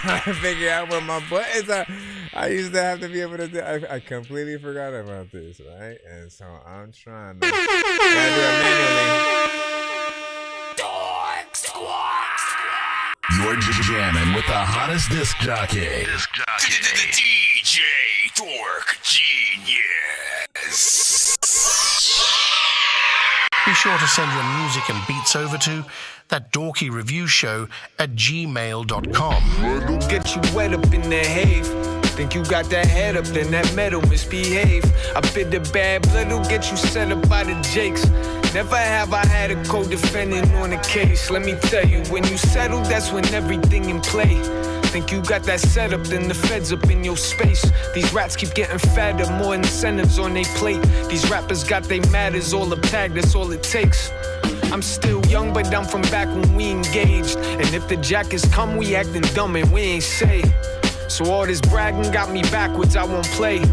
trying to figure out where my buttons are. I used to have to be able to do. I completely forgot about this, right? And so I'm trying to do it manually. Dork Squad. You're jamming with the hottest disc jockey. The DJ Dork Genius. Be sure to send your music and beats over to ThatDorkyReviewShow at gmail.com. Blood'll get you wet up in the have. Think you got that head up, then that metal misbehave. I bid the bad blood'll get you set up by the jakes. Never have I had a co-defendant on a case. Let me tell you, when you settle, that's when everything in play. Think you got that set up, then the feds up in your space. These rats keep getting fatter, more incentives on they plate. These rappers got they matters, all up tagged, that's all it takes. I'm still young, but I'm from back when we engaged. And if the jackets come, we acting dumb and we ain't say. So all this bragging got me backwards, I won't play.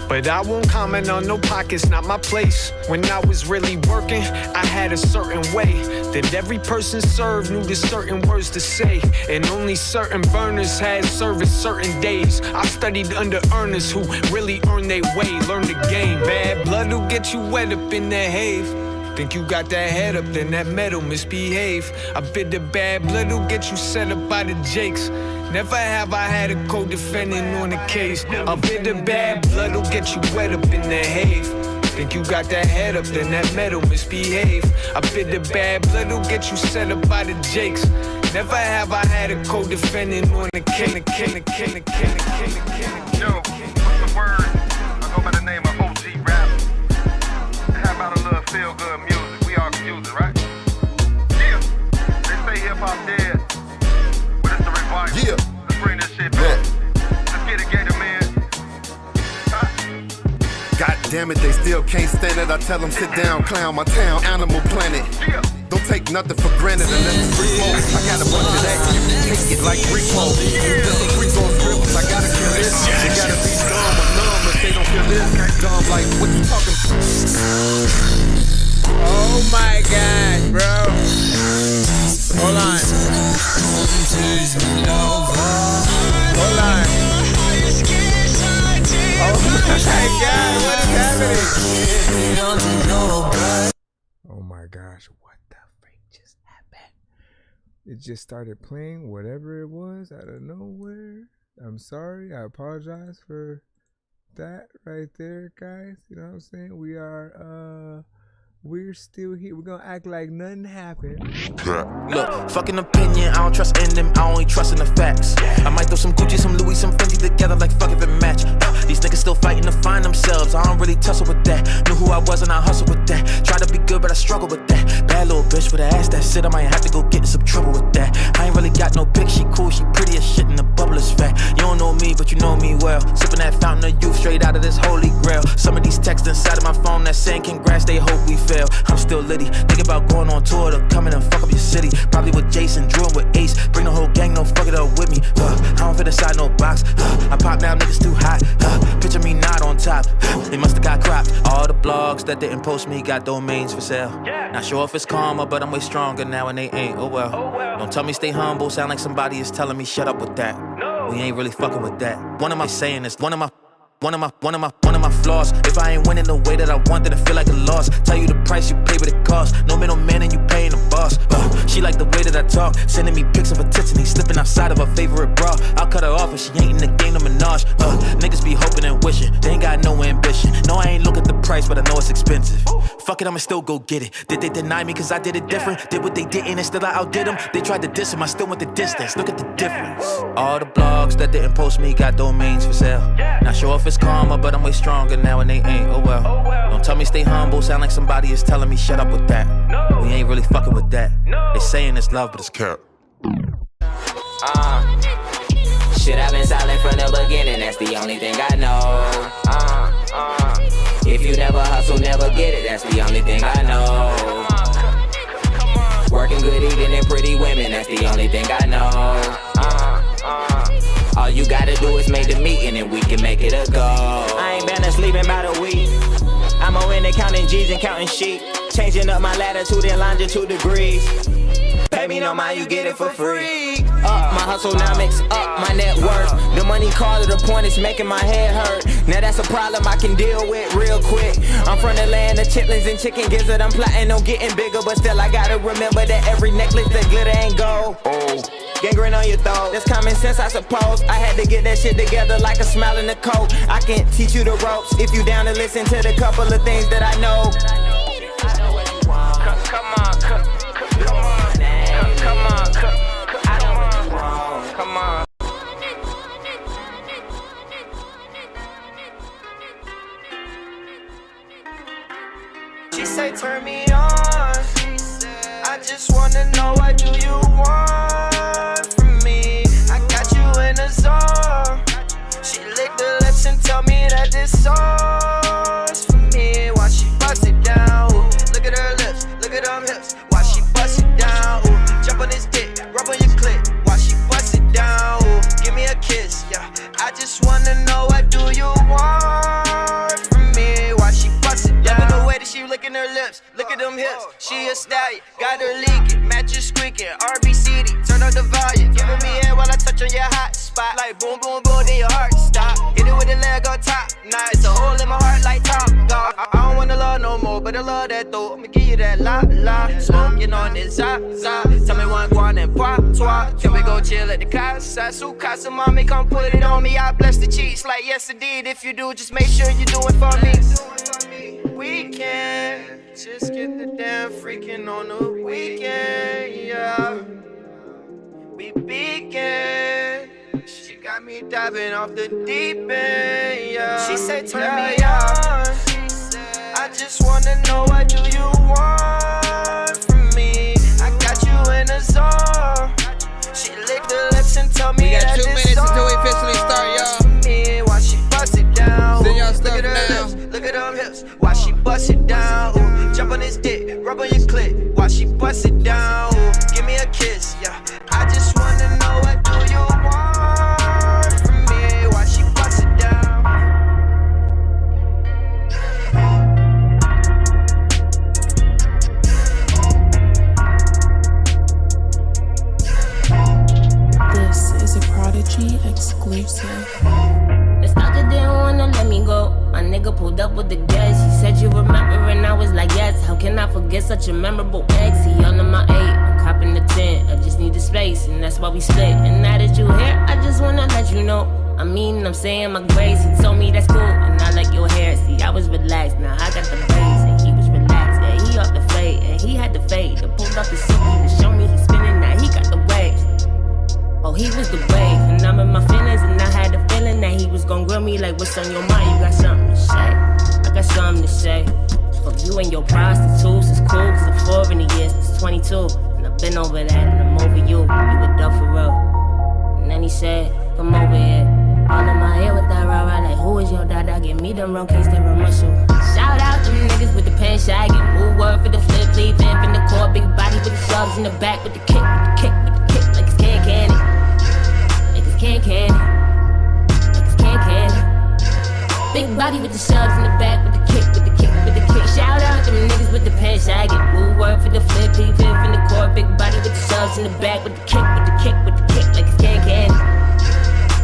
But I won't comment on no pockets, not my place. When I was really working, I had a certain way that every person served knew the certain words to say. And only certain burners had service certain days. I studied under earners who really earned their way, learned the game. Bad blood'll get you wet up in the have. Think you got that head up, then that metal misbehave. I bid the bad blood'll get you set up by the jakes. Never have I had a co-defendant on the case. I bid the bad blood'll get you wet up in the have. Think you got that head up, then that metal misbehave. I bid the bad blood'll get you set up by the jakes. Never have I had a co-defendant on the case. Yo, what's the word? I go by the name of OG Rap. How about a little feel-good music? We all can use it, right? Yeah. They say hip-hop dead, but it's the revival. Yeah. Let's bring this shit back. Let's get it, Gator Man. Huh? God damn it, they still can't stand it. I tell them sit down, clown, my town, Animal Planet. Yeah. Don't take nothing for granted unless it's free mode. I got a bunch of that, you can take it like repo. There's some freak on scripts, I gotta kill this. They gotta be dumb or numb if they don't feel this. Dumb like, what you talking? Oh my God, bro. Hold on. Hold on. Oh my God, what is happening? Oh my gosh, what the freak just happened? It just started playing whatever it was out of nowhere. I'm sorry, I apologize for that right there, guys. You know what I'm saying? We're still here. We're gonna act like nothing happened. Look, fucking opinion, I don't trust in them, I only trust in the facts. I might throw some Gucci, some Louis, some Fendi together like fuck if it match. These niggas still fighting to find themselves, I don't really tussle with that. Knew who I was and I hustle with that. Try to be good but I struggle with that. Bad little bitch with an ass that shit, I might have to go get in some trouble with that. I ain't really got no pic, she cool, she pretty as shit and the bubble is fat. You don't know me but you know me well. Sipping that fountain of youth straight out of this holy grail. Some of these texts inside of my phone that saying congrats, they hope we fail. I'm still litty, think about going on tour to come in and fuck up your city. Probably with Jason, Drew and with Ace. Bring the whole gang, no fuck it up with me. I don't fit inside no box. I pop now, niggas too hot. Picture me not on top. They must've got cropped. All the blogs that didn't post me got domains for sale. Not sure if it's karma, but I'm way stronger now and they ain't. Oh well. Don't tell me stay humble. Sound like somebody is telling me shut up with that. We ain't really fucking with that. One of my saying is one of my flaws. If I ain't winning the way that I want, then I feel like a loss. Tell you the price you pay, but it costs. No middleman and you paying the boss. She like the way that I talk, sending me pics of her tits and he slipping outside of her favorite bra. I'll cut her off if she ain't in the game to Minaj. Niggas be hoping and wishing, they ain't got no ambition. No, I ain't look at the price, but I know it's expensive. Fuck it, I'ma still go get it. Did they deny me cause I did it different? Did what they didn't and still I outdid them? They tried to diss him, I still went the distance. Look at the difference. All the blogs that didn't post me got domains for sale. Not sure if it's karma, but I'm way stronger now and they ain't. Oh well. Don't tell me stay humble. Sound like somebody is telling me shut up with that. We ain't really fucking with that. They saying it's love, but it's cap. Shit, I've been silent from the beginning. That's the only thing I know. If you never hustle, never get it. That's the only thing I know. Working good, eating, and pretty women. That's the only thing I know. All you gotta do is make the meeting and we can make it a go. I ain't been asleep in about a week. I'm on in counting G's and counting sheep. Changing up my latitude and longitude degrees. Pay me no mind, you get it for free. Up my hustle now makes up my net worth. The money call to the point it's making my head hurt. Now that's a problem I can deal with real quick. I'm from the land of chitlins and chicken gizzard. I'm plotting on getting bigger, but still I gotta remember that every necklace that glitter ain't gold. Gangrene on your throat, that's common sense I suppose. I had to get that shit together like a smile in the coat. I can teach you the ropes if you down to listen to the couple of things that I know. Come on, come on. She say turn me on. I just wanna know what do you want from me. I got you in a zone. She licked the lips and tell me that this song's for me. While she bust it down, ooh. Look at her lips, look at them hips. While she bust it down, ooh. Jump on his dick, rub on your clit. While she bust it down, ooh. Give me a kiss, yeah. I just wanna know what do you want from me. While she bust it down. Loving the way that she licking her lips, look at them hips. She a stallion, got her leaking, mattress squeaking, RBCD, turn up the volume. Giving me head while I touch on your hot spot. Like boom, boom, boom, then your heart stop. Hit it with a leg on top. Nah, it's a hole in my heart like Top God. I don't wanna love no more, but I love that though. I'ma give you that la. Smoking on this za. Tell me one guan and pop, twat. Can we go chill at the casa? Su casa, mommy, come put it on me. I bless the cheeks like yes indeed. If you do, just make sure you do it for me. We can just get the damn freaking on the weekend, yeah. We begin. She got me diving off the deep end, yeah. She said turn me on. I just wanna know what do you want from me. I got you in a zone. She licked the lips and told me that this 2 minutes until we officially start, y'all. Me, while she bust it down. Send y'all stuff look at her lips, look at them hips. While she bust it down, ooh. Jump on his dick, rub on your clit. While she bust it down, ooh. Give me a kiss, yeah. I just wanna know what do you want from me. While she bust it down. This is a Prodigy exclusive. The stalker didn't wanna let me go. My nigga pulled up with the gas. He said you remember and I was like yes. How can I forget such a memorable ex? He under my 8, I'm copping the 10. I just need the space and that's why we split. And now that you here, I just wanna let you know. I mean, I'm saying my grace. He told me that's cool and I like your hair. See, I was relaxed, now I got the braids. And he was relaxed, yeah, he off the fade. And he had the fade. I pulled off the silky to show me he's spinning. Now he got the waves. Oh, he was the wave, and I'm in my feelings, and I had the feeling that he was gon' grill me like, what's on your mind? You got something to say? I got something to say. Fuck you and your prostitutes, it's cool, cause I'm 4 in the years, it's 22. And I've been over that, and I'm over you, you a duck for real. And then he said, come over here. All in my head with that rah-rah, like, who is your dada? Give me them wrong case, they run muscle. Shout out to them niggas with the pen shagging. Move word for the flip, leave vamp in the core, big body with the subs in the back, with the kick, like it's can candy. Candy, like it's candy. Big body with the shoves in the back, with the kick. Shout out to them niggas with the pants sagging. Move word for the flip, leave in the core. Big body with the shoves in the back, with the kick, like it's candy.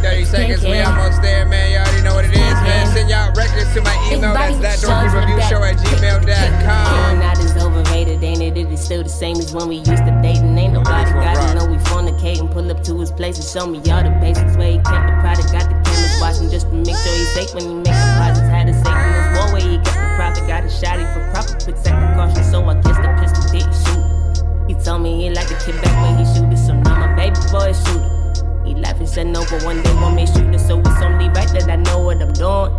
30 seconds, we almost there, man. You already know what it is, man. Send y'all records to my email. That's ThatDorkyReviewShow@gmail.com. Not as overrated, ain't it? It is still the same as when we used to date. And ain't nobody gotta know we fornicate and pull up to his place and show me all the basics where he kept the product. Got the cameras watching just to make sure he's safe when he make deposits. Had a safe in his wall where he got the profit. Got a shotty for proper quick second caution, so I guess the pistol didn't shoot. He told me he liked the kid back when he shoot it, so now my baby boy is shooter. He laughed and said no, but one day want me shooting, so it's only right that I know what I'm doing.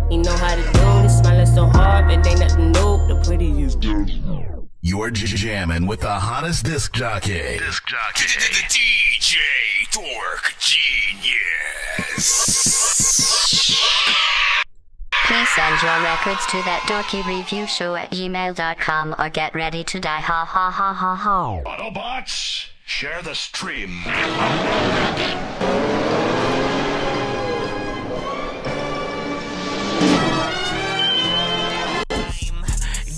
He know how to do this, smiling so hard, but ain't nothing new. The prettiest. You're jamming with the hottest disc jockey. The DJ Dork Genius. Please send your records to ThatDorkyReviewShow@gmail.com or get ready to die. Ha ha ha ha ha. Autobots, share the stream.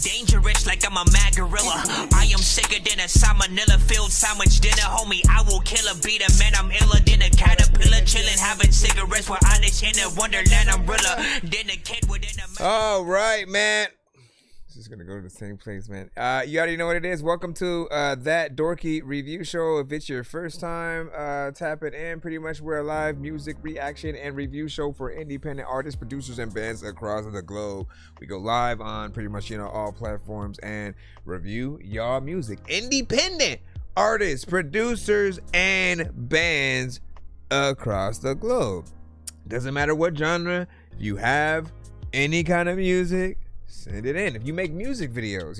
Dangerous like I'm a mad gorilla. I am sicker than a salmonella filled sandwich dinner, homie. I will kill a beater, man. I'm iller than a caterpillar, chilling, having cigarettes with honest in a wonderland. I'm realer than a kid within a. All right, man. Just gonna go to the same place, man. You already know what it is. Welcome to That Dorky Review Show. If it's your first time, tap it in. Pretty much we're a live music reaction and review show for independent artists, producers, and bands across the globe. We go live on pretty much, all platforms and review y'all music. Independent artists, producers, and bands across the globe. Doesn't matter what genre. If you have any kind of music, send it in. If you make music videos,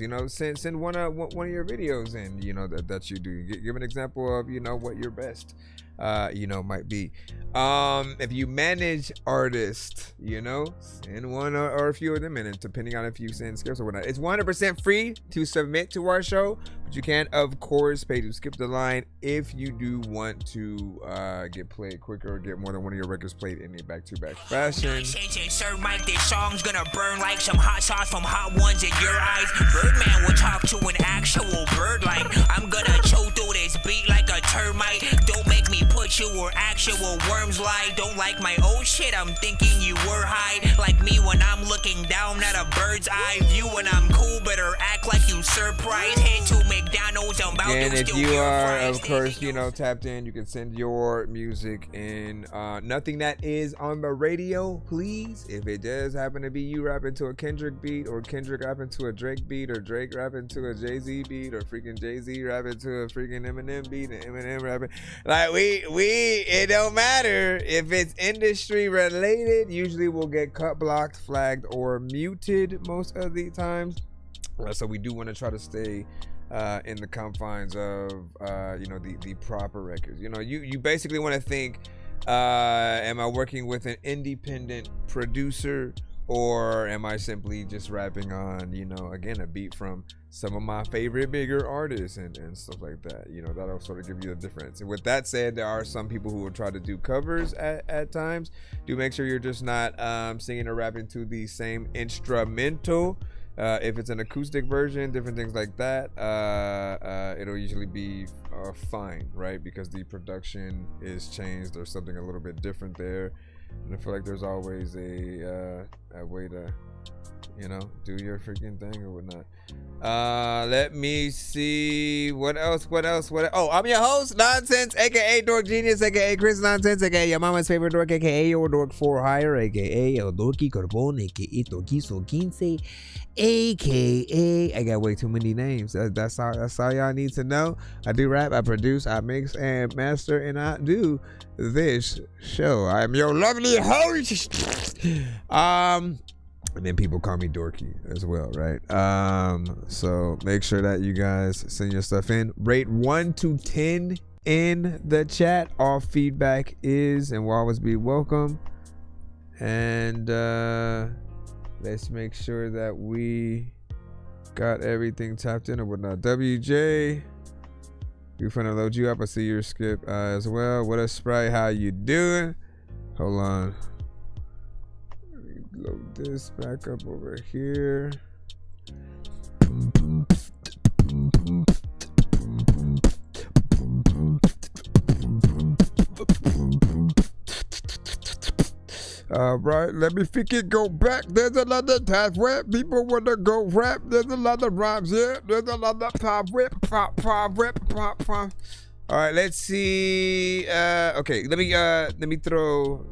send one of your videos in, that you do. Give an example of, what your best, might be. If you manage artists, send one or a few of them in, and depending on if you send scripts or whatnot. It's 100% free to submit to our show, but you can, of course, pay to skip the line if you do want to get played quicker or get more than one of your records played in a back-to-back fashion. Sir Mike, this song's gonna burn like some hot sauce from hot ones in your eyes. Birdman will talk to an actual bird like I'm gonna choke through this beat like a termite. Don't make me put you where actual worms lie. Don't like my old shit, I'm thinking you were high. Like me when I'm looking down at a bird's eye view. When I'm cool, better act like you surprised. Head to McDonald's, I'm about And to if steal you your are, fries. of course, tapped in, you can send your music in. Nothing that is on the radio, please. If it does happen to be you rapping to a Kendrick beat, or Kendrick rapping to a Drake beat, or Drake rapping to a Jay-Z beat, or freaking Jay-Z rapping to a freaking Eminem beat, and Eminem rapping, like it don't matter if it's industry related. Usually we'll get cut, blocked, flagged, or muted most of the times. So we do want to try to stay in the confines of the proper records. You basically want to think, am I working with an independent producer, or am I simply just rapping on again a beat from some of my favorite bigger artists and stuff like that. That'll sort of give you the difference. And with that said, there are some people who will try to do covers at times. Do make sure you're just not singing or rapping to the same instrumental. If it's an acoustic version, different things like that, it'll usually be fine, right? Because the production is changed or something a little bit different there. And I feel like there's always a way to, do your freaking thing or whatnot. Let me see. What else? Oh, I'm your host, Nonsense, aka Dork Genius, aka Chris Nonsense, aka your mama's favorite dork, aka your dork for hire, aka El Dorky Carbone, aka Dorky 15, aka I got way too many names. That's all y'all need to know. I do rap, I produce, I mix and master, and I do this show. I'm your lovely host. And then people call me Dorky as well, right? So make sure that you guys send your stuff in. Rate 1 to 10 in the chat. All feedback is and will always be welcome. And let's make sure that we got everything tapped in or whatnot. WJ, we're finna load you up. I see your skip as well. What up, Sprite? How you doing? Hold on. Load this back up over here. Right, let me go back. There's a lot of times where people want to go rap. There's a lot of rhymes here. There's a lot of pop whip. All right, let's see. Okay, let me throw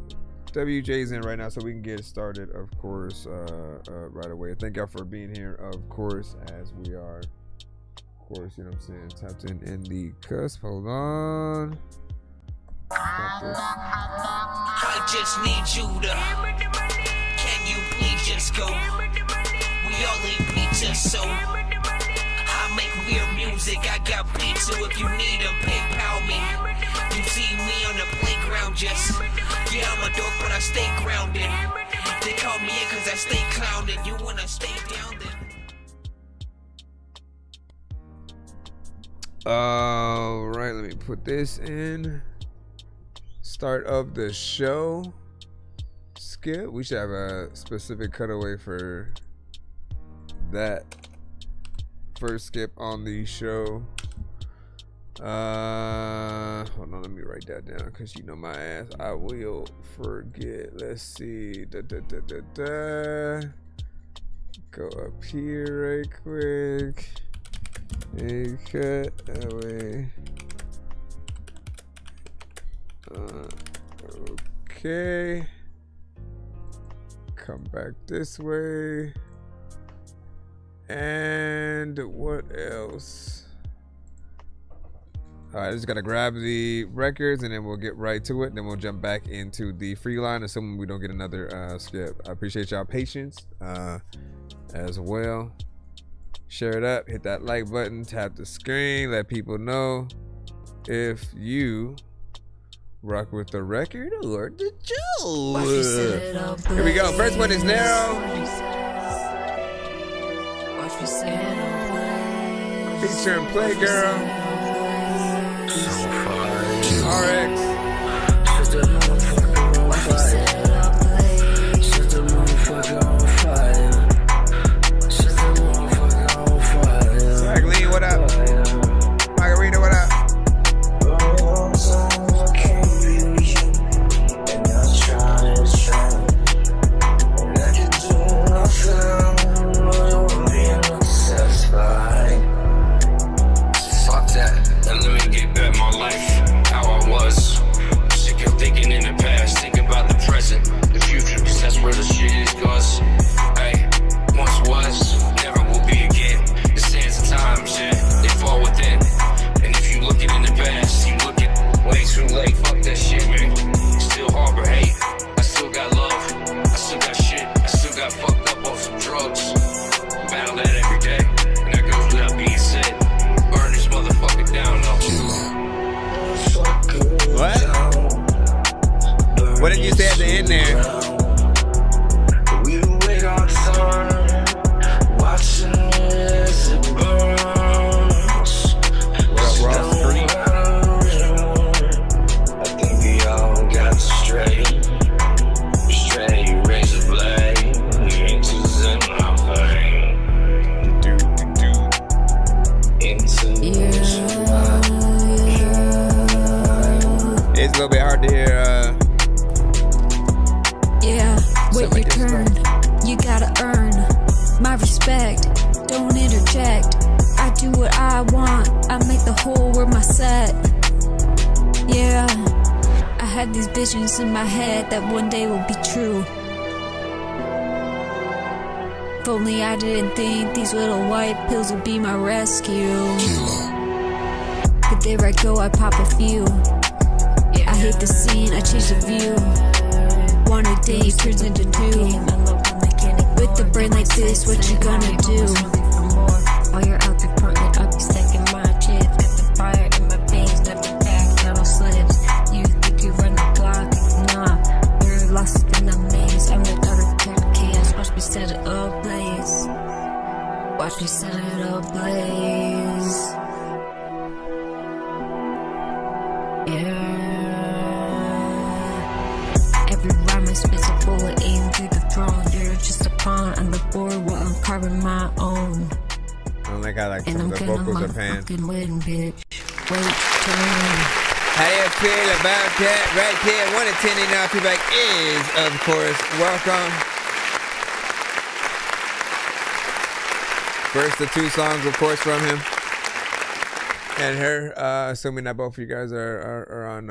WJ's in right now so we can get started, of course, right away. Thank y'all for being here, of course, as we are, of course, tapped in the cusp. Hold on. I just need you to. Can you please just go? We all eat pizza, so I make weird music. I got pizza if you need them. PayPal me. You see me on the playground, just yeah, I'm a dork, but I stay grounded. They call me in cause I stay clowning. You wanna stay down then? All right, let me put this in. Start of the show. Skip. We should have a specific cutaway for that first skip on the show. Hold on, let me write that down because you know my ass, I will forget. Let's see. Go up here right quick. A cut away. Okay. Come back this way. And what else? I just gotta grab the records and then we'll get right to it. Then we'll jump back into the free line, assuming we don't get another skip. I appreciate y'all patience as well. Share it up, hit that like button, tap the screen, let people know if you rock with the record or the show. Here we go. First one is Narrow. Featuring Playgirl. RX. Magdalene, what up? Margarita, what up? Where the shit is, cause hey, once was, never will be again. The sands of time, shit, they fall within. And if you look it in the past, you look it way too late. Fuck that shit, man. Still harbor hate. I still got love. I still got shit. I still got fucked up off some drugs. Battle that every day. And that goes without being said. Burn this motherfucker down, though. What? What did you say at the end there? Watching as it burns. I think we all got straight razor blade into my vein. It's a little bit hard to hear. Wait your turn. You gotta earn my respect. Don't interject. I do what I want. I make the whole world my set. Yeah, I had these visions in my head that one day will be true. If only I didn't think these little white pills would be my rescue. But there I go, I pop a few. I hate the scene, I change the view. One a day turns into two. With the brain like this, what you gonna do? While you're out there putting up, you stacking my chips. Got the fire in my veins, never back, no slips. You think you run the block? Nah, you're lost in the maze. I'm the daughter of chaos. Watch me set it ablaze. Watch me set it ablaze. Yeah. Every rhyme I spit's a bullet aimed through the throne. You're just a pawn on the board while I'm carving my own. I don't like how like some of the vocals are panned. Win, bitch. Wait, how do you feel about that right there? 1 to 10 and now feedback is, of course, welcome. First the 2 songs, of course, from him and her. Assuming that both of you guys are on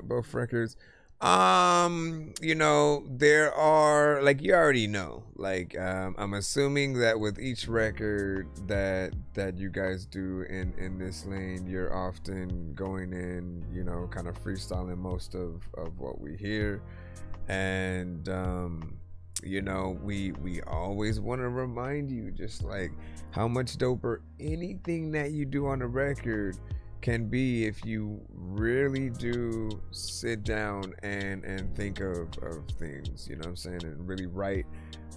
both records. You know, there are, like, you already know, like, I'm assuming that with each record that you guys do in this lane, you're often going in, you know, kind of freestyling most of what we hear. And you know, we always want to remind you just like how much doper anything that you do on a record can be if you really do sit down and think of things, you know what I'm saying, and really write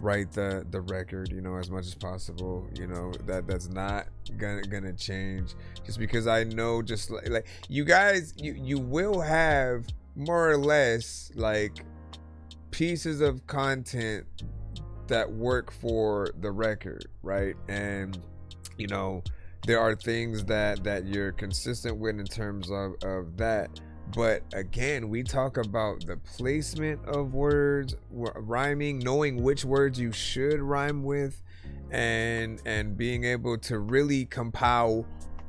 the record, you know, as much as possible. You know, that's not gonna change just because I know, just like you guys, you will have more or less like pieces of content that work for the record, right? And you know, there are things that you're consistent with in terms of that. But again, we talk about the placement of words, rhyming, knowing which words you should rhyme with, and being able to really compile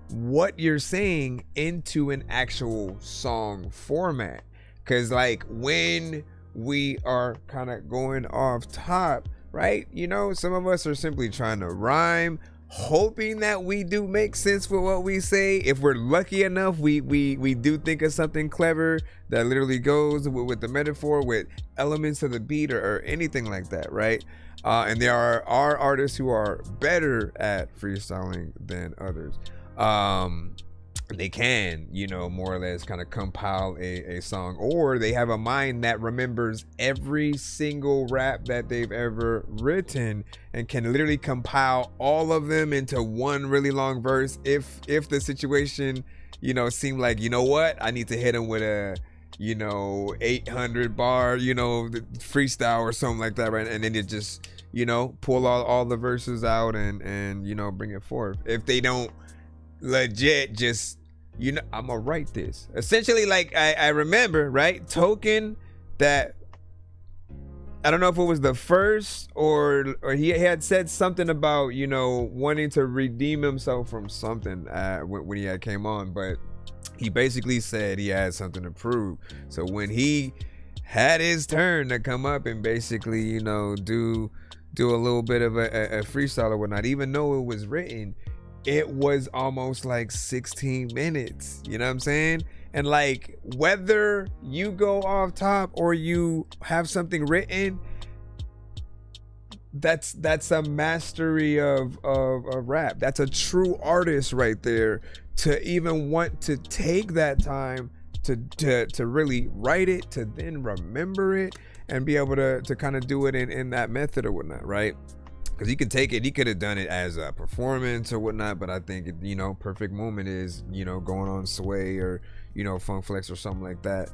what you're saying into an actual song format. Because like when we are kind of going off top, right, you know, some of us are simply trying to rhyme, hoping that we do make sense for what we say. If we're lucky enough, we do think of something clever that literally goes with the metaphor, with elements of the beat or anything like that, right? And there are artists who are better at freestyling than others. They can, you know, more or less kind of compile a song, or they have a mind that remembers every single rap that they've ever written and can literally compile all of them into one really long verse if the situation, you know, seemed like, you know what, I need to hit them with a, you know, 800 bar, you know, freestyle or something like that, right? And then it just, you know, pull all the verses out and you know, bring it forth. If they don't legit just, you know, I'm gonna write this essentially, like I remember, right, Token, that I don't know if it was the first or he had said something about, you know, wanting to redeem himself from something when he had came on, but he basically said he had something to prove. So when he had his turn to come up and basically, you know, do a little bit of a freestyle or whatnot, even though it was written, it was almost like 16 minutes, you know what I'm saying? And like, whether you go off top or you have something written, that's a mastery of rap. That's a true artist right there, to even want to take that time to really write it, to then remember it and be able to kind of do it in that method or whatnot, right? Because he could take it, he could have done it as a performance or whatnot, but I think, you know, perfect moment is, you know, going on Sway or, you know, Funk Flex or something like that,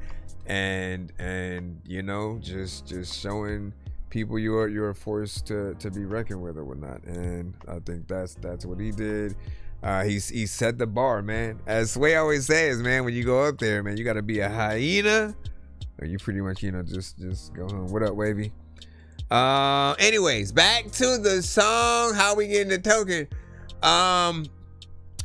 and you know, just showing people you're a force to be reckoned with or whatnot. And I think that's what he did. He set the bar, man. As Sway always says, man, when you go up there, man, you got to be a hyena, or you pretty much, you know, just go home. What up, Wavy? Anyways, back to the song, how we getting the Token.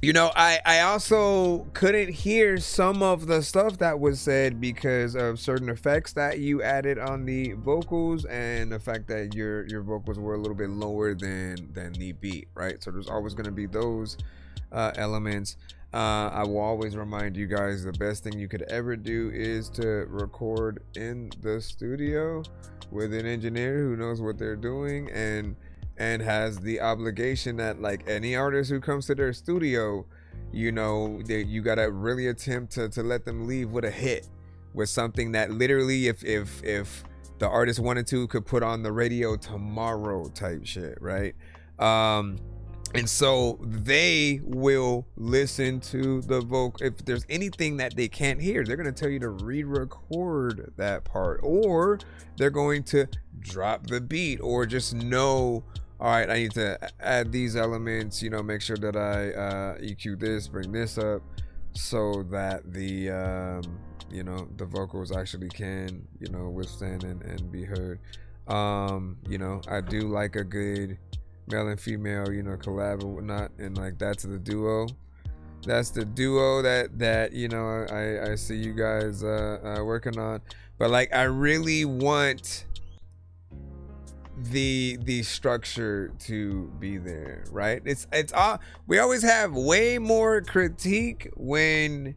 You know, I also couldn't hear some of the stuff that was said because of certain effects that you added on the vocals and the fact that your vocals were a little bit lower than the beat, right? So there's always going to be those elements. I will always remind you guys, the best thing you could ever do is to record in the studio with an engineer who knows what they're doing and has the obligation that, like any artist who comes to their studio, you know, you gotta really attempt to let them leave with a hit, with something that literally, if the artist wanted to, could put on the radio tomorrow type shit, right? And so they will listen to the vocal. If there's anything that they can't hear, they're going to tell you to re-record that part, or they're going to drop the beat, or just know, all right, I need to add these elements, you know, make sure that I EQ this, bring this up, so that the, you know, the vocals actually can, you know, withstand and be heard. You know, I do like a good male and female, you know, collab or whatnot, and like that's the duo that you know, I see you guys working on. But like, I really want the structure to be there, right? It's all, we always have way more critique when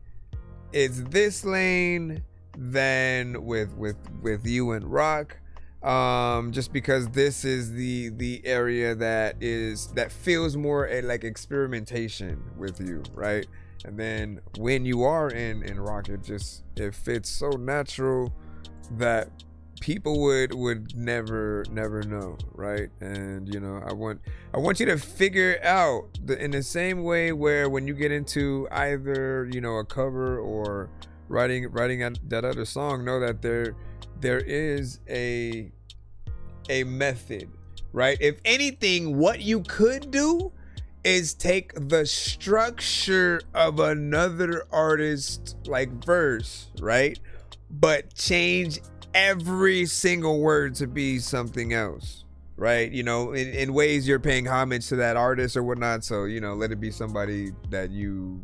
it's this lane than with you and Rock. Just because this is the area that feels more like experimentation with you, right? And then when you are in Rock, it fits so natural that people would never know, right? And you know, I want you to figure out in the same way where when you get into either, you know, a cover or writing that other song, know that there is a method, right? If anything, what you could do is take the structure of another artist like verse, right? But change every single word to be something else, right? You know, in ways you're paying homage to that artist or whatnot. So, you know, let it be somebody that you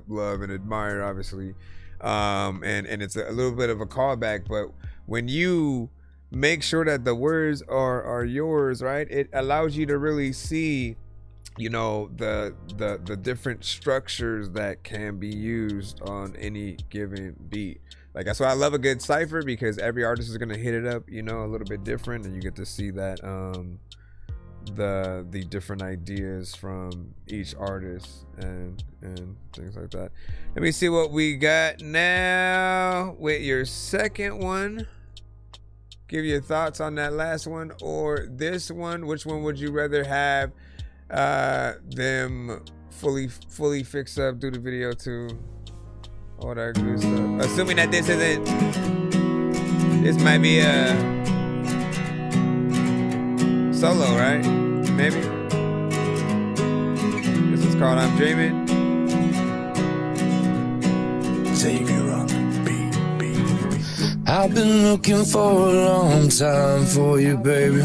love and admire, obviously. And it's a little bit of a callback, but when you make sure that the words are yours, right? It allows you to really see, you know, the different structures that can be used on any given beat. Like, that's why I love a good cypher, because every artist is gonna hit it up, you know, a little bit different, and you get to see that the different ideas from each artist and things like that. Let me see what we got now with your second one. Give your thoughts on that last one or this one. Which one would you rather have them fully fix up, do the video to, all that good stuff? Assuming that this might be a solo, right? Maybe. This is called I'm Dreaming. Xavier on the beat. I've been looking for a long time for you, baby.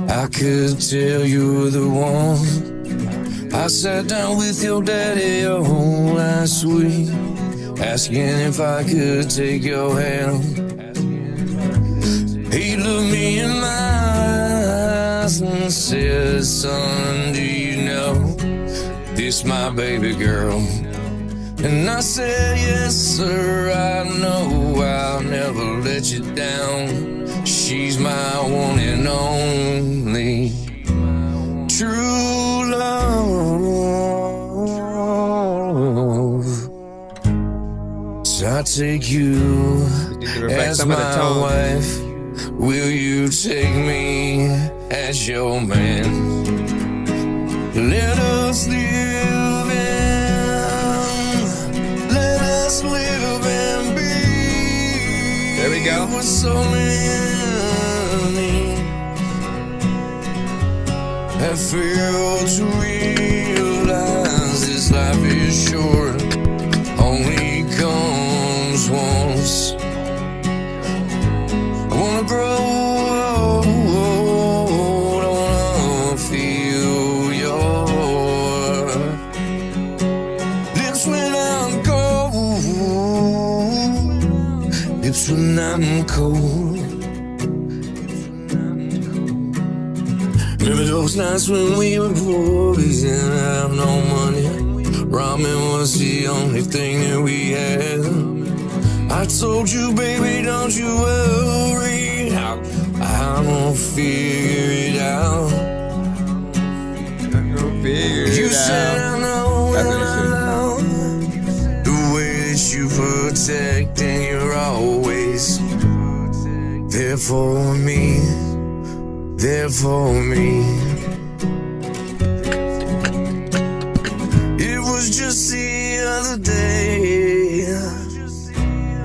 I could tell you were the one. I sat down with your daddy last week, asking if I could take your hand. He looked me in my eyes and said, son, do you know this my baby girl? And I said, yes, sir, I know I'll never let you down. She's my one and only true love. So I take you as my wife. Will you take me as your man? Let us live and be. There we go. With so many have failed to realize this life is short, only comes once. I wanna grow old, I wanna feel your lips when I'm cold, lips when I'm cold. Remember those nights when we were poor, we didn't have no money. Ramen was the only thing that we had. I told you, baby, don't you worry, I'm gonna figure it out. You said I know and I love the way that you protect, and you're always there for me, there for me. It was just the other day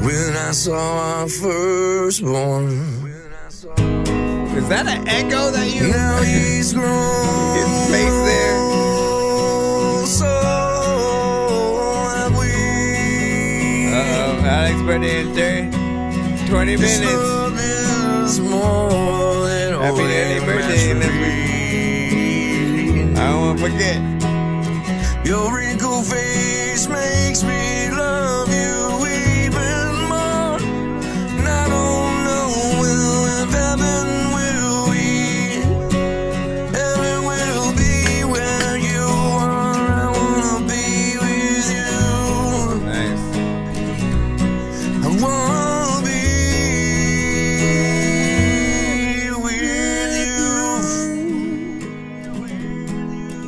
when I saw our firstborn. Is that an echo that you? Now he's grown. His face there. So have we. Alex birthday in 20 This minutes. love is more than Happy early birthday next week. I don't want to forget. Your wrinkled face makes me love you even more. And I don't know if heaven will be. Heaven will be where you are. I wanna be with you. Nice. I wanna be with you.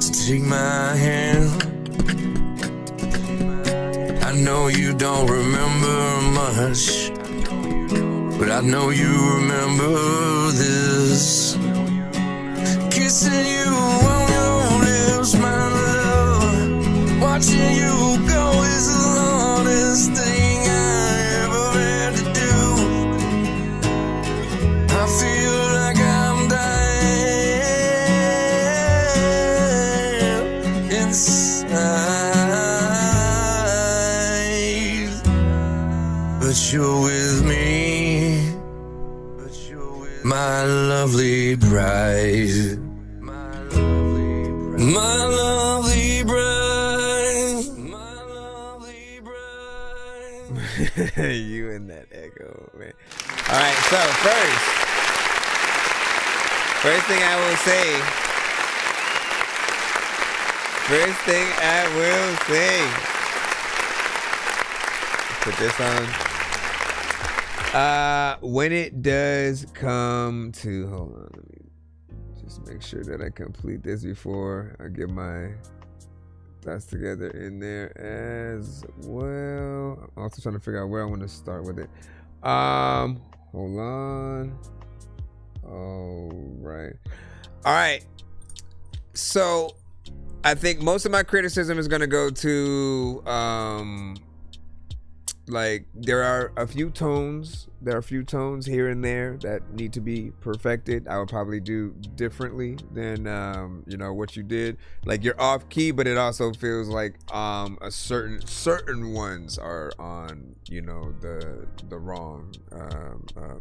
So take my hand. I know you don't remember much, but I know you remember this. Kissing you on your lips, my love. Watching you go is the hardest thing I ever had to do. I feel like I'm dying. inside. But you're with me, my lovely bride. My lovely bride. You and that echo, man. All right, so first thing I will say. First thing I will say. Put this on. When it does come to, hold on, let me just make sure that I complete this before I get my thoughts together in there as well. I'm also trying to figure out where I want to start with it. Hold on. All right. So I think most of my criticism is going to go to like there are a few tones here and there that need to be perfected. I would probably do differently than what you did. Like you're off key, but it also feels like a certain ones are on the wrong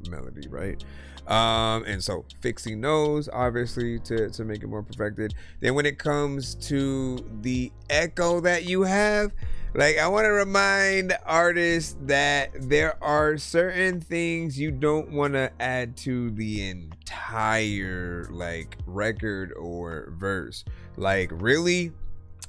melody, right? And so fixing those obviously to make it more perfected. Then when it comes to the echo that you have, like I want to remind artists that there are certain things you don't want to add to the entire like record or verse. Like really,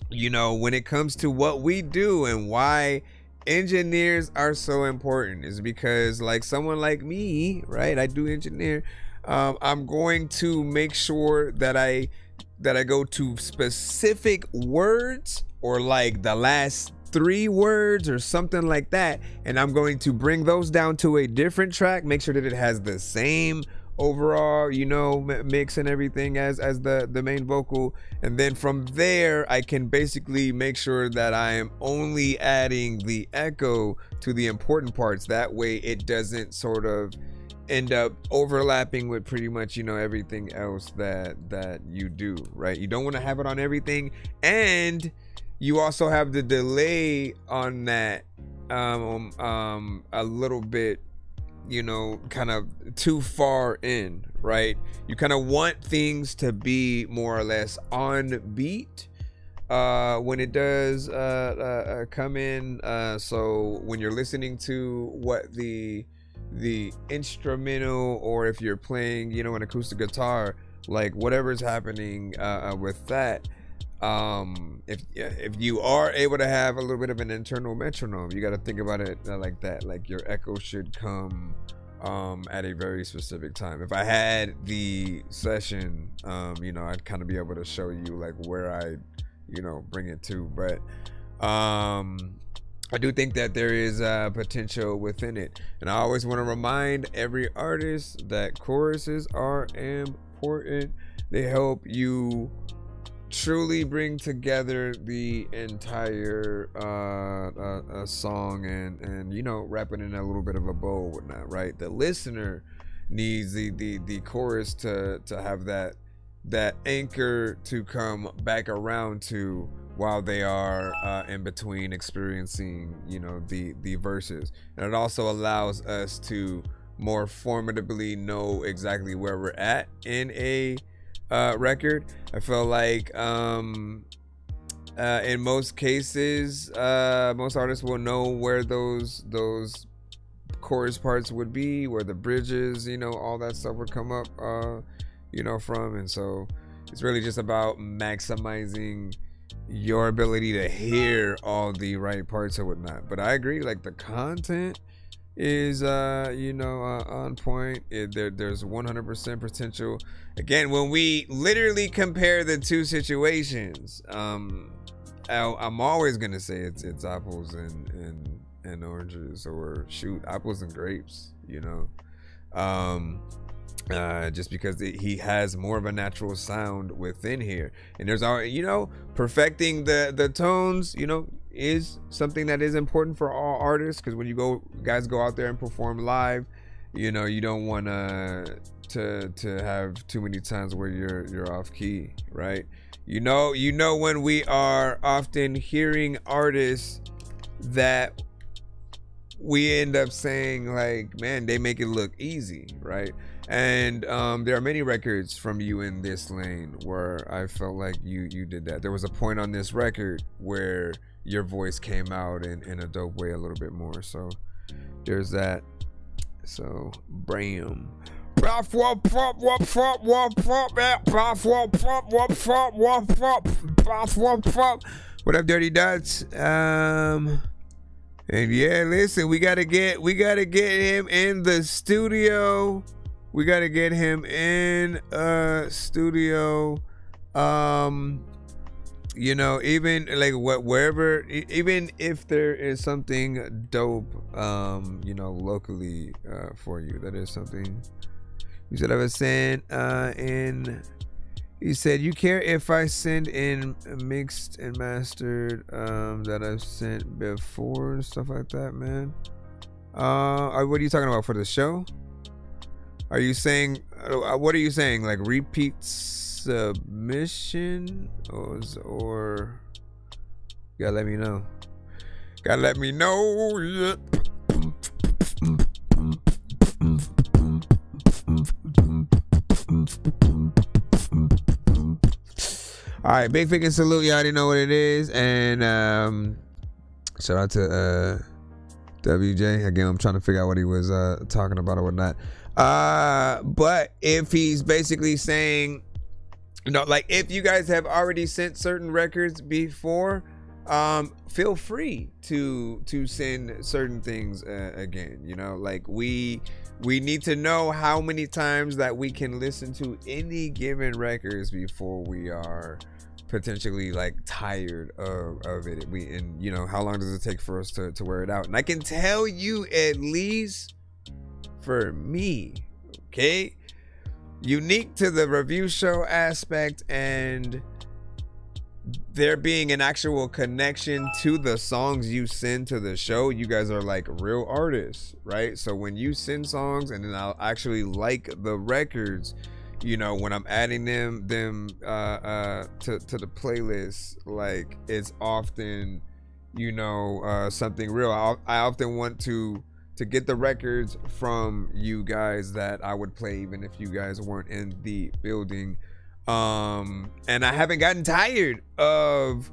when it comes to what we do and why engineers are so important is because like someone like me, right? I do engineer. I'm going to make sure that I go to specific words or like the last 3 words or something like that, and I'm going to bring those down to a different track, make sure that it has the same overall mix and everything as the main vocal, and then from there I can basically make sure that I am only adding the echo to the important parts. That way it doesn't sort of end up overlapping with pretty much everything else that you do, right? You don't want to have it on everything, and you also have the delay on that a little bit, kind of too far in, right? You kind of want things to be more or less on beat when it does come in. So when you're listening to what the instrumental, or if you're playing, an acoustic guitar, like whatever's happening with that, if you are able to have a little bit of an internal metronome, you got to think about it like that. Like your echo should come at a very specific time. If I had the session, I'd kind of be able to show you like where I bring it to, but I do think that there is potential within it, and I always want to remind every artist that choruses are important. They help you truly bring together the entire song and wrap it in a little bit of a bow and whatnot, right? The listener needs the chorus to have that anchor to come back around to while they are in between experiencing the verses. And it also allows us to more formidably know exactly where we're at in a record. I feel like in most cases most artists will know where those chorus parts would be, where the bridges, all that stuff would come up from, and so it's really just about maximizing your ability to hear all the right parts or whatnot. But I agree, like the content is on point. There's 100% potential. Again, when we literally compare the two situations, I'm always gonna say it's apples and oranges, or shoot, apples and grapes, just because he has more of a natural sound within here. And there's perfecting the tones is something that is important for all artists, because when you guys go out there and perform live, you don't want to have too many times where you're off key, right? You know when we are often hearing artists that we end up saying like, man, they make it look easy, right? And there are many records from you in this lane where I felt like you did that. There was a point on this record where your voice came out in a dope way a little bit more. So there's that. So bam. What up, Dirty Dots? And yeah, listen, we gotta get him in the studio. We gotta get him in studio. You know, even like wherever, even if there is something dope, you know, locally for you, that is something you said I was saying. And he said, you care if I send in mixed and mastered that I've sent before and stuff like that, man. What are you talking about for the show? Are you saying, what are you saying? Like repeat submission or you gotta let me know. Gotta let me know. Yeah. All right, big freaking salute. You already know what it is. And shout out to WJ. Again, I'm trying to figure out what he was talking about or whatnot. But if he's basically saying, you know, like if you guys have already sent certain records before, feel free to send certain things again. You know, like we need to know how many times that we can listen to any given records before we are potentially like tired of it. And you know, how long does it take for us to wear it out? And I can tell you, at least for me, okay, unique to the review show aspect and there being an actual connection to the songs you send to the show, you guys are like real artists, right? So when you send songs and then I'll actually like the records, you know, when I'm adding them to the playlist, like it's often, you know, something real. I often want to get the records from you guys that I would play even if you guys weren't in the building. And I haven't gotten tired of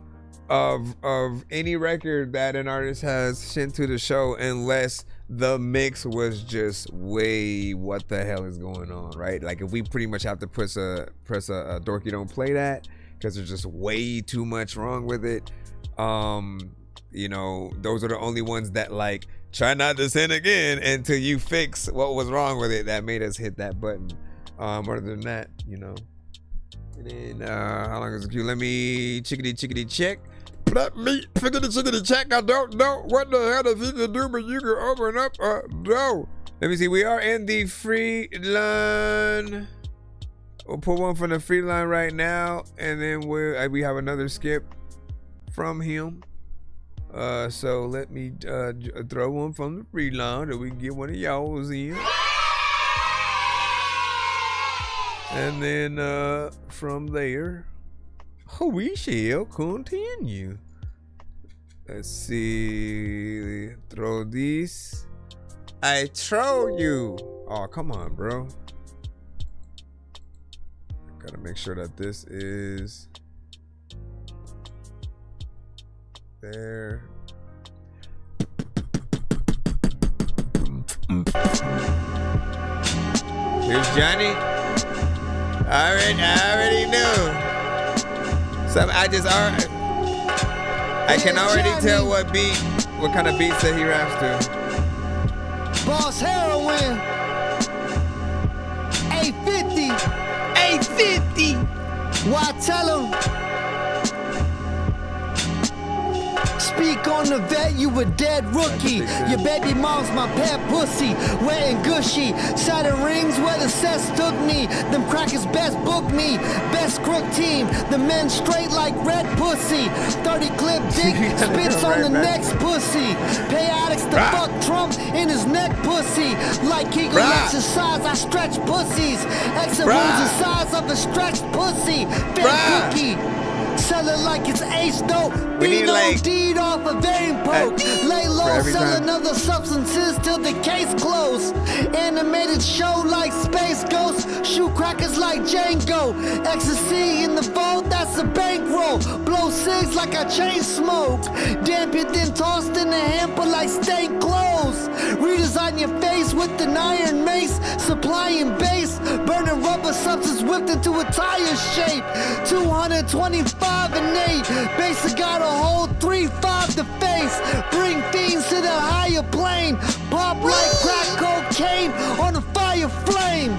any record that an artist has sent to the show unless the mix was just way what the hell is going on, right? Like if we pretty much have to press a Dorky don't play that because there's just way too much wrong with it. You know, those are the only ones that like try not to send again until you fix what was wrong with it that made us hit that button. Other than that, you know. And then how long is the queue? Let me chickadee check. Let me chickadee check. I don't know what the hell is he can do, but you can open up a door. Let me see. We are in the free line. We'll put one from the free line right now, and then we have another skip from him. So let me throw one from the free line that we can get one of y'all's in. And then from there, we shall continue. Let's see. Throw this. I throw you. Oh, come on, bro. Gotta make sure that this is there. Here's Johnny. I already knew. I can already tell what kind of beats that he raps to. Boss Heroin. 850. Why tell him? Speak on the vet, you a dead rookie. Your baby mom's my pet pussy, wet and gushy. Saturn rings where the cess took me. Them crackers best book me. Best crook team, the men straight like red pussy. 30 clip dick, spits on the next pussy. Pay addicts to fuck Trump in his neck pussy. Like Kegel exercise, I stretch pussies. Exit moves the size of a stretched pussy. Fat cookie. Sell it like it's ace dope. We need, like, deed off a vein poke. Lay for low, every selling time. other substances till the case closed. Animated show like Space Ghost. Shoot crackers like Django. Ecstasy in the vault, that's a bankroll. Blow cigs like I chain smoke. Damp it, then tossed in the hamper like stained clothes. Redesign your face with an iron mace. Supplying base. Burning rubber substance whipped into a tire shape. 225 and 8. Basic got a whole 3-5 to face. Bring fiends to the higher plane. Pop like crack cocaine on a fire flame.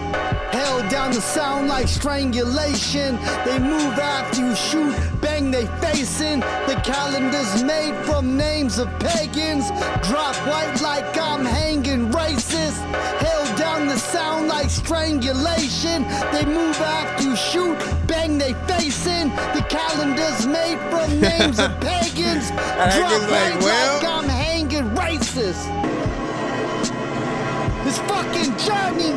Held down the sound like strangulation. They move after you shoot, bang they facing. The calendar's made from names of pagans. Drop white like I'm hanging racist. Held down the sound like strangulation. They move after you shoot, bang they facing. The calendar's made from names of pagans. Drop white like I'm hanging racist. This fucking journey.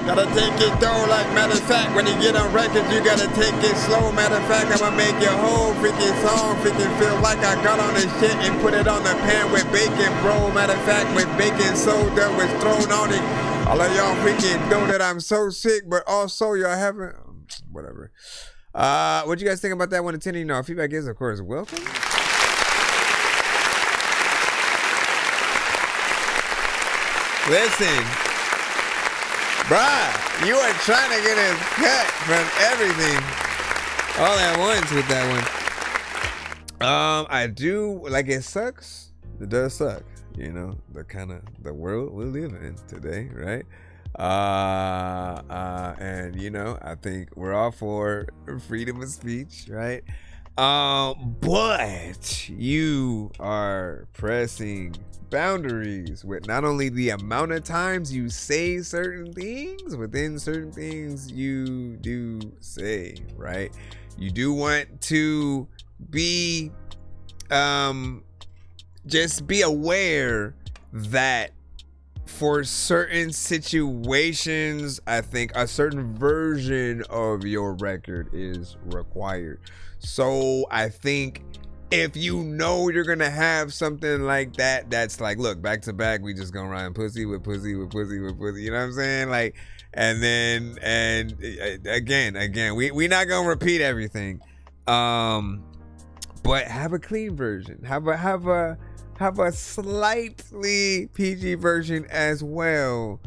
Gotta take it though, like matter of fact, when you get on records, you gotta take it slow. Matter of fact, I'ma make your whole freaking song freaking feel like I got on this shit and put it on the pan with bacon, bro. Matter of fact, with baking soda was thrown on it. All of y'all freaking know that I'm so sick, but also y'all haven't, whatever. What you guys think about that 1 to 10? You know, feedback is, of course, welcome. Listen. Bruh, you are trying to get us cut from everything all at once with that one. I do, like, it sucks. It does suck, you know, the kind of the world we live in today, right? And you know, I think we're all for freedom of speech, right? But you are pressing boundaries with not only the amount of times you say certain things, within certain things you do say, right? You do want to be just be aware that for certain situations, I think a certain version of your record is required. So I think if you know you're gonna have something like that, that's like, look, back to back, we just gonna rhyme pussy with pussy with pussy with pussy, you know what I'm saying? Like, and then, and again, we not gonna repeat everything. But have a clean version. Have a slightly PG version as well,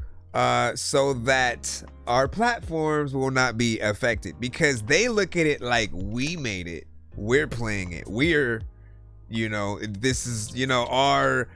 so that our platforms will not be affected, because they look at it like we made it, we're playing it, we're, you know, this is, you know, our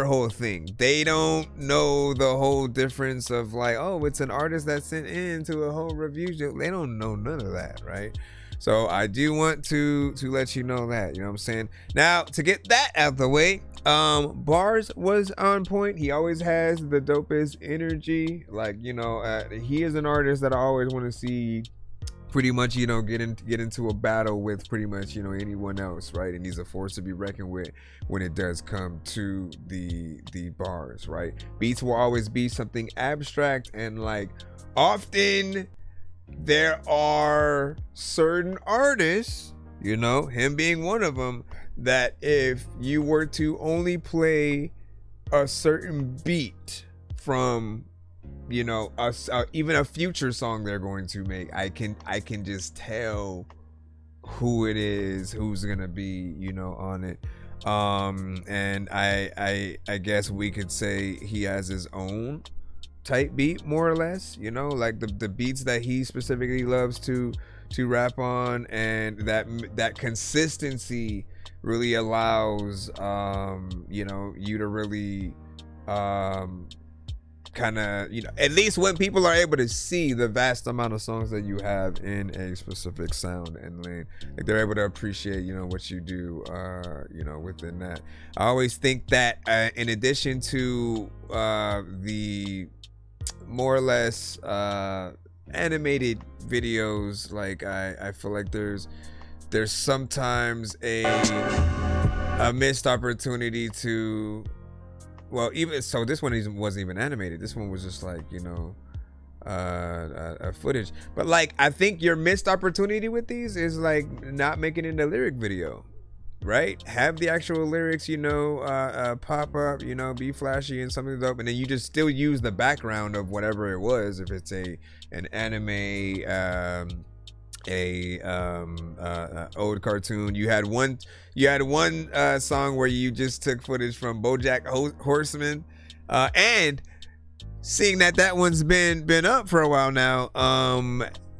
whole thing. They don't know the whole difference of like, oh, it's an artist that sent in to a whole review show. They don't know none of that, right? So I do want to let you know that, you know what I'm saying? Now, to get that out the way, Bars was on point. He always has the dopest energy. Like, you know, he is an artist that I always want to see pretty much, you know, get into a battle with pretty much, you know, anyone else, right? And he's a force to be reckoned with when it does come to the bars, right? Beats will always be something abstract, and like often there are certain artists, you know, him being one of them, that if you were to only play a certain beat from, you know, even a future song they're going to make, I can just tell who it is, who's gonna be, you know, on it. And I guess we could say he has his own type beat, more or less, you know, like the beats that he specifically loves to rap on, and that consistency really allows you know, you to really kind of, you know, at least when people are able to see the vast amount of songs that you have in a specific sound and lane, like they're able to appreciate, you know, what you do, you know, within that. I always think that in addition to the more or less animated videos, like I feel like there's sometimes a missed opportunity to, well, even so, this one wasn't even animated. This one was just like, you know, footage. But like, I think your missed opportunity with these is like not making it a lyric video, right? Have the actual lyrics, you know, pop up, you know, be flashy and something dope, and then you just still use the background of whatever it was. If it's an anime, old cartoon, you had one song where you just took footage from BoJack Horseman, and seeing that one's been up for a while now,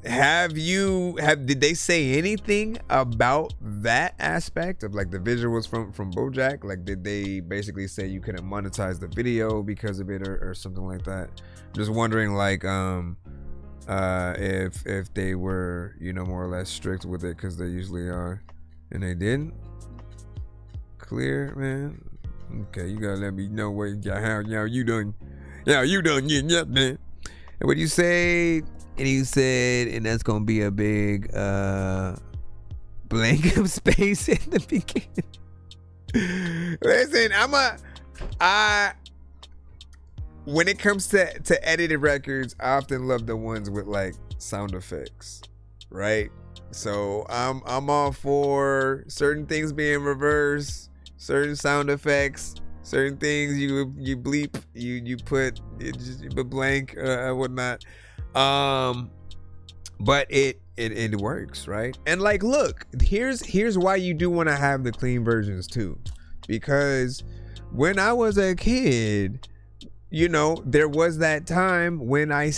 did they say anything about that aspect of like the visuals from BoJack? Like, did they basically say you couldn't monetize the video because of it or something like that? I'm just wondering, like, if they were, you know, more or less strict with it, because they usually are, and they didn't. Clear, man. Okay, you gotta let me know what you done. Yeah, you done getting up, man. And what do you say? And he said, and that's gonna be a big blank of space in the beginning. Listen, when it comes to edited records, I often love the ones with like sound effects, right? So I'm all for certain things being reversed, certain sound effects. Certain things you bleep, you put blank whatnot, but it works, right? And like, look, here's why you do want to have the clean versions too, because when I was a kid, you know, there was that time when I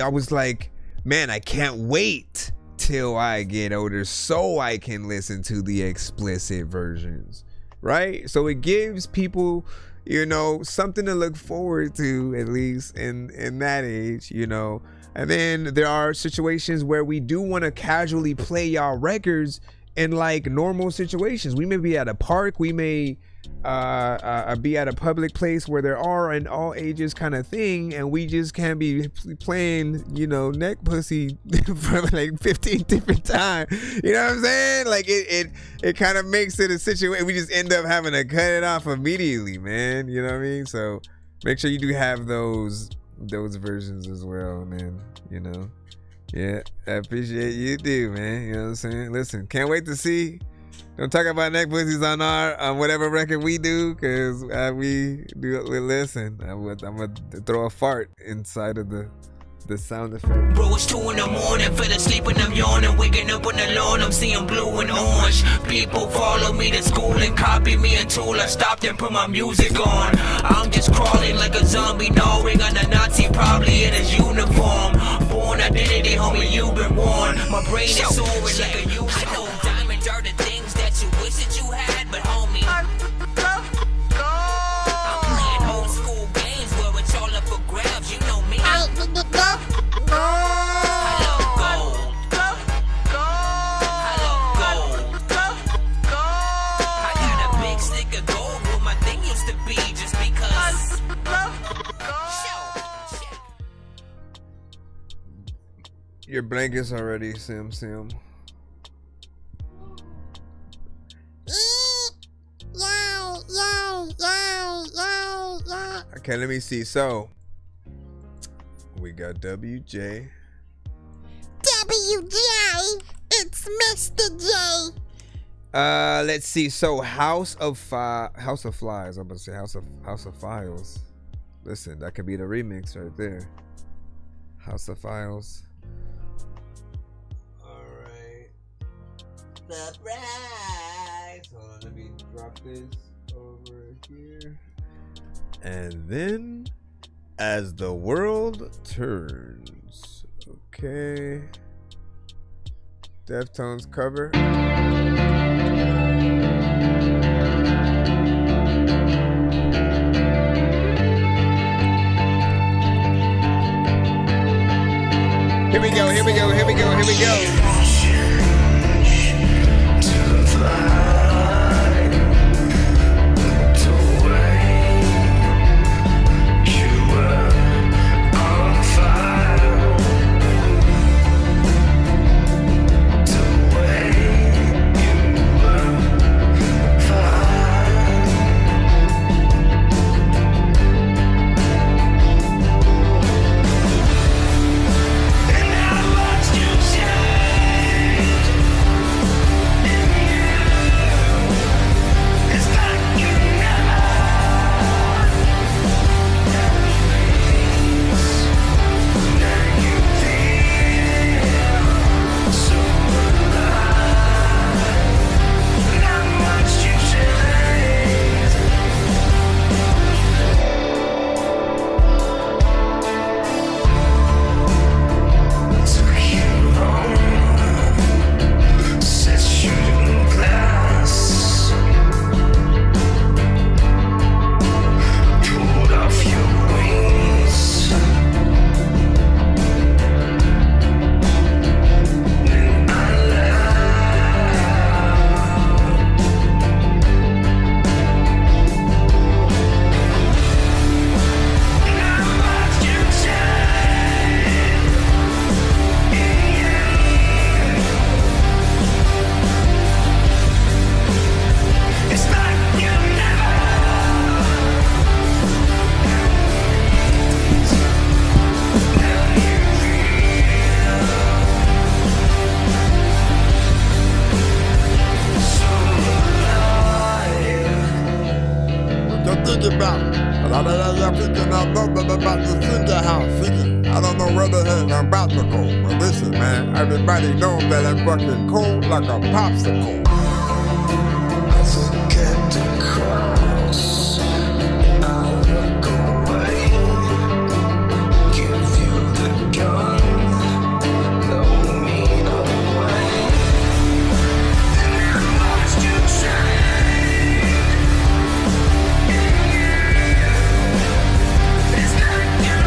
was like, man, I can't wait till I get older so I can listen to the explicit versions. Right? So it gives people, you know, something to look forward to, at least in that age, you know. And then there are situations where we do want to casually play y'all records in like normal situations. We may be at a park, we may be at a public place where there are an all ages kind of thing, and we just can't be playing, you know, neck pussy for like 15 different times. You know what I'm saying? Like it kind of makes it a situation. We just end up having to cut it off immediately, man. You know what I mean? So make sure you do have those versions as well, man. You know? Yeah, I appreciate you do, man. You know what I'm saying? Listen, can't wait to see. Don't talk about neck pussies on whatever record we do, because we listen. I'm gonna throw a fart inside of the sound effect. Bro, it's 2 in the morning, fell asleep and I'm yawning, waking up on the lawn, I'm seeing blue and orange. People follow me to school and copy me until I stopped and put my music on. I'm just crawling like a zombie, gnawing on a Nazi, probably in his uniform. Born identity, homie, you've been warned. My brain is soaring like a unicorn. Diamonds are the things that you wish that you had, but homie, I'm playing old school games where it's all up for grabs, you know me. Your blankets already, Sim. Okay, let me see. So we got WJ. It's Mr. J. Let's see. So House of Flies. I'm gonna say House of Files. Listen, that could be the remix right there. House of Files. All right. Surprise. Hold on, let me drop this over here. And then, As the World Turns. Okay. Deftones cover. Here we go. about. But I know y'all thinking I know that about the finger house singing. I don't know where the hell I'm about to go. But listen, man, everybody knows that I'm fucking cold like a popsicle. I forget the cross, and I look away. Give you the gun, throw me away. Never lost your shine. It's like you're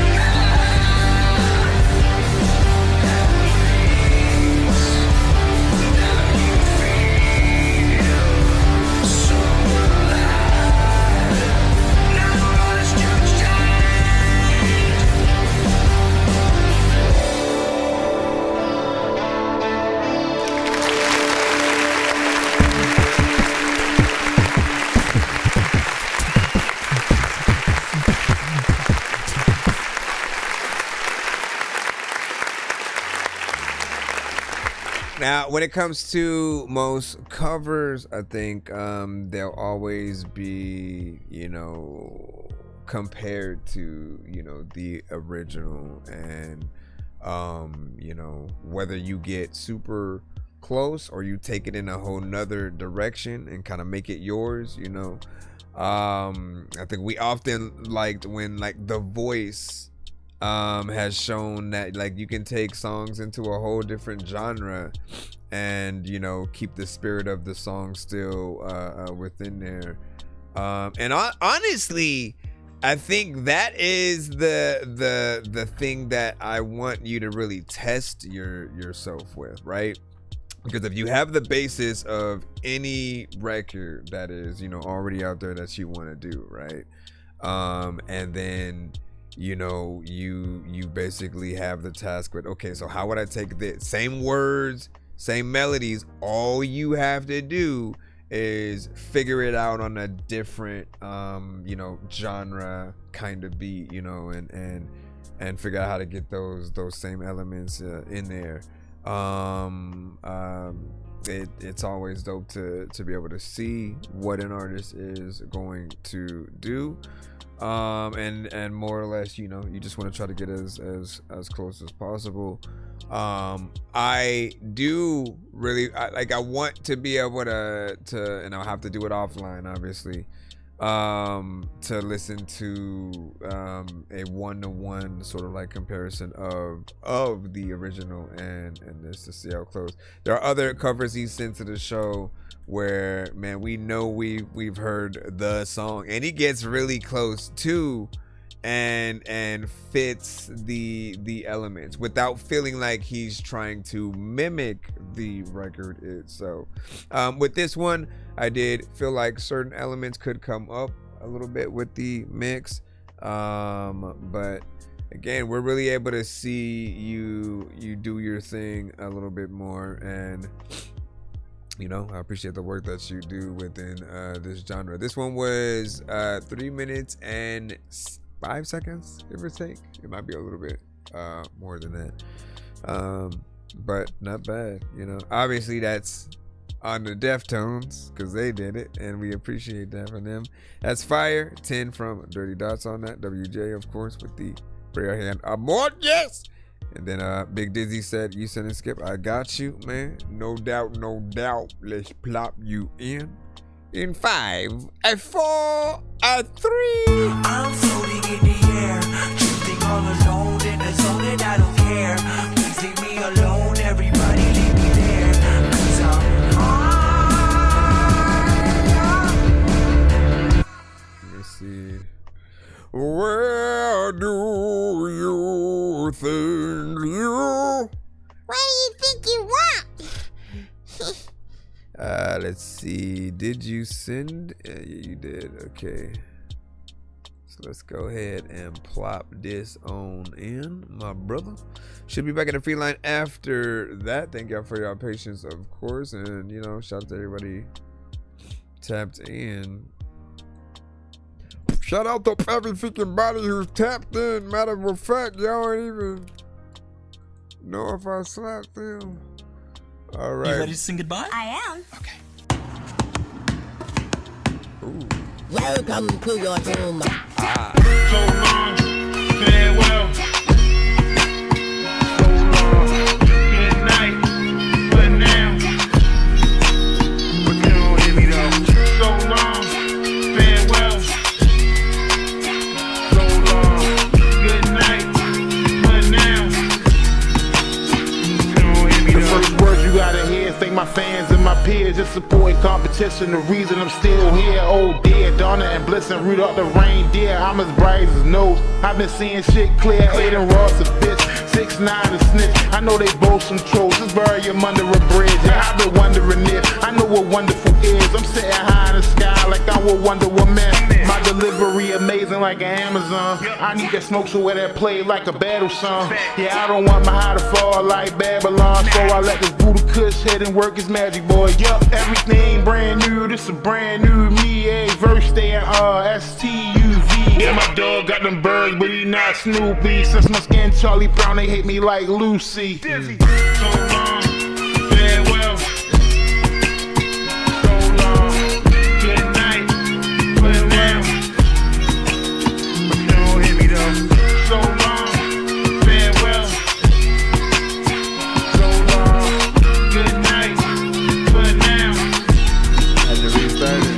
Now, when it comes to most covers, I think they'll always be, you know, compared to, you know, the original, and you know, whether you get super close or you take it in a whole nother direction and kind of make it yours, you know. I think we often liked when like The Voice has shown that like you can take songs into a whole different genre and, you know, keep the spirit of the song still within there. And honestly, I think that is the thing that I want you to really test yourself with, right? Because if you have the basis of any record that is, you know, already out there that you want to do, right? And then, you know, you basically have the task with, okay, so how would I take the same words, same melodies? All you have to do is figure it out on a different, you know, genre kind of beat, you know, and figure out how to get those same elements in there. It's always dope to be able to see what an artist is going to do. And more or less, you know, you just want to try to get as close as possible. I do really I want to be able to, and I'll have to do it offline, obviously, to listen to a 1-to-1 sort of like comparison of the original and this, to see how close. There are other covers he sent to the show where, man, we know we've heard the song and he gets really close to and fits the elements without feeling like he's trying to mimic the record itself. With this one, I did feel like certain elements could come up a little bit with the mix, but again, we're really able to see you do your thing a little bit more, and you know, I appreciate the work that you do within this genre. This one was 3 minutes and 5 seconds, give or take. It might be a little bit more than that, but not bad. You know, obviously that's on the Deftones because they did it, and we appreciate that from them. That's fire. 10 from Dirty Dots on that. WJ, of course, with the prayer hand. Amor, yes. And then Big Dizzy said, you said and Skip, I got you, man. No doubt, no doubt. Let's plop you in 5, 4, 3. I'm floating in the air, drifting all alone in a zone and I don't care. Please leave me alone, everybody leave me there, 'cause I'm high. Let me see. Where do you think you? What do you think you want? Let's see. Did you send? Yeah, you did. Okay. So let's go ahead and plop this on in, my brother. Should be back in the free line after that. Thank y'all for your patience, of course. And, you know, shout out to everybody tapped in. Shout out to every freaking body who's tapped in. Matter of fact, y'all ain't even know if I slapped them. All right. You ready to sing goodbye? I am. Okay. Ooh. Welcome to your doom. So long, farewell. So long, good night, but now. But you don't hear me though. So long, farewell. So long, good night, but now. You don't hear me though. The first words you gotta hear, thank my fans and my peers, just supporting competition. The reason I'm still here, oh dear, Donna and Bliss and Rudolph the reindeer. I'm as bright as nose. I've been seeing shit clear. Aiden Ross a bitch, 6ix9ine a snitch. I know they both some trolls. Just bury him under a bridge. Yeah, I've been wondering if I know what wonderful is. I'm sitting high in the sky like I'm with Wonder Woman. My delivery amazing like an Amazon. I need that smoke so where that play like a battle song. Yeah, I don't want my high to fall like Babylon, so I let this Buddha Kush hit and work his magic, boy. Yup, everything brand new. This a brand new me. A verse staying STUV. Yeah, my dog got them birds, but he not Snoopy. Since my skin Charlie Brown, they hate me like Lucy. So long, farewell. So long, good night, but now. But you don't hear me though. So long, farewell. So long, good night, but now. Had to restart it.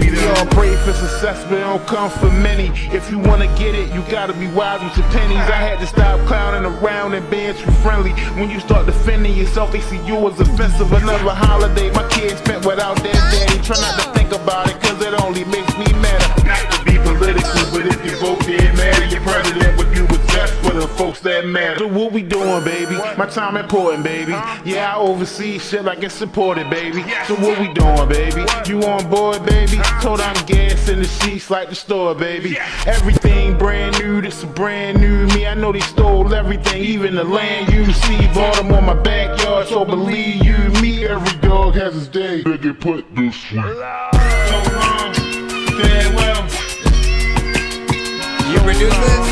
We all pray for success, but it don't come for many. If you wanna get it, you gotta be wise with your pennies. I had to stop clowning around and being too friendly. When you start defending yourself, they see you as offensive. Another holiday my kids spent without their daddy. Try not to think about it, cause it only makes me madder. Not to be political, but if you vote dead mad, your president would do what's best for the folks that matter. So what we doing, baby? My time important, baby. Yeah, I oversee shit like it's supported, baby. So what we doing, baby? You on board, baby? Told I'm gas in the sheets like the store, baby. Everything brand new, this a brand new me. I know they stole everything, even the land you see. Bought them on my backyard, so believe you me. Every dog has his day. Biggie put this way. So long, farewell. You produce this?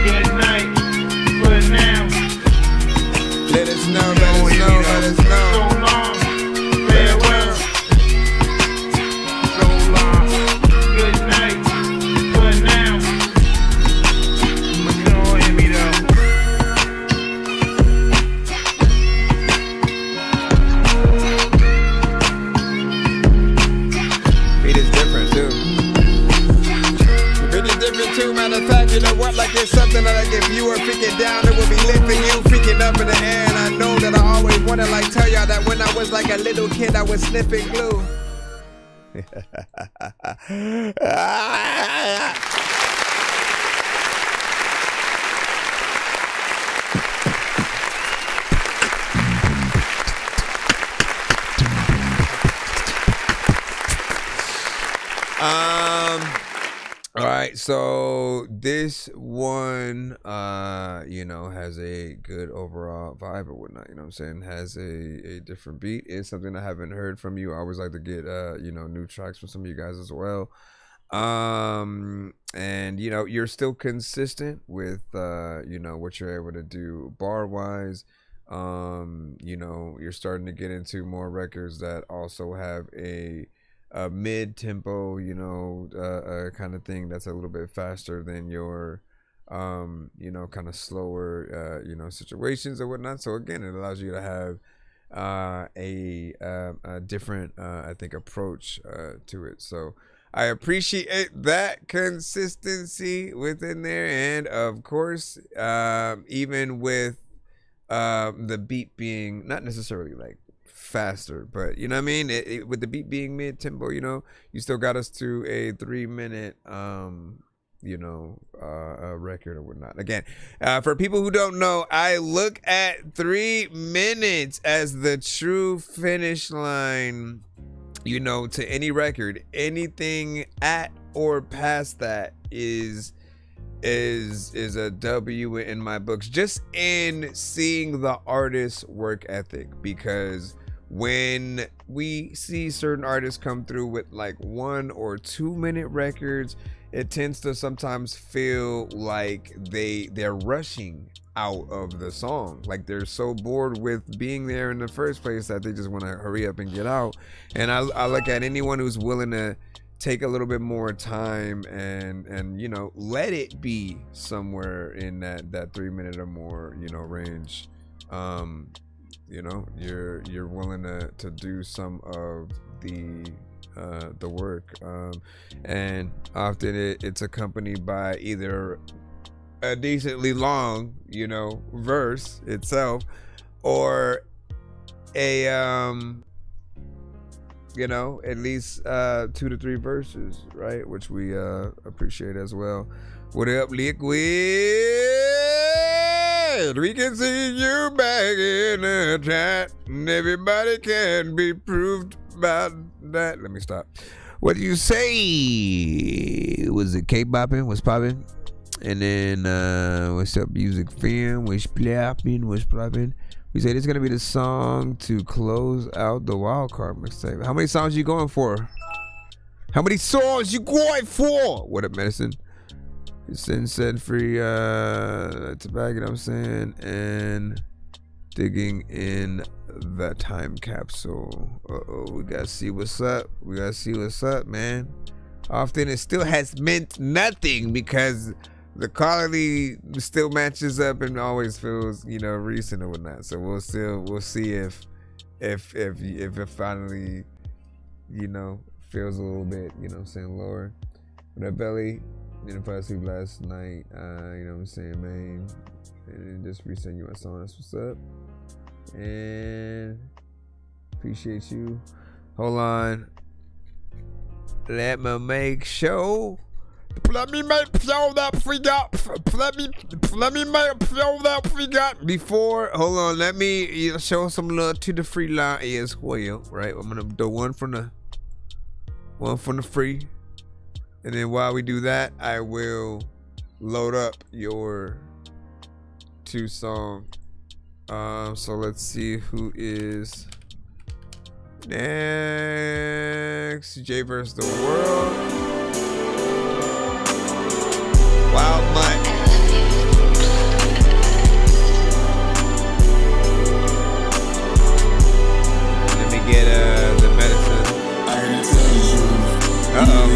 Good night, but now. Let us know, let us know, let us know. So long, farewell. So long, good night, but now. But you don't hear me though. Beat is different too. Beat is different too, matter of fact, you know what? Like it's something that like if you were freaking down, it would be lifting you, freaking up in the air. And I know that I always wanna like tell y'all that when I was like a little kid, I was sniffing glue. All right, so this one, you know, has a good overall vibe or whatnot. You know what I'm saying? Has a different beat. It's something I haven't heard from you. I always like to get, you know, new tracks from some of you guys as well. And you know, you're still consistent with, you know, what you're able to do bar wise. You know, you're starting to get into more records that also have a mid-tempo, you know, kind of thing that's a little bit faster than your, you know, kind of slower, you know, situations or whatnot. So again, it allows you to have a different, I think, approach to it. So I appreciate that consistency within there, and of course, even with the beat being not necessarily like faster, but you know what I mean, with the beat being mid-tempo, you know, you still got us to a 3-minute you know, record or whatnot. Again, for people who don't know, I look at 3 minutes as the true finish line, you know, to any record. Anything at or past that is a W in my books, just in seeing the artist's work ethic. Because when we see certain artists come through with like 1 or 2 minute records, it tends to sometimes feel like they're rushing out of the song. Like they're so bored with being there in the first place that they just want to hurry up and get out. And I look at anyone who's willing take a little bit more time and you know, let it be somewhere in that 3 minute or more, you know, range. You know, you're willing to do some of the work, and often it's accompanied by either a decently long, you know, verse itself, or a you know, at least 2 to 3 verses, right? Which we appreciate as well. What up, Liquid? We can see you back in the chat, and everybody can be proved about that. Let me stop. What do you say? Was it K-bopping? Was popping? And then what's up, music fam? What's popping? What's popping? We said it's gonna be the song to close out the wild card mixtape. How many songs you going for? How many songs you going for? What up, medicine? It's said free tobacco, you know what I'm saying? And digging in the time capsule. We gotta see what's up. We gotta see what's up, man. Often it still has meant nothing because the quality still matches up and always feels, you know, recent or whatnot. So we'll see if it finally, you know, feels a little bit, you know what I'm saying, lower. But that belly didn't fall asleep last night, you know what I'm saying, man. And just resend you my song. That's what's up. And appreciate you. Hold on. Let me make sure. Let me make sure that we got. Let me make sure that we got. Before, hold on. Let me show some love to the free line as well, right? I'm gonna do one from the free, and then while we do that, I will load up your 2 songs. So let's see who is next. J vs. the World. Wild Mutt. Let me get the medicine. Uh-oh.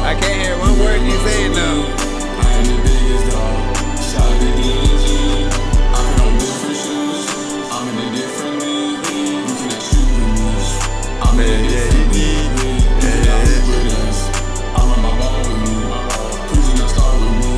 I can't hear one word you saying though.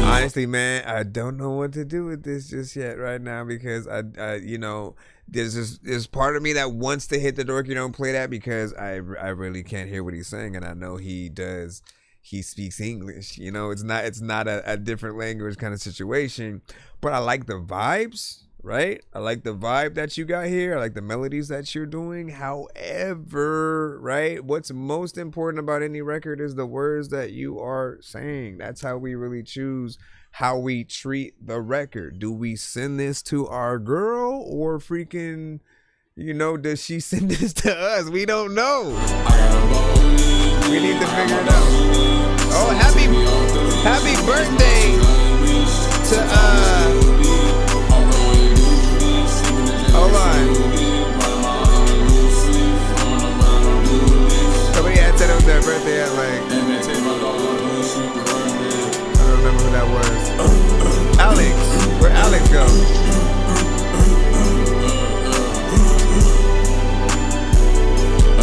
Honestly, man, I don't know what to do with this just yet right now because I you know, there's part of me that wants to hit the Dorky Don't Play That because I really can't hear what he's saying, and I know he does. He speaks English, you know. It's not a different language kind of situation, but I like the vibes, right? I like the vibe that you got here. I like the melodies that you're doing. However, right, what's most important about any record is the words that you are saying. That's how we really choose how we treat the record. Do we send this to our girl or freaking, you know, does she send this to us? We don't know. We need to figure it out. Oh, happy birthday to hold on. Somebody had said it was their birthday at like, I don't remember who that was. Alex, where'd Alex go?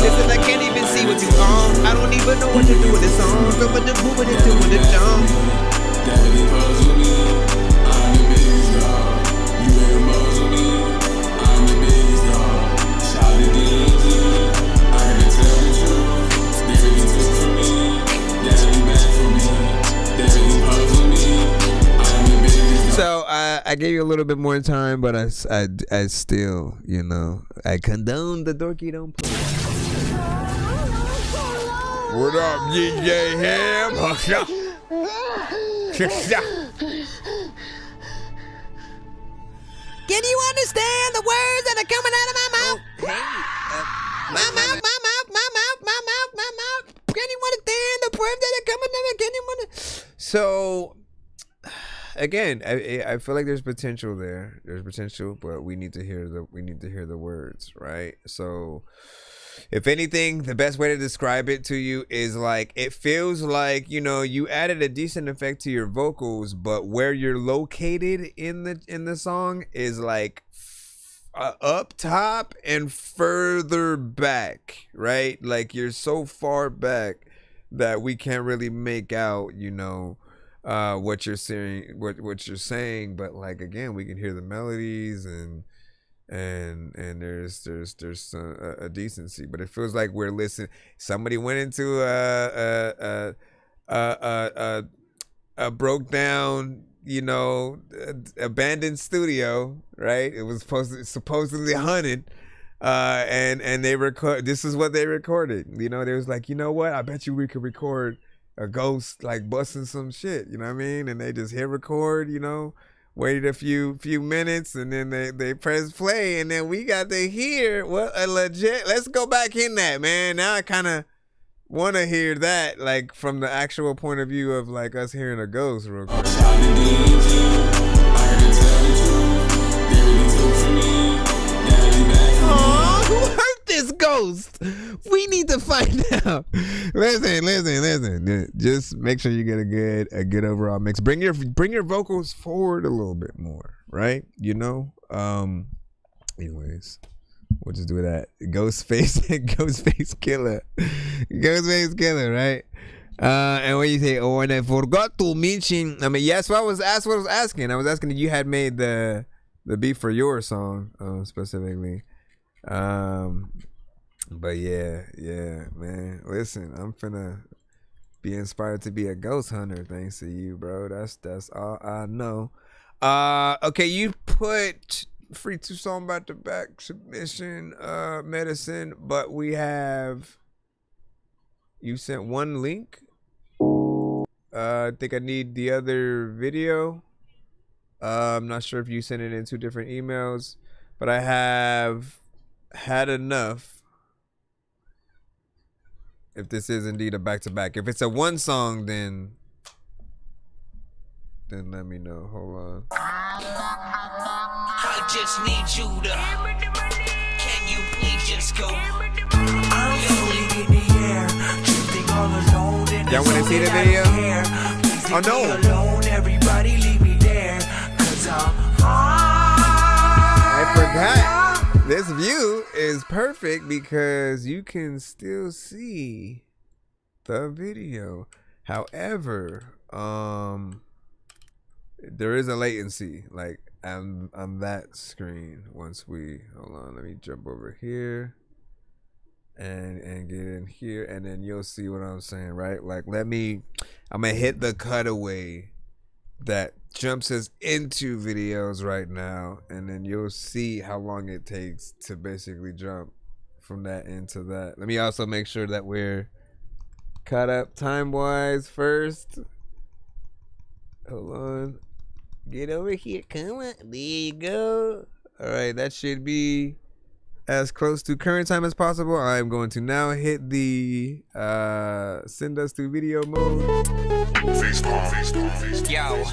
Listen, I can't even see what you on. I don't even know what to do with this song. So what to move with it, do with it, jump. So I gave you a little bit more time, but I still, you know, I condone the Dorky Don't Play. What up, DJ Ham? Can you understand the words that are coming out of my mouth? So again, I feel like there's potential there. There's potential, but we need to hear the words, right? So if anything, the best way to describe it to you is like, it feels like, you know, you added a decent effect to your vocals, but where you're located in the song is like up top and further back, right? Like you're so far back that we can't really make out, you know, what you're saying, what you're saying, but like again, we can hear the melodies and there's a decency, but it feels like we're listening. Somebody went into a broke down, you know, abandoned studio, right? It was supposedly haunted. And they record. This is what they recorded. You know, they was like, you know what? I bet you we could record a ghost like busting some shit. You know what I mean? And they just hit record. You know, waited a few minutes, and then they press play, and then we got to hear what a legit. Let's go back in that, man. Now I kind of want to hear that, like from the actual point of view of like us hearing a ghost real quick. Who hurt this ghost? We need to find out. Listen. Just make sure you get a good overall mix. Bring your vocals forward a little bit more, right? You know. Anyways, we'll just do that. Ghostface killer, right? And when you say, oh, and I forgot to mention. I mean, yes, what I was asking. I was asking if you had made the beat for your song specifically. But yeah, man. Listen, I'm finna be inspired to be a ghost hunter thanks to you, bro. That's all I know. Okay, you put free 2 song back to back submission medicine, but you sent one link. I think I need the other video. I'm not sure if you sent it in 2 different emails, but I have had enough. If this is indeed a back-to-back. If it's a one song, then let me know. Hold on. I just need you to. Can you please just go? I'm floating in the air, drifting all alone. Y'all want to see the video? Oh no! Alone, everybody leave me there, 'cause I forgot. This view is perfect because you can still see the video. However, there is a latency like on that screen. Once we hold on, let me jump over here and get in here, and then you'll see what I'm saying, right? Like I'm gonna hit the cutaway that jumps us into videos right now, and then you'll see how long it takes to basically jump from that into that. Let me also make sure that we're caught up time wise first. Hold on, get over here, come on, there you go. All right, that should be as close to current time as possible. I'm going to now hit the send us to video mode. Yo,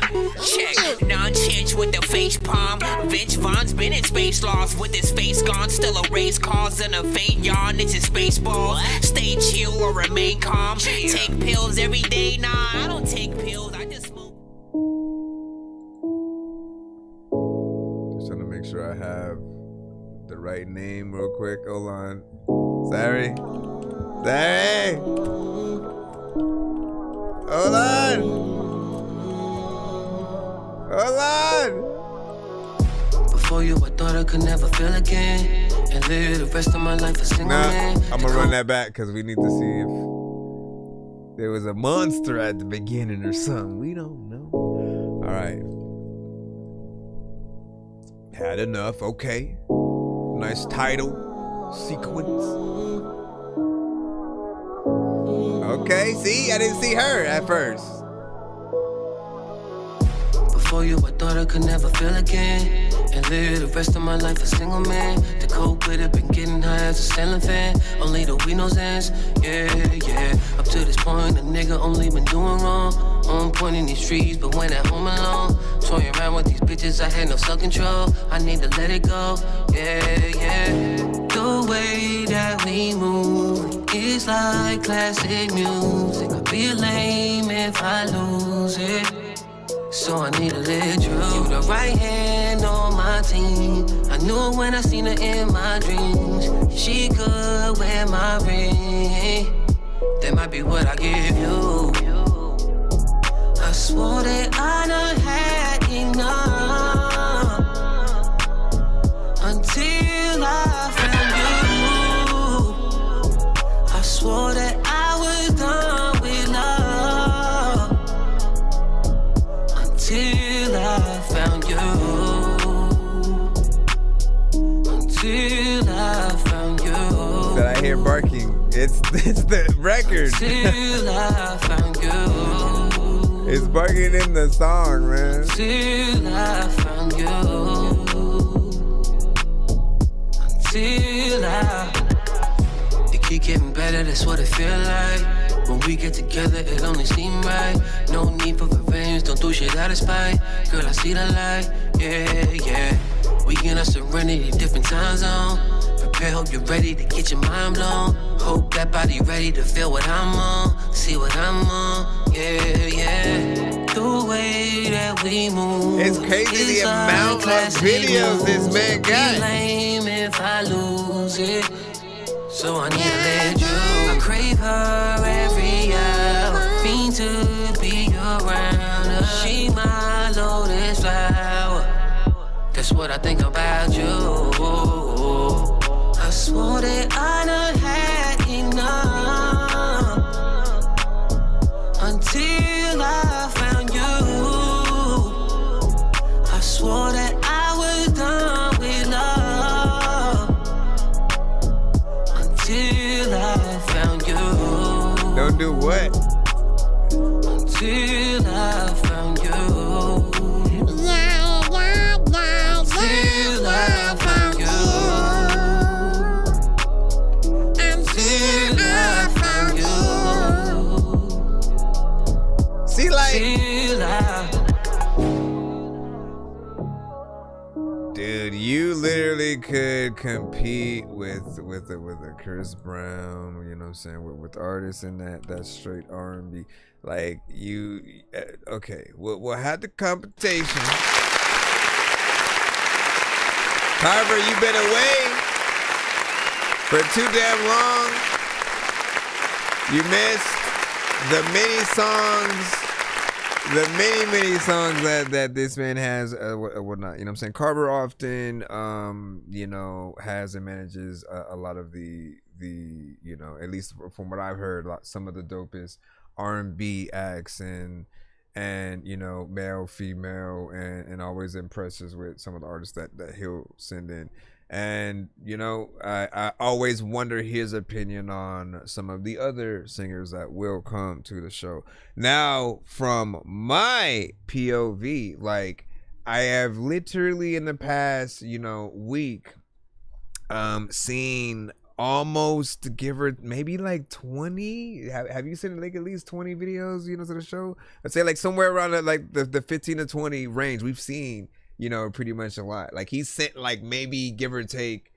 check. Non-change with the face palm. Vince Vaughn's been in space lost with his face gone. Still a race cause and a faint yawn. It's his spaceballs. Stay chill or remain calm. Take pills every day. Nah, I don't take pills. I just smoke. Just trying to make sure I have the right name real quick. Hold on. Sorry. Hold on. Before you, I thought I could never feel again, and live the rest of my life a single man. I'm gonna run that back because we need to see if there was a monster at the beginning or something. We don't know. All right. Had enough. Okay. Nice title sequence. Okay, see, I didn't see her at first. Before you, I thought I could never feel again. And live the rest of my life a single man. To cope with it, been getting high as a ceiling fan. Only the weed knows ends, yeah, yeah. Up to this point, a nigga only been doing wrong. On point in these streets, but when at home alone. Toying around with these bitches, I had no self-control. I need to let it go, yeah, yeah. The way that we move is like classic music. I'd be lame if I lose it. So I need to let you. You the right hand on my team. I knew it when I seen her in my dreams. She could wear my ring. That might be what I give you. I swore that I done had enough until I found you. I swore that I was done with love until I found you. Until I found you. That I hear barking. It's the record. Until I found you. It's barking in the song, man. Until I found you. Until it keep getting better, that's what it feel like. When we get together, it only seem right. No need for revenge, don't do shit out of spite. Girl, I see the light, yeah, yeah. We in a serenity, different time zone. Prepare, hope you're ready to get your mind blown. Hope that body ready to feel what I'm on. See what I'm on, yeah, yeah. The way that we move. It's crazy the amount of videos this man got. Lame if I lose it. So I need to let you. I crave her every hour. Fiend to be around her. She my lotus flower. That's what I think about you. I swore that I done had enough until I found you. I swore that I was done with love until I found you. Don't do what? Until I found you. Until I found you. Until I found you. See, like, dude, you literally could compete with a Chris Brown, you know what I'm saying, with artists in that straight R&B. Like, you, okay, we'll have the competition. Carver, you've been away for too damn long. You missed the many songs that this man has, whatnot. You know what I'm saying? Carver often, you know, has and manages a lot of the you know, at least from what I've heard, some of the dopest R&B acts and you know, male, female, and always impresses with some of the artists that he'll send in. And, you know, I always wonder his opinion on some of the other singers that will come to the show. Now, from my POV, like, I have literally in the past, you know, week, seen almost, give or maybe like 20. Have you seen like at least 20 videos, you know, to the show? I'd say like somewhere around the 15 to 20 range. We've seen, you know, pretty much a lot. Like, he sent like maybe give or take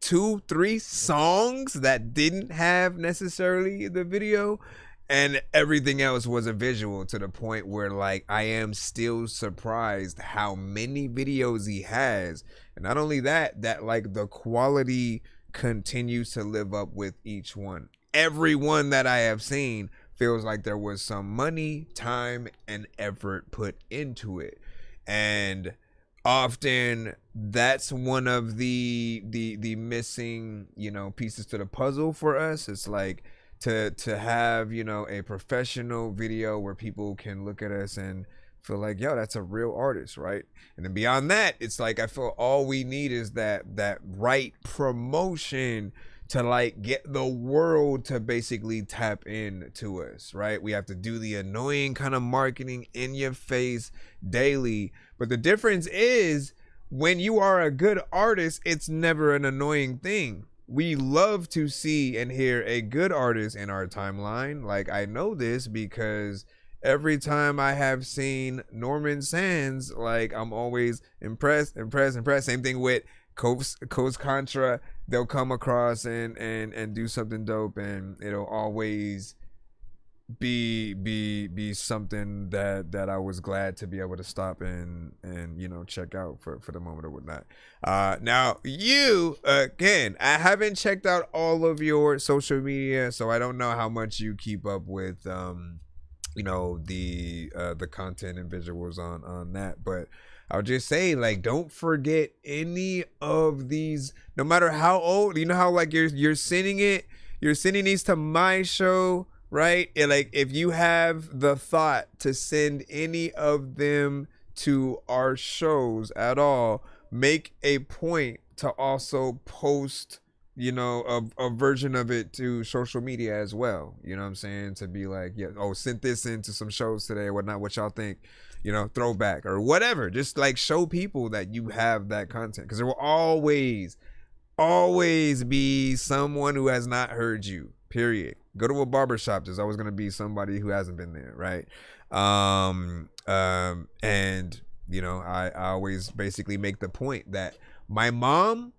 2-3 songs that didn't have necessarily the video, and everything else was a visual, to the point where, like, I am still surprised how many videos he has. And not only that like the quality continues to live up with each one. Every one that I have seen feels like there was some money, time, and effort put into it. And often that's one of the missing, you know, pieces to the puzzle for us. It's like to have, you know, a professional video where people can look at us and feel like, yo, that's a real artist, right? And then beyond that, it's like I feel all we need is that right promotion to like get the world to basically tap into us, right? We have to do the annoying kind of marketing in your face daily. But the difference is when you are a good artist, it's never an annoying thing. We love to see and hear a good artist in our timeline. Like, I know this because every time I have seen Norman Sands, like, I'm always impressed. Same thing with Coast Contra. They'll come across and do something dope, and it'll always be something that I was glad to be able to stop and you know, check out for the moment or whatnot. Now you, again, I haven't checked out all of your social media, so I don't know how much you keep up with you know, the content and visuals on that, but I'll just say, like, don't forget any of these, no matter how old, you know how like you're sending these to my show, right? And like, if you have the thought to send any of them to our shows at all, make a point to also post, you know, a version of it to social media as well. You know what I'm saying? To be like, yeah, oh, sent this into some shows today or whatnot. What y'all think? You know, throwback or whatever. Just like show people that you have that content, because there will always be someone who has not heard you. Period. Go to a barbershop. There's always gonna be somebody who hasn't been there, right? And you know, I always basically make the point that my mom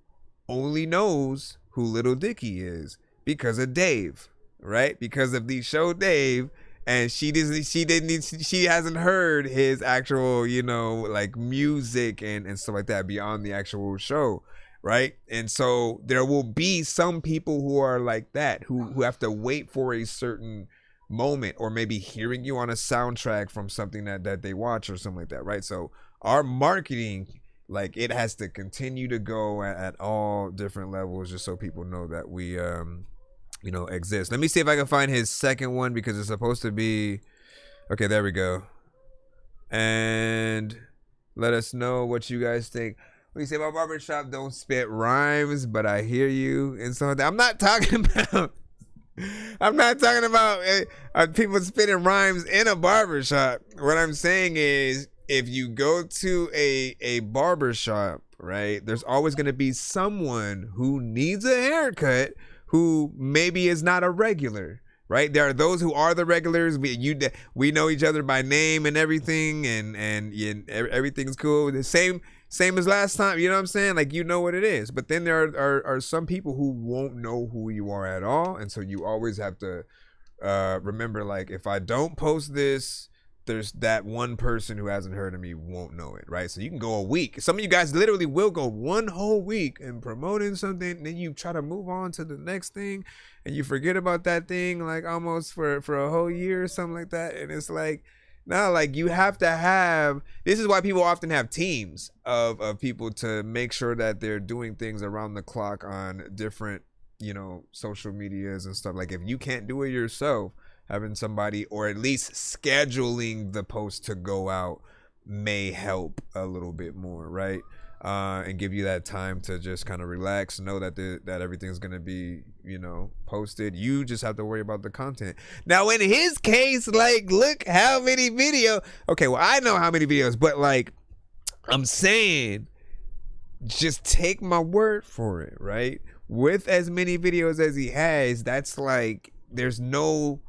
only knows who Little Dicky is because of Dave, right? Because of the show Dave. And she hasn't heard his actual, you know, like music and stuff like that beyond the actual show, right? And so there will be some people who are like that, who have to wait for a certain moment, or maybe hearing you on a soundtrack from something that they watch or something like that, right? So our marketing, like, it has to continue to go at all different levels, just so people know that we you know, exist. Let me see if I can find his second one, because it's supposed to be, okay, there we go. And let us know what you guys think. We say, my barbershop don't spit rhymes, but I hear you and so I'm not talking about people spitting rhymes in a barbershop. What I'm saying is, if you go to a barbershop, right, there's always going to be someone who needs a haircut who maybe is not a regular, right? There are those who are the regulars. We know each other by name and everything, and everything's cool. The same as last time, you know what I'm saying? Like, you know what it is. But then there are some people who won't know who you are at all, and so you always have to remember, like, if I don't post this, there's that one person who hasn't heard of me won't know it, right? So you can go a week. Some of you guys literally will go one whole week and promoting something, and then you try to move on to the next thing, and you forget about that thing, like, almost for a whole year or something like that. And it's like, now, like, you have to have, this is why people often have teams of people to make sure that they're doing things around the clock on different, you know, social medias and stuff. Like, if you can't do it yourself, having somebody, or at least scheduling the post to go out, may help a little bit more, right? And give you that time to just kind of relax, know that that everything's gonna be, you know, posted. You just have to worry about the content. Now, in his case, like, look how many videos. Okay, well, I know how many videos, but like, I'm saying, just take my word for it, right? With as many videos as he has, that's like, there is no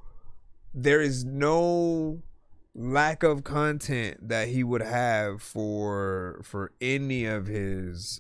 lack of content that he would have for any of his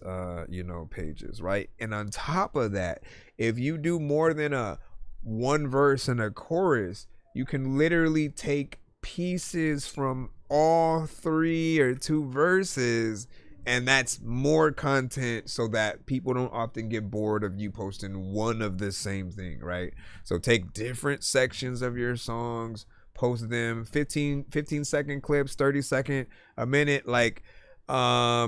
you know, pages, right? And on top of that, if you do more than a one verse and a chorus, you can literally take pieces from all 3 or 2 verses, and that's more content, so that people don't often get bored of you posting one of the same thing, right? So take different sections of your songs, post them, 15-second clips, 30-second, a minute, like,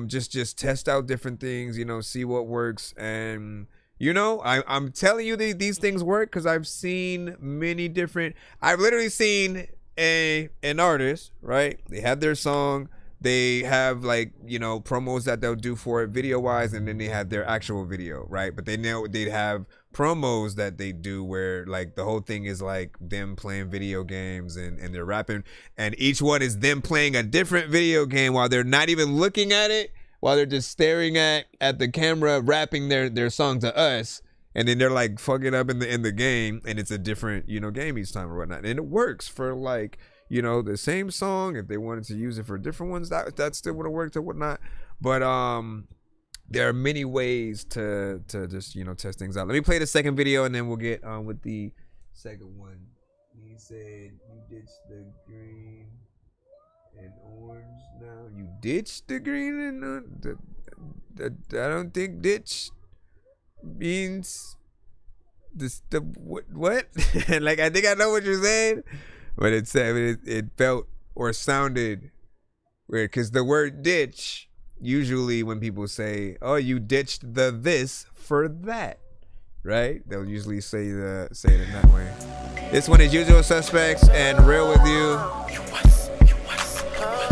just test out different things, you know, see what works. And, you know, I'm telling you these things work, because I've seen many different, I've literally seen an artist, right? They have their song, they have like, you know, promos that they'll do for it video wise, and then they have their actual video, right? But they know they'd have promos that they do where like the whole thing is like them playing video games and they're rapping, and each one is them playing a different video game while they're not even looking at it, while they're just staring at the camera, rapping their song to us, and then they're like fucking up in the game, and it's a different, you know, game each time or whatnot, and it works for like, you know, the same song. If they wanted to use it for different ones, that still would have worked or whatnot. But there are many ways to just, you know, test things out. Let me play the second video and then we'll get on with the second one. He said, "You ditched the green and orange now. You ditched the green and I don't think ditch means the what? Like, I think I know what you're saying." But it said it felt or sounded weird because the word ditch, usually when people say, "Oh, you ditched the this for that," right? They'll usually say it in that way. This one is Usual Suspects and Real With You.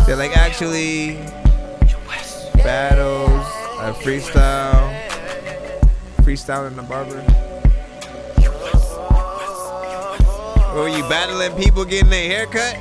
They're like actually battles, freestyle in the barber. Were you battling people getting their hair cut?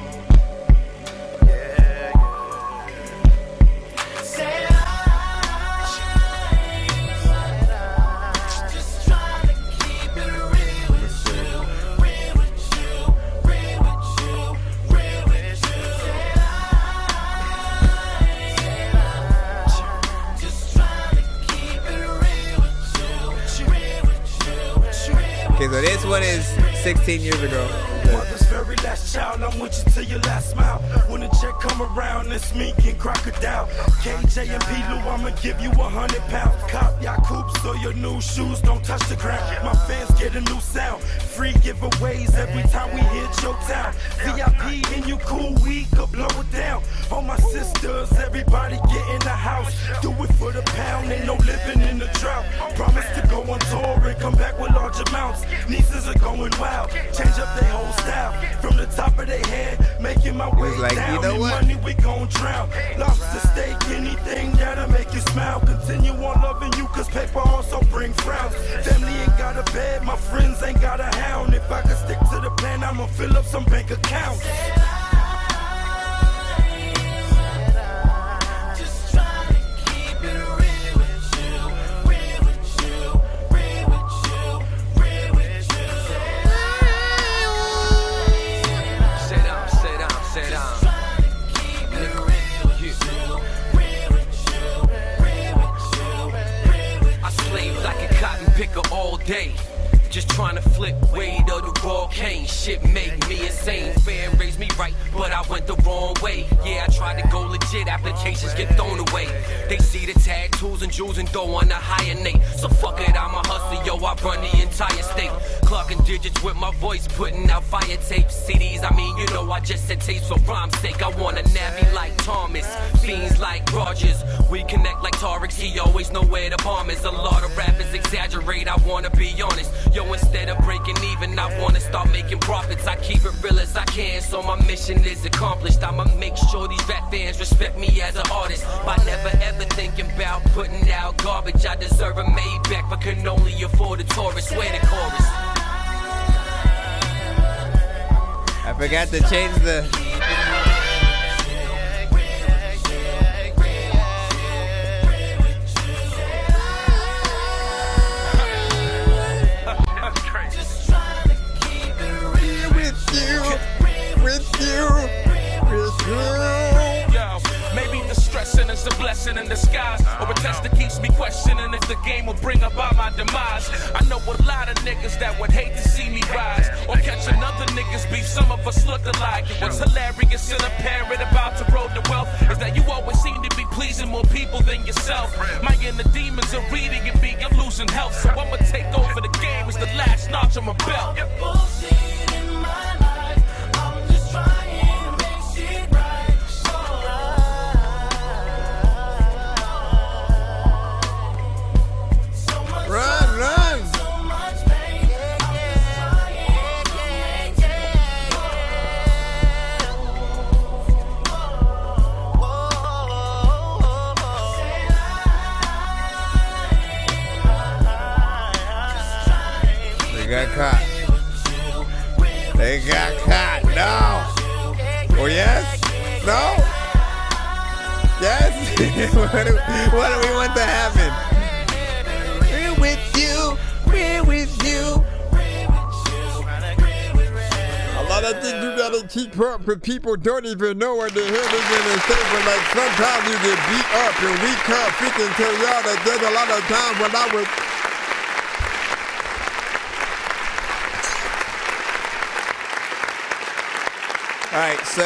Okay, so this one is 16 years ago. Mother's very last child, I'm with you till your last smile. When the check come around, it's me and Crocodile. KJ and P-Lou, I'ma give you 100 pounds. Cop your coops so your new shoes don't touch the ground. My fans get a new sound. Free giveaways every time we hit your town. VIP and you cool, we could blow it down. All my sisters, everybody get in the house. Do it for the pound, ain't no living in the drought. Promise to go on tour and come back with large amounts. Nieces are going wild, change up their whole style. From the top of their head, making my way like, down. you know In what? money we gon' drown. Lobster steak, anything that'll make you smile. Continue on loving you, cause paper also bring frowns. Family ain't got a bed, my friends ain't got a hound. If I could stick to the plan, I'ma fill up some bank accounts. Picker all day, just trying to flip weight of the raw cane. Shit make me insane. Fan raised me right, but I went the wrong way. Yeah, I tried to go legit, applications get thrown away. They see the tattoos and jewels and don't want to hire Nate. So fuck it, I'm a hustler, yo, I run the entire state. Clocking digits with my voice, putting out fire tapes, CDs. I mean, you know, I just said tapes for rhyme's sake. I wanna nab me like Thomas, fiends like Rogers. We connect like Tareks, he always know where the bomb is. A lot of rappers exaggerate, I wanna be honest. Yo, instead of breaking even, I wanna start making profits. I keep it real as I can, so my mission is accomplished. I'ma make sure these rap fans respect me as an artist by never ever thinking about putting out garbage. I deserve a Maybach, but can only afford a Taurus. Where the chorus? I forgot to change the. Yo, maybe the stressing is a blessing in disguise, or a test that keeps me questioning if the game will bring about my demise. I know a lot of niggas that would hate to see me rise, or catch another nigga's beef. Some of us look alike. What's hilarious and apparent about the road to wealth is that you always seem to be pleasing more people than yourself. My inner demons are reading and me, I'm losing health, so I'ma take over the game as the last notch on my belt. Bullshit in my life, I'm just trying to make shit right. Run, run! caught. They got caught. No. Oh, yes? No? Yes? what do we want to happen? We're with you. We're with you. A lot of things you gotta keep up with. People don't even know what the hell they're gonna say, but like sometimes you get beat up and we can't freaking tell y'all that there's a lot of times when I was All right, so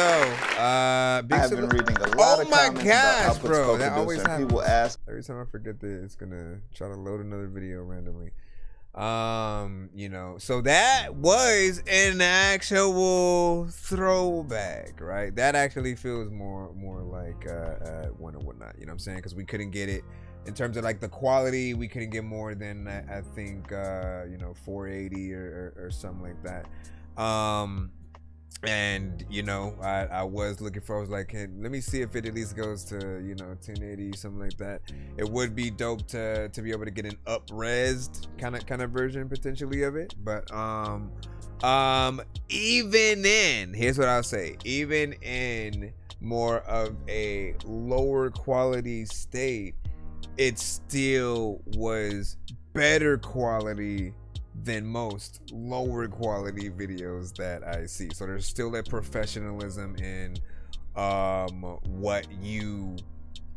I've been reading a lot of comments about outputs bro, that co-producer, always and happens. people ask. Every time I forget that, it's gonna try to load another video randomly. You know, so that was an actual throwback, right? That actually feels more like one or whatnot. You know what I'm saying? Because we couldn't get it in terms of like the quality. We couldn't get more than I think 480 or something like that. And you know, I was looking for, I was like, hey, let me see if it at least goes to 1080, something like that. It would be dope to be able to get an up-resed kind of version potentially of it. But even in, here's what I'll say, even in more of a lower quality state, it still was better quality than most lower quality videos that I see. So there's still a professionalism in what you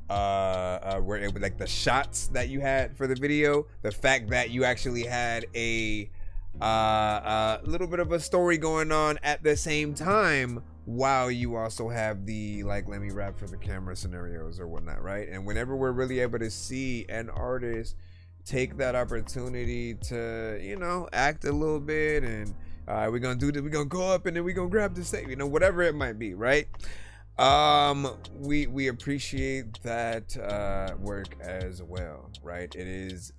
were able, like the shots that you had for the video, the fact that you actually had a little bit of a story going on at the same time, while you also have the like, let me rap for the camera scenarios or whatnot, right? And whenever we're really able to see an artist take that opportunity to act a little bit, and we're gonna do this, we're gonna go up and then we're gonna grab the save, whatever it might be, right? We appreciate that work as well, right? It is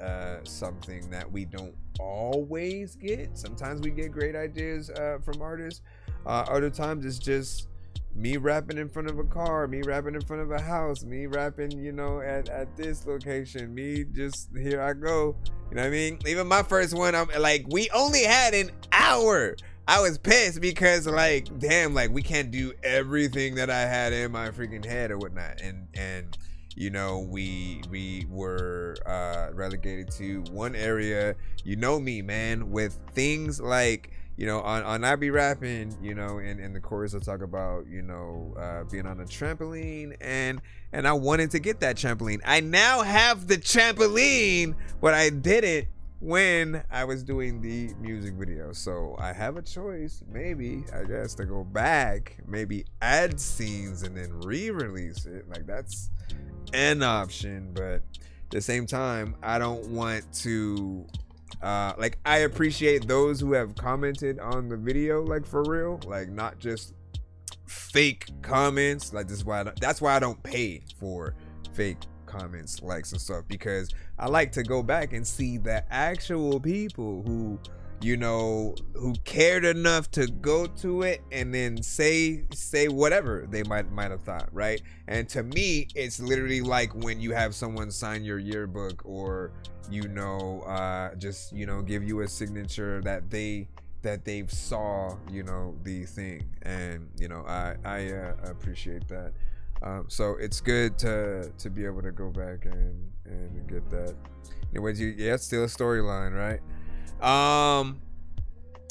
something that we don't always get. Sometimes we get great ideas from artists. Other times it's just me rapping in front of a car, me rapping in front of a house, me rapping, at this location, me just, here I go. You know what I mean? Even my first one, I'm like, we only had an hour. I was pissed because like, damn, like we can't do everything that I had in my freaking head or whatnot. And we were relegated to one area, me, man, with things like, on I Be Rapping, in the chorus I talk about, being on a trampoline, and I wanted to get that trampoline. I now have the trampoline, but I didn't when I was doing the music video. So I have a choice, maybe, I guess, to go back, maybe add scenes and then re-release it. Like, that's an option, but at the same time, I don't want to like, I appreciate those who have commented on the video, like for real, like not just fake comments. Like, that's why I don't pay for fake comments, likes and stuff, because I like to go back and see the actual people who who cared enough to go to it and then say whatever they might have thought, right? And to me, it's literally like when you have someone sign your yearbook, or just give you a signature that they've saw the thing, and I appreciate that. So it's good to be able to go back and get that. Anyways, it's still a storyline, right?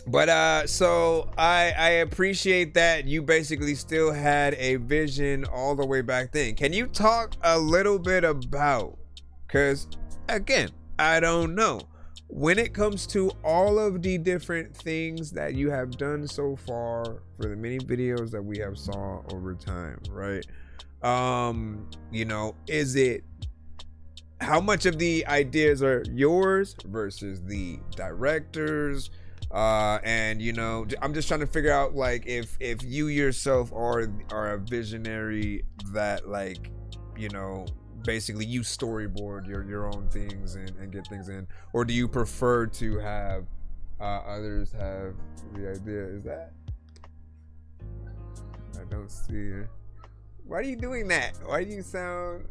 But so I appreciate that you basically still had a vision all the way back then. Can you talk a little bit about, because again, I don't know, when it comes to all of the different things that you have done so far for the many videos that we have saw over time, right? Is it, how much of the ideas are yours versus the directors? And I'm just trying to figure out, like, if you yourself are a visionary that, like, basically you storyboard your own things and get things in, or do you prefer to have others have the idea? Is that, I don't see it. Why are you doing that? Why do you sound,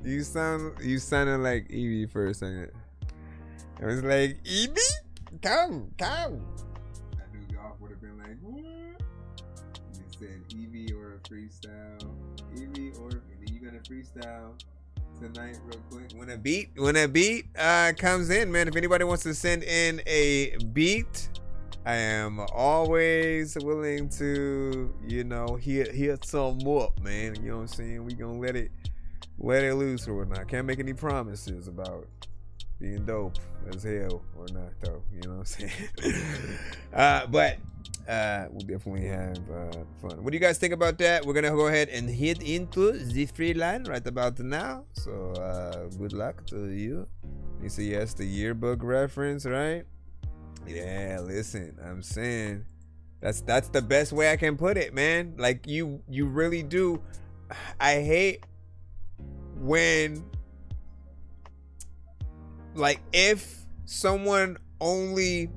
you sounded like Evie for a second. It was like, Evie? Come. I knew y'all would have been like, what? You said Evie or a freestyle. Evie or you gonna freestyle tonight real quick? When a beat comes in, man, if anybody wants to send in a beat, I am always willing to, hit some up, man. You know what I'm saying? We gonna let it loose or whatnot. Can't make any promises about being dope as hell or not, though. You know what I'm saying? But we'll definitely have fun. What do you guys think about that? We're gonna go ahead and hit into the free line right about now. So good luck to you. You see, yes, the yearbook reference, right? Yeah, listen, I'm saying that's the best way I can put it, man. Like you really do. I hate when, like, if someone only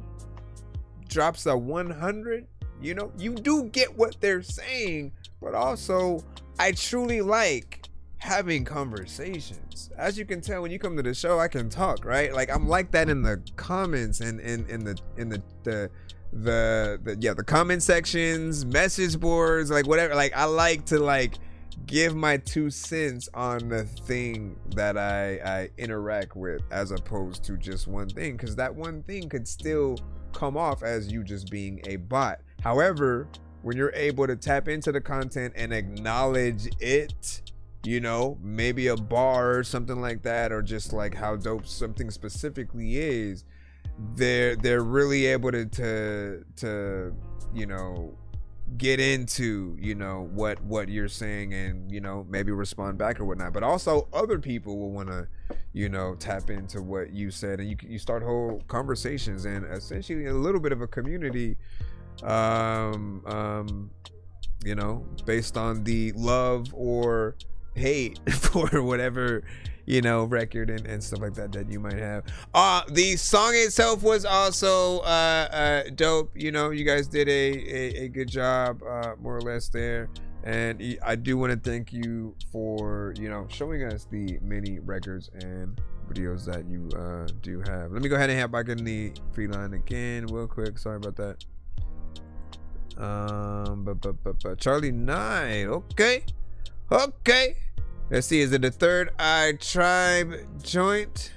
drops a 100, you do get what they're saying, but also I truly like having conversations. As you can tell, when you come to the show, I can talk, right? Like, I'm like that in the comments and in the comment sections, message boards, like whatever. Like, I like to give my 2 cents on the thing that I interact with, as opposed to just one thing, because that one thing could still come off as you just being a bot. However, when you're able to tap into the content and acknowledge it, maybe a bar or something like that, or just like how dope something specifically is, they're really able to get into what you're saying and maybe respond back or whatnot. But also other people will want to tap into what you said, and you start whole conversations and essentially a little bit of a community based on the love or hate for whatever record and stuff like that you might have. The song itself was also dope. You guys did a good job, more or less there, and I do want to thank you for showing us the many records and videos that you do have. Let me go ahead and hop back in the free line again real quick. Sorry about that. Charlie Knight. Okay. Let's see. Is it the Third Eye Tribe joint?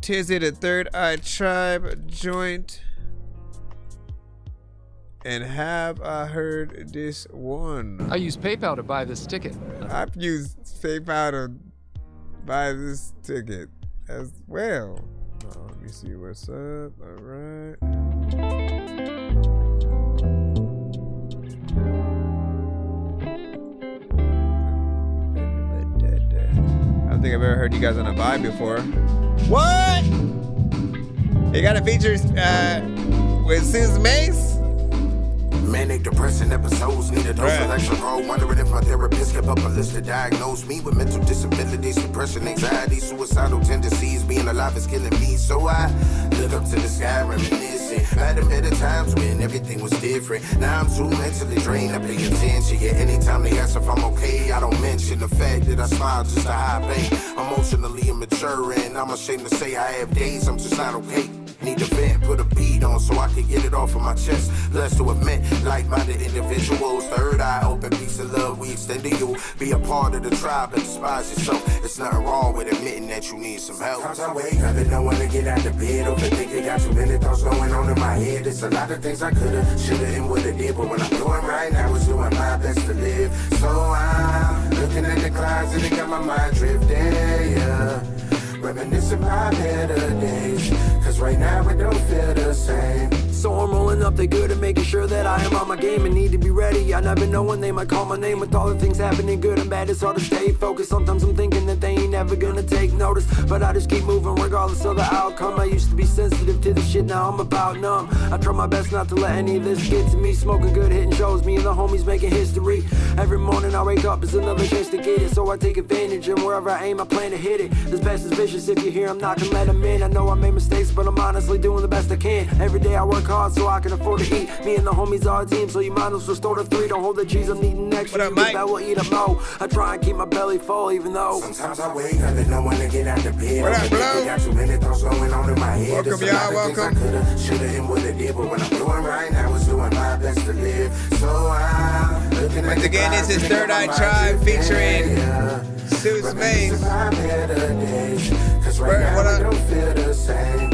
Is it a Third Eye Tribe joint? And have I heard this one? I used PayPal to buy this ticket. I've used PayPal to buy this ticket as well. Let me see what's up. All right. I don't think I've ever heard you guys on a vibe before. What? You got a feature with Suze Mace? Manic depression episodes need a dose of extra roll. Wondering if my therapist kept up a list to diagnose me with mental disabilities, depression, anxiety, suicidal tendencies. Being alive is killing me, so I look up to the sky, reminiscing. Had them better times when everything was different. Now I'm too mentally drained, I pay attention. Yeah, anytime they ask if I'm okay, I don't mention the fact that I smile just to hide pain. Emotionally immature, and I'm ashamed to say I have days I'm just not okay. Need to vent, put a beat on so I can get it off of my chest. Blessed to admit, like-minded individuals. Third eye open, peace and love we extend to you. Be a part of the tribe and despise yourself. There's nothing wrong with admitting that you need some help. Sometimes I wake up and don't want to get out of bed. Overthinking, got too many thoughts going on in my head. There's a lot of things I coulda, shoulda, and woulda did. But what I'm doing right now is doing my best to live. So I'm looking at the clouds and it got my mind drifting, yeah. Reminiscing my better days, cause right now it don't feel the same. So I'm rolling up the good and making sure that I am on my game and need to be ready. I never know when they might call my name. With all the things happening good and bad, it's hard to stay focused. Sometimes I'm thinking that they ain't never gonna take notice, but I just keep moving regardless of the outcome. I used to be sensitive to the shit, now I'm about numb. I try my best not to let any of this get to me. Smoking good, hitting shows, me and the homies making history. Every morning I wake up, it's another chance to get it, so I take advantage, and wherever I aim I plan to hit it. This best is vicious, if you hear I'm not gonna let them in. I know I made mistakes, but I'm honestly doing the best I can. Every day I work hard so I can afford to eat. Me and the homies are a team, so you might as well start a 3. Don't hold the cheese, I'm eating extra. You bet we'll eat up more. I try and keep my belly full, even though sometimes I wake up and no one to get out the bed. What up, Bolow? Got too many thoughts going on in my head. Welcome, y'all. Welcome. I coulda, shoulda, and woulda did, but what I'm doing right now is doing my best to live. So I'm looking at once again, this is Third Eye Tribe featuring Suits Maze. Right what I don't feel the same.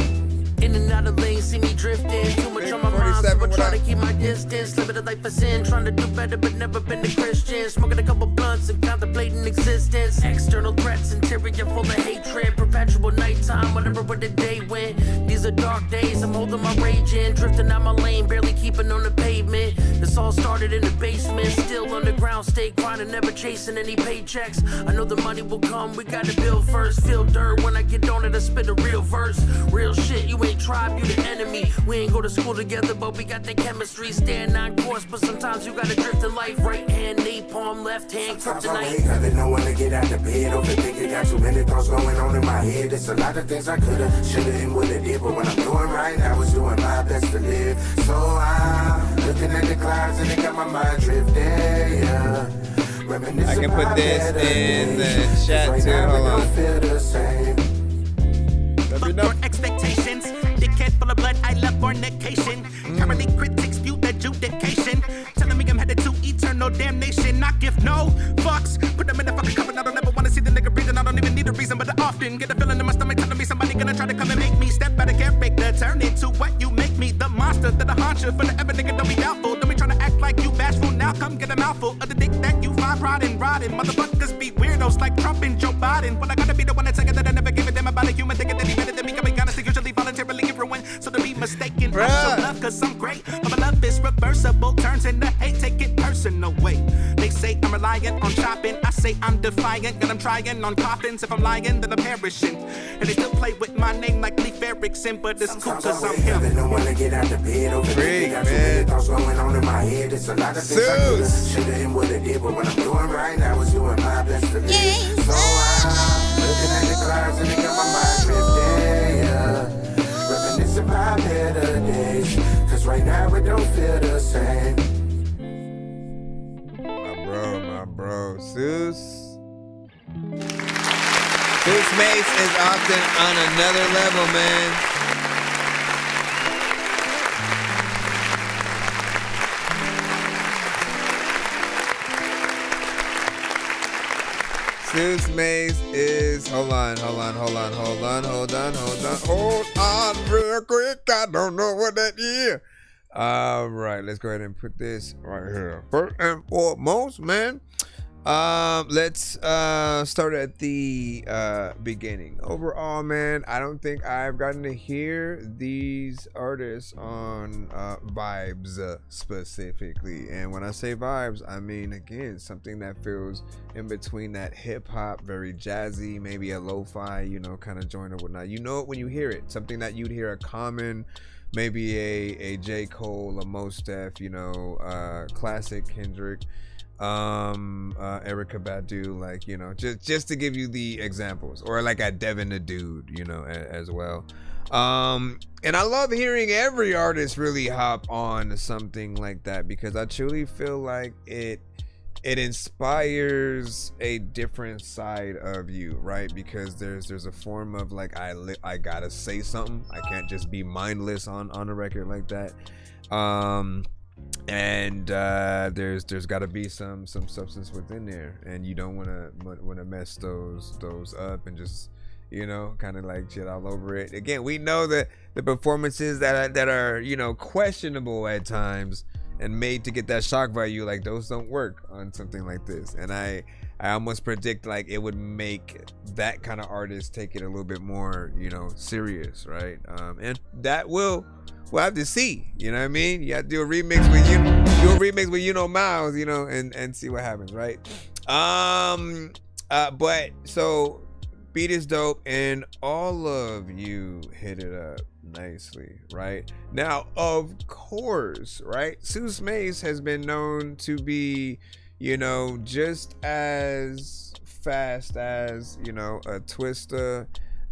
In and out of lane, see me drifting. Too much on my mind, so I try to keep my distance. Living a life of sin, trying to do better, but never been a Christian. Smoking a couple blunts and contemplating existence. External threats, interior full of hatred. Perpetual nighttime, whatever where the day went. These are dark days, I'm holding my rage in. Drifting out my lane, barely keeping on the pavement. This all started in the basement, still underground, stay grinding, never chasing any paychecks. I know the money will come, we gotta build first. Feel dirt when I get on it, I spit a real verse. Real shit, you ain't tribe, you the enemy. We ain't go to school together, but we got the chemistry. Staying on course, but sometimes you gotta drift in life. Right hand, napalm, left hand, kryptonite. I wake no one to get out the bed. Overthinking, got too many thoughts going on in my head. There's a lot of things I coulda, shoulda, and woulda did, but what I'm doing right now is doing my best to live. So I'm looking at the clouds and they got my mind drifting. Yeah. I can put this in the chat too. Hold on. Fuck your expectations. Dickhead full of blood, I love fornication. Currently critics view adjudication. Telling me I'm headed to eternal damnation. I give no fucks. Put them in the fucking cover. I don't ever wanna see the nigga breathing. I don't even need a reason, but I often get a feeling in my stomach telling me somebody gonna try to come and make me step out of character. Turn into what you make me. The monster that I haunt you. For the ever nigga, don't be doubtful. Don't be trying to act like you bashful. Now come get a mouthful of the dick that you find rotting. Motherfuckers be weirdos like Trump and Joe Biden. Well, I gotta be the one that take it that I never gave a damn about a human thinking that he better than me. Coming honest, usually voluntarily ruined. So to be mistaken, I show love cause I'm great. But my love is reversible, turns into hate, take it personal way. They say I'm reliant on shopping, I say I'm defiant. And I'm trying on coffins, if I'm lying then I'm perishing. And they still play with my name like Leif Erikson, but it's cool cause I'm him. No one to get out the bed. Overthinking, got too many thoughts going on in my head. There's a lot of things I coulda, shoulda, and woulda did, but what I'm doing right now is doing my best to live. So I'm looking at the clouds and they got my mind drifting. Yeah. Reminiscing my better days, cause right now it don't feel the same. My bro, Zeus Mace is often on another level, man. Zeus Mace is hold on real quick. I don't know what that is. All right, let's go ahead and put this right here. First and foremost, man. Let's start at the beginning. Overall, man, I don't think I've gotten to hear these artists on vibes specifically. And when I say vibes, I mean, again, something that feels in between that hip hop, very jazzy, maybe a lo-fi, you know, kind of joint or whatnot. You know it when you hear it. Something that you'd hear a Common, maybe a J. Cole, a Mos Def, you know, classic Kendrick, Erykah Badu, like, you know, just to give you the examples, or like a Devin the Dude, you know, as well. And I love hearing every artist really hop on something like that, because I truly feel like it inspires a different side of you, right? Because there's a form of like, I gotta say something. I can't just be mindless on a record like that. And there's got to be some substance within there, and you don't want to mess those up and just, you know, kind of like shit all over it. Again, we know that the performances that are, you know, questionable at times and made to get that shock value, like, those don't work on something like this. And I almost predict like it would make that kind of artist take it a little bit more, you know, serious, right? And that we'll have to see, you know what I mean? You have to do a remix with you know Miles, you know, and see what happens, right? But so beat is dope, and all of you hit it up nicely, right? Now, of course, right? Zeus Mace has been known to be, you know, just as fast as, you know, a Twista,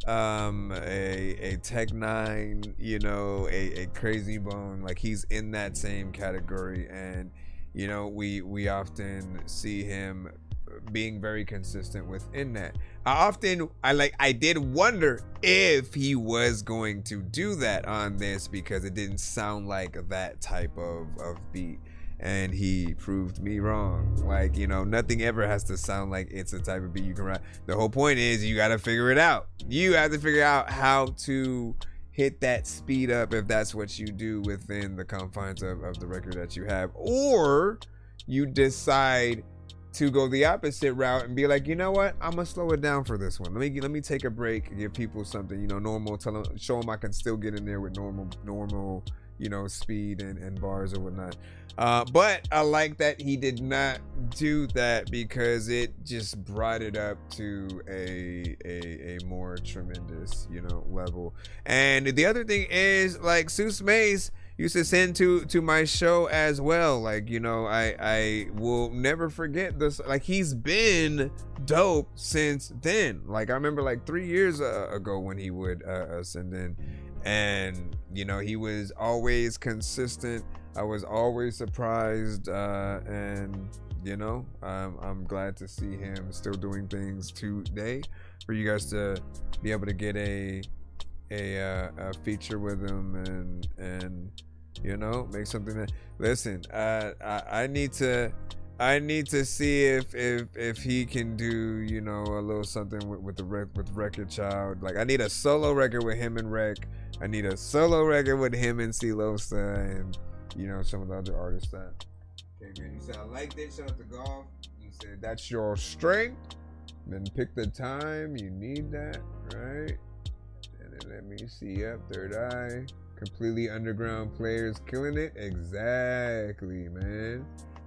a Tech Nine, you know, a Crazy Bone. Like, he's in that same category, and you know, we often see him being very consistent within that. I did wonder if he was going to do that on this, because it didn't sound like that type of beat. And he proved me wrong. Like, you know, nothing ever has to sound like it's a type of beat you can rap. The whole point is you got to figure it out. You have to figure out how to hit that speed up if that's what you do within the confines of the record that you have. Or you decide to go the opposite route and be like, you know what, I'm gonna slow it down for this one. Let me take a break, give people something, you know, normal, show them I can still get in there with normal, you know, speed and bars or whatnot. But I like that he did not do that, because it just brought it up to a more tremendous, you know, level. And the other thing is, like, Seuss Mace used to send to my show as well. Like, you know, I will never forget this. Like, he's been dope since then. Like, I remember like 3 years ago when he would send in, and you know, he was always consistent. I was always surprised, and you know, I'm glad to see him still doing things today. For you guys to be able to get a feature with him and you know, make something that, listen, I need to see if he can do, you know, a little something with Record Child. Like, I need a solo record with him and Rec. I need a solo record with him and Silosa, and you know, some of the other artists that came in. You said, I like this. Shout out to Golf. You said, that's your strength. Then pick the time. You need that, right? And then let me see. Yep, Third Eye. Completely underground players killing it. Exactly, man.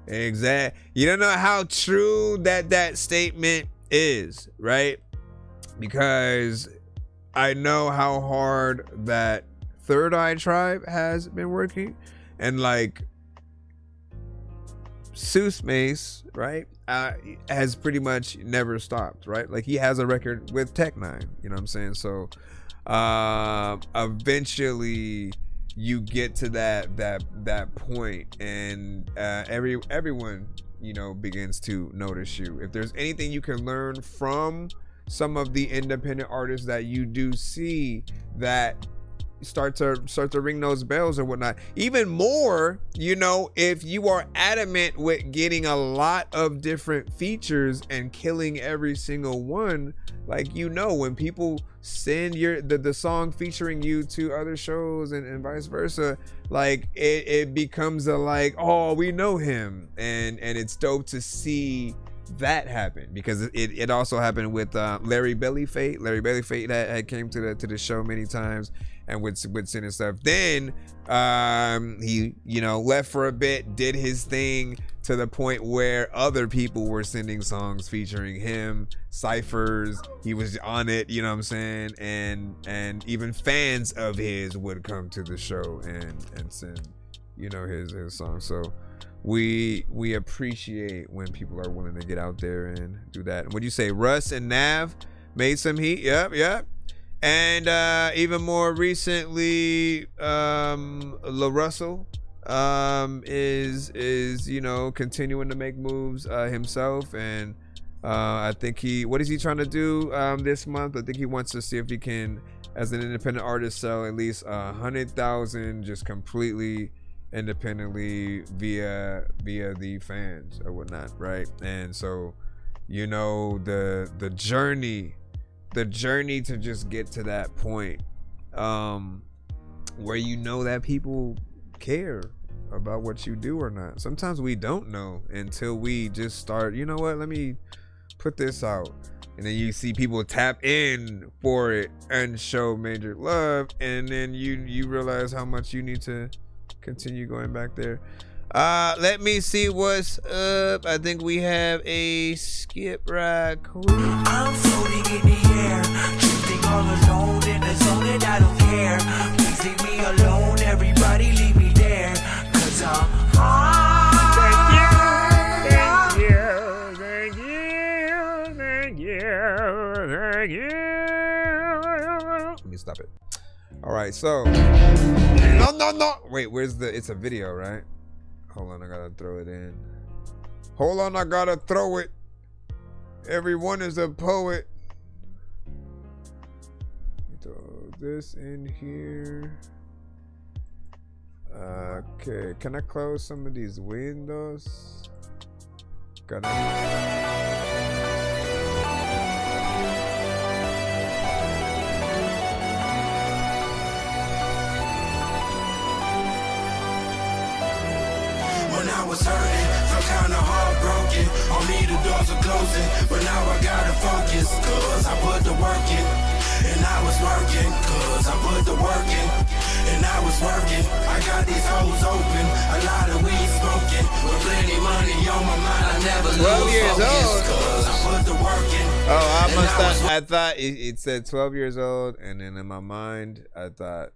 You don't know how true that statement is, right? Because I know how hard that Third Eye Tribe has been working, and like Seuss Mace, right, has pretty much never stopped, right? Like, he has a record with Tech Nine, you know what I'm saying? So eventually you get to that point, and everyone, you know, begins to notice you. If there's anything you can learn from some of the independent artists that you do see that start to ring those bells or whatnot, even more, you know, if you are adamant with getting a lot of different features and killing every single one, like, you know, when people send the song featuring you to other shows and vice versa, like, it becomes a like, oh, we know him, and it's dope to see that happen, because it also happened with Larry Bellyfate. Larry Bellyfate had came to the show many times and would send stuff. Then he, you know, left for a bit, did his thing to the point where other people were sending songs featuring him, ciphers. He was on it, you know what I'm saying? And even fans of his would come to the show and send, you know, his song. So we appreciate when people are willing to get out there and do that. Would you say Russ and Nav made some heat? Yep. And even more recently, La Russell is you know, continuing to make moves himself, and I think what is he trying to do this month? I think he wants to see if he can, as an independent artist, sell at least 100,000 just completely independently via the fans or whatnot, right? And so, you know, the journey to just get to that point where you know that people care about what you do or not. Sometimes we don't know until we just start, you know what, let me put this out, and then you see people tap in for it and show major love, and then you realize how much you need to continue going back there. Let me see what's up. I think we have a skip right quick. I'm floating in the air, drifting all alone in a zone that I don't care. Please leave me alone, everybody leave me there, 'cause I'm Thank you. Let me stop it. All right, so no. Wait, where's the? It's a video, right? Hold on, I gotta throw it in. Hold on, I gotta throw it. Everyone is a poet. Throw this in here. Okay, can I close some of these windows? When I was hurting, felt kinda heartbroken. On me the doors are closing, but now I gotta focus, cause I put the work in. And I was working, cause I put the work in. And I was working, I got these hoes open. A lot of weed smoking, with plenty money on my mind. I never lose 12 years focus, old. cause I put the work in. Oh, I thought it said 12 years old, and then in my mind, I thought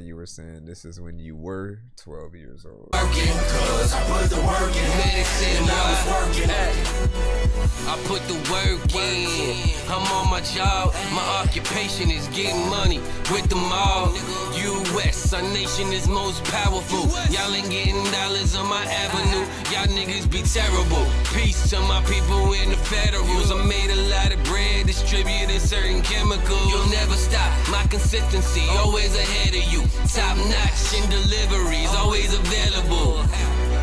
you were saying this is when you were 12 years old. Working, cause I put the work in. And I was working. I put the work in. I'm on my job. My occupation is getting money with the mob. U.S., our nation is most powerful. Y'all ain't getting dollars on my avenue. Y'all niggas be terrible. Peace to my people in the federals. I made a lot of bread, distributing certain chemicals. You'll never stop. My consistency always ahead of you. Top notch in deliveries, always available.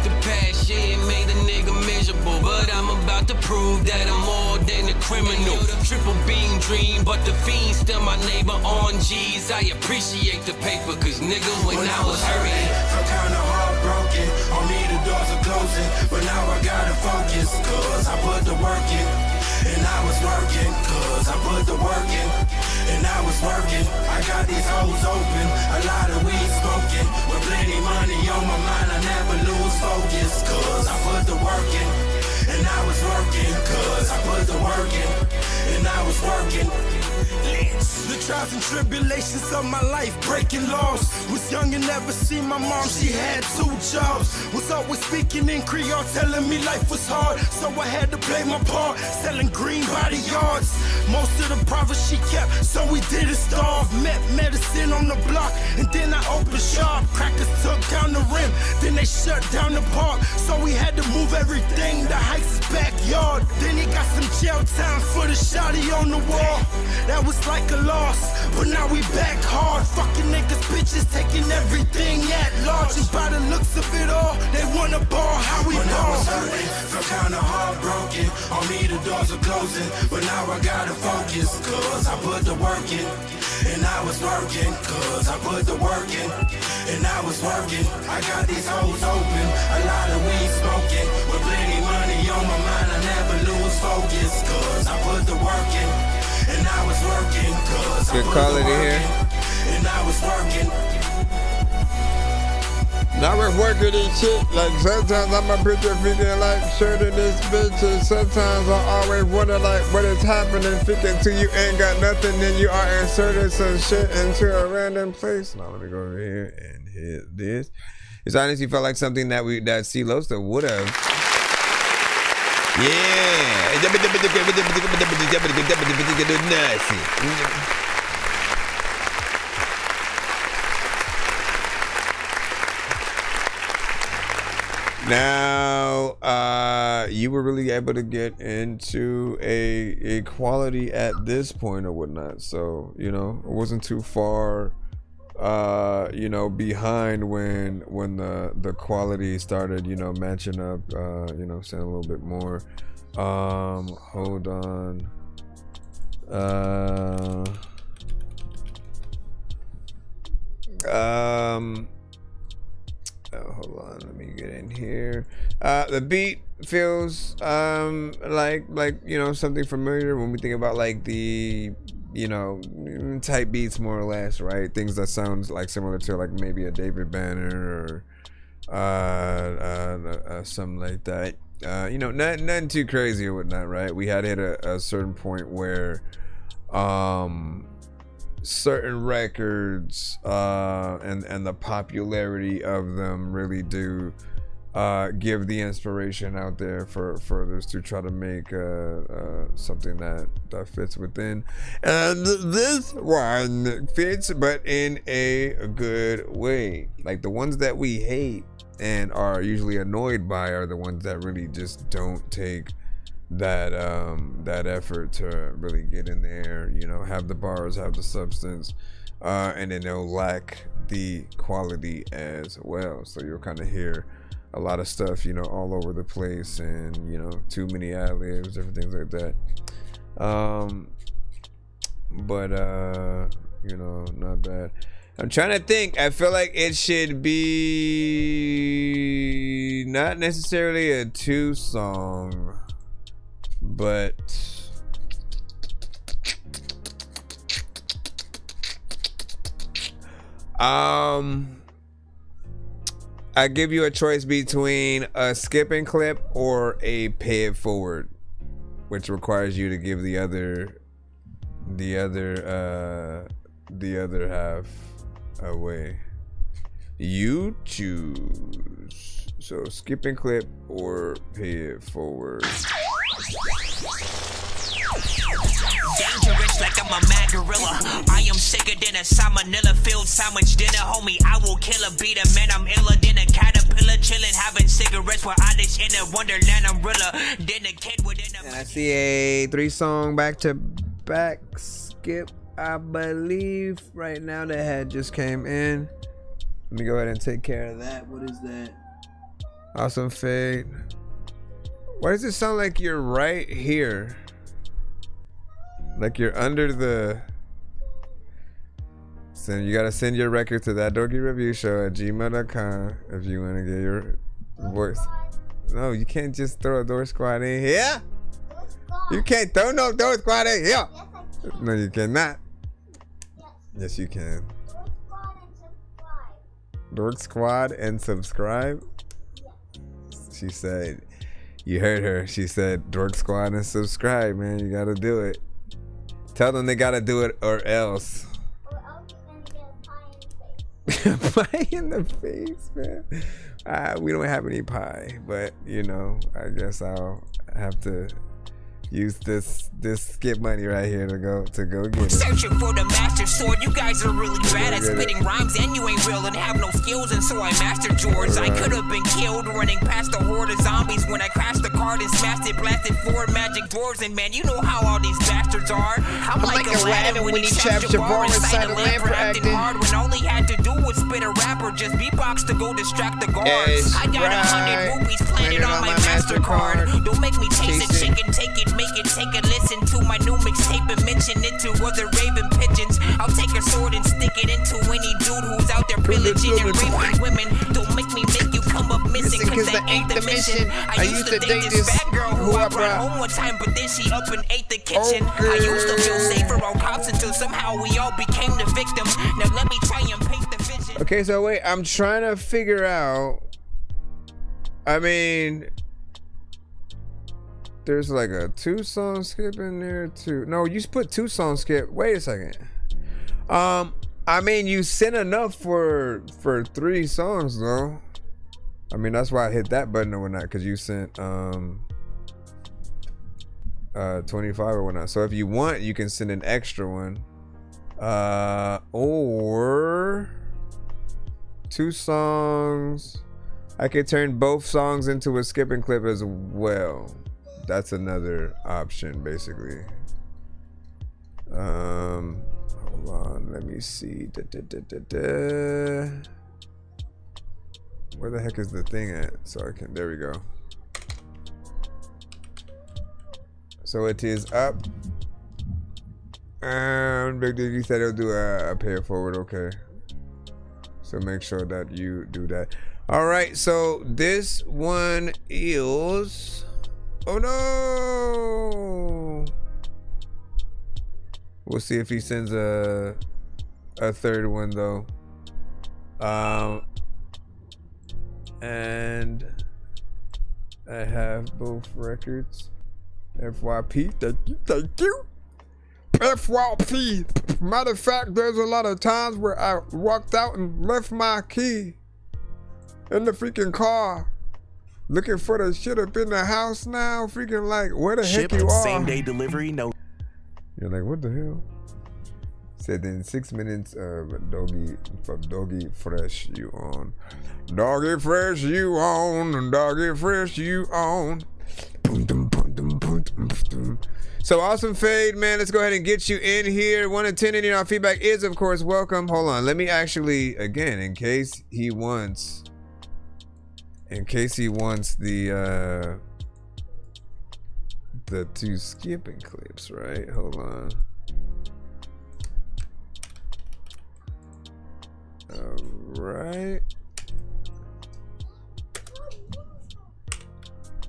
The passion made a nigga miserable, but I'm about to prove that I'm more than a criminal. Triple beam dream, but the fiend still my neighbor on G's. I appreciate the paper, cause nigga, when I was hurting, felt kinda heartbroken. On me the doors are closing, but now I gotta focus, cause I put the work in. And I was working, cause I put the work in. And I was working, I got these hoes open. A lot of weed smoking, with plenty money on my mind. I never lose focus, cause I put the work in. And I was working, cause I put the work in. And I was working. The trials and tribulations of my life, breaking laws. Was young and never seen my mom, she had 2 jobs. Was always speaking in Creole, telling me life was hard. So I had to play my part, selling green body yards. Most of the profits she kept, so we didn't starve. Met medicine on the block, and then I opened shop. Crackers took down the rim, then they shut down the park. So we had to move everything, the Heights' backyard. Then he got some jail time for the shawty on the wall. That was like a loss, but now we back hard. Fucking niggas, bitches, taking everything at large. And by the looks of it all, they wanna ball how we ball. When I was hurting, felt kinda heartbroken. On me the doors are closing, but now I gotta focus, cause I put the work in. And I was working, cause I put the work in. And I was working, I got these hoes open. A lot of weed smoking, with plenty money on my mind. I never lose focus, cause I put the work in. And I was working, cause Good quality here. And I was working. Now we're working this shit. Like sometimes I'm a picture feeling like shirting this bitch, and sometimes I always wonder like what is happening. Thinking to you ain't got nothing, then you are inserting some shit into a random place. Now let me go over here and hit this. It's honestly felt like something that C-Losta would have. Yeah. Now, you were really able to get into a quality at this point or whatnot. So, you know, it wasn't too far, you know, behind when the quality started, you know, matching up, you know, saying a little bit more. Hold on. Hold on, let me get in here. The beat feels like you know, something familiar when we think about like the, you know, type beats more or less, right? Things that sounds like similar to like maybe a David Banner or something like that. You know, nothing too crazy or whatnot, right? We had hit a certain point where certain records and the popularity of them really do give the inspiration out there for others to try to make something that fits within. And this one fits, but in a good way. Like the ones that we hate and are usually annoyed by are the ones that really just don't take that effort to really get in there, you know, have the bars, have the substance, and then they'll lack the quality as well. So you'll kind of hear a lot of stuff, you know, all over the place, and you know, too many ad-libs, different things like that. But you know, not bad. I'm trying to think. I feel like it should be not necessarily a 2-song, but I give you a choice between a skipping clip or a pay it forward, which requires you to give the other half away. You choose. So skipping clip or pay it forward. Dangerous like I'm a mad gorilla. I am sicker than a salmonella filled sandwich dinner, homie. I will kill a beat a man. I'm iller than a caterpillar, chilling, having cigarettes with Irish in a wonderland umbrella. Then a kid within a. And I see a 3-song back-to-back skip, I believe, right now that had just came in. Let me go ahead and take care of that. What is that? Awesome Fade. Why does it sound like you're right here? Like you're under the. So you gotta send your record to ThatDorkyReviewShow@gmail.com if you wanna get your voice. No, you can't just throw a Door Squad in here. You can't throw no Door Squad in here. No, you cannot. Yes, you can. Dork Squad and subscribe. She said, you heard her. She said, Dork Squad and subscribe, man. You gotta do it. Tell them they gotta do it or else. Pie in the face, man. We don't have any pie, but you know, I guess I'll have to use this skip money right here to go get it. Searching for the master sword. You guys are really bad at spitting rhymes, and you ain't real and have no skills, and so I mastered yours. I could have been killed running past a horde of zombies when I crashed the card and smashed it, blasted 4 magic dwarves, and man, you know how all these bastards are. I'm like Aladdin when he trapped Jabbar inside a lamp for acting hard when all he had to do was spit a rap or just beatbox to go distract the guards. I got 100 rupees planted on my MasterCard. Don't make me taste a chicken, take it, make it, take a listen to my new mixtape and mention it to other raven pigeons. I'll take a sword and stick it into any dude who's out there pillaging and raping women. Don't make me make you come up missing, cause that ain't the mission. I used to date this fat girl who I brought home one time, but then she up and ate the kitchen. I used to feel safer on cops until somehow we all became the victims. Now let me try and paint the vision. Okay, so wait, I'm trying to figure out. I mean, there's like a 2-song skip in there too. No, you put 2-song skip. Wait a second. I mean, you sent enough for 3 songs though. I mean, that's why I hit that button or whatnot, because you sent 25 or whatnot. So if you want, you can send an extra one. Or 2 songs. I could turn both songs into a skipping clip as well. That's another option, basically. Hold on, let me see. Where the heck is the thing at? So I can, there we go. So it is up. Big Dig, you said it'll do a pay it forward, okay. So make sure that you do that. All right, so this one is, oh no. We'll see if he sends a third one though. And I have both records. FYP, thank you. FYP. Matter of fact, there's a lot of times where I walked out and left my key in the freaking car. Looking for the shit up in the house now? Freaking like, where the heck Ship you are? same day delivery, no. You're like, what the hell? Said in 6 minutes Doggy Fresh you on. Doggy Fresh you on. Doggy Fresh you on. So awesome fade, man. Let's go ahead and get you in here. 1 to 10 in our feedback is of course welcome. Hold on. Let me actually again in case he wants the 2 skipping clips, right? Hold on. Alright.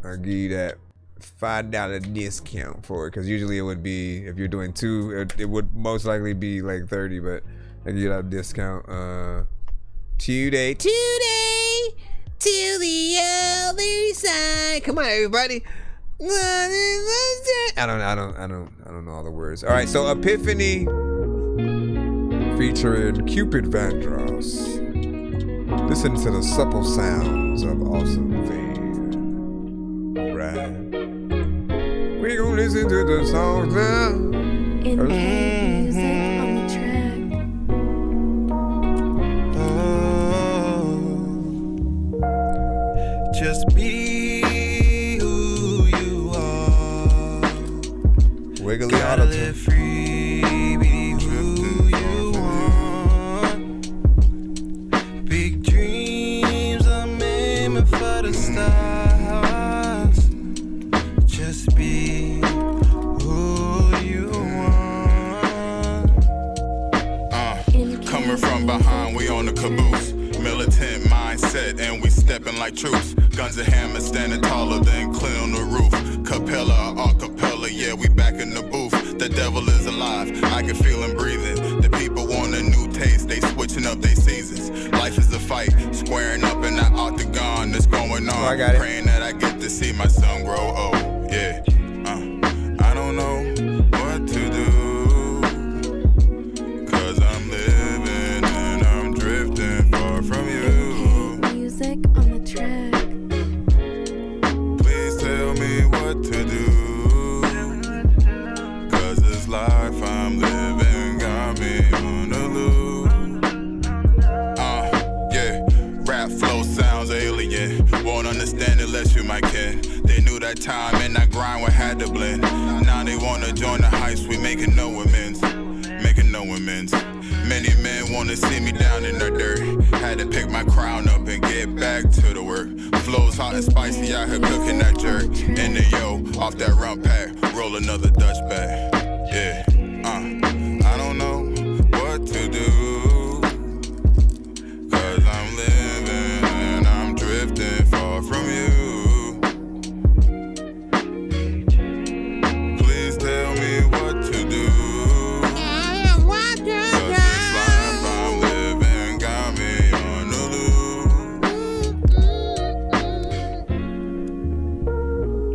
I'll give you that $5 discount for it, because usually it would be, if you're doing 2, it would most likely be like 30, but I give you that discount. Today to the other side. Come on, everybody. I don't know all the words. All right, so Epiphany featuring Cupid Vandross. Listen to the supple sounds of awesome fade. Right. We gon' listen to the songs now. Music on the track. Just be who you are. Wiggly auto-tune. Free, be who you want. Big dreams are made for the stars. Just be who you want. Coming from behind, we on the caboose. Militant mindset, and we stepping like troops. Guns and hammers standing taller than clear on the roof. Capella, acapella, yeah, we back in the booth. The devil is alive, I can feel him breathing. The people want a new taste, they switching up their seasons. Life is a fight, squaring up in that octagon that's going on. Praying that I get to see my son grow old, yeah. I don't know what to do, 'cause I'm living and I'm drifting far from you. music on the track. Please tell me what to do, 'cause this life I'm living got me on the loop. Yeah, rap flow sounds alien. Won't understand unless you my kid. They knew that time and that grind we had to blend. Now they wanna join the heist, we making no amends. Making no amends. Many men wanna see me down in the dirt. Had to pick my crown up and get back to the work. Flows hot and spicy out here cooking that jerk. And then yo, off that rum pack, roll another Dutch bag. Yeah, I don't know what to do, 'cause I'm living and I'm drifting far from you. Please tell me what to do.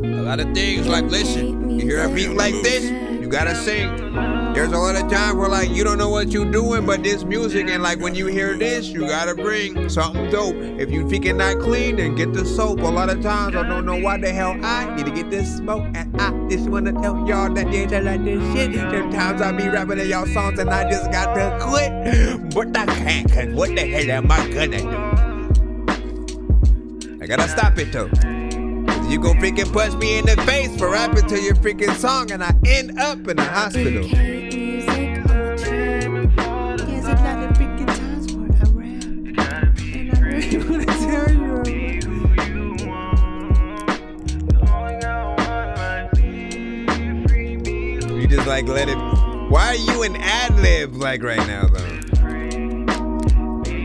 A lot of things like, listen, you hear a beat like this, you gotta sing. There's a lot of time where like you don't know what you're doing, but this music, and like when you hear this, you gotta bring something dope. If you freaking not clean, then get the soap. A lot of times I don't know why the hell I need to get this smoke, and I just wanna tell y'all that they just like this shit. Sometimes I be rapping in y'all songs and I just got to quit, but I can't, 'cause what the hell am I gonna do? I gotta stop it though. You gon' freaking punch me in the face for rapping to your freaking song, and I end up in the hospital. Music on the track. There's a lot of freaking times where I rap, and I really wanna tell you. You just like let it. Why are you in ad-lib like right now though?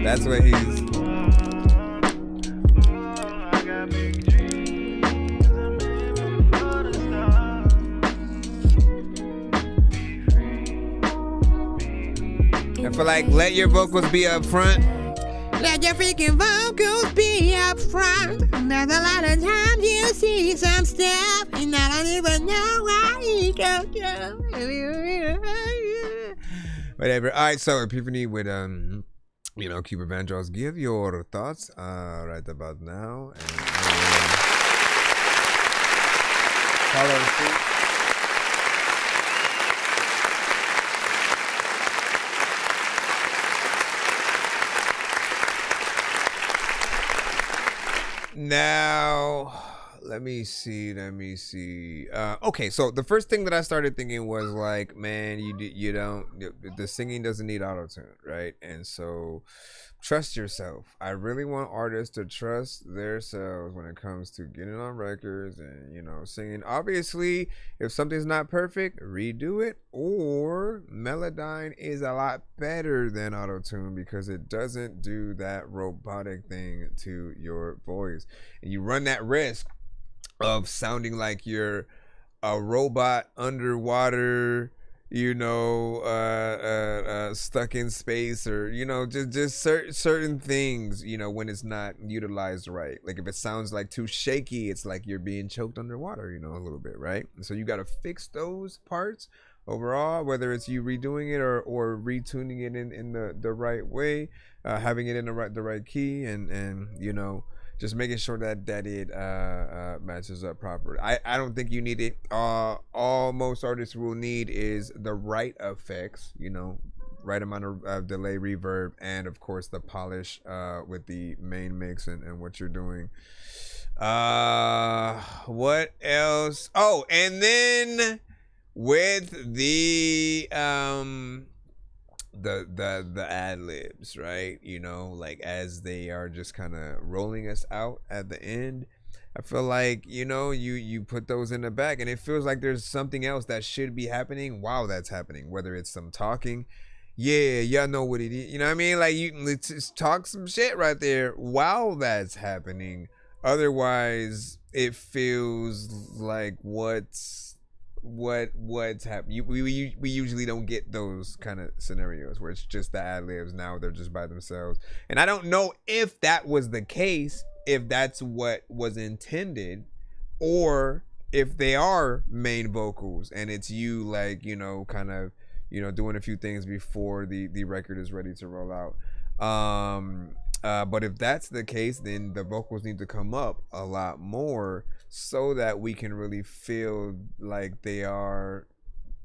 That's what he's. And for like, let your vocals be up front. Let your freaking vocals be up front. There's a lot of times you see some stuff, and I don't even know why you go through. Whatever. All right, so Epiphany with Cupid Vandross. Give your thoughts right about now. And Follow suit. Now, let me see. Okay, so the first thing that I started thinking was like, man, the singing doesn't need auto-tune, right? And so trust yourself. I really want artists to trust themselves when it comes to getting on records and, singing. Obviously, if something's not perfect, redo it. Or Melodyne is a lot better than auto-tune because it doesn't do that robotic thing to your voice. And you run that risk of sounding like you're a robot underwater, stuck in space, or just certain things, when it's not utilized right. Like if it sounds like too shaky, it's like you're being choked underwater, a little bit, right? And so you got to fix those parts overall, whether it's you redoing it or retuning it in the right way, having it in the right key, and just making sure that it matches up properly. I don't think you need it. All most artists will need is the right effects, right amount of delay, reverb, and of course the polish with the main mix and what you're doing. What else? Oh, and then with the ad libs, right? Like as they are just kind of rolling us out at the end, I feel like you put those in the back, and it feels like there's something else that should be happening while that's happening, whether it's some talking. Yeah, y'all know what it is. You know what I mean? Like you just talk some shit right there while that's happening. Otherwise, it feels like what's happening. We usually don't get those kind of scenarios where it's just the ad libs. Now they're just by themselves, and I don't know if that was the case, if that's what was intended, or if they are main vocals and it's you like kind of doing a few things before the record is ready to roll out. But if that's the case, then the vocals need to come up a lot more so that we can really feel like they are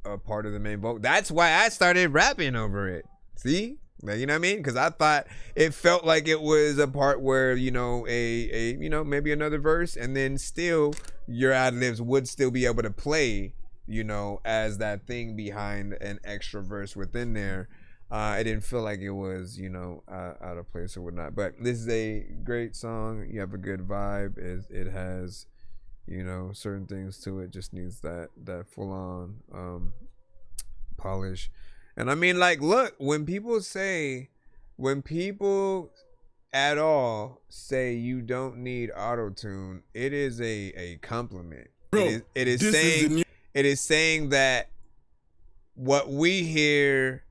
a part of the main vocal. That's why I started rapping over it. See? You know what I mean? Because I thought it felt like it was a part where, maybe another verse, and then still your ad-libs would still be able to play, as that thing behind an extra verse within there. It didn't feel like it was, out of place or whatnot. But this is a great song. You have a good vibe. It has, certain things to it. Just needs that full-on polish. And I mean, like, look, when people at all say you don't need auto-tune, it is a compliment. Bro, it is saying that what we hear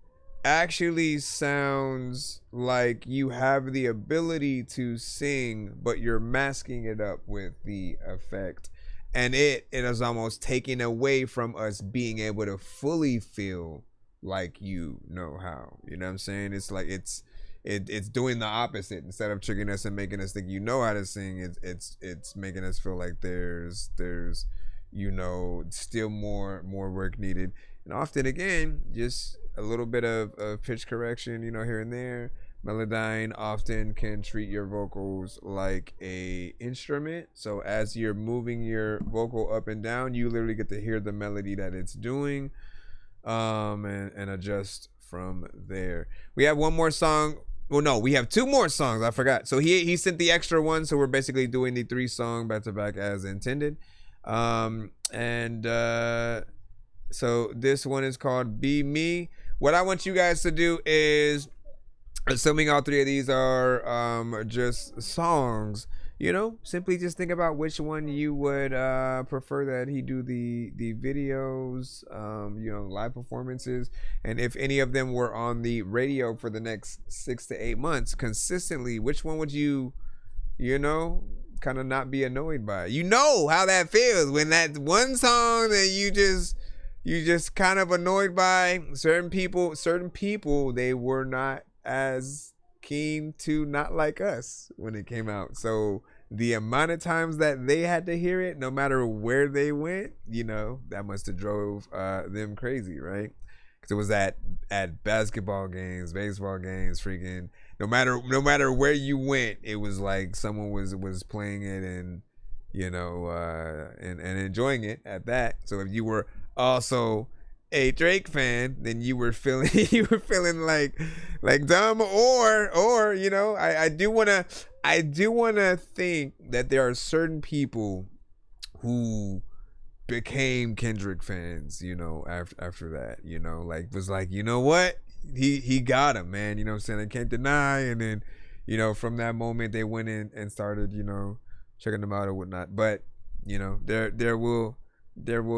actually sounds like you have the ability to sing, but you're masking it up with the effect. And it is almost taken away from us being able to fully feel like you know how. You know what I'm saying? It's like it's doing the opposite. Instead of tricking us and making us think you know how to sing, it's making us feel like there's still more work needed. And often again, just a little bit of pitch correction, here and there. Melodyne often can treat your vocals like a instrument. So as you're moving your vocal up and down, you literally get to hear the melody that it's doing, and adjust from there. We have one more song. Well, no, we have two more songs. I forgot. So he sent the extra one. So we're basically doing the 3-song back-to-back as intended. So this one is called Be Me. What I want you guys to do is, assuming all three of these are just songs, simply just think about which one you would prefer that he do the videos, live performances, and if any of them were on the radio for the next 6 to 8 months consistently, which one would you kind of not be annoyed by? How that feels when that one song that you just kind of annoyed by. Certain people, they were not as keen to not like us when it came out. So the amount of times that they had to hear it, no matter where they went, you know, that must have drove them crazy, right? Because it was at basketball games, baseball games, freaking no matter where you went, it was like someone was playing it and, you know, and enjoying it at that. So if you were also a Drake fan, then you were feeling like dumb, or you know, I do wanna think that there are certain people who became Kendrick fans, you know, after that, you know, like was like, you know what, he got him, man, you know what I'm saying, I can't deny. And then, you know, from that moment they went in and started, you know, checking them out or whatnot. But you know, there will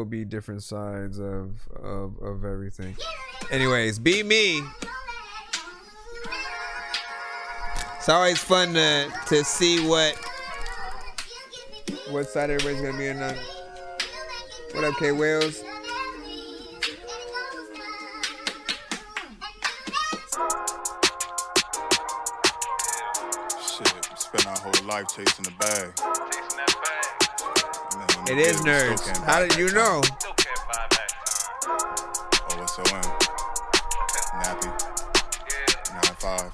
be different sides of everything. Anyways, be me. It's always fun to see what side everybody's gonna be in on. What up, K Wales? Shit, spent our whole life chasing the bag. It is nerds. How did you know? OSOM. Nappy. 9-5.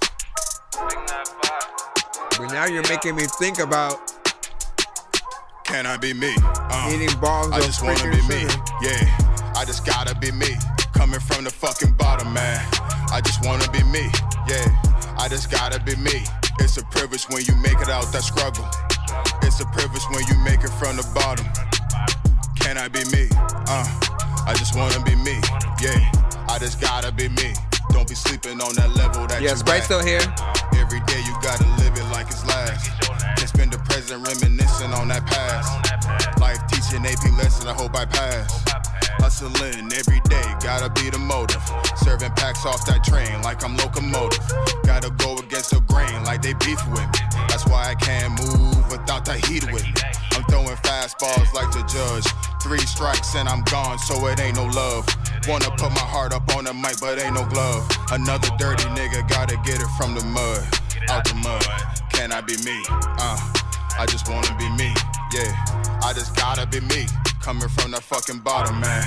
But now you're making me think about. Can I be me? Eating balls I of just wanna freaking be sugar. me. Yeah, I just gotta be me. Coming from the fucking bottom, man. I just wanna be me. Yeah, I just gotta be me. It's a privilege when you make it out that struggle. It's a privilege when you make it from the bottom. Can I be me? I just wanna be me. Yeah, I just gotta be me. Don't be sleeping on that level that Yes, Sprite's still here. Every day you gotta live it like it's last. It's been the present reminiscing on that past. Life teaching AP lesson, I hope I pass. Hustling every day, gotta be the motive. Serving packs off that train like I'm locomotive. Gotta go against the grain like they beef with me. That's why I can't move without the heat with me. I'm throwing fastballs like the judge. 3 strikes and I'm gone, so it ain't no love. Wanna put my heart up on the mic, but ain't no glove. Another dirty nigga, gotta get it from the mud. Out the mud, can I be me? I just wanna be me, yeah. I just gotta be me. Coming from the fucking bottom, man.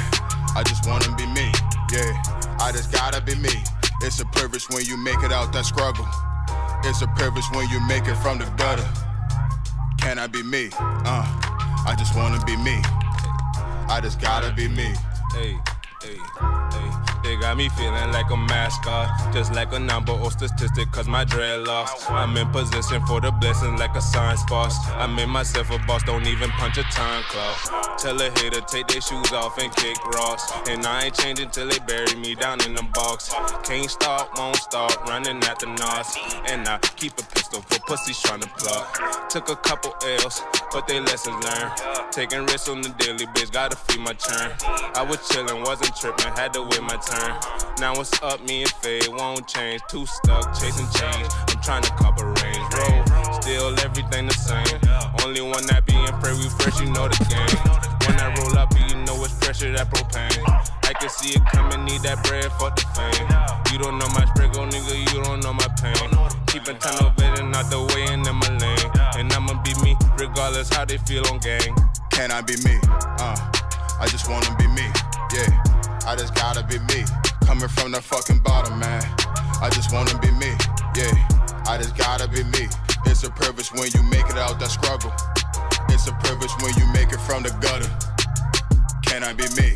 I just wanna be me, yeah. I just gotta be me. It's a privilege when you make it out that struggle. It's a privilege when you make it from the gutter. Can I be me? I just wanna be me. I just gotta be me. Hey, hey, hey. They got me feeling like a mascot, just like a number or statistic, cause my dread lost. I'm in position for the blessing like a science boss. I made myself a boss, don't even punch a time clock. Tell a hater take their shoes off and kick rocks. And I ain't changing till they bury me down in the box. Can't stop, won't stop, running at the knots. And I keep a pistol for pussies trying to pluck. Took a couple L's, but they lessons learned. Taking risks on the daily, bitch, gotta feed my churn. I was chillin', wasn't trippin', had to wait my turn. Now it's up, me and Fade won't change. Too stuck, chasing change. I'm trying to cop a range. Roll, still everything the same. Only one that be in prayer, we fresh, you know the game. When I roll up, you know it's pressure, that propane. I can see it coming, need that bread for the fame. You don't know my sprinkle, nigga, you don't know my pain. Keeping tunnel vision out the way and in my lane. And I'ma be me, regardless how they feel on gang. Can I be me? I just wanna be me, yeah. I just gotta be me. Coming from the fucking bottom, man. I just wanna be me, yeah. I just gotta be me. It's a privilege when you make it out that struggle. It's a privilege when you make it from the gutter. Can I be me?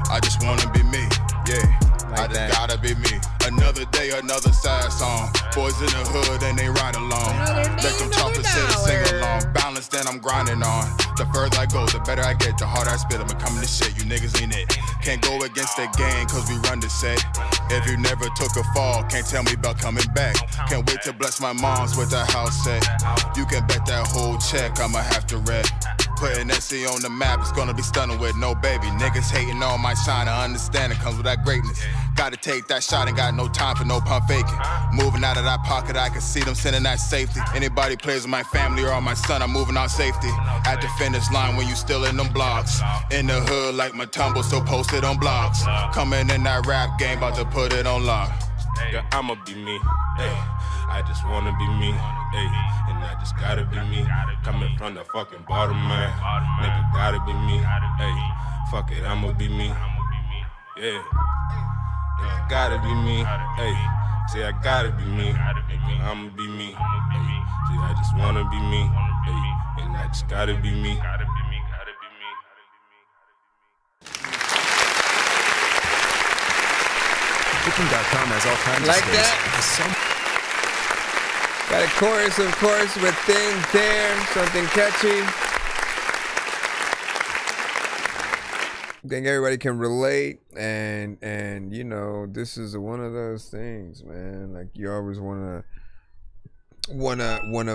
I just wanna be me, yeah. I just gotta be me. Another day, another sad song. Boys in the hood and they ride along. Let them talk and sing along. Balance that I'm grinding on. The further I go, the better I get. The harder I spit, I'm coming to shit. You niggas ain't it. Can't go against the gang, cause we run the set. If you never took a fall, can't tell me about coming back. Can't wait to bless my moms with that house set. You can bet that whole check I'ma have to rep. Putting SC on the map, it's gonna be stunning with no baby. Niggas hating on my shine, I understand it comes with that greatness. Gotta take that shot, ain't got no time for no pump faking. Moving out of that pocket, I can see them sending that safety. Anybody plays with my family or on my son, I'm moving on safety. At the finish line when you still in them blocks. In the hood like my tumble, so posted on blocks. Coming in that rap game, about to put it on lock. Girl, I'ma be me. Hey, I just wanna be me. Hey, and I just gotta be me. Coming from the fucking bottom, man. Nigga, gotta be me. Hey, fuck it, I'ma be me. Yeah. Nigga, gotta be me. Hey, say I gotta be me. Nigga, I'ma be me. Hey, see, I just wanna be me. Hey, and I just gotta be me. Equiptment.com has all kinds Like of space. that. Got a chorus, of course, with things there, something catchy. I think everybody can relate, and you know, this is one of those things, man. Like you always wanna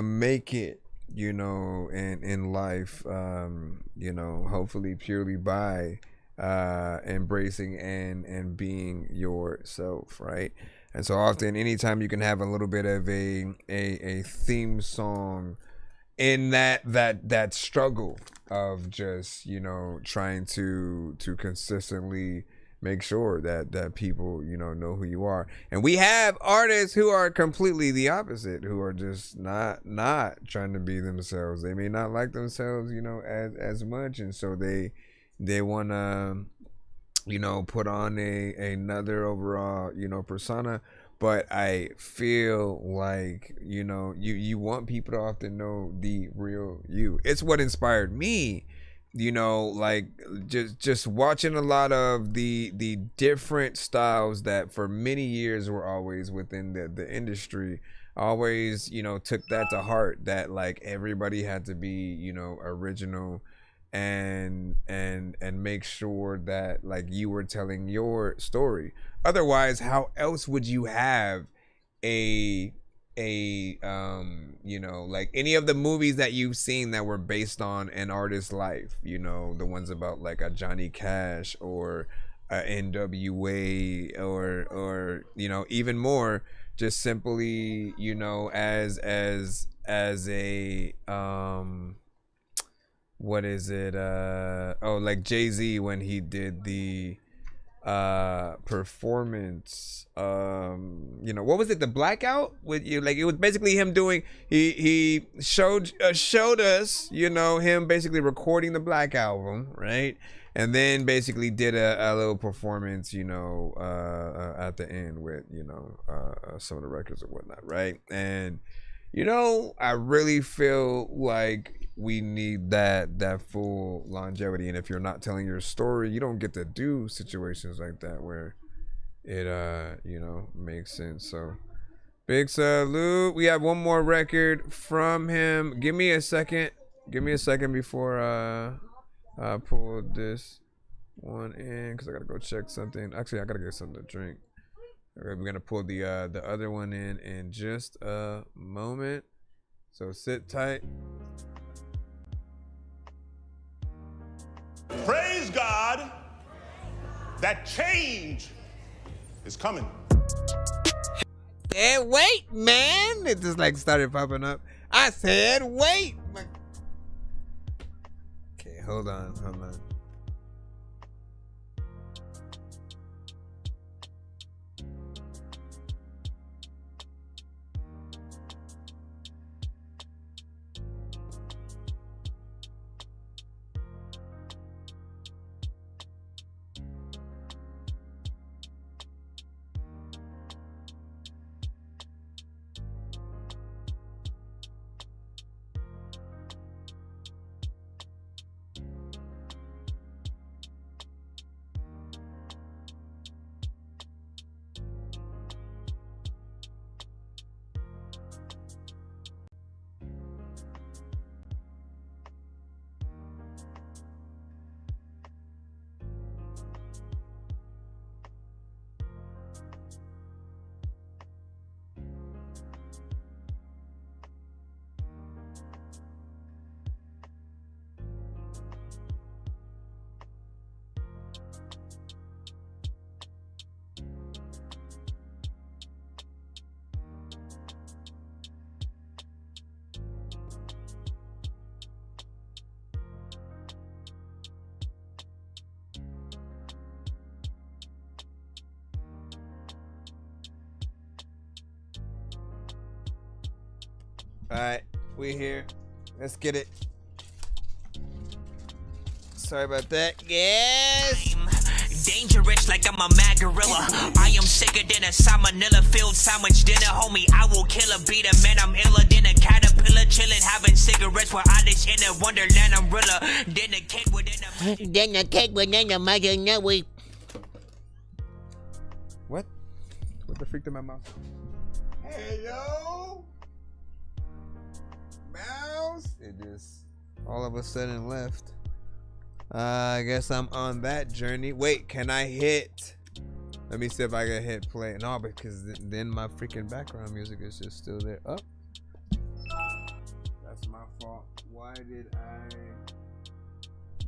make it, you know, in life, you know, hopefully purely by embracing and being yourself, right? And so often, anytime you can have a little bit of a theme song in that struggle of just, you know, trying to consistently make sure that people, you know who you are. And we have artists who are completely the opposite, who are just not trying to be themselves. They may not like themselves, you know, as much, and so they want to, you know, put on another overall, you know, persona. But I feel like, you know, you want people to often know the real you. It's what inspired me, you know, like just watching a lot of the different styles that for many years were always within the industry. Always, you know, took that to heart, that like everybody had to be, you know, original and make sure that like you were telling your story. Otherwise, how else would you have a you know, like any of the movies that you've seen that were based on an artist's life, you know, the ones about like a Johnny Cash or a NWA or you know, even more, just simply, you know, as a what is it, like Jay-Z when he did the performance, you know, what was it, the Blackout with you, like it was basically him doing, he showed us, you know, him basically recording the Black Album, right, and then basically did a little performance, you know, at the end with, you know, some of the records or whatnot, right? And you know, I really feel like we need that full longevity. And if you're not telling your story, you don't get to do situations like that where it you know, makes sense. So big salute. We have one more record from him. Give me a second before I pull this one in, because I gotta go check something. Actually, I gotta get something to drink. Okay, we're gonna pull the other one in just a moment, so sit tight. Praise God that change is coming. Said wait, man. It just like started popping up. I said wait. Okay, hold on. Alright, we here. Let's get it. Sorry about that. Yes! Dangerous like I'm a mad gorilla. I am sicker than a salmonella filled sandwich dinner, homie. I will kill a beat a man. I'm iller than a caterpillar, chilling, having cigarettes while I dish in a wonderland umbrella. Then a cake within a Then a cake within a mother no we. What? What the freak did my mouth? Hey yo! Mouse! It just all of a sudden left. I guess I'm on that journey. Wait, can I hit? Let me see if I can hit play. No, because then my freaking background music is just still there. Oh. That's my fault. Why did I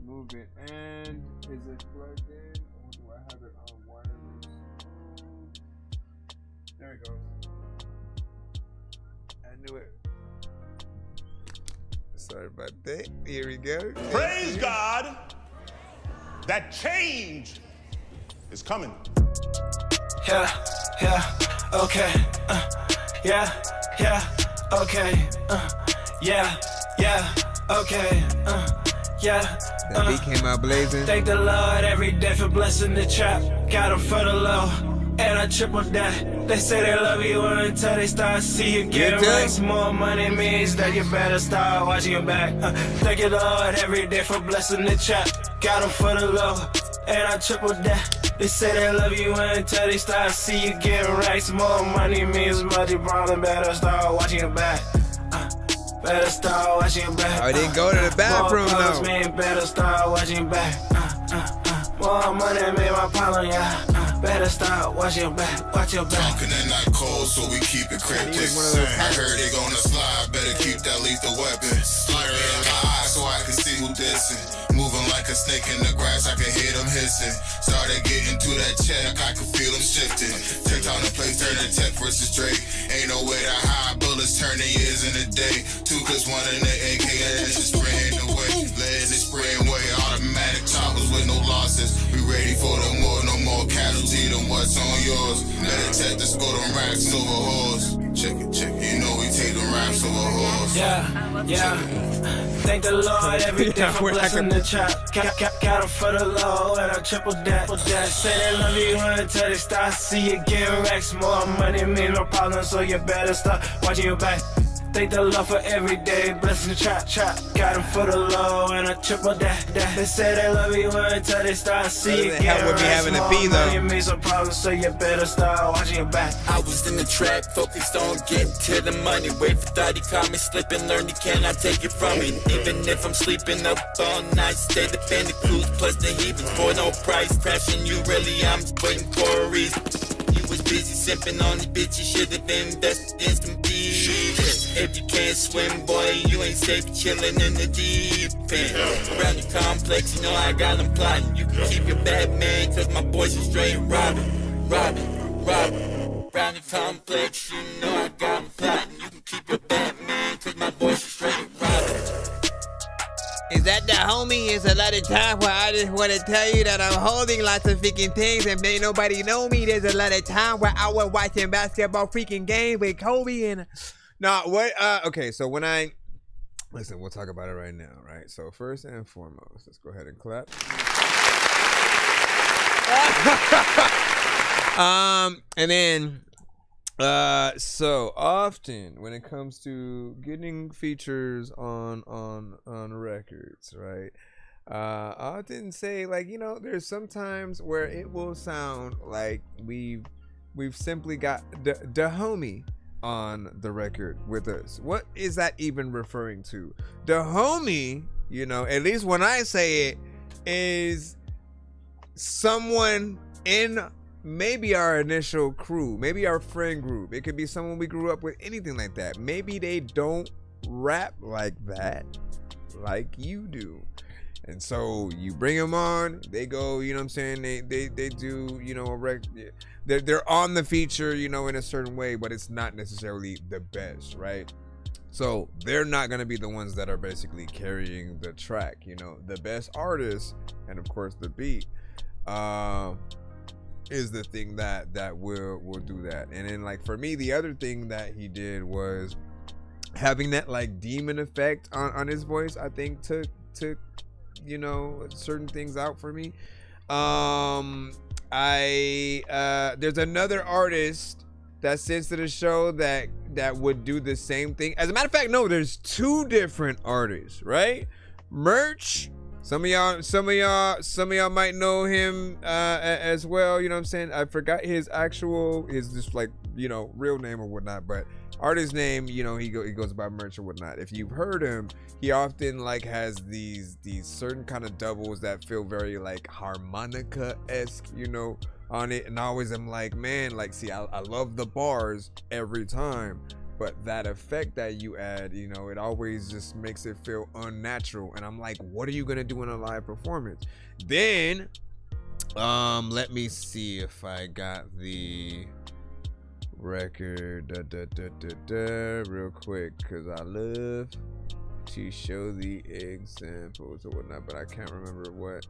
move it? And is it plugged in? Or do I have it on wireless? There it goes. I knew it. Sorry about that. Here we go. Praise God that change is coming. Yeah, okay, yeah, okay, yeah, okay, yeah. That beat came out blazing. Thank the Lord every day for blessing the trap. Got him for the low, and I triple that. They say they love you until they start see you get racks. More money means that you better start watching your back. Thank you Lord every day for blessing the trap. Got him for the low, and I triple that. They say they love you until they start see you get racks. More money means money problem. Better start watching your back. Better start watching your back. I didn't go to the bathroom though. Man, better start watching your back. More money made my problem, yeah. Better start watching your back, watch your back. Talking and not cold, so we keep it cryptic. I heard they gonna slide, better keep that lethal weapon. Slide in my eyes so I can see who dissing. Moving like a snake in the grass, I can hear them hissing. Started getting to that check, I can feel them shifting. Check on the place, turn the tech versus Drake. Ain't no way to hide, bullets turning years in a day. 2 plus 1 in the AK, and it's just spraying away. Letting it spraying away, automatic choppers with no losses. We ready for the war, no more casualty than what's on yours. Meditate to score them racks over hoes. Check it, you know we take them racks over hoes. Yeah. Thank the Lord every day for blessing the trap. Got him for the low, and I triple that. Say they love you until they start see you getting racks. More money mean no problem, so you better start watching your back. Thank the Lord for every day, blessing the trap. Got him for the low, and I triple that. They say they love you until they start see you getting racks. More money means no problem, so you better start watching your back. I was in the trap, focused on getting to the money. Wait for thought he caught me slipping, learn he cannot take it from me. Even if I'm sleeping up all night, stay the bandit cruise plus the heavens for no price. Crashing you really, I'm just waiting for a reason. You was busy simping on the bitch, you should've invested in some deep. If you can't swim, boy, you ain't safe chilling in the deep end. Around your complex, you know I got them plotting. You can keep your bad man, cause my boys are straight robbing. Around your complex, you know I got them plotting. You can keep your bad man, cause my boys are straight robbing. Is that the homie? It's a lot of time where I just want to tell you that I'm holding lots of freaking things and ain't nobody know me. There's a lot of time where I was watching basketball freaking games with Kobe and... No, what? Okay, so when I... Listen, we'll talk about it right now, right? So first and foremost, let's go ahead and clap. And then... so often when it comes to getting features on records, right? I often say, like, you know, there's sometimes where it will sound like we've simply got the homie on the record with us. What is that even referring to? The homie, you know, at least when I say it, is someone in maybe our initial crew, maybe our friend group. It could be someone we grew up with, anything like that. Maybe they don't rap like that, like you do. And so you bring them on, they go, you know what I'm saying? They do, you know, they're on the feature, you know, in a certain way, but it's not necessarily the best, right? So they're not going to be the ones that are basically carrying the track, you know. The best artist, and of course the beat, is the thing that will do that. And then, like, for me, the other thing that he did was having that like demon effect on his voice, I think took you know, certain things out for me. There's another artist that sends to the show that would do the same thing. As a matter of fact, no, there's two different artists, right? Merch. Some of y'all might know him as well. You know what I'm saying? I forgot his just like, you know, real name or whatnot, but artist name, you know, he goes by Merch or whatnot. If you've heard him, he often like has these certain kind of doubles that feel very like harmonica-esque, you know, on it. And I always am like, man, like, see, I love the bars every time, but that effect that you add, you know, it always just makes it feel unnatural. And I'm like, what are you gonna do in a live performance? Then let me see if I got the record real quick, because I love to show the examples or whatnot, but I can't remember what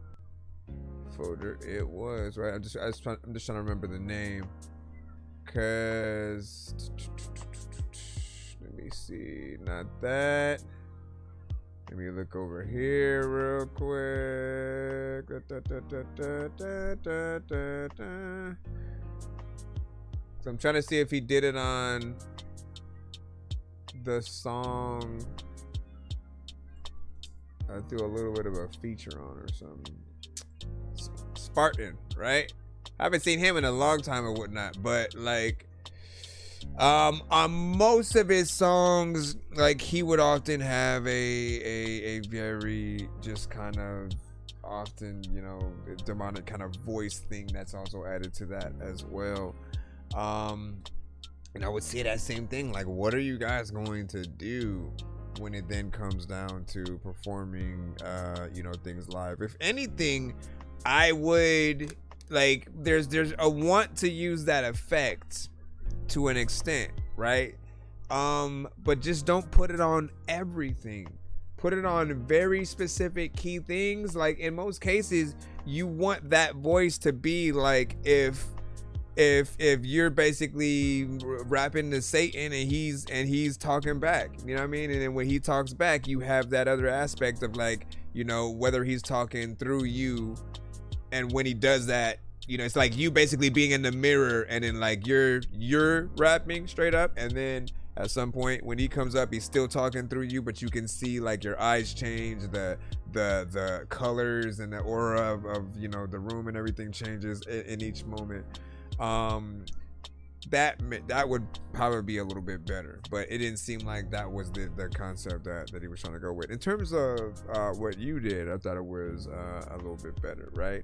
folder it was, right? I'm just trying to remember the name, because let me see, not that. Let me look over here real quick. So I'm trying to see if he did it on the song I threw a little bit of a feature on or something. Spartan, right? I haven't seen him in a long time or whatnot, but like on most of his songs, like he would often have a very just kind of often, you know, demonic kind of voice thing that's also added to that as well. And I would say that same thing, like, what are you guys going to do when it then comes down to performing you know, things live? If anything, I would like, there's a want to use that effect to an extent, right? But just don't put it on everything. Put it on very specific key things. Like in most cases, you want that voice to be like, if you're basically rapping to Satan and he's talking back, you know what I mean? And then when he talks back, you have that other aspect of like, you know, whether he's talking through you, and when he does that, you know, it's like you basically being in the mirror, and then like you're rapping straight up, and then at some point when he comes up, he's still talking through you, but you can see like your eyes change, the colors and the aura of you know, the room and everything changes in each moment. That would probably be a little bit better, but it didn't seem like that was the concept that he was trying to go with. In terms of what you did, I thought it was a little bit better, right?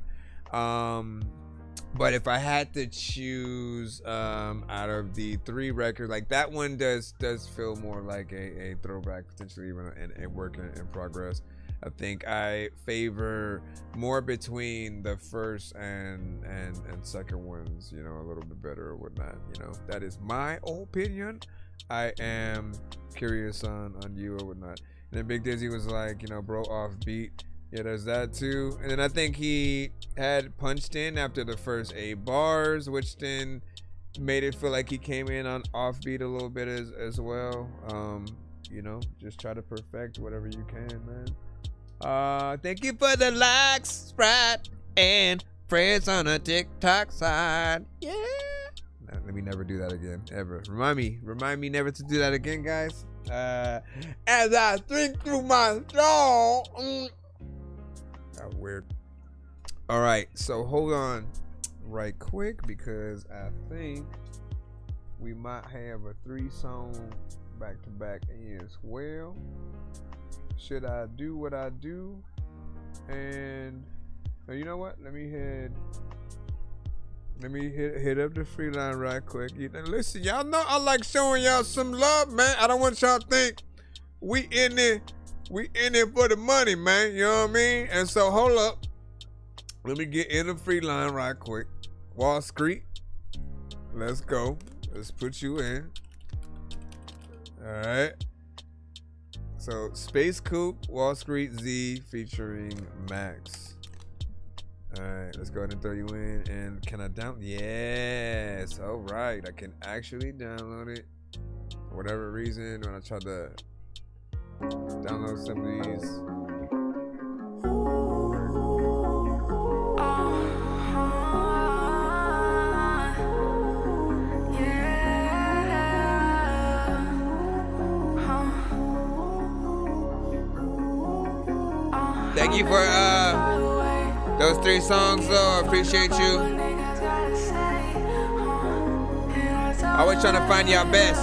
But if I had to choose out of the three records, like that one does feel more like a throwback, potentially even a work in progress. I think I favor more between the first and second ones, you know, a little bit better or whatnot. You know, that is my opinion. I am curious on you or whatnot. And then Big Dizzy was like, you know, bro, off beat. Yeah, there's that too. And then I think he had punched in after the first 8 bars, which then made it feel like he came in on offbeat a little bit as well. You know, just try to perfect whatever you can, man. Thank you for the likes, Sprite, and friends on the TikTok side. Yeah. Nah, let me never do that again, ever. Remind me never to do that again, guys. As I think through my soul. That weird. All right, so hold on right quick, because I think we might have a 3-song back-to-back as well. Should I do what I do? And you know what? Let me hit up the free line right quick. Listen, y'all know I like showing y'all some love, man. I don't want y'all to think we in there for the money, man. You know what I mean? And so hold up. Let me get in the free line right quick. Wall Street. Let's go. Let's put you in. All right. So Space Coupe, Wall Street Z featuring Max. All right, let's go ahead and throw you in. And can I download? Yes. All right, I can actually download it. For whatever reason, when I tried to download some of these. Thank you for those 3 songs, though. I appreciate you. Always trying to find y'all best.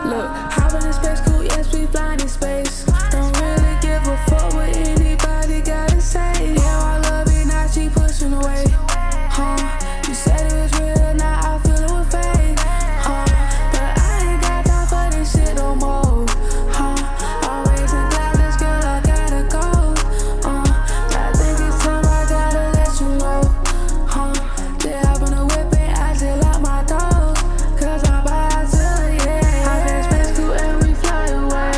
Look, hopping in space, cool, yes, we flying in space. Don't really give a fuck what anybody gotta say. Yeah, I love it, now she pushing away. You said it was real, now I feel it was fake. But I ain't got time for this shit no more. Always in this girl, I gotta go. I think it's time I gotta let you know. Just hop in the whip and I just lock my doors. Cause I'm by to, yeah. Hop in the space cool and we fly away.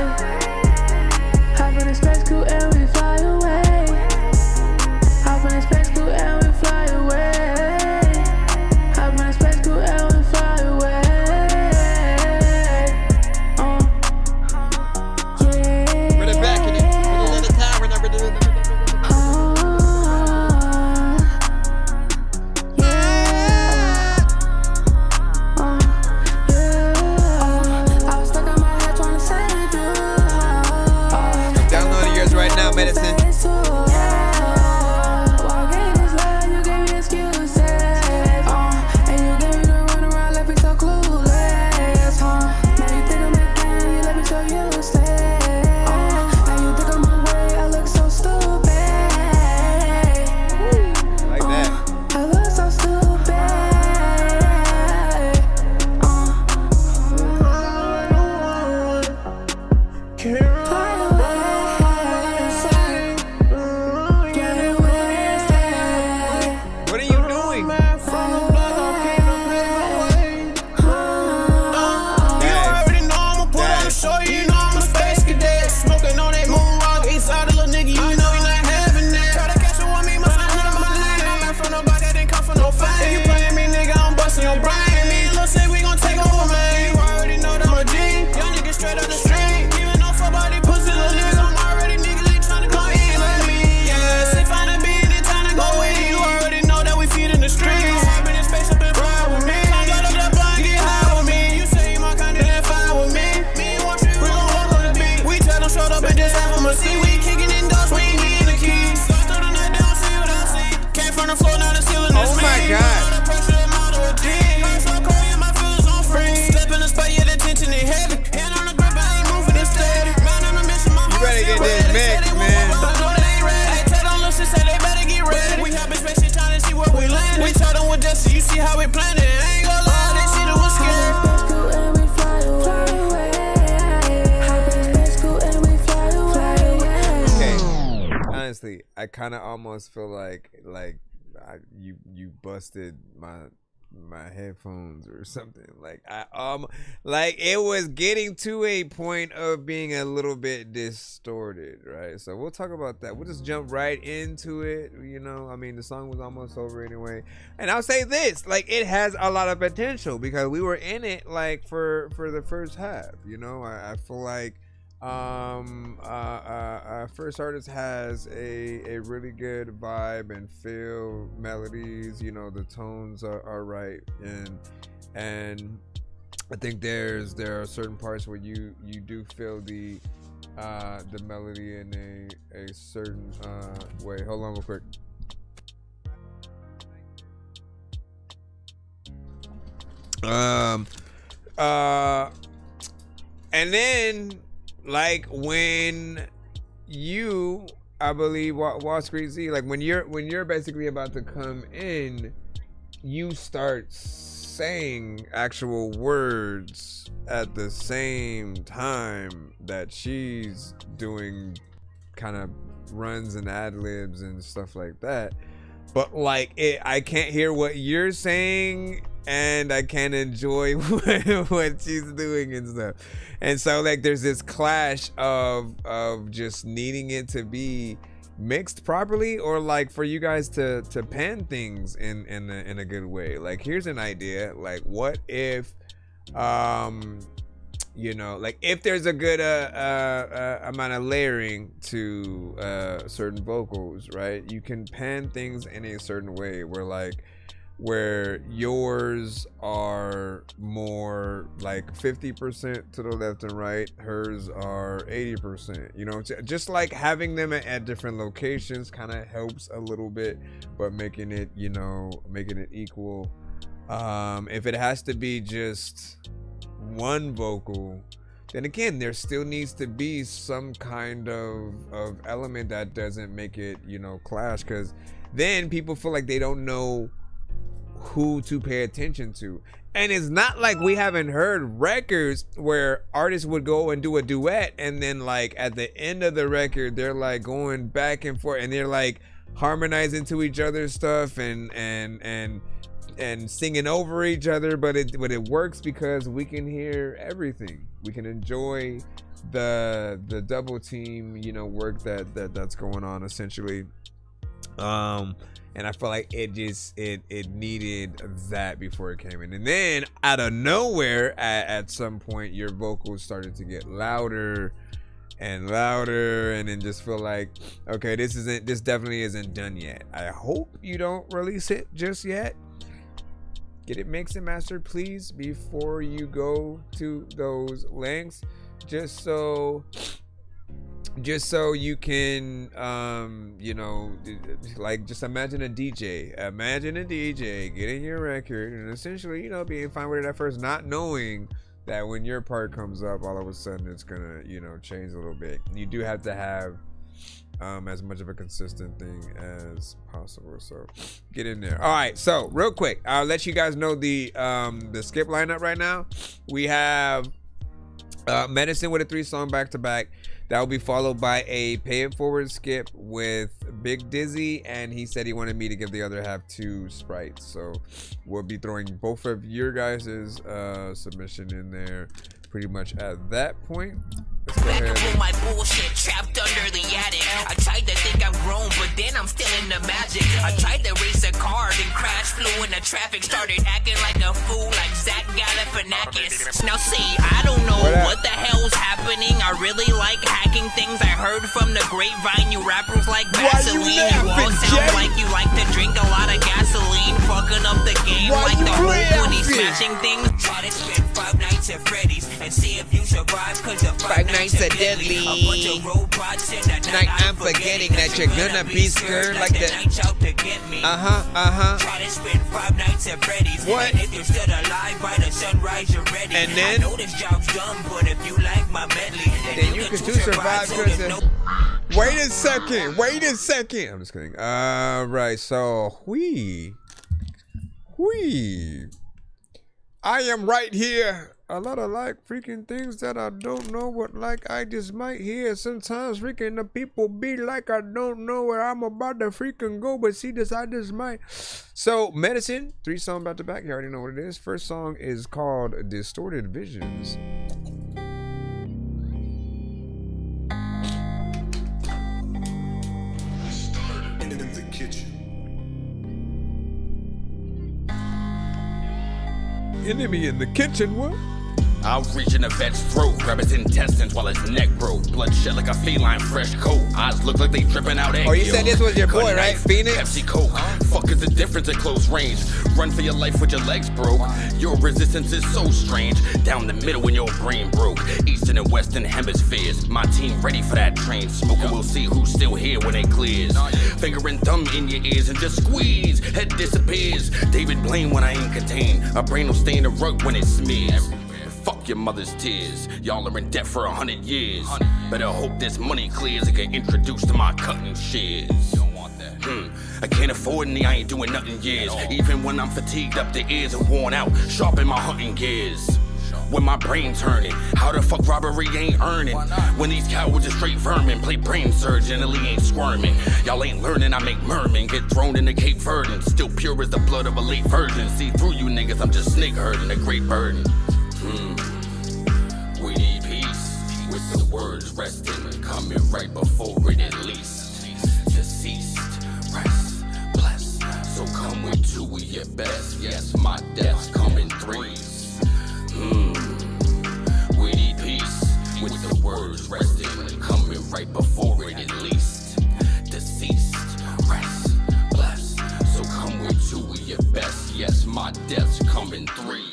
Hop in the space cool and we fly away. Hop in the space cool and we fly away. Hop in the space cool and we fly away. Yeah. Run it back in it. Put it at a time. We're not ready to Downloading yours right now, Medicine. Like that. I look so stupid. What are you doing? Smoking on that moon rock, east side of little nigga, you know you not having that. Try to catch it with me, my son, none of my lane. I'm not from nobody, that didn't come for no fame. If you playing me, nigga, I'm busting your brain. Me and Lil' say we gon' take over, man. You already know that I'm a G. Young nigga straight up the street. Even though somebody pussy little niggas, I'm already niggas, they tryna go in like me. Yeah, say find a beat and time to go in. You already know that we feed in the streets. Hop in space up and ride with me. Come get up that blind, get high with me. You say you my kind of that fine with me. Me and one tree, we gon' walk on the beat. We tell them shut up and just have them a seat. We kicking in doors, we ain't getting the keys. So through the night, they don't see what I see. Came from the floor, now the ceiling is me. Oh my God. All the pressure, the model of D. I'm so cold, yeah, my feelings on free. Step in the spot, yeah, the tension is heavy. Hand on the grip, I ain't moving it steady. Man on the mission, my heart better get feel this ready. mix, They say they man. won't walk, but I know they ain't ready. Hey, tell them listen, say they better get ready. We hop in space, shit, trying to see where we land. We tell them with Jesse, you see how we planned it. I ain't gonna lie, they shit, it was scary. Okay. Honestly, I kind of almost feel like you busted my headphones or something. Like like it was getting to a point of being a little bit distorted, right? So we'll talk about that. We'll just jump right into it. You know, I mean, the song was almost over anyway. And I'll say this, like, it has a lot of potential because we were in it like for the first half. You know, I feel like First Artist has a really good vibe and feel, melodies, you know, the tones are right, and I think there are certain parts where you do feel the melody in a certain way. Hold on real quick. And then, like, when you, I believe, Wall Street Z, like when you're basically about to come in, you start saying actual words at the same time that she's doing kind of runs and ad-libs and stuff like that. But like I can't hear what you're saying and I can't enjoy what she's doing and stuff. And so like there's this clash of just needing it to be mixed properly, or like for you guys to pan things in a good way. Like, here's an idea. Like, what if you know, like if there's a good amount of layering to certain vocals, right? You can pan things in a certain way where yours are more like 50% to the left and right, hers are 80%, you know. Just like having them at different locations kind of helps a little bit, but making it, you know, making it equal. If it has to be just one vocal, then again, there still needs to be some kind of element that doesn't make it, you know, clash, because then people feel like they don't know who to pay attention to. And it's not like we haven't heard records where artists would go and do a duet, and then like at the end of the record they're like going back and forth and they're like harmonizing to each other's stuff and singing over each other, but it works because we can hear everything. We can enjoy the double team, you know, work that's going on essentially. And I feel like it needed that before it came in. And then out of nowhere, at some point, your vocals started to get louder and louder, and then just feel like, okay, this definitely isn't done yet. I hope you don't release it just yet. Get it mixed and mastered, please, before you go to those lengths, just so you can you know, like, just imagine a DJ getting your record and essentially, you know, being fine with it at first, not knowing that when your part comes up, all of a sudden it's gonna, you know, change a little bit. You do have to have as much of a consistent thing as possible, so get in there. All right, so real quick, I'll let you guys know the skip lineup right now. We have Medicine with a 3-song back-to-back. That will be followed by a Pay It Forward skip with Big Dizzy, and he said he wanted me to give the other half to Sprite. So we'll be throwing both of your guys' submission in there pretty much at that point. Let's go ahead. Back my bullshit trapped under the attic. I tried to think I'm grown, but then I'm still in the magic. I tried to race a car, then crash, flew into traffic, started acting like a fool, like Zach Galifianakis. Now see, I don't know what the hell's happening. I really like hacking things. I heard from the grapevine you rappers like Vaseline. You all sound like you like to drink a lot of gasoline, fucking up the game like the Hulk when he's smashing things. Try to spend 5 nights at Freddy's and see if you survive, cause the 5 nights are deadly. Tonight I'm forgetting that you're gonna be scared like that. Try to spend 5 nights at Freddy's. What? If you're still alive by the sunrise, you're ready. And then? I know this job's done, but if you like my medley, then you can still survive. Wait a second. I'm just kidding. Right, so I am right here. A lot of like freaking things that I don't know what, like, I just might hear. Sometimes freaking the people be like, I don't know where I'm about to freaking go, but see this, I just might. So Medicine, 3-song back to back. You already know what it is. First song is called Distorted Visions. In the kitchen. Enemy in the kitchen, what? I'll reach in the vet's throat, grab his intestines while his neck broke. Bloodshed like a feline, fresh coat. Eyes look like they dripping out egg. Oh, you said this was your boy, right? Phoenix? Pepsi Coke. Fuck is the difference at close range? Run for your life with your legs broke. Your resistance is so strange. Down the middle when your brain broke. Eastern and Western hemispheres. My team ready for that train. Smoking, we'll see who's still here when it clears. Finger and thumb in your ears and just squeeze. Head disappears. David Blaine when I ain't contained. A brain will stain the rug when it smears. Fuck your mother's tears. Y'all are in debt for 100 years. Better hope this money clears and get introduced to my cutting shears. I can't afford any, I ain't doing nothing years. Even when I'm fatigued up the ears and worn out, sharpen my hunting gears. When my brain's turning, how the fuck robbery ain't earning? When these cowards are straight vermin, play brain surgeon, Italy ain't squirming. Y'all ain't learning, I make merman, get thrown into Cape Verdon. Still pure as the blood of a late virgin. See through you niggas, I'm just snake herding, a great burden. We need peace, with the words resting, coming right before it at least. deceased, rest, blessed. So come with two of your best. Yes, my death's come in threes. Witty peace with the words resting, coming right before it at least. Deceased, rest, blessed. So come with two of your best. Yes, my death's come in threes.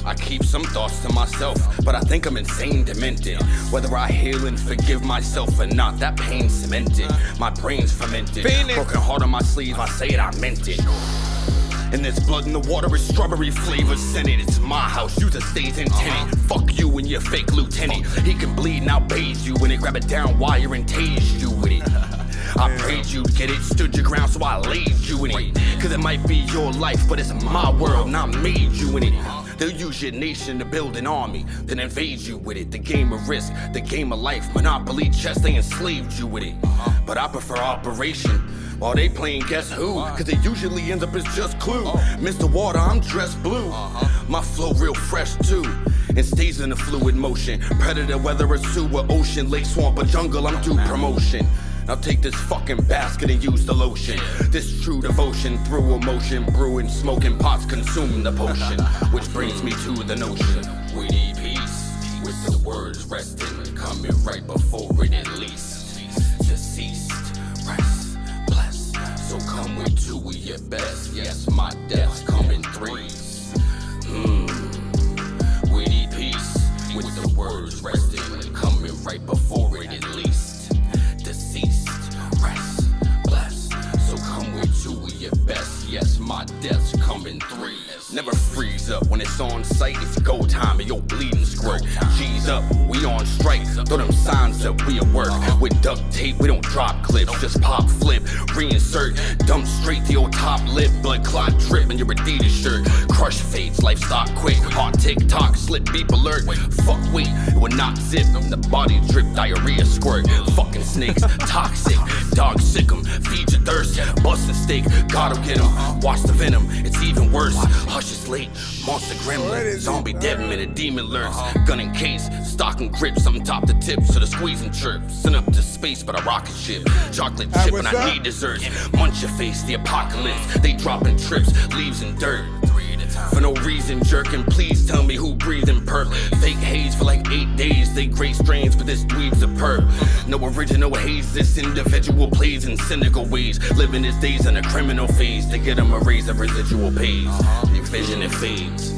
I keep some thoughts to myself, but I think I'm insane, demented. Whether I heal and forgive myself or not, that pain's cemented. My brain's fermented. Broken heart on my sleeve, I say it, I meant it. And this blood in the water is strawberry flavor scented. It's my house, use a stage and tenant. Fuck you and your fake lieutenant. He can bleed and I'll bathe you when they grab it down wire and tase you with it. I prayed you to get it, stood your ground, so I laid you in it. Cause it might be your life, but it's my world and I made you in it. They'll use your nation to build an army, then invade you with it. The game of risk, the game of life, Monopoly chess, they enslaved you with it. But I prefer operation, while they playing guess who, cause it usually ends up as just Clue. Mr. Water, I'm dressed blue. My flow real fresh too, and stays in a fluid motion. Predator, whether it's sewer, ocean, lake, swamp, or jungle, I'm due promotion. Now take this fucking basket and use the lotion. This true devotion through emotion, brewing, smoking pots, consuming the potion. Which brings me to the notion. We need peace, with the words resting, coming right before it at least. Deceased, rest, blessed. So come with two of your best. Yes, my death's coming threes. We need peace, with the words resting, coming right before it at least. Deceased, rest, blessed. So come with two of your best. Yes, my death's coming threes. Never freeze up when it's on sight. It's go time and you're bleeding squirt. G's up, we on strike. Throw them signs up, we at work. With duct tape, we don't drop clips. Just pop, flip, reinsert. Dump straight the old top lip. Blood clot drip in your Adidas shirt. Crush fades, livestock quick. Hot Tik-Tok, slip beep alert. Fuck wait, it would not zip. The body drip, diarrhea squirt. Fucking snakes, toxic. Dog sick 'em, feed your thirst. Bust a steak, gotta get 'em. Watch the venom, it's even worse. Hush is late, monster gremlin. Zombie deadman, a demon lurks. Gun in case, stocking grip. Something top the tip, so the squeezing chirp. Send up to space, but a rocket ship. Chocolate chip and I need desserts. Munch your face, the apocalypse. They dropping trips, leaves in dirt. For no reason, jerking, please tell me who breathing perp. Fake haze for like 8 days, they great strains, but this dweeb's a perp. No original haze, this individual plays in cynical ways. Living his days in a criminal phase, to get him a raise of residual pays. Your vision it fades,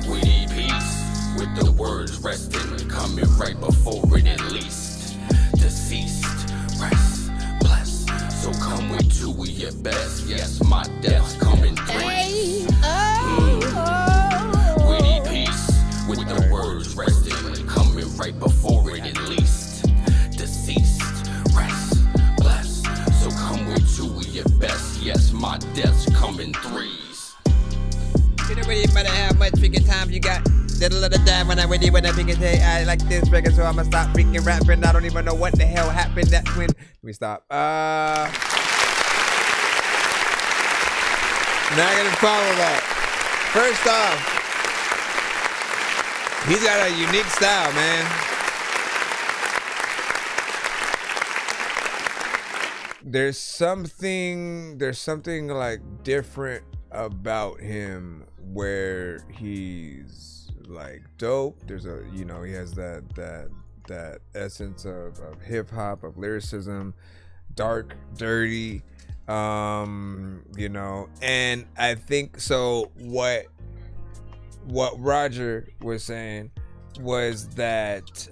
we need peace, with the words resting, coming right before it at least. Deceased, rest, blessed. So come with two of your best. Yes, my death's coming threes. We need peace, with the words resting, coming right before it at least. Deceased, rest, blessed. So come with two of your best. Yes, my death's coming threes. You don't really matter how much freaking time you got. Little at a time when I really wanna freaking say I like this record, so I'ma stop freaking rapping. I don't even know what the hell happened. That's when we stop. Not gonna follow that. First off, he's got a unique style, man. There's something like different about him where he's like dope. There's a, he has that essence of hip hop, of lyricism, dark, dirty, and I think so what Roger was saying was that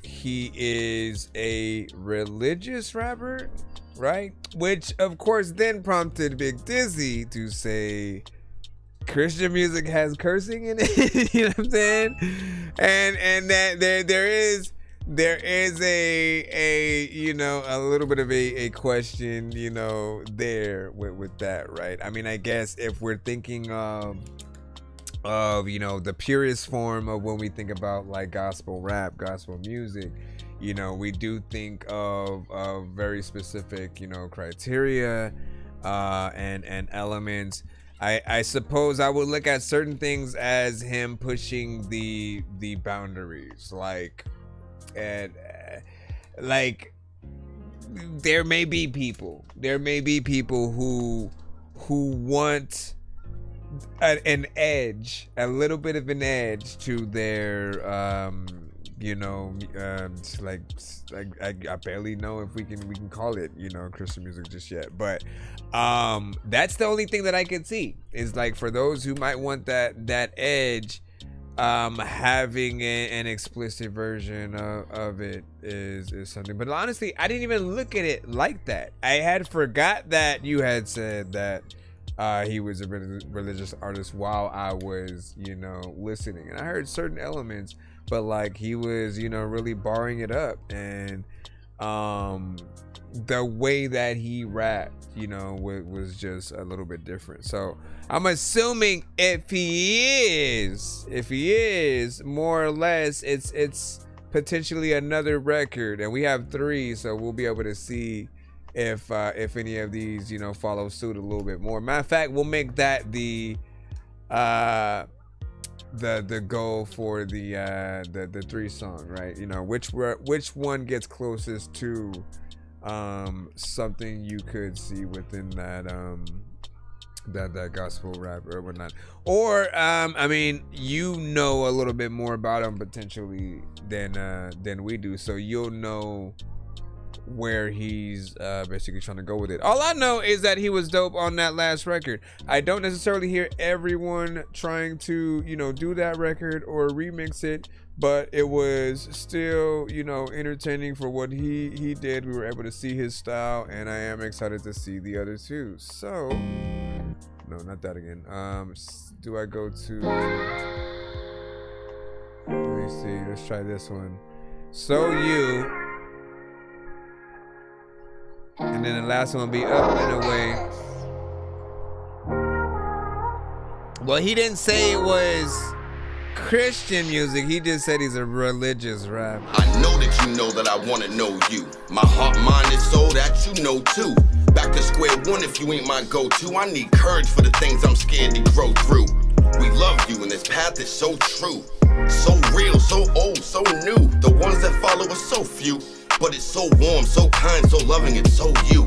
he is a religious rapper, right? Which of course then prompted Big Dizzy to say Christian music has cursing in it. You know what I'm saying? And that there is a a little bit of a question, there with that, right? I mean, I guess if we're thinking of the purest form of when we think about like gospel rap, gospel music, we do think of very specific, criteria and elements. I suppose I would look at certain things as him pushing the boundaries, like there may be people who want an edge, a little bit of an edge to their like I barely know if we can call it, Christian music just yet, but that's the only thing that I can see is like for those who might want that edge, having an explicit version of it is something. But honestly, I didn't even look at it like that. I had forgot that you had said that he was a religious artist while I was listening, and I heard certain elements, but like he was really barring it up, and the way that he rapped was just a little bit different. So I'm assuming if he is more or less, it's potentially another record, and we have 3, so we'll be able to see if any of these follow suit a little bit more. Matter of fact, we'll make that the goal for the 3 song, right? Which one gets closest to something you could see within that gospel rap or whatnot, or I mean, a little bit more about him potentially than we do, so you'll know where he's basically trying to go with it. All I know is that he was dope on that last record. I don't necessarily hear everyone trying to do that record or remix it, but it was still entertaining for what he did. We were able to see his style, and I am excited to see the other 2. So no, not that again. Do I go to, let me see, let's try this one. So You, and then the last one will be Up and Away. Well, he didn't say it was Christian music, he just said he's a religious rapper. I know that you know that I wanna know you. My heart, mind, and soul that you know too. Back to square one if you ain't my go-to. I need courage for the things I'm scared to grow through. We love you and this path is so true. So real, so old, so new. The ones that follow are so few. But it's so warm, so kind, so loving, it's so you.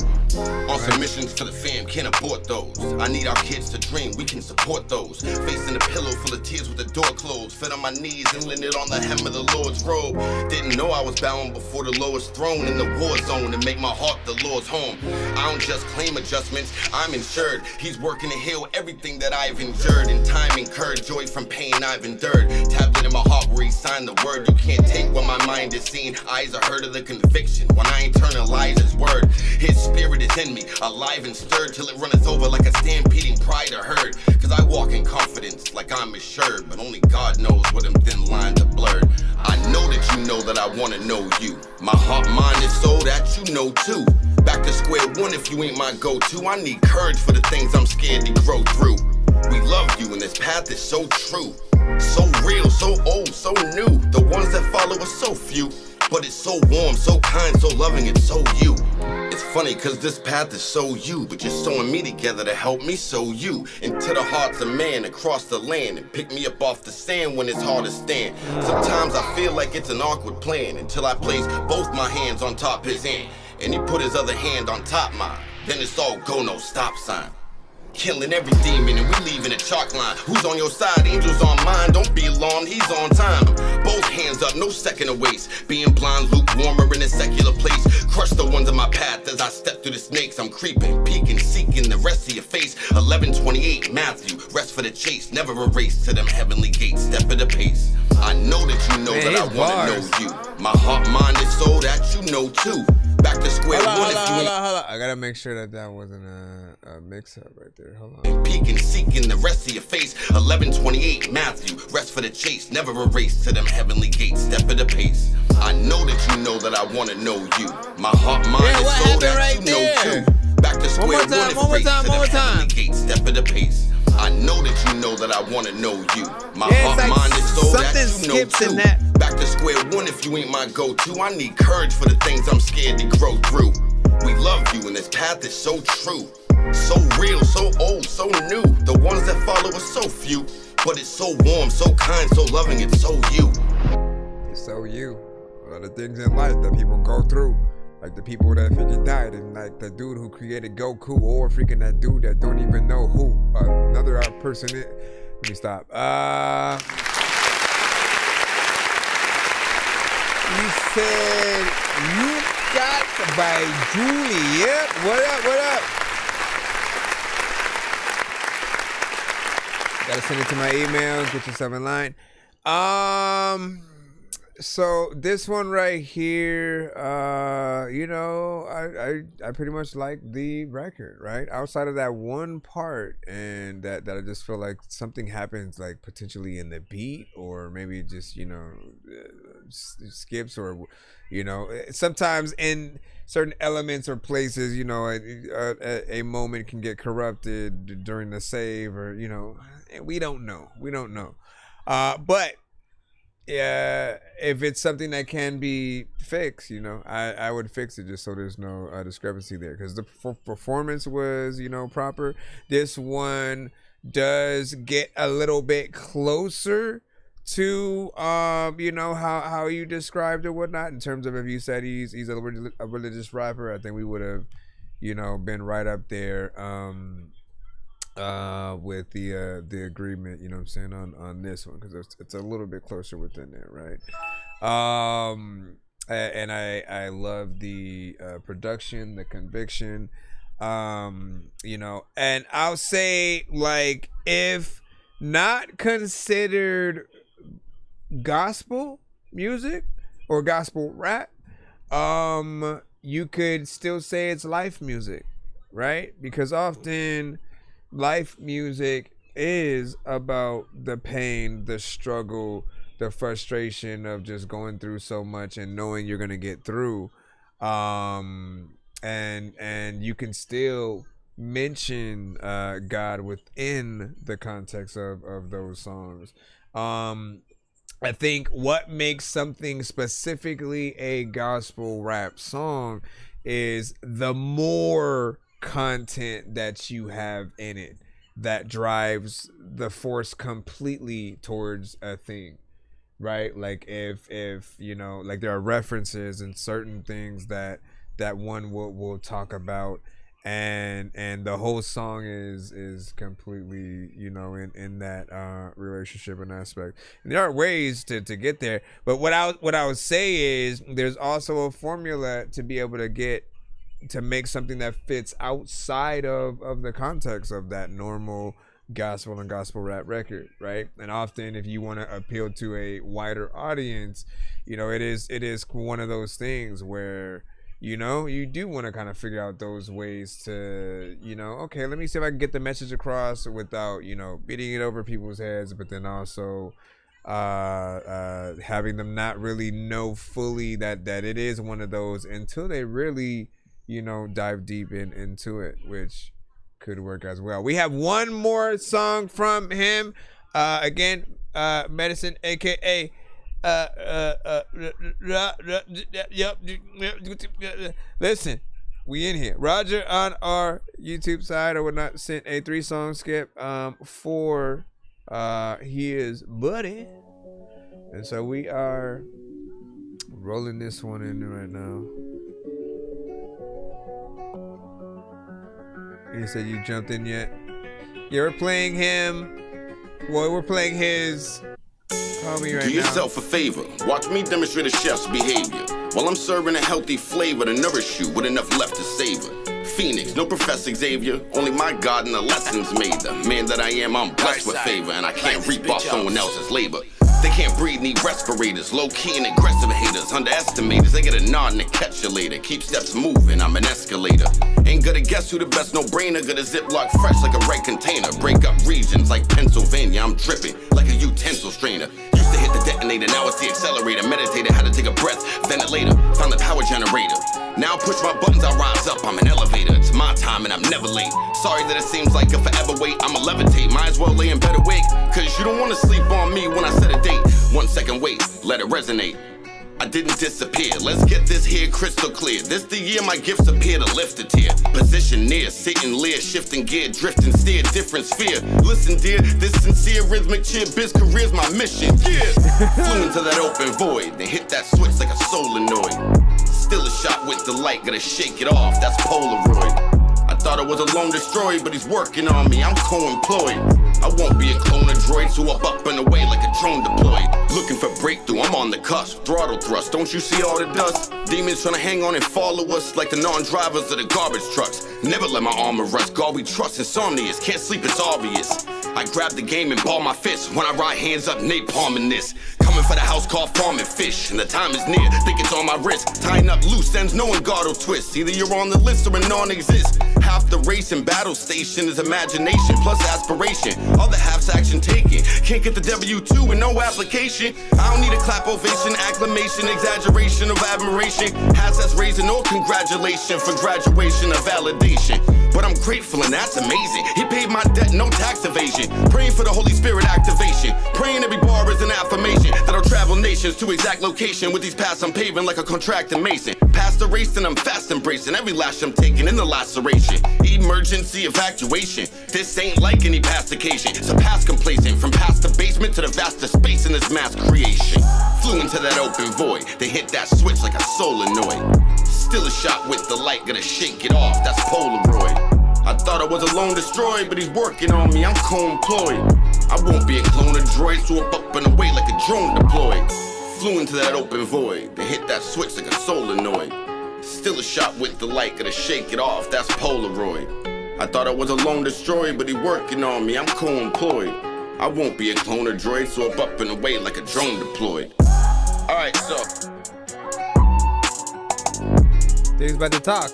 On submissions for the fam, can't abort those. I need our kids to dream, we can support those. Facing a pillow full of tears with the door closed. Fed on my knees and leaned on the hem of the Lord's robe. Didn't know I was bound before the lowest throne in the war zone to make my heart the Lord's home. I don't just claim adjustments, I'm insured. He's working to heal everything that I've endured. In time incurred, joy from pain I've endured. Tablet in my heart where he signed the word. You can't take what my mind has seen. Eyes are heard of the conviction when I internalize his word. His spirit is in me, alive and stirred till it runneth over like a stampeding pride or herd. Cause I walk in confidence like I'm assured, but only God knows what them thin lines are blurred. I know that you know that I wanna know you. My heart, mind, and soul that you know too. Back to square one if you ain't my go-to. I need courage for the things I'm scared to grow through. We love you and this path is so true. So real, so old, so new. The ones that follow are so few. But it's so warm, so kind, so loving, it's so you. It's funny cause this path is so you, but you're sewing me together to help me sew you into the hearts of man across the land and pick me up off the sand when it's hard to stand. Sometimes I feel like it's an awkward plan until I place both my hands on top his hand and he put his other hand on top mine. Then it's all go, no stop sign. Killing every demon and we leaving a chalk line. Who's on your side? Angels on mine. Don't be alarmed, he's on time. Both hands up, no second to waste. Being blind, lukewarmer in a secular place. Crush the ones in my path as I step through the snakes. I'm creeping, peeking, seeking the rest of your face. 11:28, Matthew, rest for the chase. Never erase to them heavenly gates. Step at the pace. I know that you know that I wanna know you. My heart, mind, and soul that you know too. Back to square one. Hold on. I gotta make sure that wasn't a mix-up right there. Hold on. Peeking, seeking the rest of your face. 11:28, Matthew, rest for the chase. Never erase to them heavenly gates. Step at the pace. I know that you know that I wanna know you. My heart, mind, and soul that right you there? know too. Back to square one. One more time. Gates. Step at the pace. I know that you know that I wanna know you. My heart, like mind, and soul that you know skips too. in that. Back to square one if you ain't my go-to. I need courage for the things I'm scared to grow through. We love you and this path is so true. So real, so old, so new. The ones that follow are so few. But it's so warm, so kind, so loving, it's so you. It's so you. A lot of things in life that people go through. Like the people that freaking died, and like the dude who created Goku, or freaking that dude that don't even know who another person is. Let me stop. He said, "You got by Julie." Yep. What up? What up? Gotta send it to my email. Get yourself in line. So this one right here, you know, I pretty much like the record, right? Outside of that one part, and that I just feel like something happens, like potentially in the beat, or maybe just, you know, skips, or, you know, sometimes in certain elements or places, you know, a moment can get corrupted during the save, or, you know, we don't know. But yeah, if it's something that can be fixed, you know, I would fix it just so there's no discrepancy there, because the performance was, you know, proper. This one does get a little bit closer to you know, how you described or whatnot, in terms of if you said he's a religious rapper, I think we would have, you know, been right up there with the agreement, you know what I'm saying, on this one, because it's a little bit closer within there, right? And I love the production, the conviction, you know, and I'll say, like, if not considered gospel music or gospel rap, you could still say it's life music, right? Because often life music is about the pain, the struggle, the frustration of just going through so much and knowing you're gonna get through, and you can still mention God within the context of those songs. I think what makes something specifically a gospel rap song is the more content that you have in it that drives the force completely towards a thing, right? Like if you know, like there are references and certain things that one will talk about, and the whole song is completely, you know, in that relationship and aspect. And there are ways to get there, but what I would say is there's also a formula to be able to make something that fits outside of the context of that normal gospel and gospel rap record, right? And often if you want to appeal to a wider audience, you know, it is one of those things where, you know, you do want to kind of figure out those ways to, you know, okay, let me see if I can get the message across without, you know, beating it over people's heads, but then also having them not really know fully that it is one of those until they really, you know, dive deep into it, which could work as well. We have one more song from him. Again, Medicine, aka listen, we in here. Roger on our YouTube side or whatnot sent a 3-song skip for his buddy, and so we are rolling this one in right now. He said you jumped in yet? Yeah, we're playing him. Well, we're playing his homie right now. Do yourself a favor. Watch me demonstrate a chef's behavior while I'm serving a healthy flavor to nourish you with enough left to savor. Phoenix, no Professor Xavier, only my God and the lessons made. The man that I am, I'm blessed with favor, and I can't reap off someone else's labor. They can't breathe, need respirators. Low-key and aggressive haters, underestimators. They get a nod and a catch you later. Keep steps moving, I'm an escalator. Ain't gonna guess who the best, no-brainer. Got a Ziploc fresh like a red container. Break up regions like Pennsylvania. I'm dripping like a utensil strainer. Used to hit the detonator, now it's the accelerator. Meditated, had to take a breath, ventilator. Found the power generator. Now push my buttons, I rise up, I'm an elevator. It's my time and I'm never late. Sorry that it seems like a forever wait. I'ma levitate, might as well lay in bed awake. Cause you don't wanna sleep on me when I set a date. 1 second wait, let it resonate. I didn't disappear. Let's get this here crystal clear. This the year my gifts appear to lift a tear. Position near, sitting leer, shifting gear, drifting steer, different sphere. Listen, dear, this sincere rhythmic cheer, biz career's my mission. Yeah. Flew into that open void, then hit that switch like a solenoid. Still a shot with the light, gotta shake it off. That's Polaroid. I thought it was a lone destroyer, but he's working on me. I'm co-employed. I won't be a clone of droids who up and away like a drone deployed. Looking for breakthrough, I'm on the cusp. Throttle thrust, don't you see all the dust? Demons trying to hang on and follow us like the non-drivers of the garbage trucks. Never let my armor rust. God we trust, insomnious. Can't sleep, it's obvious. I grab the game and ball my fist. When I ride hands up, napalming this. Coming for the house called farming fish. And the time is near, think it's on my wrist. Tying up loose ends, knowing God will twist. Either you're on the list or a non-exist. Half the race and battle station is imagination plus aspiration. Other half's action taken. Can't get the W2 with no application. I don't need a clap ovation, acclamation, exaggeration of admiration. Hats that's raising no congratulation for graduation of validation. But I'm grateful and that's amazing. He paid my debt, no tax evasion. Praying for the Holy Spirit activation. Praying every bar is an affirmation that'll travel nations to exact location. With these paths I'm paving like a contracting mason. Past the race and I'm fast embracing every lash I'm taking in the laceration. Emergency evacuation. This ain't like any past occasion. It's a past complacent. From past the basement to the vastest space in this mass creation. Flew into that open void. They hit that switch like a solenoid. Still a shot with the light, gotta shake it off. That's Polaroid. I thought I was a lone destroyer, but he's working on me. I'm co-employed. I won't be a clone of droids who up and away like a drone deployed. Flew into that open void. They hit that switch like a solenoid. Still a shot with the light, gotta shake it off. That's Polaroid. I thought I was a lone destroyer, but he's working on me. I'm co-employed. I won't be a clone of droids who up and away like a drone deployed. All right, so. He's about to talk.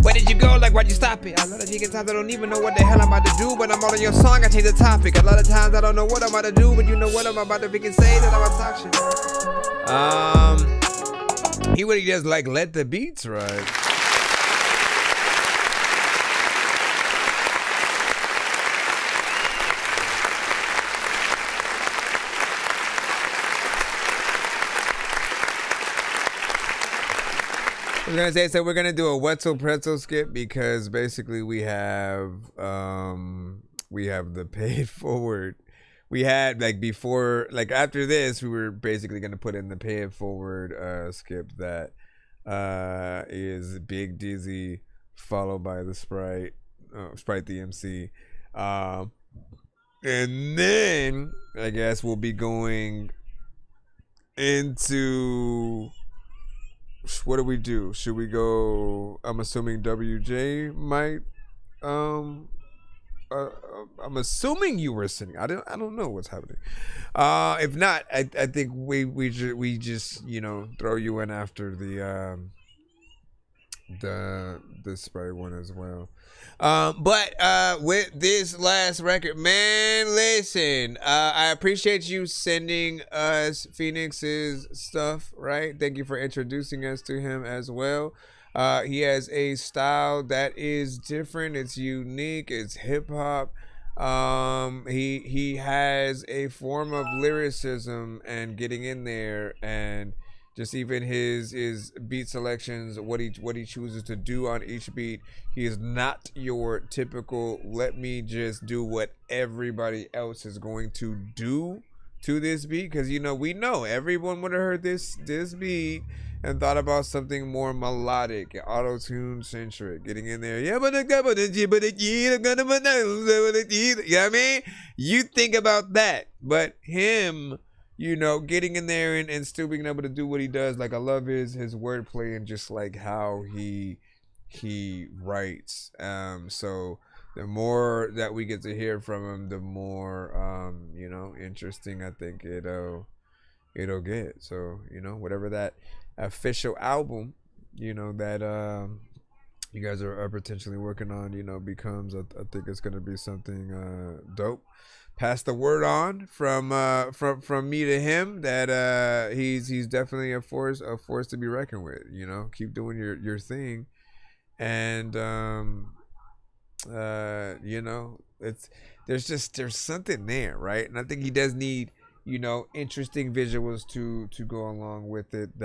Where did you go? Like, why'd you stop it? A lot of times I don't even know what the hell I'm about to do, but I'm all in your song, I change the topic. A lot of times I don't know what I'm about to do, but you know what I'm about to freaking say, that I'm about to talk shit. He really does like let the beats ride. I was gonna say, so we're gonna do a Wetzel Pretzel skip because basically we have the paid forward. We had like before, like after this, we were basically gonna put in the pay it forward skip that is Big Dizzy followed by the Sprite the MC, and then I guess we'll be going into. What do we do? Should we go? I'm assuming WJ might. I'm assuming you were sitting. I don't know what's happening. If not, I think we just throw you in after the spray one as well. But with this last record, man, listen, I appreciate you sending us Phoenix's stuff, right? Thank you for introducing us to him as well. He has a style that is different. It's unique. It's hip hop. He has a form of lyricism and getting in there, and just even his beat selections, what he chooses to do on each beat. He is not your typical let me just do what everybody else is going to do to this beat, because we know everyone would have heard this beat and thought about something more melodic, auto-tune centric, getting in there. Yeah, but you know what I mean? You think about that, but him, getting in there and still being able to do what he does. Like, I love his wordplay and just like how he writes. So the more that we get to hear from him, the more interesting I think it'll get. So whatever that official album that you guys are potentially working on becomes, I think it's gonna be something dope. Pass the word on from me to him that he's definitely a force to be reckoned with. Keep doing your thing, and there's something there, right? And I think he does need you know, interesting visuals to go along with it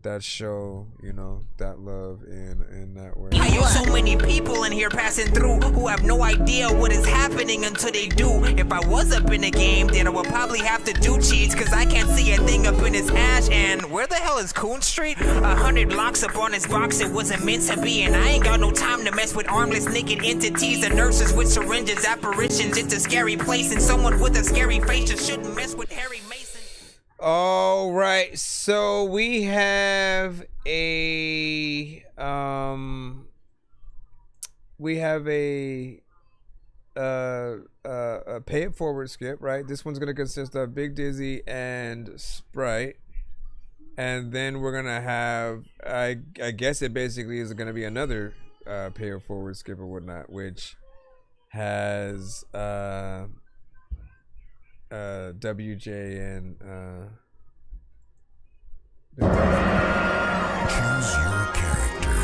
that show, you know, that love in that way. I got so many people in here passing through who have no idea what is happening until they do. If I was up in the game, then I would probably have to do cheats, cause I can't see a thing up in his hash. And where the hell is Coon Street? 100 locks up on his box, it wasn't meant to be. And I ain't got no time to mess with armless naked entities and nurses with syringes, apparitions. It's a scary place, and someone with a scary face just shouldn't mess with Harry Mason. All right, so we have a pay it forward skip, right? This one's gonna consist of Big Dizzy and Sprite, and then we're gonna have I guess it basically is gonna be another pay it forward skip or whatnot, which has WJ and Choose your character.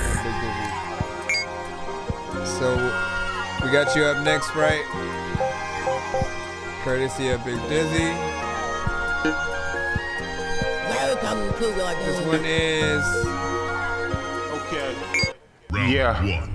So we got you up next, right? Courtesy of Big Dizzy. Welcome to your This one is Round 1.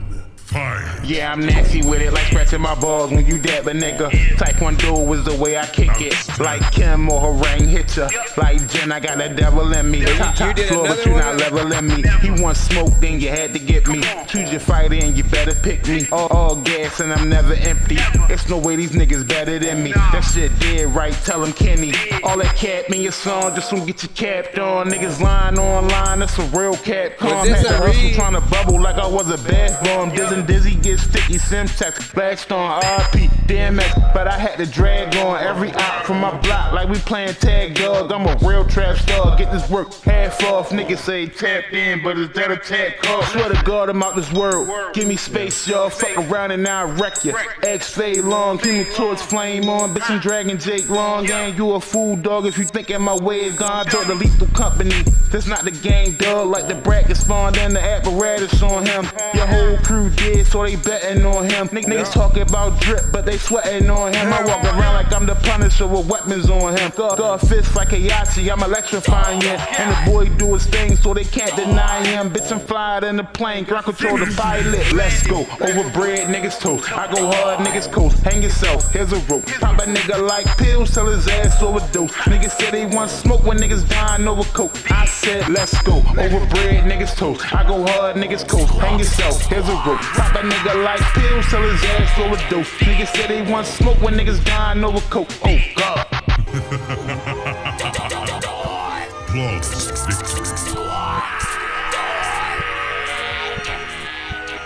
Fire. Yeah, I'm nasty with it, like scratching my balls when you dab a nigga. Taekwondo was the way I kick it. Like Kim or Harang hit ya. Like Jen, I got that devil in me. Top floor, but you not leveling me. He want smoke, then you had to get me. Choose your fighter and you better pick me. All gas and I'm never empty. It's no way these niggas better than me. That shit dead right, tell him Kenny. All that cap in your song, just don't get your capped on. Niggas lying online, that's a real cat. Calm, had to hustle trying to bubble like I was a bad bomb. Dizzy get sticky, Simtex, Blackstone, RP, DMX, but I had to drag on every op from my block like we playing tag dog. I'm a real trap star, get this work half off. Niggas say tapped in, but is that a tap call? Swear to God I'm out this world, give me space y'all, fuck around and I'll wreck ya. X fade long, keep me towards flame on, bitch I'm dragging Jake Long, gang you a fool dog if you thinking my way is gone. Talk the lethal company, this not the gang dog, like the bracket spawned and the apparatus on him. Your whole crew dead, so they betting on him. Niggas talking about drip, but they sweating on him. I walk around like I'm the Punisher with weapons on him. God fist like a Yahtzee, I'm electrifying him. And the boy do his thing, so they can't deny him. Bitch, I'm flyer than the plane, ground control the pilot. Let's go, overbred niggas toast. I go hard, niggas coast. Hang yourself, here's a rope. Pop a nigga like pills, till his ass overdose. Niggas say they want smoke when niggas dying over coke. I said, let's go, overbred niggas toast. I go hard, niggas coast. Hang yourself, here's a rope. Pop a nigga like pills till his ass overdose. Niggas say they want smoke when niggas dying over coke. Oh God.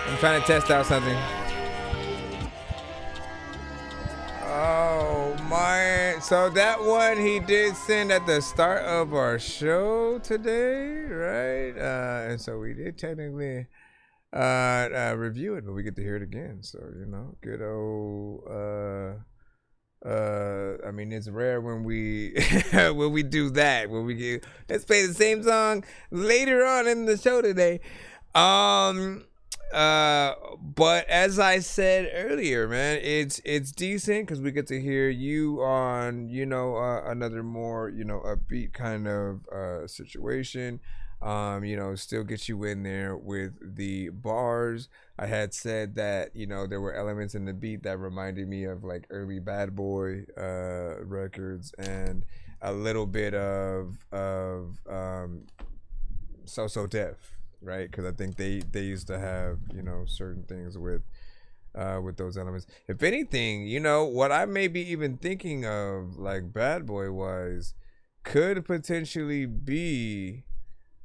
I'm trying to test out something. Oh my! So that one he did send at the start of our show today, right? And so we did technically review it, but we get to hear it again. So you know, good old. I mean, it's rare when we when we do that. When we get let's play the same song later on in the show today. But as I said earlier, man, it's decent because we get to hear you on another more upbeat kind of situation. Still get you in there with the bars. I had said that, there were elements in the beat that reminded me of like early Bad Boy records and a little bit of So Def, right? Because I think they used to have, certain things with those elements. If anything, what I may be even thinking of like Bad Boy wise could potentially be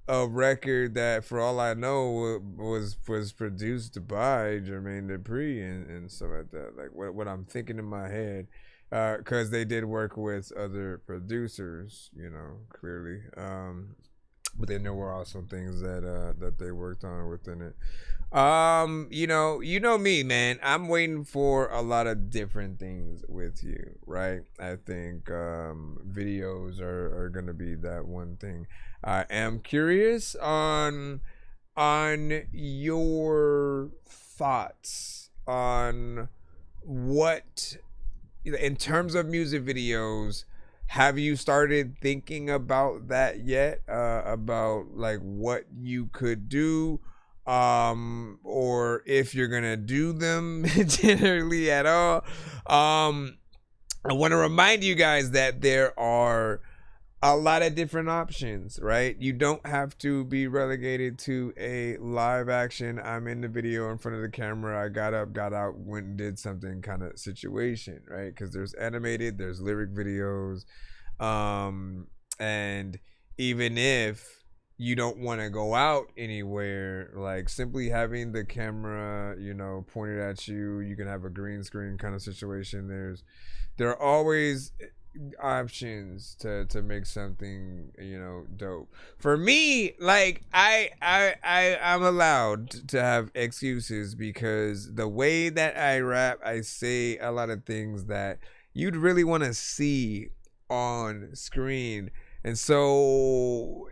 a record that, for all I know, was produced by Jermaine Dupri and stuff like that. Like what I'm thinking in my head, because they did work with other producers, clearly. But then there were also things that they worked on within it. You know me, man. I'm waiting for a lot of different things with you, right? I think videos are gonna be that one thing. I am curious on your thoughts on what, in terms of music videos, have you started thinking about that yet? About like what you could do, or if you're gonna do them generally at all? I want to remind you guys that there are a lot of different options, right? You don't have to be relegated to a live action, I'm in the video in front of the camera, I got up, got out, went and did something kind of situation, right? Because there's animated, there's lyric videos, and even if you don't want to go out anywhere, like simply having the camera, you know, pointed at you, you can have a green screen kind of situation. There are always options to make something, you know, dope. For me, like I'm allowed to have excuses because the way that I rap, I say a lot of things that you'd really want to see on screen. And so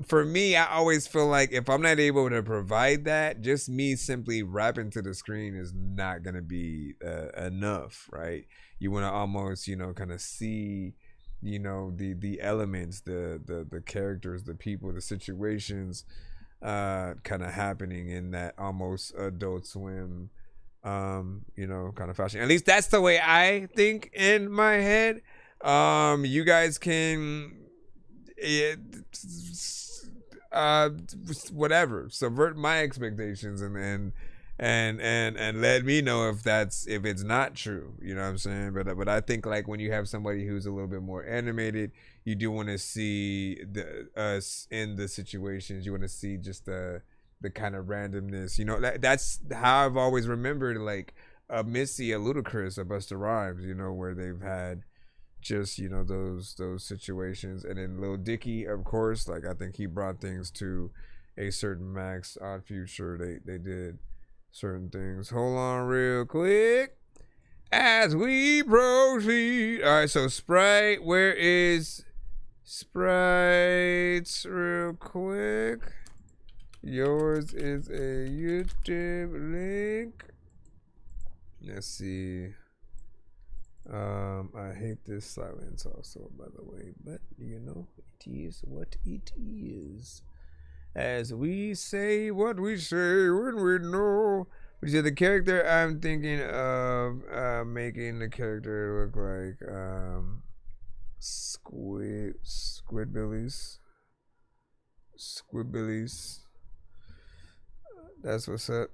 for me, I always feel like if I'm not able to provide that, just me simply rapping to the screen is not going to be enough, right? You want to almost, you know, kind of see, you know, the elements, the characters, the people, the situations kind of happening in that almost Adult Swim, you know, kind of fashion. At least that's the way I think in my head. You guys can whatever, subvert my expectations and let me know if it's not true, you know what I'm saying? But I think like when you have somebody who's a little bit more animated, you do want to see us in the situations. You want to see just the kind of randomness, you know. That's how I've always remembered like a Missy, a Ludacris, a Busta Rhymes, you know, where they've had just, you know, those situations. And then Lil Dicky, of course, like I think he brought things to a certain max. Odd Future, they did certain things. Hold on real quick as we proceed. All right, so Sprite, where is Sprites real quick? Yours is a YouTube link. Let's see. I hate this silence also, by the way, but you know, it is what it is. As we say what we say when we know. But yeah, the character I'm thinking of making the character look like Squidbillies. That's what's up.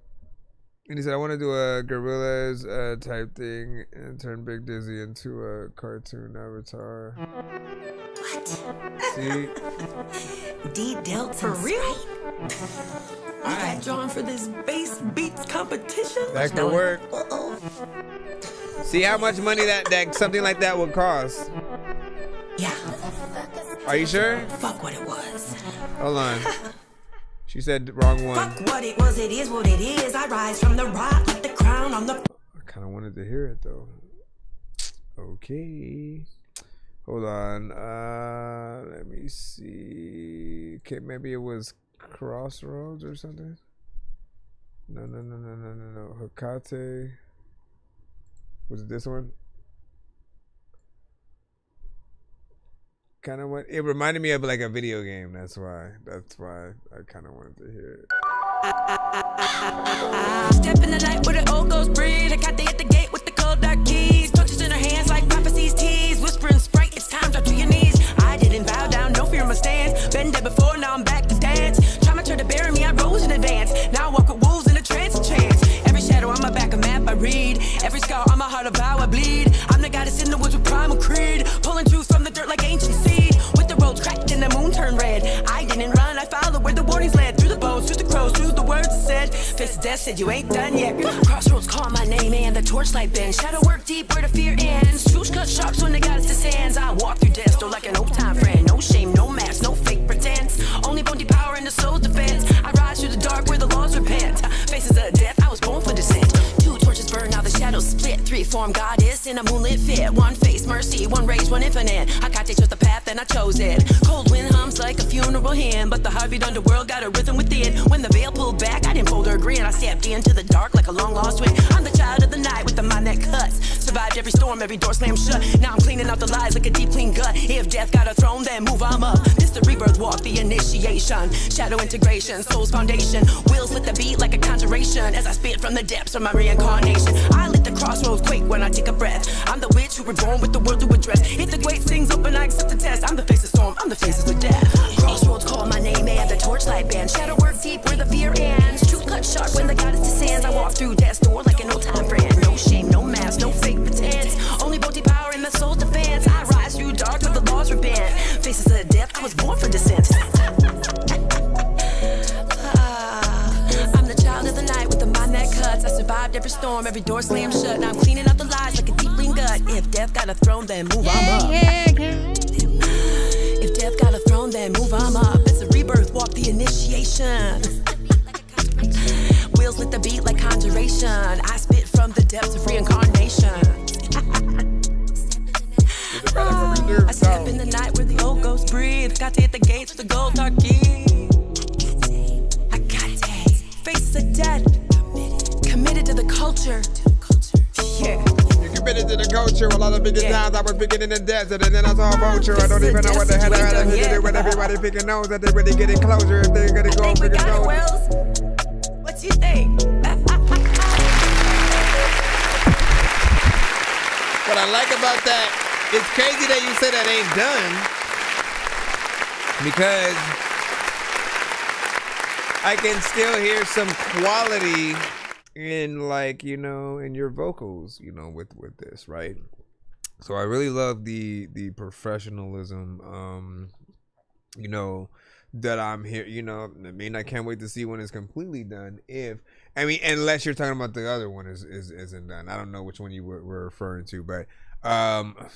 And he said, I want to do a Gorillaz type thing and turn Big Dizzy into a cartoon avatar. What? See? D dealt for real? I got drawn for this bass beats competition. That could work. See how much money that something like that would cost. Yeah. Are you sure? Fuck what it was. Hold on. She said wrong one. Fuck what it was, it is what it is. I rise from the rock like the crown on the... I kind of wanted to hear it though. Okay. Hold on. Let me see. Okay, maybe it was Crossroads or something. No. Hokate. Was it this one? Kind of what it reminded me of, like a video game. That's why I kind of wanted to hear it. Step in the night where the old ghost breed. Hokate at the gate with the cold dark keys. Torches in her hands like prophecies tease. Whispering Sprite, it's time, drop to your knees. I didn't bow down, no fear in my stance. Been dead before, now I'm back to dance. Trauma tried to bury me, I rose in advance. Now I walk with wolves in a trance of chance. Every shadow on my back, a map I read. Every scar on my heart, a vow I bleed. I'm the goddess in the woods with primal creed. Pulling truth from the dirt like ancient seed. With the roads cracked and the moon turned red. I didn't run, I followed where the warnings led. Through the bones, through the crows, through the words said. Face of death said you ain't done yet. Crossroads call my name and the torchlight bends. Shadow work deep where the fear ends. Truth cut sharps when the goddess hands. I walk through death, still like an old time friend. No shame, no mask, no fake pretense. Only bony power in the soul's defense. I rise through the dark where the laws repent. Faces of death, I was born for descent. Two torches burn, now the shadows split. Three form goddess in a moonlit fit. One face, mercy, one rage, one infinite. Hokate chose the path and I chose it. Cold wind hums like a funeral hymn, but the heartbeat underworld got a rhythm within. When the veil pulled back, I didn't fold or agree, and I stepped into the dark like a long lost twin. I'm the child of the night with the mind that cuts. survived every storm, every door slammed shut. Now I'm cleaning out the lies like a deep clean gut. If death got a throne, then move on up. This the rebirth walk, the initiation. Shadow integration, soul's foundation. Wheels with the beat like a conjuration. As I spit from the depths of my reincarnation. I let the crossroads quake when I take a breath. I'm the witch who reborn with the world to address. If the great sings open, I accept the test. I'm the face of storm, I'm the face of the death. Crossroads call my name, and the torchlight band. Shadow work deep where the fear ends. Truth cut sharp when the goddess descends. I walk through death's door like an old time friend. No shame, no mask, no fake pretense. Only Bodhi power in the soul's defense. I rise through dark with the laws repent. Faces of death, I was born for descent. I'm the child of the night with the mind that cuts. I survived every storm, every door slammed shut. Now I'm cleaning up the lies like a deep clean gut. If death got a throne, then move on up. If death got a throne, then move on up. It's a rebirth walk, the initiation. Wheels with the beat like conjuration. I spit from the depths of reincarnation. I step in the night where the old ghosts breathe. Got to hit the gates with the gold darky. I got it. Faces of death. Committed to the culture. Yeah. You committed to the culture. A lot of biggest times I was picking in the desert and then I saw a vulture. I don't even know what the hell I had to do with everybody picking nose that they really getting closer if they're gonna go and pick a nose. What you think? What I like about that, it's crazy that you say that ain't done, because I can still hear some quality in, like, you know, in your vocals, you know, with this, right? So I really love the professionalism, you know, that I'm here, you know. I mean, I can't wait to see when it's completely done. Unless you're talking about the other one isn't done. I don't know which one you were referring to, but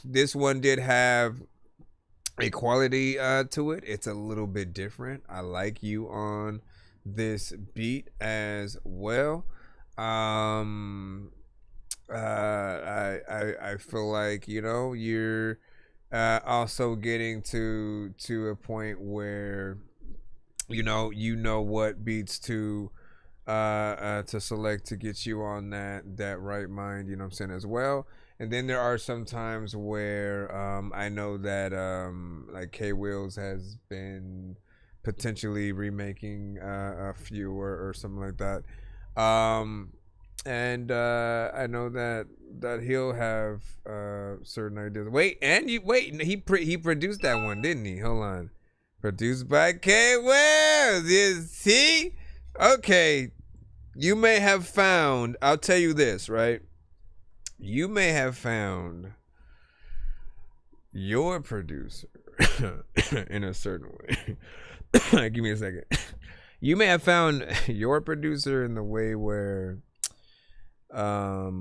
this one did have a quality to it. It's a little bit different. I like you on this beat as well. I feel like, you know, you're also getting to a point where you know what beats to select to get you on that right mind, you know what I'm saying, as well. And then there are some times where I know that like K Wills has been potentially remaking a few or something like that. And I know that he'll have certain ideas. He produced that one, didn't he? Hold on. Produced by K Wills. Is he? Okay. You may have found, I'll tell you this, right? You may have found your producer in a certain way. Give me a second. You may have found your producer in the way where I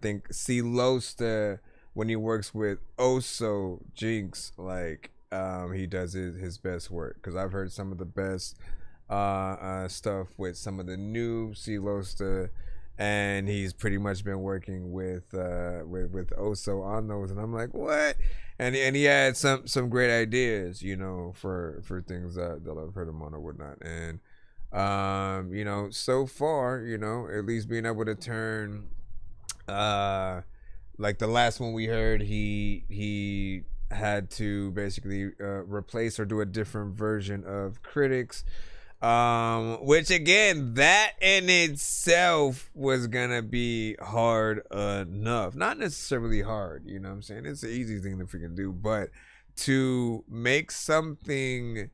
think C Losta, when he works with Oso Jinx, like he does his best work, because I've heard some of the best stuff with some of the new C Losta, and he's pretty much been working with Oso on those, and I'm like, what? And he had some great ideas, you know, for things that I've heard him on or whatnot. And you know, so far, you know, at least being able to turn like the last one we heard, he had to basically replace or do a different version of Critics, which again, that in itself was gonna be hard enough. Not necessarily hard, you know what I'm saying? It's an easy thing to freaking do, but to make something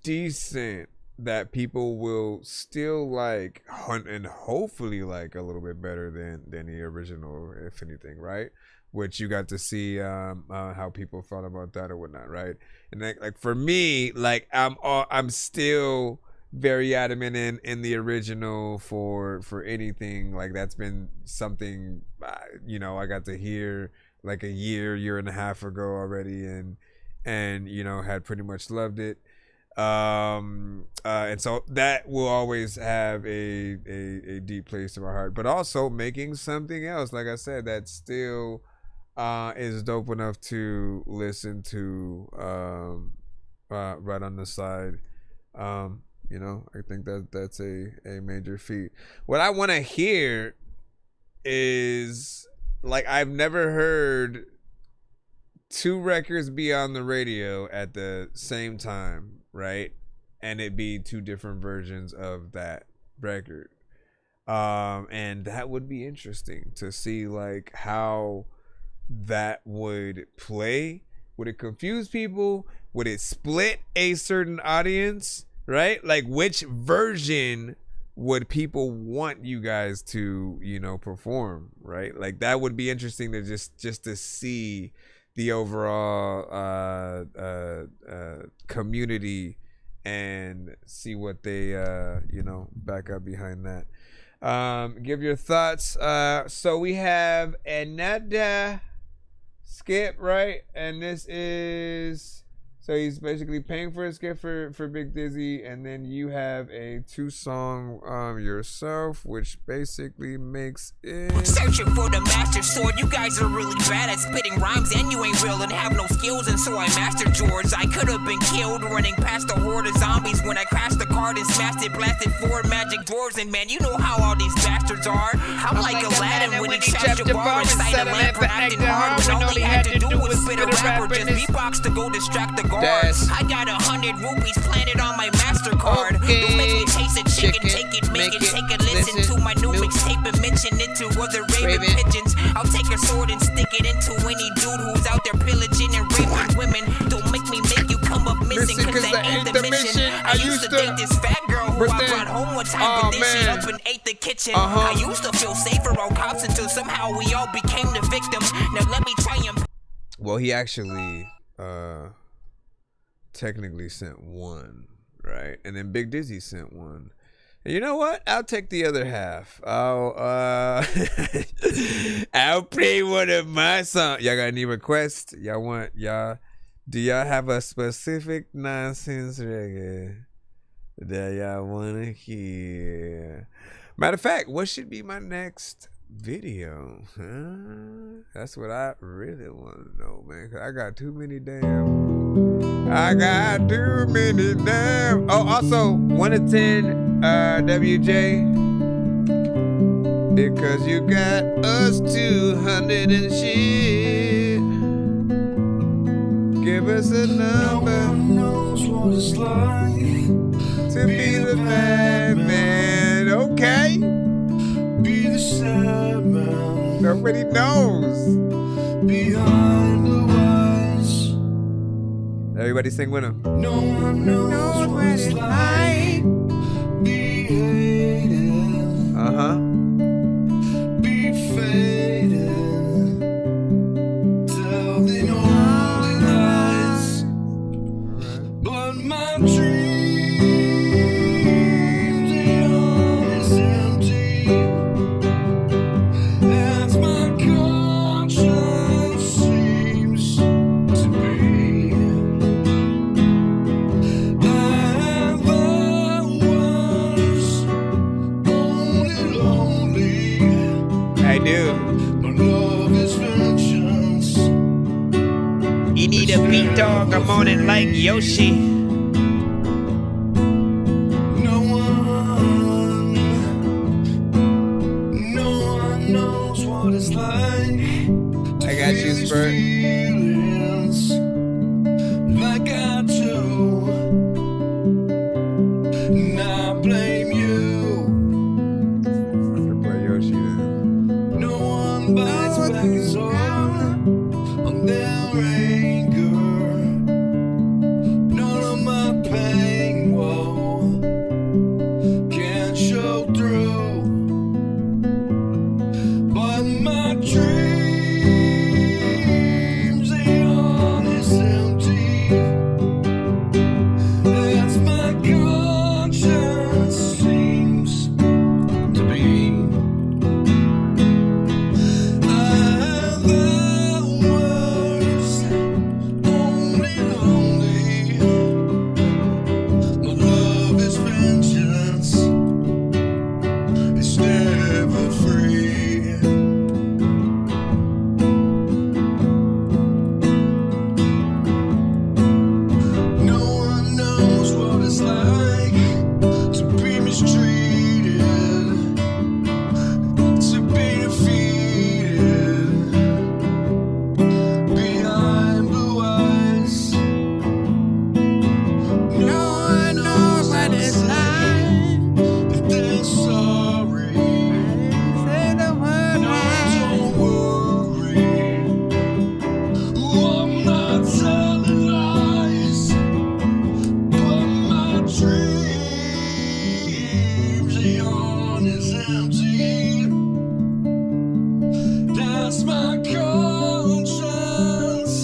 decent that people will still like and hopefully like a little bit better than the original, if anything, right? Which you got to see how people felt about that or whatnot, right? And like for me, like I'm still very adamant in the original for anything. Like that's been something you know, I got to hear like a year and a half ago already, and you know, had pretty much loved it. And so that will always have a deep place in my heart. But also making something else, like I said, that still is dope enough to listen to right on the side. You know, I think that's a major feat. What I want to hear is like I've never heard two records be on the radio at the same time, right? And it be two different versions of that record. And that would be interesting to see like how that would play. Would it confuse people? Would it split a certain audience, right? Like which version would people want you guys to, you know, perform, right? Like that would be interesting to just to see the overall community and see what they you know, back up behind that. Give your thoughts. So we have another skip, right? And this is, so he's basically paying for a skip for Big Dizzy, and then you have a 2-song yourself, which basically makes it searching for the master sword. You guys are really bad at spitting rhymes, and you ain't real and have no skills, and so I mastered yours. I could have been killed running past a horde of zombies when I crashed the card and smashed it, blasted 4 magic doors, and man, you know how all these bastards are. I'm like Aladdin when he trapped your bar inside a lamp for acting hard when all he had to do was spit a rapper, just beatbox to go distract the guards. I got 100 rupees planted on my MasterCard. Don't make me taste a chicken, take it, make it, take a listen to my new mixtape and mention it to other raven pigeons. I'll take a sword and stick it into any dude who's out there pillaging and raping women. Don't make me make you come up missing, cause that ain't the mission. I used to date this fat girl who I brought home one time, but then she up and ate the kitchen. I used to feel safer on cops until somehow we all became the victims. Now let me try and... Well, he actually technically sent one, right? And then Big Dizzy sent one. And you know what? I'll take the other half. I'll play one of my songs. Y'all got any requests? Do y'all have a specific nonsense reggae that y'all wanna hear? Matter of fact, what should be my next video? That's what I really want to know, man. 'Cause I got too many damn. Oh, also 1 to 10, WJ. Because you got us 200 and shit. Give us a number. No one knows what it's like to be the bad man. Okay. Be the sad man. Nobody knows. Behind the wise. Everybody sing with him. No one knows what it's like. Be hated. Be faded. Telling all the lies. But my dreams, they always empty. As my conscience seems to be. I was only lonely. I do. My love is vengeance. You need a beat dog, I'm on it like Yoshi. No one knows what it's like. I got you, Spurt. Like I do. And I blame you. Play Yoshi then. No one bites back his arm on their anger. None of my pain, whoa, can't show through. But my dreams, they are this empty. As my conscience seems to be. I have the words as my conscience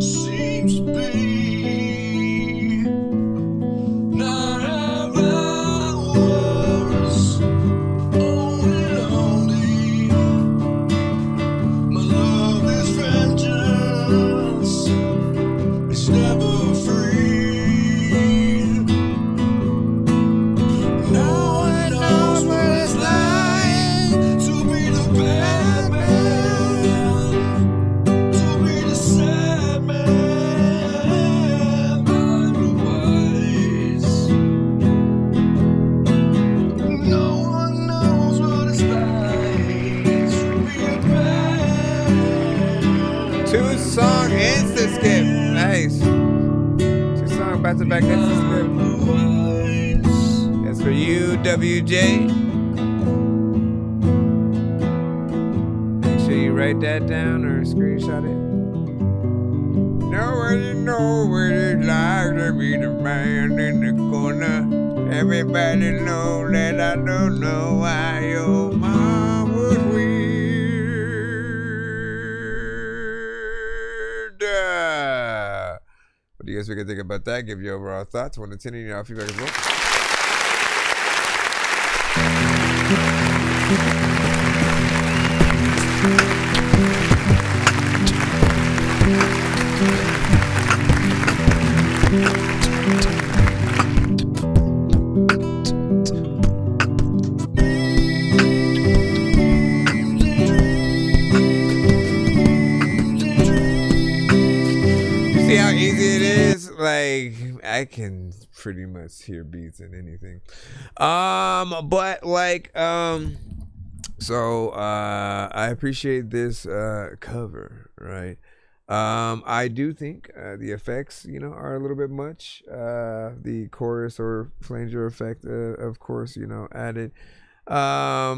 seems to be. Not have hours, only lonely. My love is vengeance, it's never free. No one knows what it's like to be the bad man, to be the sad man behind the wise. No one knows what it's like to be a bad. 2-song insta skip. Nice. 2-song back to back insta skip. That's for you, WJ. Make sure you write that down or screenshot it. Nobody know what it's like to be the man in the corner. Everybody know that I don't know why your mom was weird. What do you guys think about that? Give your overall thoughts. 1 to 10 in your feedback as well. You see how easy it is? Like, I can pretty much hear beats in anything. But like, so I appreciate this cover, right? I do think the effects, you know, are a little bit much. The chorus or flanger effect, of course, you know, added. I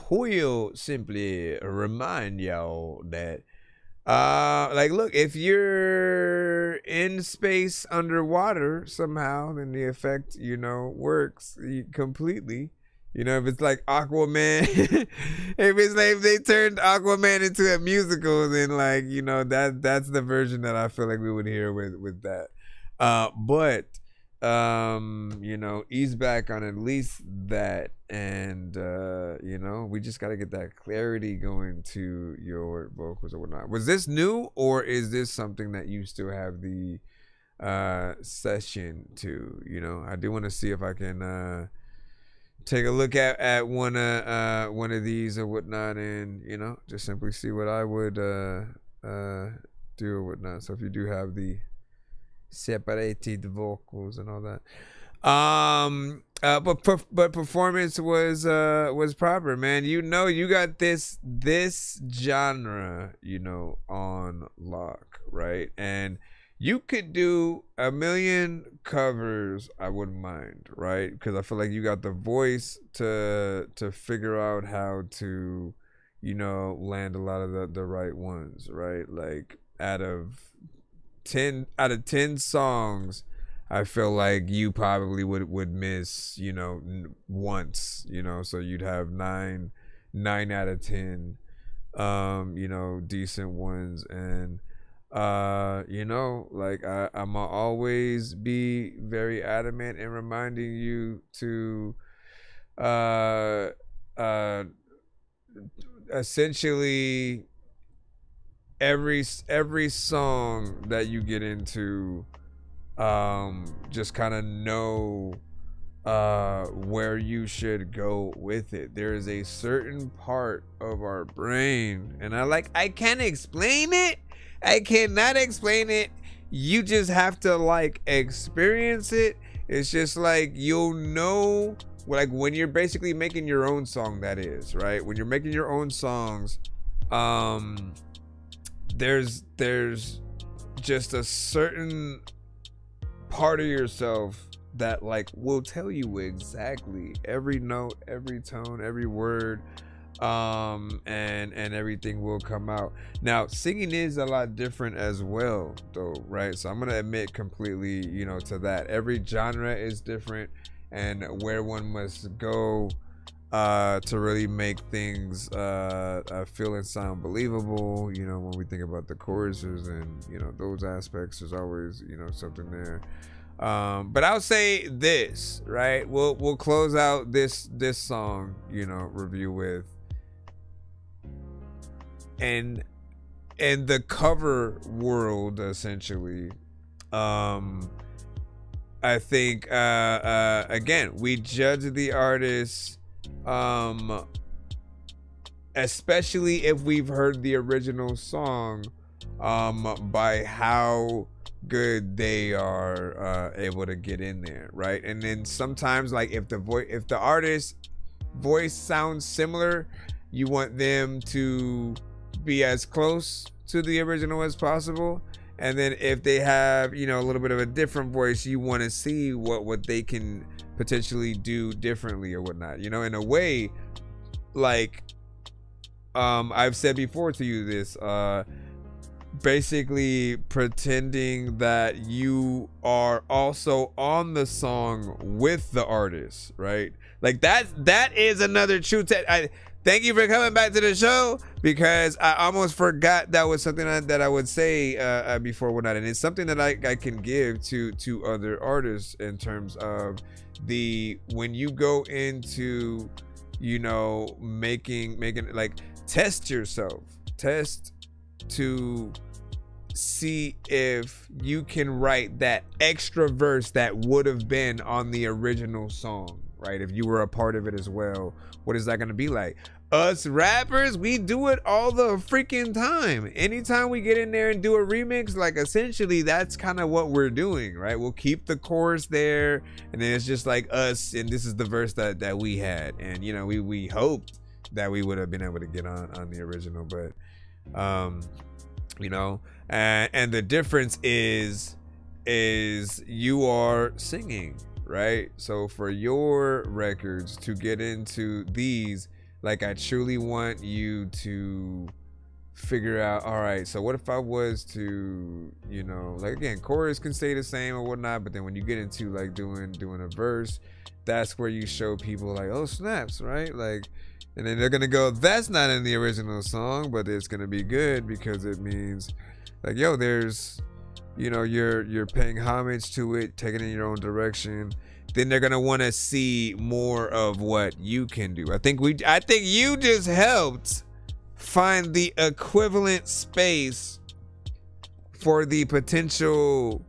will simply remind y'all that like, look, if you're in space underwater somehow, then the effect, you know, works completely. You know, if it's like Aquaman, if it's like if they turned Aquaman into a musical, then like, you know, that's the version that I feel like we would hear with that. But you know, ease back on at least that, and you know, we just got to get that clarity going to your vocals or whatnot. Was this new, or is this something that you still have the session to? You know, I do want to see if I can take a look at one of these or whatnot, and you know, just simply see what I would do or whatnot. So if you do have the separated vocals and all that, but performance was proper, man. You know, you got this genre, you know, on lock, right? And you could do a million covers, I wouldn't mind, right? Because I feel like you got the voice to figure out how to, you know, land a lot of the right ones, right? Like out of 10 songs, I feel like you probably would miss, you know, once, you know, so you'd have 9 out of 10, you know, decent ones. And you know, like I'm always be very adamant in reminding you to essentially every song that you get into, just kind of know where you should go with it. There is a certain part of our brain, and I can't explain it. I cannot explain it. You just have to like experience it. It's just like, you'll know, like when you're basically making your own song, that is, right? When you're making your own songs, there's just a certain part of yourself that like will tell you exactly every note, every tone, every word, and everything will come out. Now, singing is a lot different as well, though, right? So I'm gonna admit completely, you know, to that. Every genre is different, and where one must go to really make things feel and sound believable. You know, when we think about the choruses and, you know, those aspects, there's always, you know, something there. But I'll say this, right? We'll close out this song, you know, review with, and in the cover world, essentially, I think again, we judge the artist, especially if we've heard the original song, by how good they are able to get in there, right? And then sometimes, like, if the artist's voice sounds similar, you want them to be as close to the original as possible. And then if they have, you know, a little bit of a different voice, you want to see what they can potentially do differently or whatnot, you know, in a way. Like, I've said before to you this, basically pretending that you are also on the song with the artist, right? Like, that is another true thank you for coming back to the show, because I almost forgot that was something that I would say before whatnot, and it's something that I can give to other artists in terms of when you go into, you know, making like, test yourself, test to see if you can write that extra verse that would have been on the original song, right? If you were a part of it as well, what is that going to be like? Us rappers, we do it all the freaking time. Anytime we get in there and do a remix, like, essentially that's kind of what we're doing, right? We'll keep the chorus there, and then it's just like us, and this is the verse that we had, and, you know, we hoped that we would have been able to get on the original, but you know, and the difference is you are singing, right? So for your records to get into these, like, I truly want you to figure out, all right, so what if I was to, you know, like, again, chorus can stay the same or whatnot, but then when you get into, like, doing a verse, that's where you show people, like, oh, snaps, right? Like, and then they're gonna go, that's not in the original song, but it's gonna be good because it means, like, yo, there's, you know, you're paying homage to it, taking it in your own direction. Then they're gonna want to see more of what you can do. I think you just helped find the equivalent space for the potential,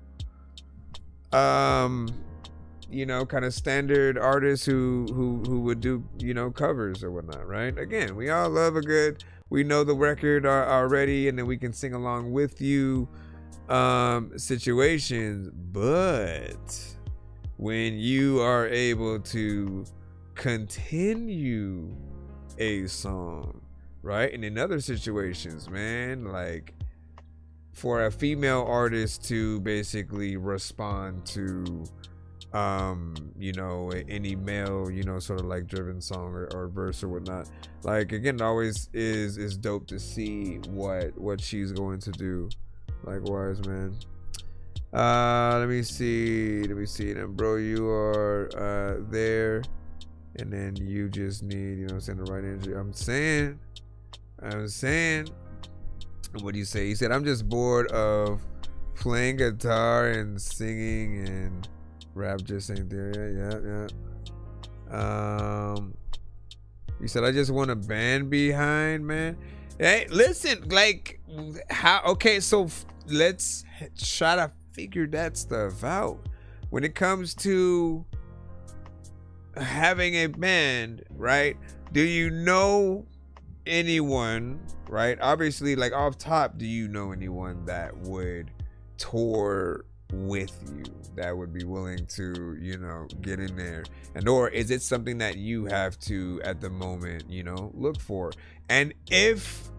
you know, kind of standard artists who would do, you know, covers or whatnot, right? Again, we all love we know the record already, and then we can sing along with you situations, but when you are able to continue a song, right? And in other situations, man, like, for a female artist to basically respond to, you know, any male, you know, sort of like driven song or verse or whatnot, like, again, it always is dope to see what she's going to do. Likewise, man. Let me see. And bro, you are there, and then you just need, you know, send the right energy. I'm saying. What do you say? He said, I'm just bored of playing guitar and singing, and rap just ain't there. Yeah. He said, I just want a band behind, man. Hey, listen, like, how? Okay, so let's try to figure that stuff out. When it comes to having a band, right? Do you know anyone, right? Obviously, like, off top, do you know anyone that would tour with you, that would be willing to, you know, get in there? And or is it something that you have to, at the moment, you know, look for? And if,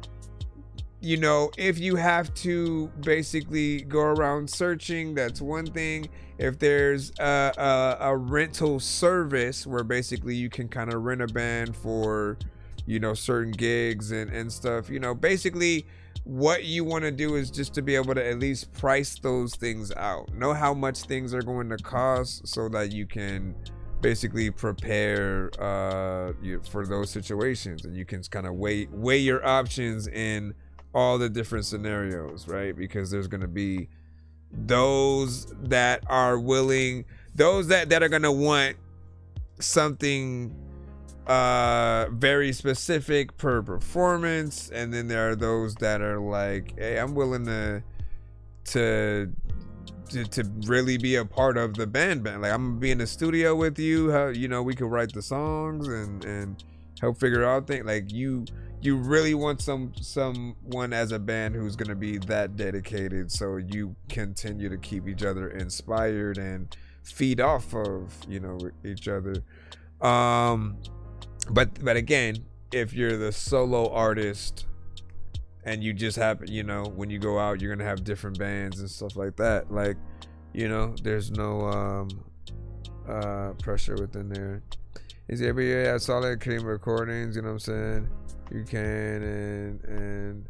you know, if you have to basically go around searching, that's one thing. If there's a rental service where basically you can kind of rent a band for, you know, certain gigs and stuff, you know, basically what you want to do is just to be able to at least price those things out, know how much things are going to cost, so that you can basically prepare for those situations, and you can kind of weigh your options in all the different scenarios, right? Because there's going to be those that are willing, those that are going to want something very specific per performance, and then there are those that are like, hey, I'm willing to really be a part of the band. Like, I'm gonna be in the studio with you, how, you know, we could write the songs and help figure out things. Like, you really want someone as a band who's gonna be that dedicated, so you continue to keep each other inspired and feed off of, you know, each other. But again, if you're the solo artist and you just happen, you know, when you go out, you're gonna have different bands and stuff like that. Like, you know, there's no pressure within there. Is every year have solid clean recordings? You know what I'm saying? You can and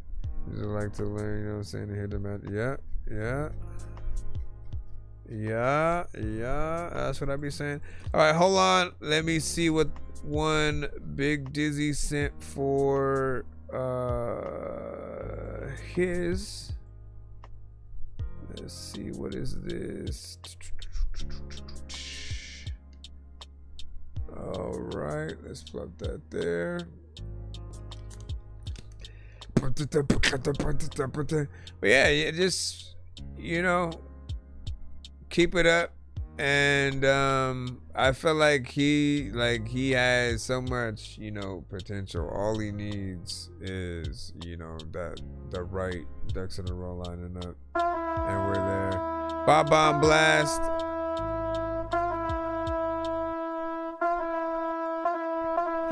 you just like to learn. You know what I'm saying? To hear them out. Yeah. That's what I be saying. All right, hold on. Let me see what one Big Dizzy sent for his. Let's see, what is this? All right, let's plug that there. But yeah, just, you know, keep it up. And I feel like he has so much, you know, potential. All he needs is, you know, the right ducks in a row lining up, and we're there. Bob Bomb Blast.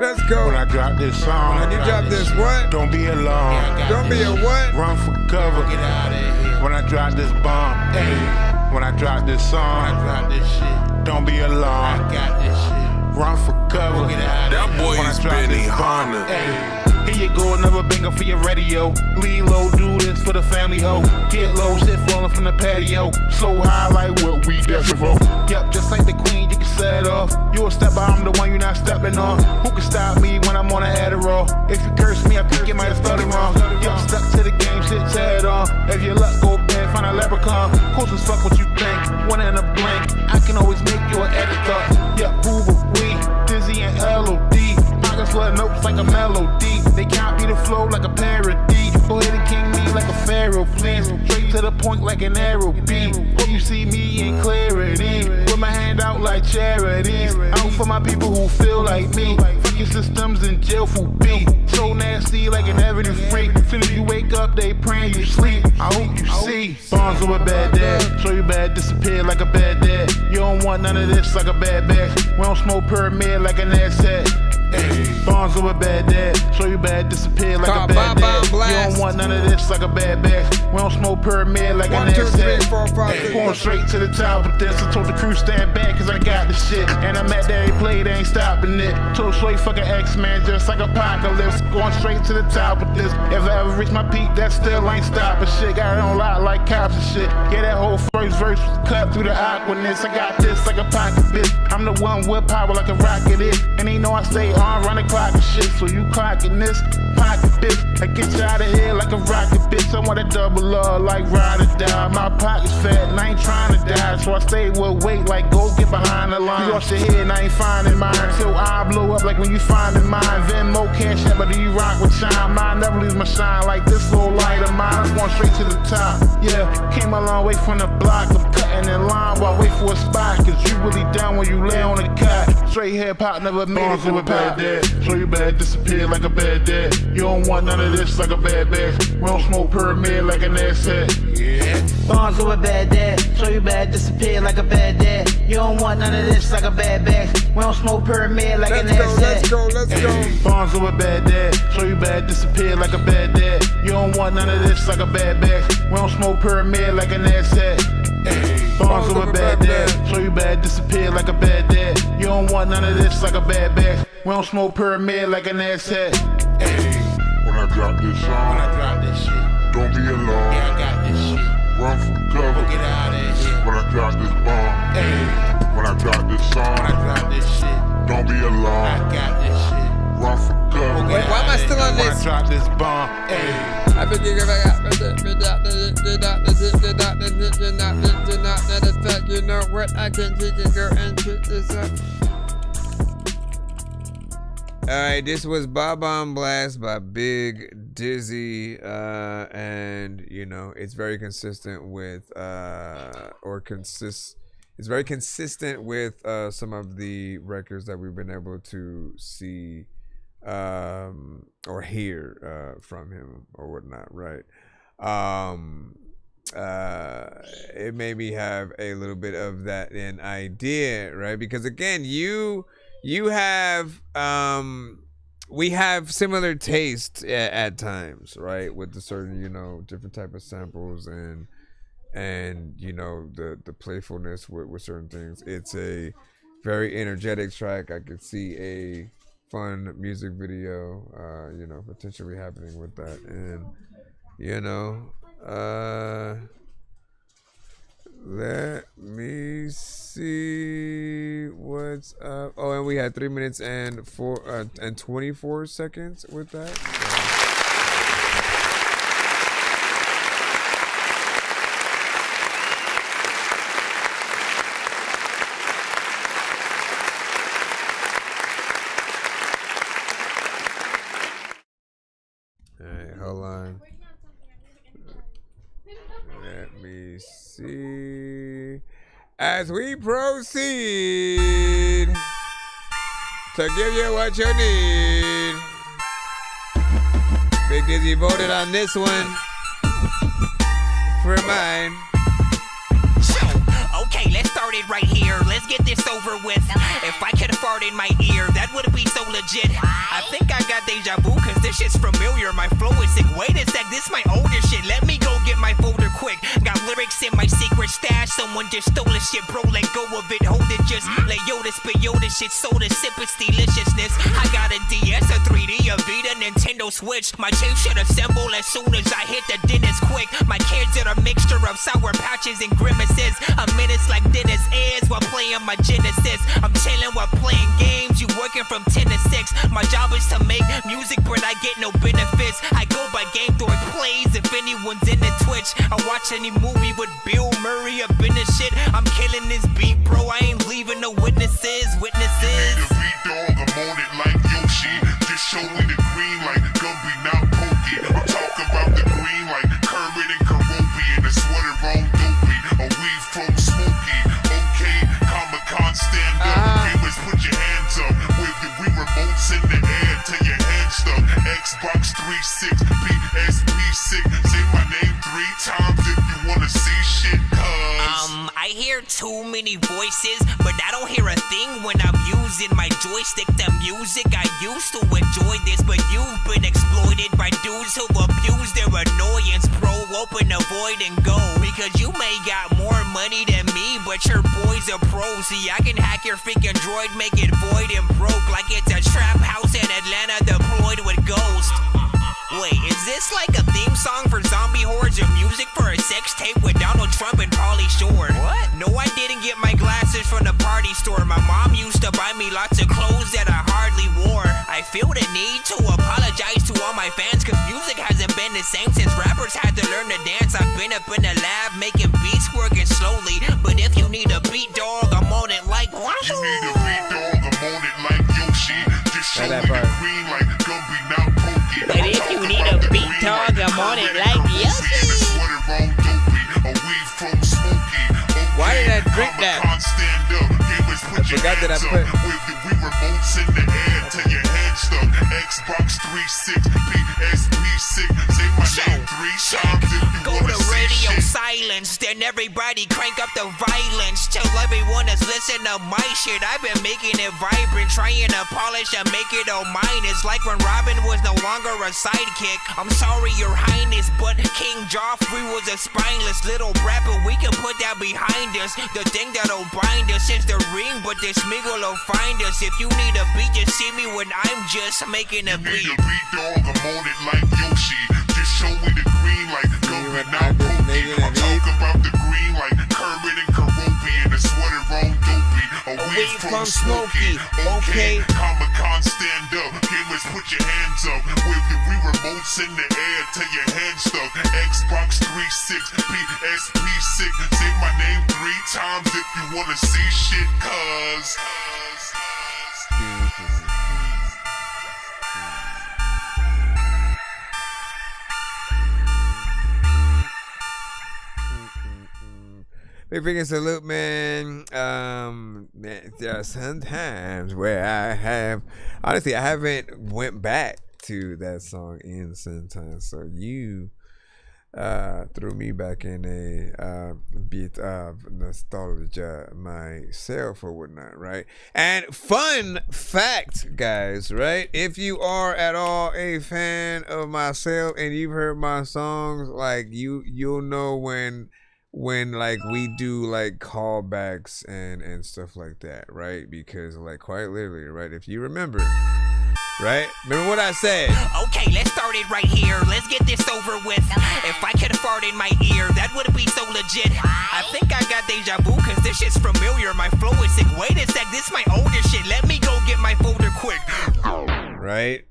Let's go. When I drop this song, when you drop this what? Don't be alone. Don't be a what? Run for cover. Get out of here. When I drop this bomb, hey. When I drop this song, when I drop this shit, don't be alone. I got this shit. Run for cover. Get out of that boy is Benny Honda. Hey. Here you go, another banger for your radio. Lean low, do this for the family hoe. Get low, shit falling from the patio. So high like what we desperate for. Yep, just like the queen, you can set off. You a stepper, I'm the one you're not stepping on. Who can stop me when I'm on a Adderall? If you curse me, I think you might have spelled it wrong. Yep, stuck to the game, shit's head on. If you luck, go bad, find a leprechaun. Close as fuck what you think, one in a blink. I can always make you an editor. Yep, who but we, Dizzy and LOD. Pockets full of notes like a melody. They copy the flow like a parody. Go ahead and king me like a pharaoh, please. Straight to the point like an arrow beat. Hope you see me in clarity. Put my hand out like charities. Out for my people who feel like me. Fucking systems in jail for beat. So nasty like an avenue freak. Soon as you wake up, they praying you sleep. I hope you see. Bonds of a bad dad. Show you bad, disappear like a bad dad. You don't want none of this like a bad batch. We don't smoke pyramid like an asset. Bonds of a bad dad, show you bad, disappear like a bad dad. You don't want none of this like a bad batch. We don't smoke pyramid like an asset. Going straight to the top with this. I told the crew stand back cause I got the shit. And I'm at that play, they ain't stopping it. Told straight fucking X-Man just like Apocalypse. Going straight to the top with this. If I ever reach my peak, that still ain't stopping shit. Got it on lock like cops and shit. Yeah, that whole first verse was cut through the awkwardness. I got this like a pocket bitch. I'm the one with power like a rocket is. And they know I stay on, run the clock and shit. So you clocking this pocket bitch. I get you out of here like a rocket bitch. I want a double R like ride or die. My pocket's fat and I ain't trying to die. So I stay with weight like go get behind the line. You lost your head and I ain't finding mine. Till I blow up like when you finding mine. Venmo cash out, but do you rock with shine? Mine never lose my shine like this little light of mine. I'm going straight to the top. Yeah, came a long way from the block. I'm cutting in line while I wait for a spot. Cause you really down when you lay on the cot. Straight hip hop never made it to a bad dad. Show you bad, disappear like a bad dad. You don't want none of this like a bad batch. We don't smoke pyramid like an asset. Yeah. Bonds of a bad dad. Show you bad, disappear like a bad dad. You don't want none of this like a bad batch. We don't smoke pyramid like an asset. Let's go. Bonds of a bad dad. Show you bad, disappear like a bad dad. You don't want none of this like a bad batch. We don't smoke pyramid like an asset. Bonds of a bad dad. Show you bad, disappear like a bad dad. You don't want none of this like a bad batch. We don't smoke pyramid like an asset. When I drop this song, don't be alone. Yeah, I got this shit. Run for cover. Get out of here. When I drop this bomb, When I drop this song, don't be alarmed. I got this shit. Run for cover. Wait, why am I still on this? When I drop this bomb, hey. I've been thinking about you know what? I can take and go and pick this up. Alright, this was Bob on Blast by Big Dizzy, and you know it's very consistent with it's very consistent with some of the records that we've been able to see or hear from him or whatnot, right? It made me have a little bit of that an idea, right? Because again, you have we have similar taste at times, right? With the certain, you know, different type of samples and you know the playfulness with certain things. It's a very energetic track. I could see a fun music video, you know, potentially happening with that, and you know, let me see what's up. Oh, and we had 3 minutes and 24 seconds with that. Alright, hold on. Let me see. As we proceed to give you what you need. Big Dizzy voted on this one for mine. Okay, let's start it right here. Let's get this over with. If I could fart in my ear, that would be so legit. I think I got deja vu, cause this shit's familiar. My flow is sick. Wait a sec, this my older shit. Let me go get my folder quick. Got lyrics in my secret stash. Someone just stole this shit, bro. Let go of it, hold it. Just let Yoda spit Yoda shit. Soda sip its deliciousness. I got a DS, a 3D, a Vita, Nintendo Switch. My tape should assemble as soon as I hit the dentist quick. My kids are a mixture of sour patches and grimaces. A minute's like Dennis is while playing my Genesis. I'm chilling while playing games. You working from 10 to 6. My job is to make music, but I get no benefits. I go by Game Dork Plays if anyone's in the Twitch. I watch any movie with Bill Murray up in the shit. I'm killing this beat, bro. I ain't leaving no witnesses. Witnesses. The beat dog, I'm on it like Yoshi. Just show me the green like Gumby, not Pokey. I'm talking about the green like Kermit and Karopi and the sweater on Dopey. A weed from Smokey. Okay, Comic-Con stand up. Gamers, put your hands up. With the Wii remotes in the air till your hands stuck. Xbox 360, PSP 6. Say my name 3 times if you wanna see shit, cuz. I hear too many voices, but I don't hear a thing when I'm using my joystick. The music, I used to enjoy this, but you've been exploited by dudes who abuse their annoyance. Pro, open, avoid, and go. Because you may got more money than me, but your boy's a pro. See, I can hack your freaking droid, make it void and broke like it's a trap house in Atlanta deployed with Ghost. Wait, is this like a theme song for zombie hordes or music for a sex tape with Donald Trump and Pauly Shore? What? No, I didn't get my glasses from the party store. My mom used to buy me lots of clothes that I hardly wore. I feel the need to apologize to all my fans, cause music hasn't been the same since rappers had to learn to dance. I've been up in the lab making beats, working slowly. But if you need a beat, dog, I'm on it like You need a beat dog, I'm on it like Yoshi. Just show me the green like Gumby, not Pokey. But if you need a beat, dog, I'm on it like Yoshi. Why did I drink that? I forgot that I put. With the Wii remotes in the air till your hands stuck. Xbox 360, PSP 6. Say my name 3 times if you Go wanna to see radio shit. silence, then everybody crank up the violence. Tell everyone that's listening to my shit. I've been making it vibrant, trying to polish and make it all mine. It's like when Robin was no longer a sidekick. I'm sorry, your highness, but King Joffrey was a spineless little brat, but we can put that behind us. The thing that'll bind us is the ring, but this Smiggle will find us. If you need a beat, just see me when I'm just making a beat. You need a beat dog, I'm on it like Yoshi. Just show me the green like Gumby, not Pokey. I'm talking about the green like Kermit and Karopi and the sweater on Dopey. from Smokey. Okay. Comic-Con, stand up. Gamers, put your hands up. Wave your Wii remotes in the air till your hands stuck. Xbox 360, PSP6. Say my name 3 times if you wanna see shit, cuz. Big freaking salute, man. Man, there are some times where I haven't went back to that song in some time. So you threw me back in a bit of nostalgia myself or whatnot, right? And fun fact, guys, right? If you are at all a fan of myself and you've heard my songs, like you'll know when like we do like callbacks and stuff like that, right? Because like quite literally, right? If you remember, right? Remember what I said? Okay, let's start it right here. Let's get this over with. If I could fart in my ear, that would be so legit. I think I got deja vu, cause this shit's familiar. My flow is sick. Wait a sec, this my older shit. Let me go get my folder quick. Right?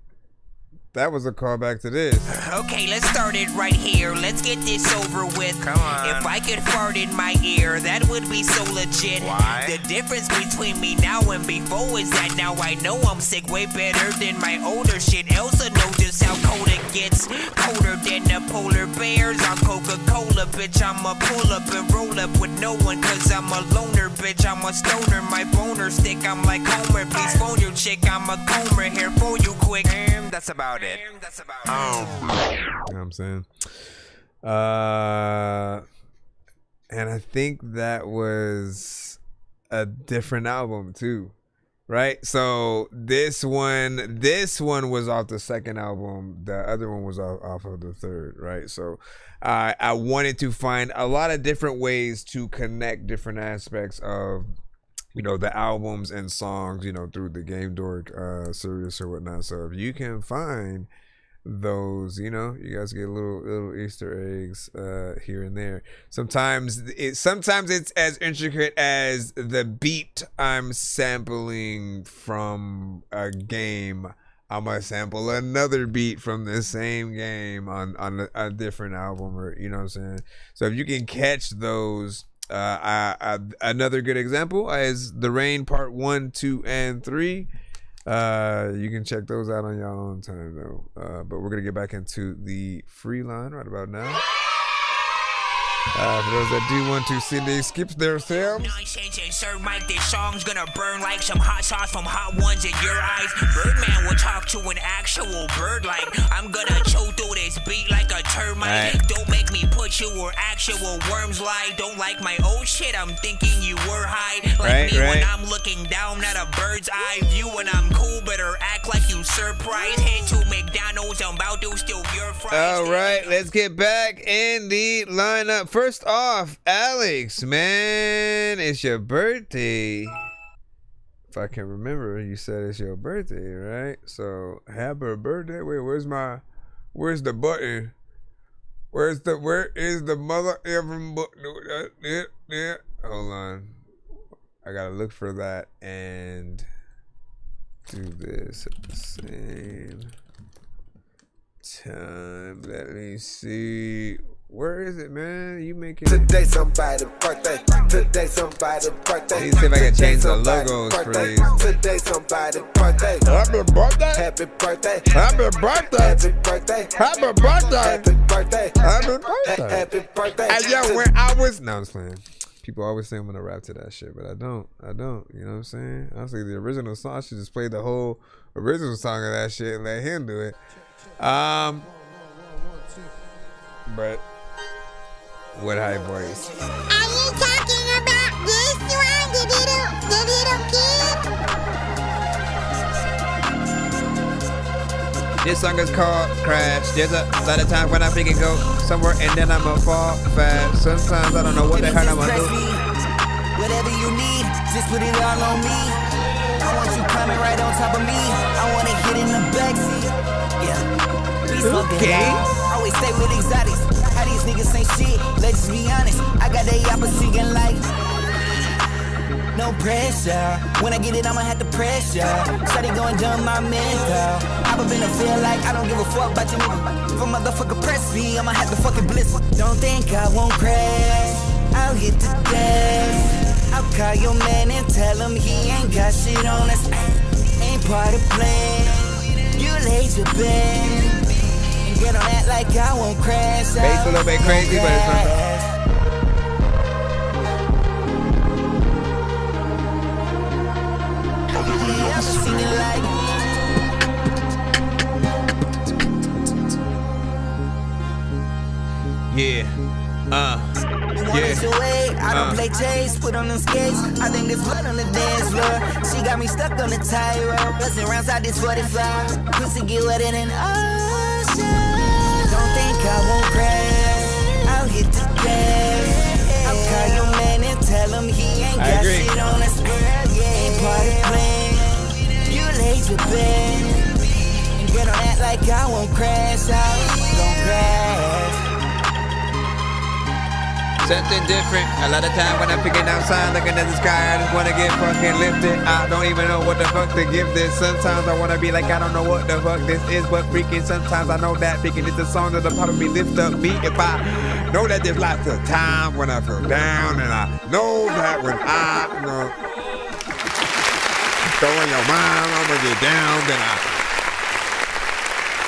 That was a callback to this. Okay, let's start it right here. Let's get this over with. Come on. If I could fart in my ear, that would be so legit. Why? The difference between me now and before is that now I know I'm sick way better than my older shit. Elsa knows just how cold it gets. Colder than the polar bears on Coca-Cola, bitch. I'ma pull up and roll up with no one, cause I'm a loner, bitch. I'm a stoner, my boner stick. I'm like Homer, please phone your chick. I'm a comer here for you quick. That's about it. That's about it. You know what I'm saying? And I think that was a different album too, right? So this one was off the second album. The other one was off of the third, right? So I wanted to find a lot of different ways to connect different aspects of, you know, the albums and songs, you know, through the Game Dork series or whatnot. So if you can find those, you know, you guys get little Easter eggs here and there. Sometimes it's as intricate as the beat I'm sampling from a game. I'm gonna sample another beat from the same game on a different album, or you know what I'm saying. So if you can catch those. Another good example is The Rain Part 1, 2, and 3. You can check those out on your own time though. But we're gonna get back into the free line right about now. For those that do want to see they skip themselves. Nonsense and Sir Mike, this song's gonna burn like some hot sauce from hot ones in your eyes. Birdman will talk to an actual bird like I'm gonna chew through this beat like a termite. Right. Don't make me put you where actual worms lie. Don't like my old shit, I'm thinking you were high. Like me when I'm looking down at a bird's eye view. When I'm cool, better act like you surprised. Head to McDonald's, I'm about to steal your fries. Alright, let's get back in the lineup. First off, Alex, man, it's your birthday. If I can remember, you said it's your birthday, right? So, happy birthday. Wait, where's the button? Where is the mother effing button? Yeah. Hold on. I gotta look for that and do this at the same time. Let me see. Where is it, man? You making today somebody's birthday. Today somebody's birthday. Let me see if I can change the logos for these. Today somebody's birthday. Happy birthday. Happy birthday. Happy birthday. Happy birthday. Happy birthday. Happy birthday. Happy birthday. Happy birthday. Hey, yo, when I was no, I'm just playing. People always say I'm gonna rap to that shit, but I don't. You know what I'm saying? Honestly, the original song, I should just play the whole original song of that shit and let him do it. But what high voice? Are you talking about this one, the little kid? This song is called Crash. There's a lot of times when I freaking go somewhere and then I'ma fall fast. Sometimes I don't know what the hell I'ma do. Whatever you need, just put it all on me. I want you coming right on top of me. I wanna get in the backseat. Yeah. Please okay. Always stay with exotics. How these niggas ain't shit. Let's just be honest. I got the opposite like. no pressure. When I get it, I'ma have to pressure. Started going dumb, my mental. I've been a feel like I don't give a fuck about you nigga. If a motherfucker press me, I'ma have to fucking bliss. Don't think I won't crash. I'll hit the dash. I'll call your man and tell him he ain't got shit on us. Ain't part of plan. You laid your bed. And get on that like I won't crash. Bass a little bit crazy, but it's not. Yeah. I don't play chase, put on them skates. I think there's blood on the dance floor. She got me stuck on the tightrope. Buzzing rounds out this 45. Pussy get wetter than ocean. Don't think I won't crash. I'll hit the gas. I'll call your man and tell him he ain't got shit on us. Ain't part of plan. You laid your bed. And get on that like I won't crash. I won't crash. Something different. A lot of time when I'm picking outside, looking at the sky, I just want to get fucking lifted. I don't even know what the fuck to give this. Sometimes I want to be like, I don't know what the fuck this is, but freaking sometimes I know that freaking it's a song that'll probably lift up me. If I know that there's lots of time when I feel down, and I know that when I throwing your mind, I'm gonna get down, then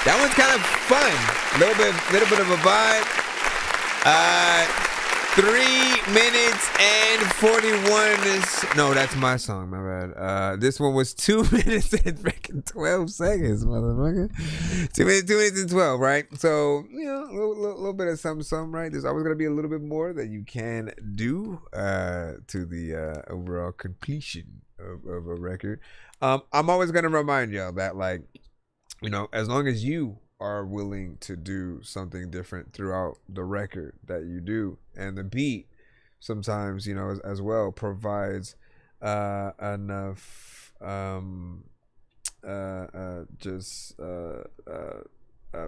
that one's kind of fun. Little bit of a vibe. 3 minutes and 41. No, that's my song, my bad. This one was 2 minutes and freaking 12 seconds, motherfucker. 2 minutes and 12, right? So, you know, a little bit of something, right? There's always going to be a little bit more that you can do to the overall completion of a record. I'm always going to remind y'all that, like, you know, as long as you are willing to do something different throughout the record that you do, and the beat sometimes, you know, as well provides enough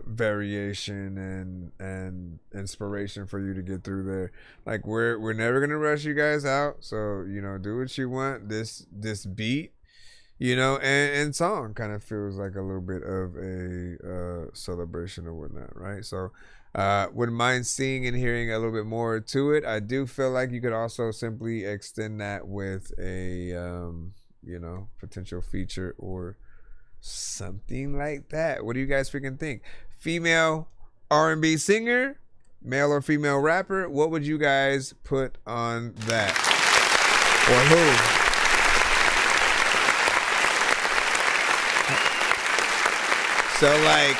variation and inspiration for you to get through there. Like we're never gonna rush you guys out, so you know, do what you want. This beat, you know, and song kind of feels like a little bit of a celebration or whatnot, right? So wouldn't mind seeing and hearing a little bit more to it. I do feel like you could also simply extend that with a you know, potential feature or something like that. What do you guys freaking think? Female R&B singer, male or female rapper, what would you guys put on that? Or who? So like,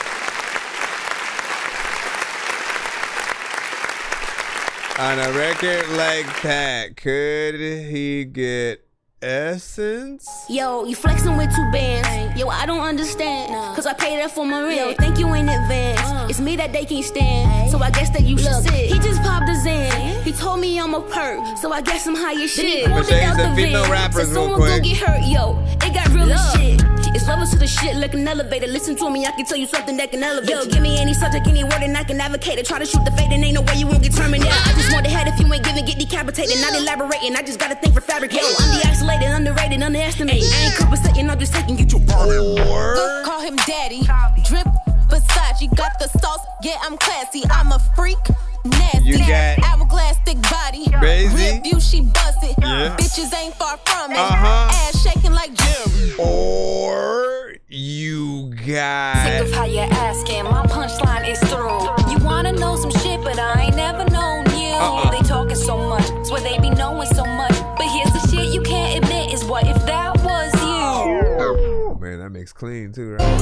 on a record like that, could he get Essence? Yo, you flexing with 2 bands. Yo, I don't understand. Cause I paid that for my rent. Yo, thank you in advance. It's me that they can't stand. So I guess that you should sit. He just popped a Zan. He told me I'm a perk. So I guess I'm high as shit. Pulled it out the van. Said someone gon' get hurt. Yo, it got real as shit. It's levels to the shit like an elevator. Listen to me, I can tell you something that can elevate. Yo, give me any subject, any word, and I can advocate it. Try to shoot the fade, and ain't no way you won't get terminated. I just want the head if you ain't giving, get decapitated. Not elaborating, I just gotta think for fabricating. I'm de-isolated, underrated, underestimated. I ain't compensating, I'm just taking you to war. Call him daddy. Drip Versace, got the sauce. Yeah, I'm classy. I'm a freak. Nasty. You got hourglass, thick body. Crazy. Review, she bust it. Yeah. Bitches ain't far from it. Ass shaking like Jim. Or you got Sick of how you're asking. My punchline is through. You wanna know some shit, but I ain't never known you. They talking so much, swear they be knowing so much. But here's the shit you can't admit is what if that was you. Oh man, that makes clean too, right?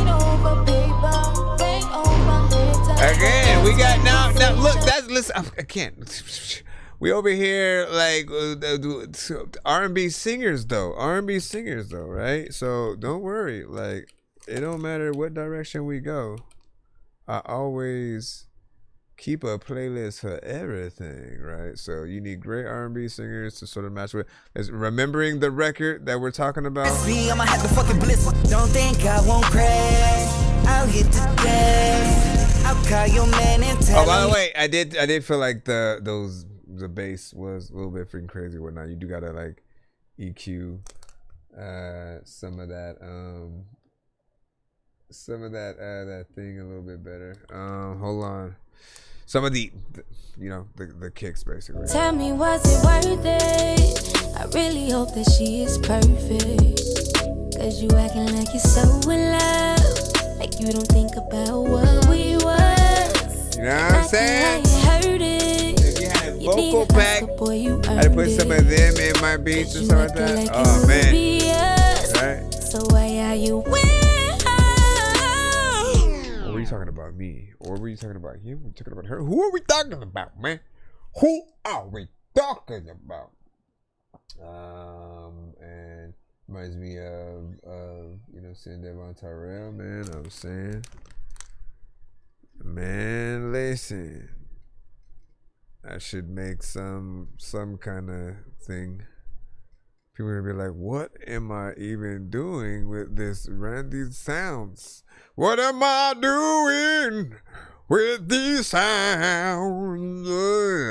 Again, we got now look, that's listen, I can't. We over here like R&B singers though, right? So don't worry, like it don't matter what direction we go. I always keep a playlist for everything, right? So you need great R&B singers to sort of match with. Is remembering the record that we're talking about. I'ma have the fucking bliss. Don't think I won't crash. I'll hit the gas. I'll call your man and tell Oh, by the way, I did feel like the bass was a little bit freaking crazy or whatnot. You do gotta like EQ some of that that thing a little bit better. Hold on. Some of the kicks basically. Tell me, was it worth it? I really hope that she is perfect. Cause you acting like you're so in love. Like you don't think about what we was. You know what I'm saying? Heard it. If you had a vocal pack, I'd put some of them in my beats or something like that. Oh man. Right? So why are you with her? Were you talking about me? Or were you talking about him? Were you talking about her? Who are we talking about, man? Who are we talking about? And reminds me of saying Devon Tyrell, man. I'm saying, man, listen, I should make some kind of thing. People are gonna be like, what am I even doing with this Randy sounds? What am I doing with these sounds?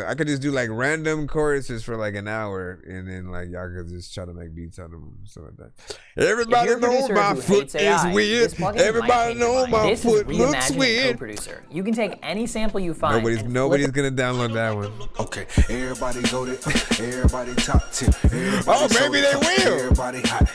I could just do like random choruses for like an hour, and then like y'all could just try to make beats out of them, something like that. Everybody knows my foot is weird. Everybody knows my foot looks weird. Producer. You can take any sample you find. Nobody's gonna download that one. Okay, everybody go to, everybody top 10. Oh, maybe they will. Everybody hot.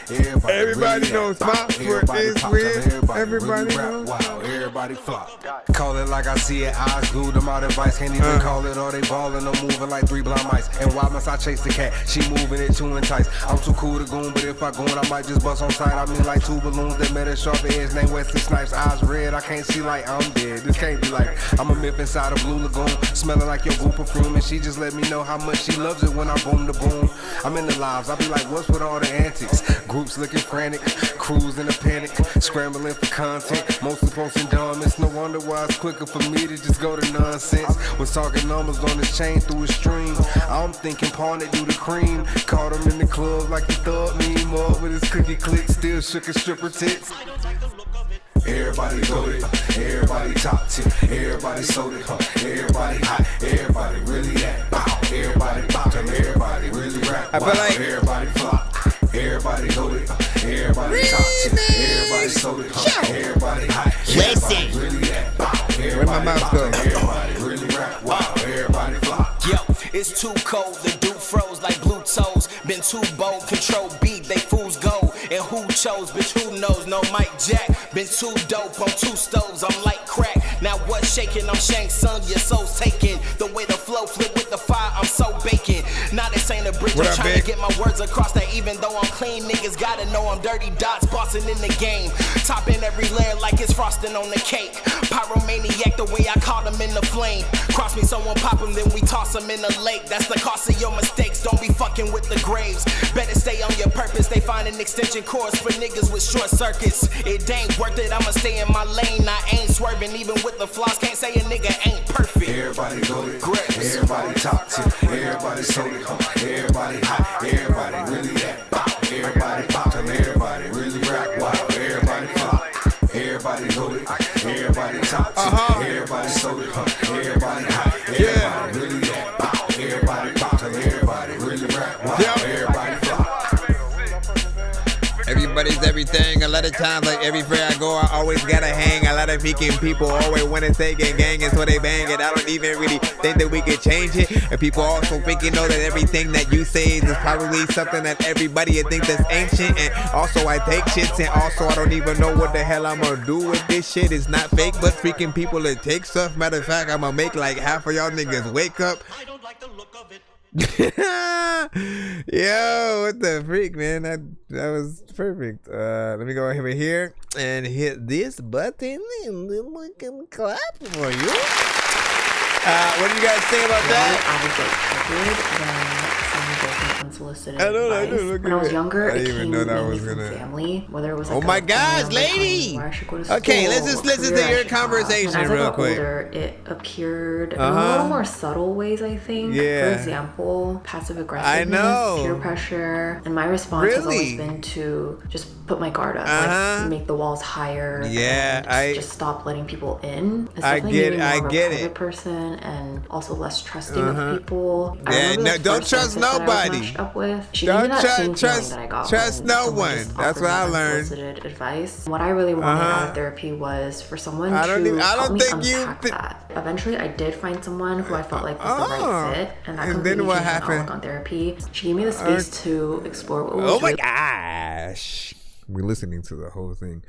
Everybody knows my foot is weird. Everybody knows. Wow, everybody flop. Call it like I see it. Eyes glued, them out advice. Can't even call it all they ballin'. I'm moving like 3 blind mice. And why must I chase the cat? She moving it too entice. I'm too cool to goon, but if I goon, I might just bust on sight. I mean like 2 balloons that met a sharp edge named Wesley Snipes. Eyes red, I can't see like I'm dead. This can't be like I'm a myth inside a blue lagoon, smelling like your group perfume. And she just let me know how much she loves it when I boom the boom. I'm in the lives, I be like, what's with all the antics? Groups looking frantic, crews in a panic, scrambling for content, mostly posting dumb. It's no wonder why it's quicker for me to just go to nonsense. Was talking numbers on this chain through a stream. I'm thinking pawn it through the cream. Caught him in the club like he thought me more with his cookie click, still shook his stripper tits. Everybody loaded, everybody top 10, everybody sold it, everybody hot, everybody really that, bow, everybody pop, everybody really rap, wow, everybody flop, everybody loaded, everybody top 10, everybody sold it, everybody hot, everybody really that, bow, everybody really rap, wow, everybody flop. Yo, it's too cold, the dude froze like blue toes, been too bold, control beat, they fools go. And who chose, bitch, who knows, no Mike Jack. Been too dope on 2 stoves, I'm like crack. Now what's shaking, I'm Shang Tsung, your soul's taken. The way the flow flip with the fire, I'm so baking. Now this ain't a bridge, I'm trying to get my words across. That even though I'm clean, niggas gotta know I'm dirty dots, bossing in the game. Topping every layer like it's frosting on the cake. Pyromaniac, the way I caught him in the flame. Cross me, someone pop him, then we toss him in the lake. That's the cost of your mistakes, don't be fucking with the graves. Better stay on your purpose, they find an extension course for niggas with short circuits. It ain't worth it, I'ma stay in my lane. I ain't swerving, even with the flaws, can't say a nigga ain't perfect. Everybody loaded, everybody top 10, everybody sold it, everybody hot, everybody really that, bow, everybody pop, everybody really rap, wow, everybody flop. Everybody loaded, everybody top 10, everybody sold it, everybody hot, everybody really that, bow, everybody pop, everybody really rap, wow, everybody flop. Everybody's everything. A lot of times, like everywhere I go, I always gotta hang. A lot of peeking people always wanna say gang, and so they bang it. I don't even really think that we could change it. And people also thinking know that everything that you say is probably something that everybody would think that's ancient. And also I take shits, and also I don't even know what the hell I'm gonna do with this shit. It's not fake, but freaking people that take stuff. Matter of fact, I'm gonna make like half of y'all niggas wake up. I don't like the look of it. Yo, what the freak, man? That was perfect. Let me go over here and hit this button and then we can clap for you. What do you guys think about that? Unsolicited advice. When I was younger, it came mainly from family, whether it was like oh my gosh, lady! Okay, let's just listen to your conversation real quick. Older, it appeared in a little more subtle ways, I think. Yeah. For example, passive aggressiveness, peer pressure, and my response has always been to just put my guard up, like make the walls higher. Yeah, and just stop letting people in. It's I get it. I get it. Person and also less trusting of people. Yeah, no, don't trust nobody. I up with. She gave me that same feeling that I got. Trust no one. That's what I learned. Unsolicited advice. What I really wanted out of therapy was for someone to help me unpack that. Eventually, I did find someone who I felt like was the right fit, and that completely changed my outlook on therapy. She gave me the space to explore what was. Oh my gosh, we're listening to the whole thing.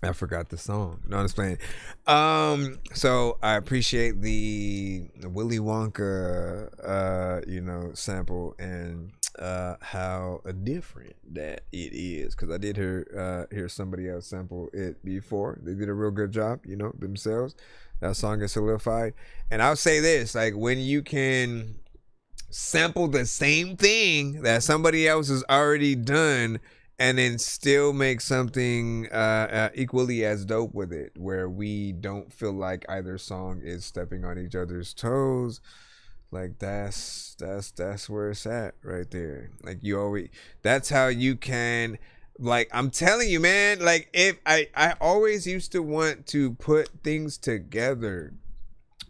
I forgot the song. No, I'm just playing. So I appreciate the Willy Wonka, sample and how different that it is. Because I did hear somebody else sample it before. They did a real good job, themselves. That song is solidified. And I'll say this, like when you can sample the same thing that somebody else has already done and then still make something equally as dope with it, where we don't feel like either song is stepping on each other's toes. Like that's where it's at right there. Like that's how you can, like, I'm telling you, man, like if I always used to want to put things together,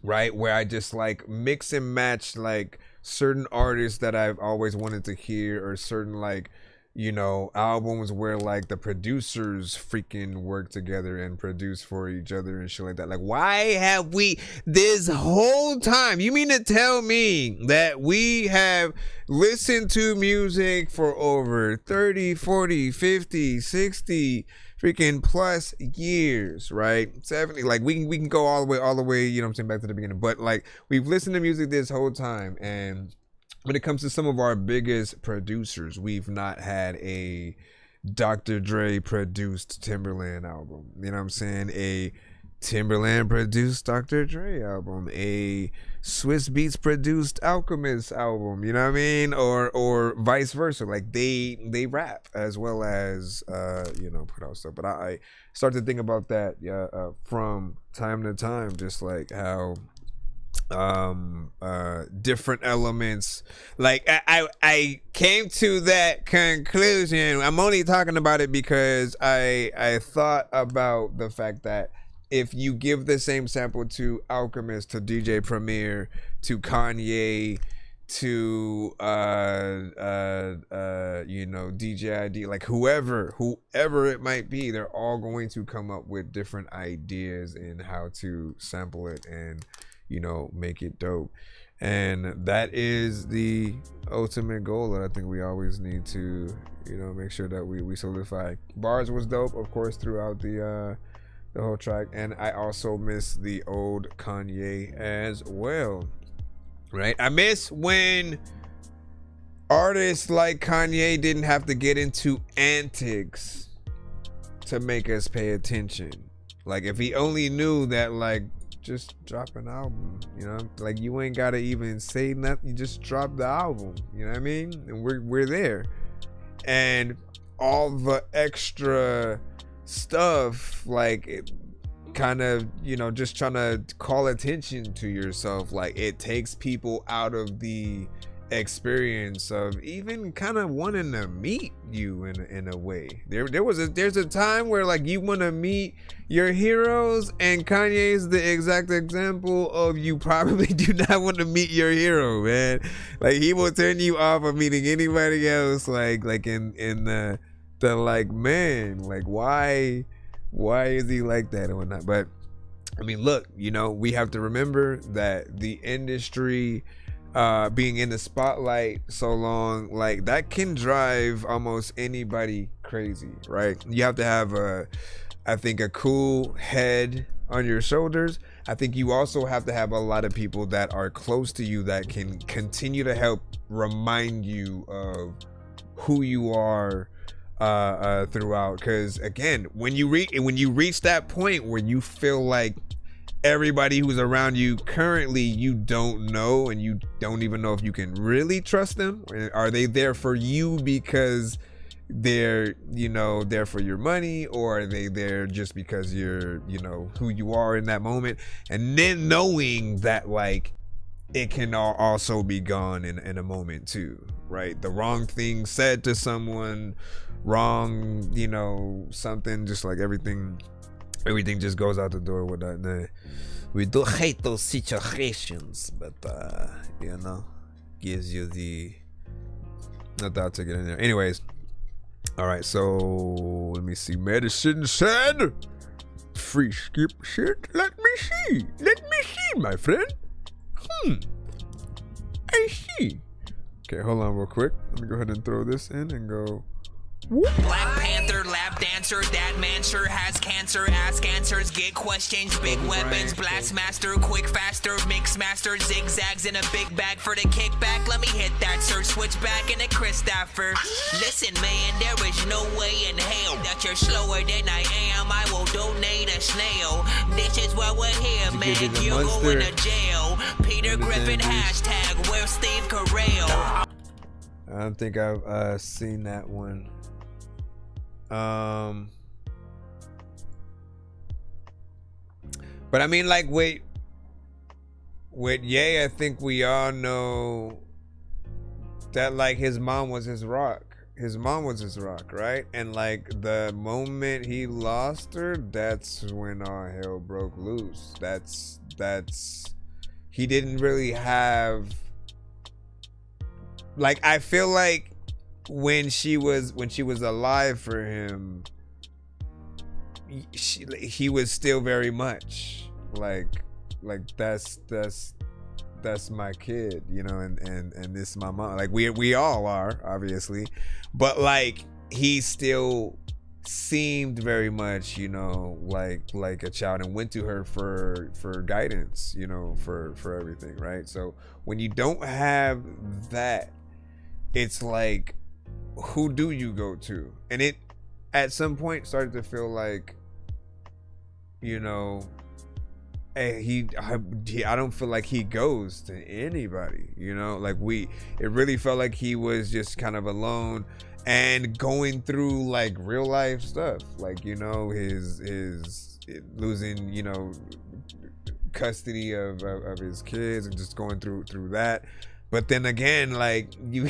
right? Where I just like mix and match like certain artists that I've always wanted to hear, or certain like, albums where like the producers freaking work together and produce for each other and shit like that. Like, why have we this whole time? You mean to tell me that we have listened to music for over 30, 40, 50, 60 freaking plus years, right? 70, like we can go all the way, back to the beginning. But like we've listened to music this whole time, and when it comes to some of our biggest producers, we've not had a Dr. Dre produced Timberland album. You know what I'm saying? A Timberland produced Dr. Dre album. A Swiss Beats produced Alchemist album. You know what I mean? Or vice versa. Like they rap as well as put out stuff. But I start to think about that from time to time, just like how different elements, like I came to that conclusion. I'm only talking about it because I thought about the fact that if you give the same sample to Alchemist, to DJ Premier, to Kanye, to DJ ID, like whoever it might be, they're all going to come up with different ideas in how to sample it and make it dope. And that is the ultimate goal that I think we always need to make sure that we solidify. Bars was dope, of course, throughout the whole track, and I also miss the old Kanye as well, right? I miss when artists like Kanye didn't have to get into antics to make us pay attention. Like if he only knew that, like, just drop an album, like you ain't gotta even say nothing, you just drop the album, you know what I mean? And we're there. And all the extra stuff, like it kind of, just trying to call attention to yourself, like it takes people out of the experience of even kind of wanting to meet you in a way. There's a time where like you want to meet your heroes, and Kanye is the exact example of you probably do not want to meet your hero, man. Like he will turn you off of meeting anybody else, like in the like, man, like why is he like that and whatnot. But I mean, look, we have to remember that the industry, being in the spotlight so long, like that can drive almost anybody crazy, right? You have to have I think a cool head on your shoulders. I think you also have to have a lot of people that are close to you that can continue to help remind you of who you are throughout. Because again, when you reach that point where you feel like everybody who's around you currently you don't know, and you don't even know if you can really trust them. Are they there for you because they're there for your money, or are they there just because you're who you are in that moment? And then knowing that like it can also be gone in a moment too, right? The wrong thing said to someone, wrong something, just like everything just goes out the door with that. We do hate those situations, but gives you the. Not that I'll take it in there. Anyways, all right. So let me see. Medicine said, "Free skip shit. Let me see. Let me see, my friend. I see." Okay, hold on real quick. Let me go ahead and throw this in and go. Black Panther, lap dancer, that man sure has cancer. Ask answers, get questions, big weapons, blast master, quick faster, mix master, zigzags in a big bag for the kickback. Let me hit that, sir. Switch back in a Christopher. Listen, man, there is no way in hell that you're slower than I am. I will donate a snail. This is why we're here, man. You're going to jail. Peter Griffin, hashtag, where's Steve Carell? I don't think I've seen that one. But I mean, like with Ye, I think we all know that like his mom was his rock. His mom was his rock, right? And like the moment he lost her, that's when all hell broke loose. That's he didn't really have, like, I feel like when she was alive for him, he was still very much like that's my kid, you know, and this is my mom. Like we all are, obviously, but like he still seemed very much, you know, like a child, and went to her for guidance, you know, for everything, right? So when you don't have that, it's like, who do you go to? And it at some point started to feel like, you know, I don't feel like he goes to anybody, you know, like it really felt like he was just kind of alone and going through like real life stuff, like, you know, his losing, you know, custody of his kids and just going through that. But then again, like you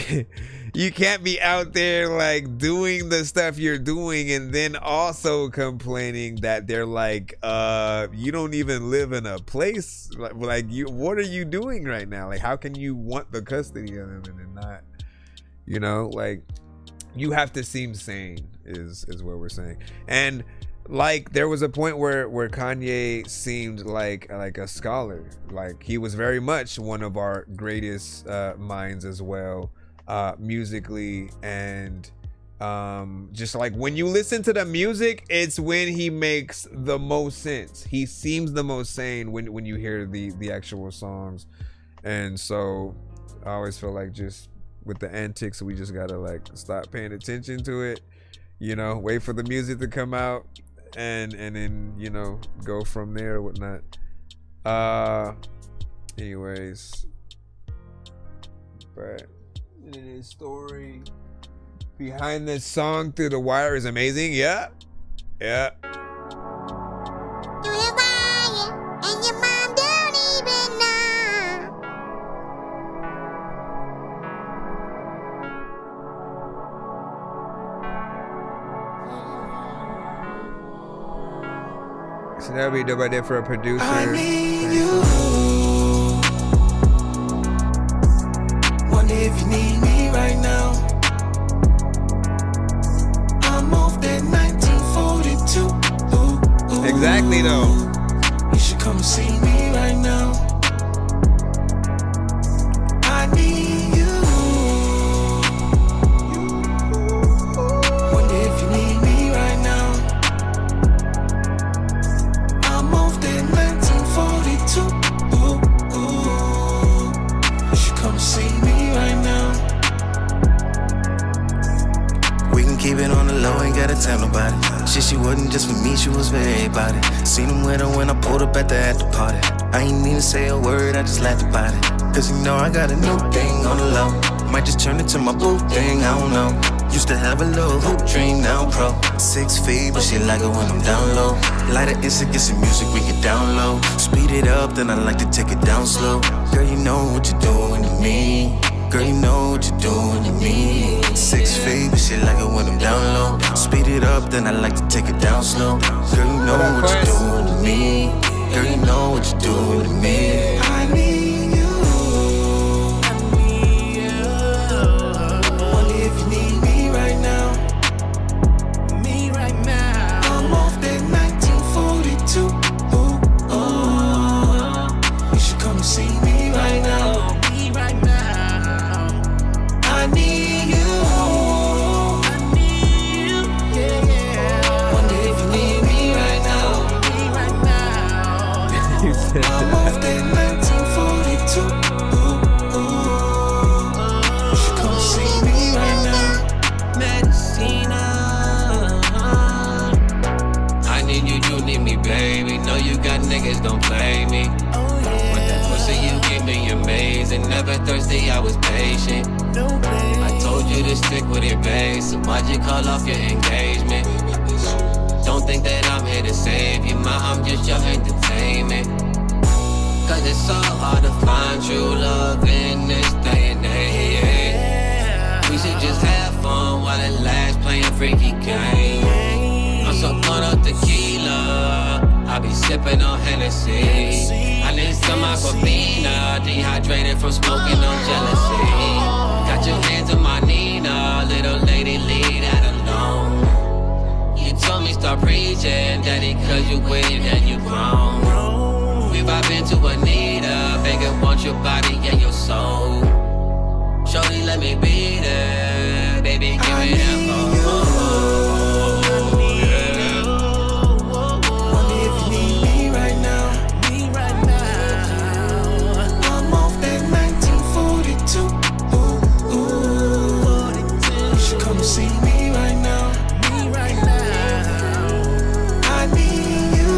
can't be out there like doing the stuff you're doing and then also complaining that they're like, you don't even live in a place like you. What are you doing right now? Like, how can you want the custody of them and then not? You know, like you have to seem sane is what we're saying. And like there was a point where Kanye seemed like a scholar. Like he was very much one of our greatest minds as well, musically, and just like when you listen to the music, it's when he makes the most sense. He seems the most sane when you hear the actual songs. And so I always feel like just with the antics, we just gotta like stop paying attention to it, you know, wait for the music to come out and then, you know, go from there or whatnot. Anyways, but his story behind this song Through the Wire is amazing. Yeah. Through the wire, and your mom don't even know. So that would be dope idea for a producer. I need you. Wonder if you need me right now. I'm off that 1942. Ooh. Exactly though. You should come and see me right now. I need you. Wonder if you need me right now. I'm off that 1942. Ooh. You should come and see me right now. We can keep it on the low, ain't gotta tell nobody. Shit, she wasn't just for me, she was for everybody. Seen him with her when I pulled up at the after party. I ain't even say a word, I just laughed about it. Cause you know I got a new thing on the low. Might just turn it to my boo thing, I don't know. Used to have a little hoop dream, now I'm pro. 6 feet, but she like it when I'm down low. Light it instant, get some music we can download. Speed it up, then I like to take it down slow. Girl, you know what you're doing to me. Girl, you know what you're doing to me. 6 feet, but she like it when I'm down low. Speed it up, then I like to take it down slow. Girl, you know what you're doing to me. Girl, you know what you're doing to me. I need you. I need that 1942. You should come see me right now. Medicina. I need you, you need me, baby. Know you got niggas gon' play me. But that pussy you give me amazing. Never thirsty, I was patient. I told you to stick with it, babe. So why'd you call off your engagement? Don't think that I'm here to save you, I'm just your entertainment. Cause it's so hard to find true love in this day and age. We should just have fun while it lasts, playing freaky games. I'm so caught up tequila, I be sipping on Hennessy. I need some Aquafina, dehydrated from smoking on jealousy. Got your hands on my Nina, little lady, leave that alone. You told me stop preaching, daddy, cause you with and you grown. We vibing to Anita, bigger want your body and your soul. Shorty, let me be there, baby, give me that Wonder if you need me right now. I'm off that 1942. You should come see me right now. I need you.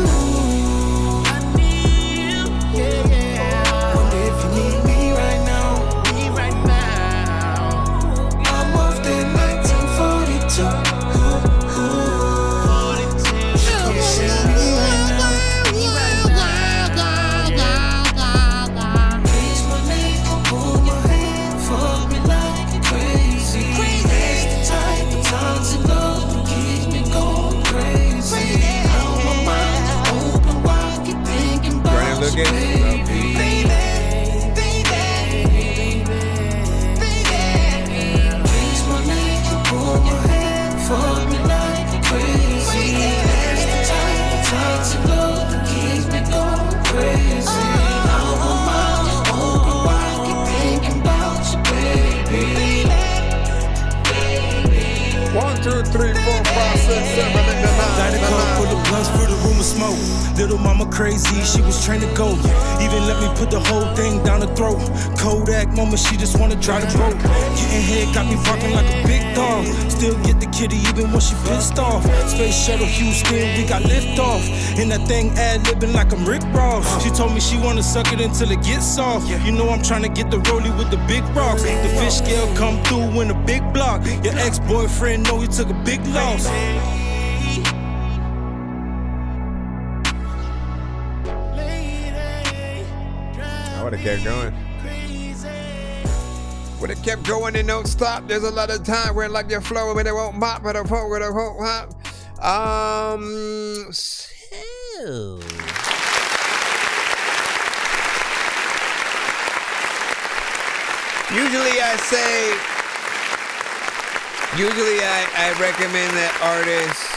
Wonder if you need me right now. I'm off that 1942. You should come see me right now. Kiss my neck, pull my hand, fuck me like crazy. That's the type of times in love that keeps me going crazy. How my mind open wide, keep thinking about you, Kiss my neck, pull my hand, fuck me like crazy. That's the type of times in love that keeps me going crazy. How my mind open wide, keep thinking about you, baby. 1, 2, 3, 4, 5, 6, 7, 8, 9. Light a cup full of blunts for the room of smoke. Little mama crazy, she was trained to go. Even let me put the whole thing down her throat. Kodak moment, she just wanna try the boat. Getting head got me barking like a big dog. Still get the kitty even when she pissed off. Space shuttle Houston, we got lift off. And that thing ad-libbing like I'm Rick Ross. She told me she wanna suck it until it gets soft. You know I'm trying to get the rollie with the big rocks. The fish scale come through in a big block. Your ex-boyfriend know he took a big loss. I would have kept going. Would have kept going and don't stop. There's a lot of time where like your flow when it won't mop, but it won't hop. Usually I recommend that artists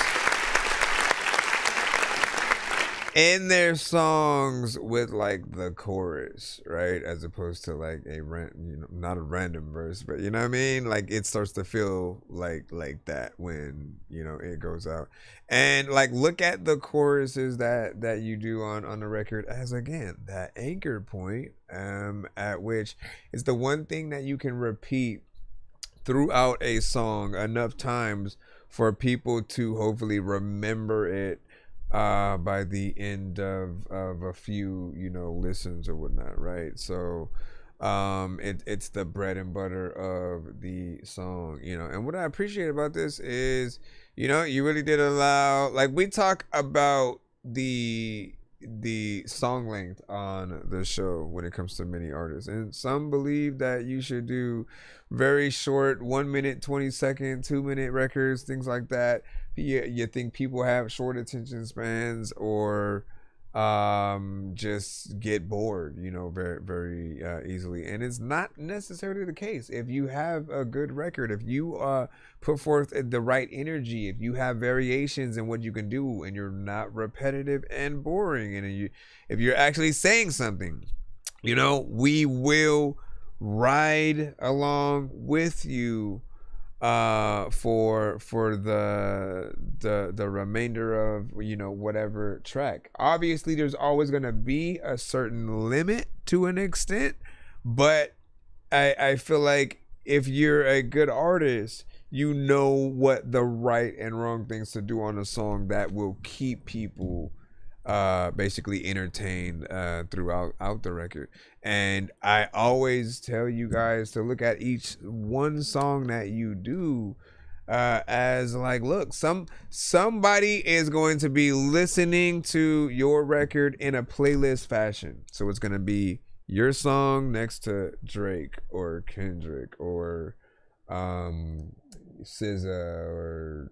end their songs with like the chorus, right? As opposed to like not a random verse, but you know what I mean? Like it starts to feel like that when, it goes out. And like look at the choruses that you do on the record as again that anchor point, at which is the one thing that you can repeat throughout a song enough times for people to hopefully remember it by the end of a few listens or whatnot, right? So it's the bread and butter of the song, and what I appreciate about this is you really did allow, like, we talk about the song length on the show when it comes to many artists, and some believe that you should do very short 1 minute 20 second 2 minute records, things like that. You think people have short attention spans or just get bored very very easily, and it's not necessarily the case. If you have a good record, if you put forth the right energy, if you have variations in what you can do, and you're not repetitive and boring, and if you're actually saying something, we will ride along with you for the remainder of, you know, whatever track. Obviously there's always going to be a certain limit to an extent, but I feel like if you're a good artist, you know what the right and wrong things to do on a song that will keep people basically entertained throughout the record. And I always tell you guys to look at each one song that you do as like, look, somebody is going to be listening to your record in a playlist fashion. So it's going to be your song next to Drake or Kendrick or SZA or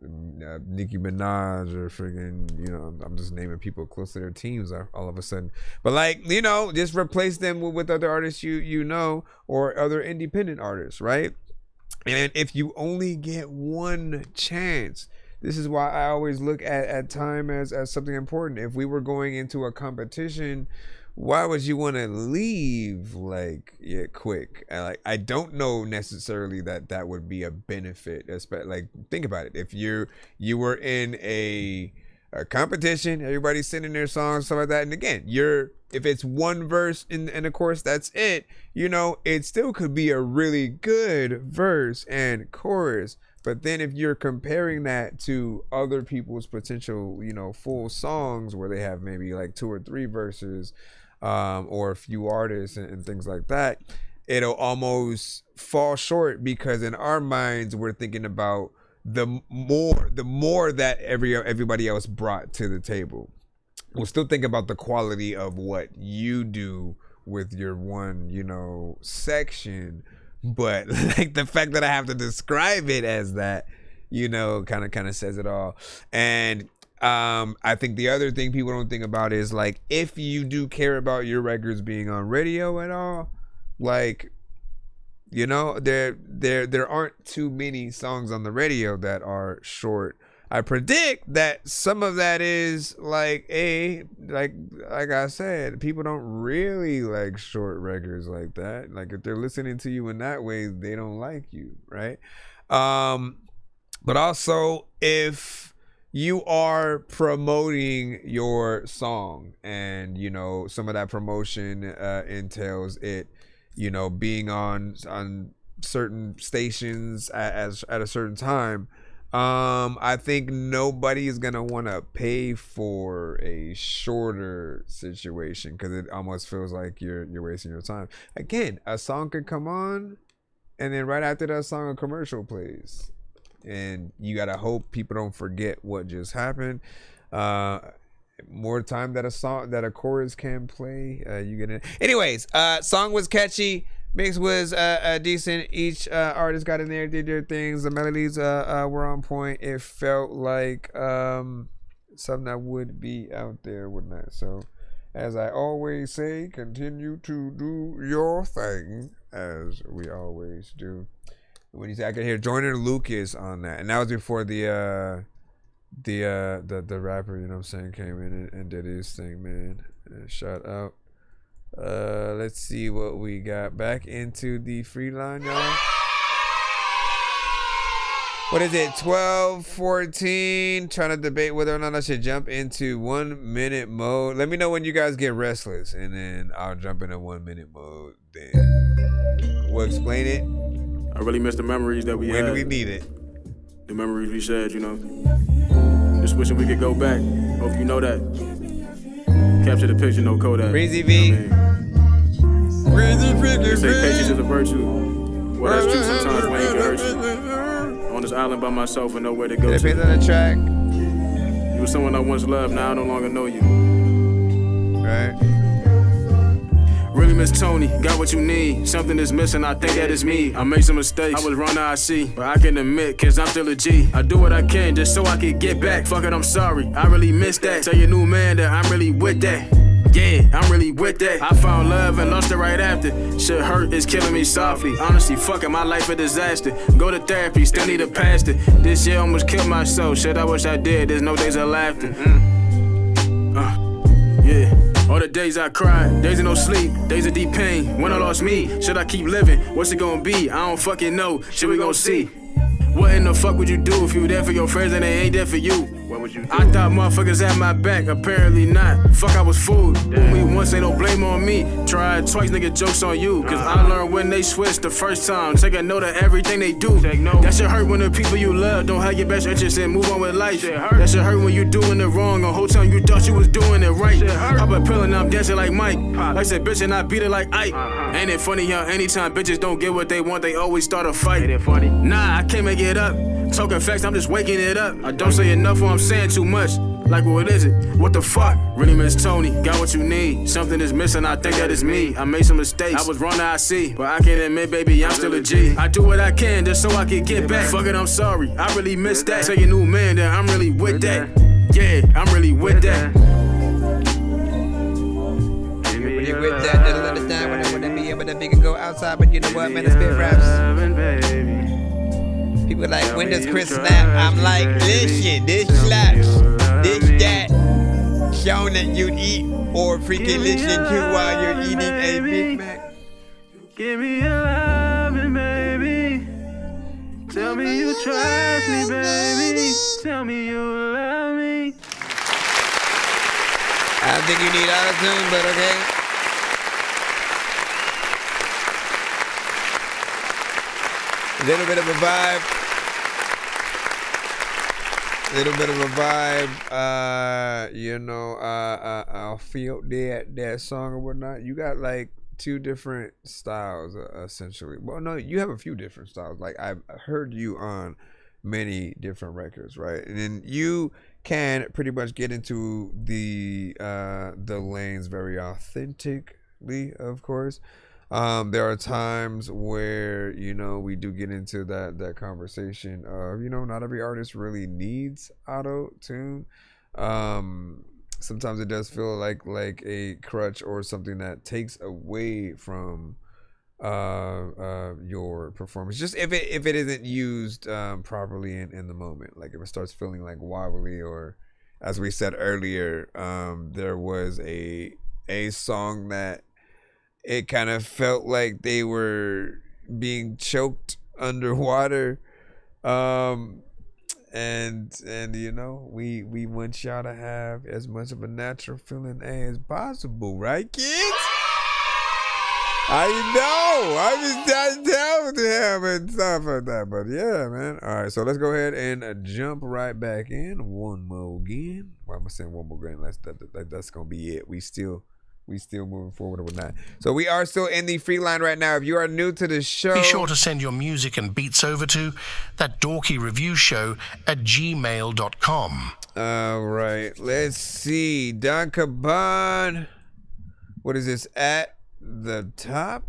Nicki Minaj or friggin', you know, I'm just naming people close to their teams all of a sudden. But like, you know, just replace them with other artists you know, or other independent artists, right? And if you only get one chance, this is why I always look at time as something important. If we were going into a competition, why would you want to leave quick? Like, I don't know necessarily that would be a benefit. Like, think about it. If you were in a competition, everybody's singing their songs, stuff like that, and again, if it's one verse and of course that's it, you know, it still could be a really good verse and chorus. But then if you're comparing that to other people's potential, you know, full songs where they have maybe like 2 or 3 verses, or a few artists and things like that, it'll almost fall short, because in our minds we're thinking about the more that everybody else brought to the table. We'll still think about the quality of what you do with your one, you know, section, but like the fact that I have to describe it as that, you know, kind of says it all. And I think the other thing people don't think about is, like, if you do care about your records being on radio at all, like, you know, there aren't too many songs on the radio that are short. I predict that some of that is like I said, people don't really like short records like that. Like, if they're listening to you in that way, they don't like you, right? But also, if you are promoting your song, and you know, some of that promotion entails it, you know, being on certain stations at a certain time, I think nobody is gonna want to pay for a shorter situation, because it almost feels like you're wasting your time. Again, a song could come on, and then right after that song, a commercial plays, and you gotta hope people don't forget what just happened. More time that a chorus can play, you get it. Anyways, song was catchy. Mix was decent. Each artist got in there, did their things. The melodies were on point. It felt like something that would be out there, wouldn't it? So, as I always say, continue to do your thing, as we always do. When you say, I can hear Joyner Lucas on that, and that was before the rapper, you know what I'm saying, came in and did his thing, man. Shout out. Let's see what we got. Back into the free line, y'all. What is it? 12:14. Trying to debate whether or not I should jump into 1 minute mode. Let me know when you guys get restless, and then I'll jump into 1 minute mode. Then we'll explain it. I really miss the memories that we had. When do we need it? The memories we shared, you know. Just wishing we could go back. Hope you know that. Capture the picture, no Kodak. Breezy V. Breezy V. They say patience is a virtue. Well, that's true. Sometimes when it can hurt you. On this island by myself and nowhere to go to. Depends on the track. You were someone I once loved, now I no longer know you. Right. Really miss Tony, got what you need. Something is missing, I think that is me. I made some mistakes, I was wrong, now I see. But I can admit, cause I'm still a G. I do what I can just so I can get back. Fuck it, I'm sorry, I really miss that. Tell your new man that I'm really with that. Yeah, I'm really with that. I found love and lost it right after. Shit hurt, is killing me softly. Honestly, fucking my life a disaster. Go to therapy, still need a pastor. This year almost killed myself. Shit, I wish I did, there's no days of laughter. Yeah. All the days I cried, days of no sleep, days of deep pain. When I lost me, should I keep living? What's it gonna be? I don't fucking know. Shit, we gon' see. What in the fuck would you do if you there for your friends and they ain't there for you? What would you do? I thought motherfuckers had my back, apparently not. Fuck, I was fooled. When we once, ain't no blame on me. Tried twice, nigga, jokes on you. Cause I learned when they switch the first time. Take a note of everything they do. That shit hurt when the people you love don't have your best interest and move on with life. That shit hurt when you doing it wrong. The whole time you thought you was doing it right. Pop a pill and I'm dancing like Mike. Like I said, bitch, and I beat it like Ike. Ain't it funny how anytime bitches don't get what they want, they always start a fight? Ain't it funny? Nah, I can't make it up. Talking facts, I'm just waking it up. I don't say enough or I'm saying too much. Like, what is it? What the fuck? Really miss Tony, got what you need. Something is missing, I think that is me. I made some mistakes, I was wrong, I see. But I can't admit, baby, I'm still a G. I do what I can just so I can get back. Fuck it, I'm sorry, I really miss that. Take a new man, then I'm really with that. Yeah, I'm really with that. Really with that, that'll understand when I wanna be able to big and go outside. But you know what, man, I spit raps. People like, when does Chris snap? I'm like, listen, this slaps, this that. Shown that you'd eat or freaking listen to while you're eating a Big Mac. Give me your loving, baby. Tell me you trust me, baby. Tell me you love me. I don't think you need auto-tune, but okay. A little bit of a vibe. I'll feel that song or whatnot. You got like two different styles, essentially. Well, no, you have a few different styles. Like, I've heard you on many different records, right? And then you can pretty much get into the lanes very authentically, of course. There are times where, we do get into that conversation of, not every artist really needs auto-tune. Sometimes it does feel like a crutch or something that takes away from your performance. Just if it isn't used properly in the moment. Like if it starts feeling like wobbly, or as we said earlier, there was a song that it kind of felt like they were being choked underwater. And we want y'all to have as much of a natural feeling as possible, right, kids? I know. I'm just trying to tell them and stuff like that. But yeah, man. All right, so let's go ahead and jump right back in. One more again. Well, I'm gonna say one more again. That's gonna be it. We still moving forward or whatnot. So we are still in the free line right now. If you are new to the show, be sure to send your music and beats over to ThatDorkyReviewShow@gmail.com. All right, let's see. Don Caban. What is this at the top?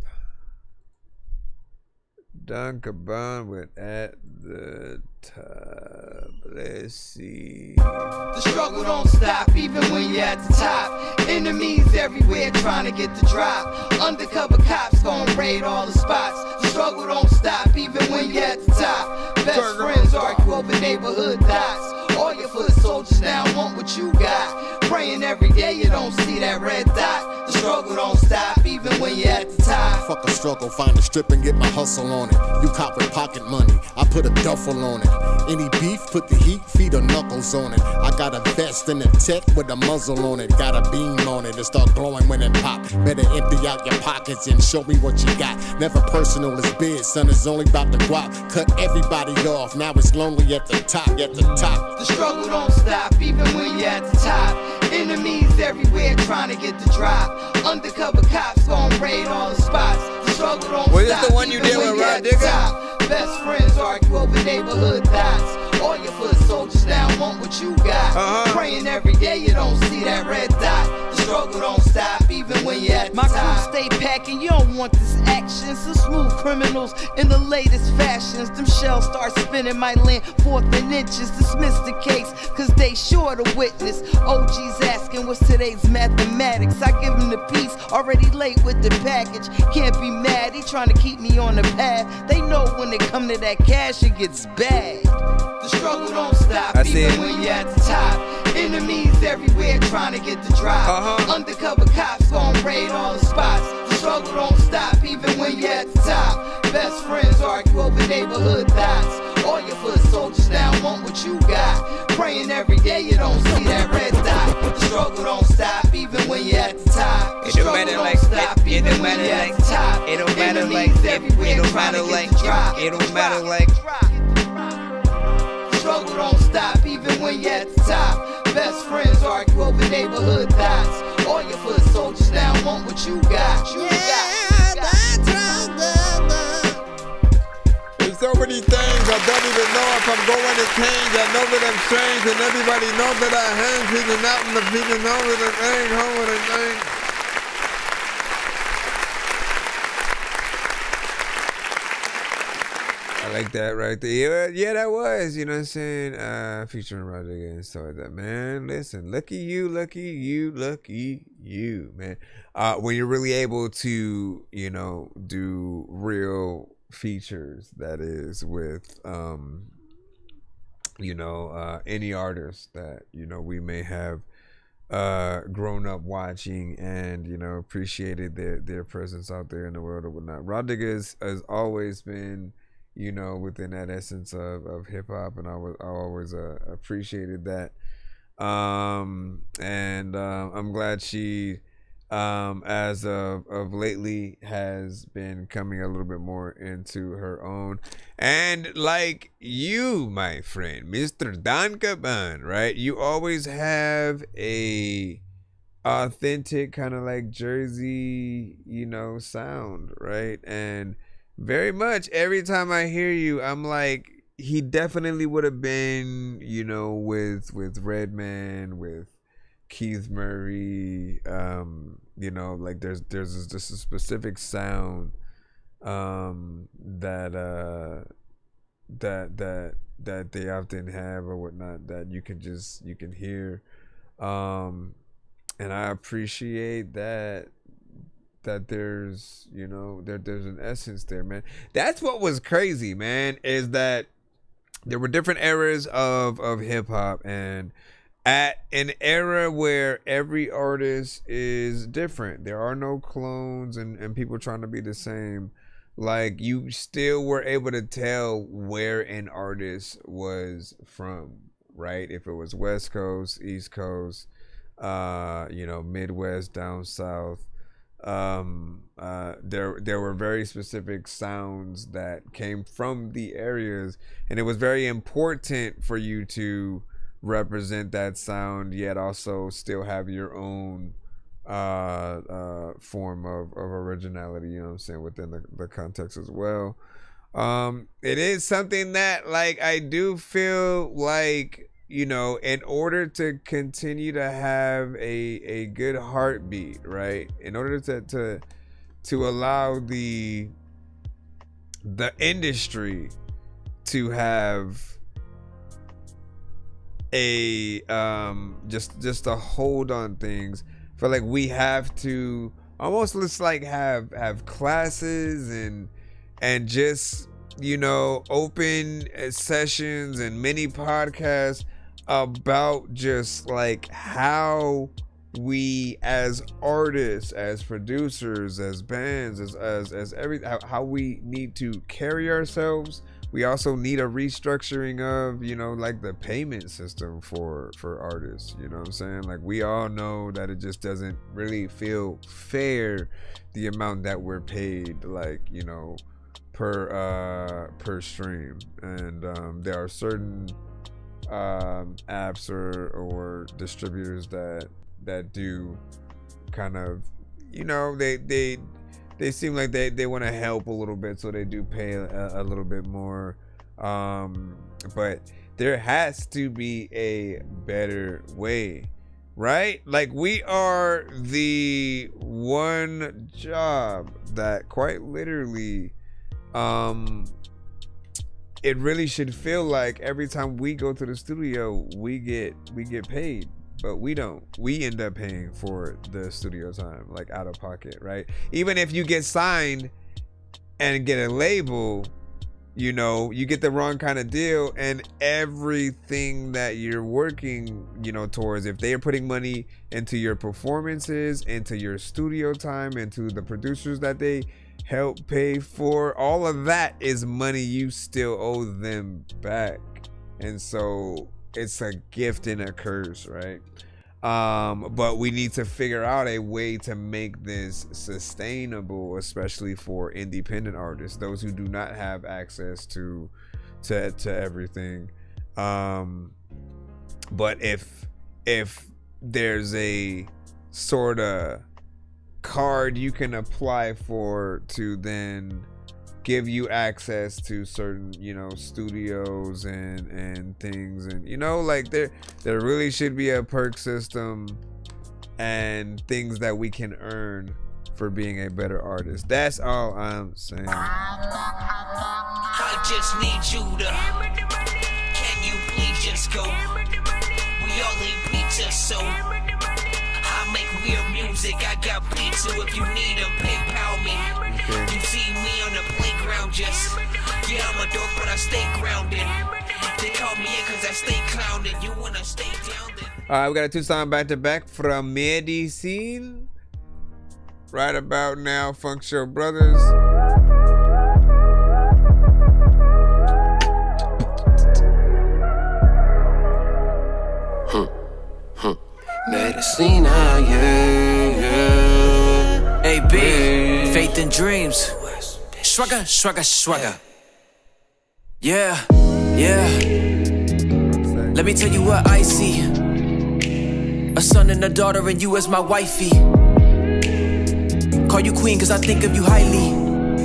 Don Caban with at the top. Let's see. The struggle don't stop even when you're at the top. Enemies everywhere trying to get the drop. Undercover cops gon' raid all the spots. The struggle don't stop even when you're at the top. Best friends argue over neighborhood dots. All your foot soldiers now want what you got. Praying every day you don't see that red dot. The struggle don't stop even when you're at the top. Fuck a struggle, find a strip and get my hustle on it. You cop with pocket money, I put a duffel on it. Any beef, put the heat, feet or knuckles on it. I got a vest and a tech with a muzzle on it. Got a beam on it, it start glowing when it pop. Better empty out your pockets and show me what you got. Never personal, it's big, son, it's only about the guap. Cut everybody off, now it's lonely at the top, at the top. The struggle don't stop even when you're at the top. Enemies everywhere trying to get the drop. Undercover cops gon' raid all the spots. The struggle don't stop. Was this the one you did with Rod Digger? Best friends argue over neighborhood dots. All your foot soldiers now want what you got. Praying every day you don't see that red dot. The struggle don't stop even when you're at the top. My crew stay packing, you don't want this action. Some smooth criminals in the latest fashions. Them shells start spinning, might land fourth and inches. Dismiss the case, cause they sure to witness. OG's asking what's today's mathematics. I give him the piece, already late with the package. Can't be mad, he trying to keep me on the path. They know when they come to that cash, it gets bad. The struggle don't stop even when you're at the top. Enemies everywhere trying to get the drop. Undercover cops gon' raid all the spots. The struggle don't stop even when you're at the top. Best friends argue over neighborhood dots. All your soldiers now want what you got. Praying every day you don't see that red dot. The struggle don't stop even when you're at the top. The struggle don't stop even when you're at the top. It don't matter like, it don't matter like, it don't matter like. Struggle don't stop even when you're at the top. Best friends argue over neighborhood dots. All your foot soldiers now want what you got. That's right. There's so many things I don't even know if I'm going to change. I know that I'm strange, and everybody knows that I hang feeding out in the feeding over the thing, over the thing. I like that right there. Yeah, that was, you know what I'm saying? Featuring Roger and stuff like that. Man, listen, lucky you, man. When you're really able to, you know, do real features, that is, with, you know, any artist that, you know, we may have grown up watching and, you know, appreciated their presence out there in the world or whatnot. Rodriguez has always been, you know, within that essence of hip hop, and I always appreciated that. And I'm glad she, as of lately, has been coming a little bit more into her own. And like you, my friend, Mr. Don Caban, right? You always have a authentic kind of like Jersey, you know, sound, right? And very much every time I hear you, I'm like, he definitely would have been, you know, with Redman, with Keith Murray, you know, like there's just a specific sound that they often have or whatnot that you can hear, and I appreciate that there's, you know, there's an essence there, man. That's what was crazy, man, is that there were different eras of hip hop, and at an era where every artist is different, there are no clones and people trying to be the same. Like, you still were able to tell where an artist was from, right? If it was West Coast, East Coast, you know, Midwest, down South. There were very specific sounds that came from the areas, and it was very important for you to represent that sound, yet also still have your own form of originality, you know what I'm saying, within the context as well. It is something that, like, I do feel like, you know, in order to continue to have a good heartbeat, right? In order to allow the industry to have a just a hold on things, I feel like we have to almost just like have classes and just, you know, open sessions and mini podcasts about just like how we as artists, as producers, as bands, as everything, how we need to carry ourselves. We also need a restructuring of, you know, like the payment system for artists, you know what I'm saying? Like, we all know that it just doesn't really feel fair, the amount that we're paid, like, you know, per stream. And there are certain apps or distributors that do kind of, you know, they seem like they want to help a little bit, so they do pay a little bit more, but there has to be a better way, right? Like, we are the one job that quite literally, it really should feel like every time we go to the studio, we get paid. But we don't. We end up paying for the studio time, like, out of pocket, right? Even if you get signed and get a label, you know, you get the wrong kind of deal, and everything that you're working, you know, towards, if they are putting money into your performances, into your studio time, into the producers that they help pay for, all of that is money you still owe them back. And so it's a gift and a curse, right? But we need to figure out a way to make this sustainable, especially for independent artists, those who do not have access to everything. But if there's a sort of card you can apply for to then give you access to certain, you know, studios and things, and, you know, like there really should be a perk system and things that we can earn for being a better artist. That's all I'm saying. I just need you to, can you please just go? We all need pizza, so I make weird music. I got pizza if you need them, PayPal me. Okay. You see me on the playground, just, yeah, I'm a dork, but I stay grounded. They call me in cause I stay clowning. You wanna stay down then? Alright, we got a 2 song back to back from Medicine. Right about now, Funk Show Brothers. Medicina, yeah. Hey, B, faith and dreams. Swagger, swagger, swagger. Yeah, yeah. Let me tell you what I see. A son and a daughter and you as my wifey. Call you queen cause I think of you highly.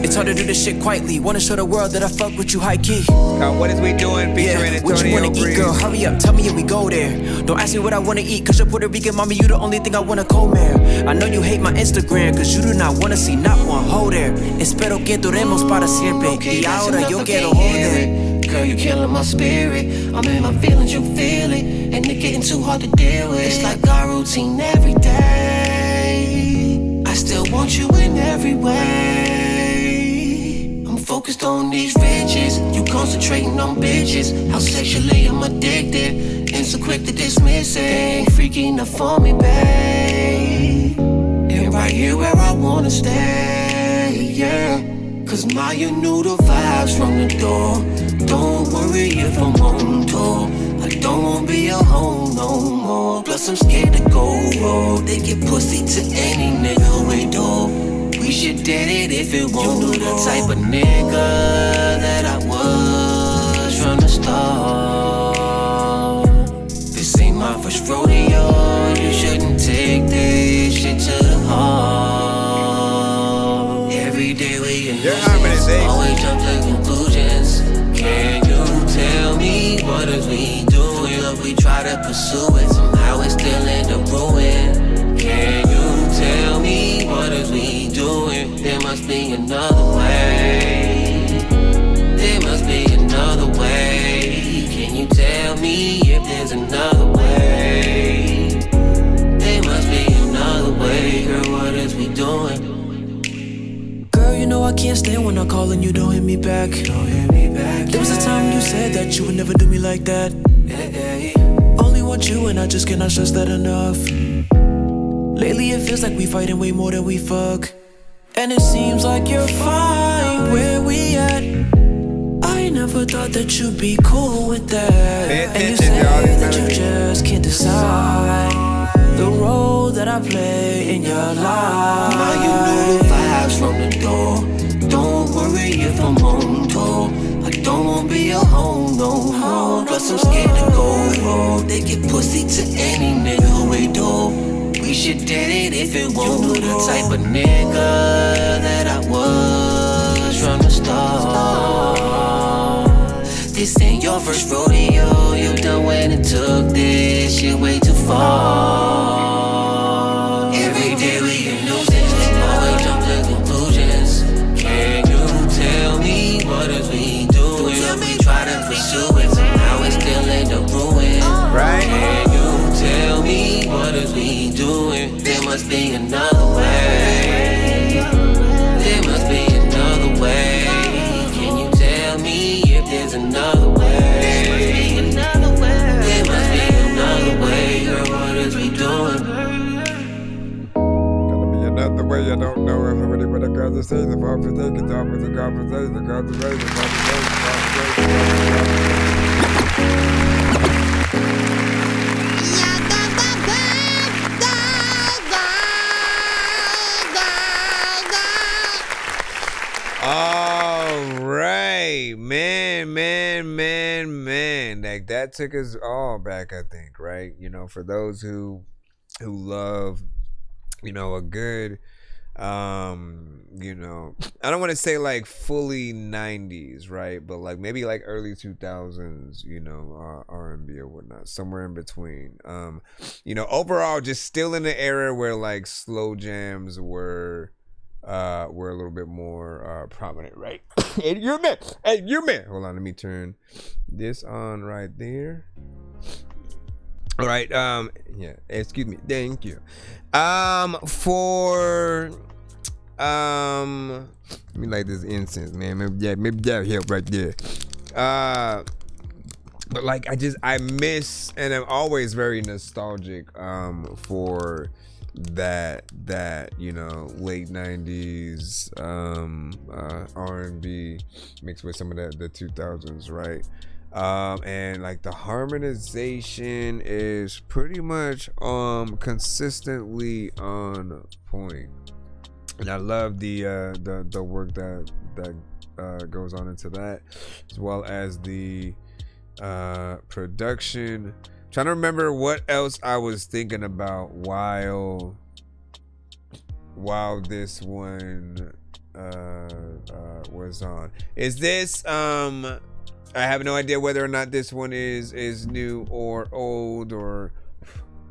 It's hard to do this shit quietly. Wanna show the world that I fuck with you high key. What is we doing featuring Antonio? What you wanna eat, girl? Hurry up, tell me and we go there. Don't ask me what I wanna eat, cause you're Puerto Rican, mommy, you the only thing I wanna co-mare. I know you hate my Instagram, cause you do not wanna see not one hole there. Espero que duremos para siempre. Y ahora yo quiero joder. Girl, you killing my spirit. I'm in my feelings, you feel it. And it's getting too hard to deal with. It's like our routine every day. I still want you in every way. Focused on these riches, you concentrating on bitches. How sexually I'm addicted, and so quick to dismiss it. They ain't freaky enough for me, babe. And right here where I wanna stay, yeah. Cause Maya knew the vibes from the door. Don't worry if I'm on tour. I don't wanna be a home no more. Plus I'm scared to go rogue. They get pussy to any nigga we do. We should did it if it won't. You knew the type of nigga that I was from the start. This ain't my first rodeo. You shouldn't take this shit to the heart. Every day we in losers, always jump to conclusions. Can you tell me what is we doing? If we try to pursue it, somehow it still end up ruined. Can you tell me what is we doing? There must be another way. There must be another way. Can you tell me if there's another way? There must be another way. Girl, what is we doing? Girl, you know I can't stand when I call and you don't hit me back. There was a time when you said that you would never do me like that. Only want you and I just cannot stress that enough. Lately it feels like we fighting way more than we fuck. And it seems like you're fine where we at. I never thought that you'd be cool with that. And you say that you just can't decide the role that I play in your life. Now you know the vibes from the door. Don't worry if I'm on tour. I don't wanna be a home no more. Plus I'm scared to go rogue. They get pussy to any nigga we do. We should did it if it won't. You knew the type of nigga that I was from the start. This ain't your first rodeo. You done went and took this shit way too far. Every day we in nuisance, always jump to conclusions. Can you tell me what is we doing? If we try to pursue it, somehow it still end up ruined. Right? Can you tell me what is we doing? There must be another way. There must be another way. Can you tell me if there's another way? There must be another way. Girl, what is we doing? Gotta be another way. I don't know if somebody would have got to say the conversation, the conversation, the conversation, the conversation, the conversation. Man, like that took us all back, I think, right? You know, for those who love, you know, a good, you know, I don't want to say like fully 90s, right? But like maybe like early 2000s, you know, R&B or whatnot, somewhere in between. You know, overall, just still in the era where like slow jams were a little bit more prominent, right? Hey, you're man. Hold on, let me turn this on right there. All right, yeah, excuse me. Thank you. For let me light this incense, man. Maybe that help right there. But like I miss, and I'm always very nostalgic for that you know, late 90s R&B mixed with some of the 2000s, right? And like the harmonization is pretty much consistently on point, and I love the work that goes on into that, as well as the production. Trying to remember what else I was thinking about while this one was on. Is this I have no idea whether or not this one is new or old or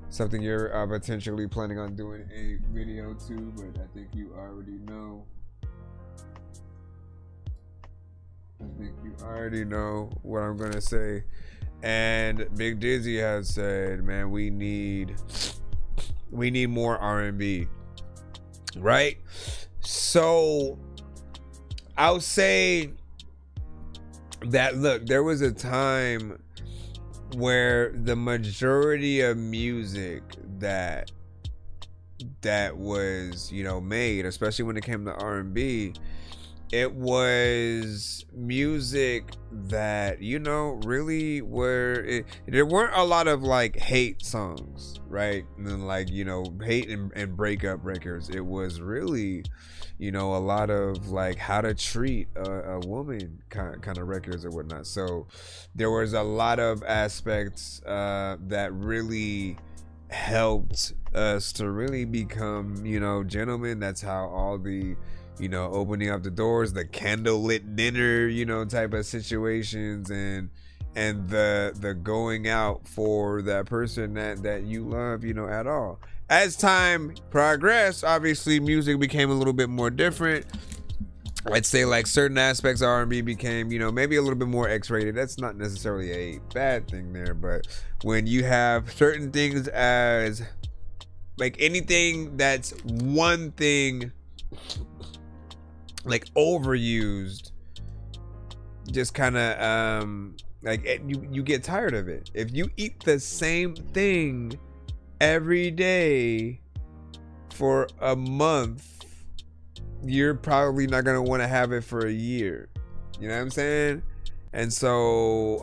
something you're potentially planning on doing a video to, but I think you already know. I think you already know what I'm gonna say. And Big Dizzy has said, man, we need more R&B, right? So I'll say that, look, there was a time where the majority of music that was, you know, made, especially when it came to R&B, it was music that, you know, really there weren't a lot of like hate songs, right? And then like, you know, hate and breakup records. It was really, you know, a lot of like how to treat a woman kind of records or whatnot. So there was a lot of aspects that really helped us to really become, you know, gentlemen. That's how all the, you know, opening up the doors, the candlelit dinner, you know, type of situations, and the going out for that person that you love, you know, at all. As time progressed, obviously music became a little bit more different. I'd say like certain aspects of R&B became, you know, maybe a little bit more X-rated. That's not necessarily a bad thing there, but when you have certain things as like anything that's one thing like overused, just kind of like you get tired of it. If you eat the same thing every day for a month, you're probably not gonna want to have it for a year. You know what I'm saying? And so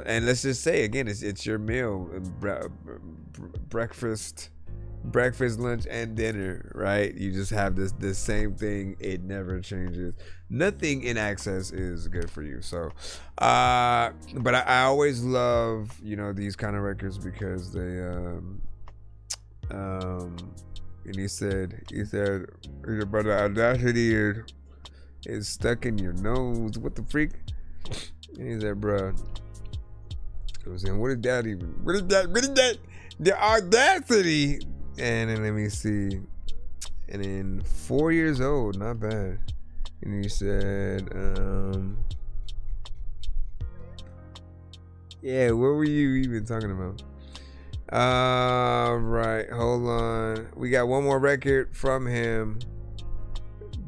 and let's just say again, it's your meal, breakfast, lunch, and dinner, right? You just have the same thing. It never changes. Nothing in excess is good for you. So but I always love, you know, these kind of records because they and he said but the audacity is stuck in your nose. What the freak? And he said, bruh, I was saying, what is that? The audacity. And then let me see. And then 4 years old, not bad. And he said, yeah, what were you even talking about? Right, hold on. We got one more record from him,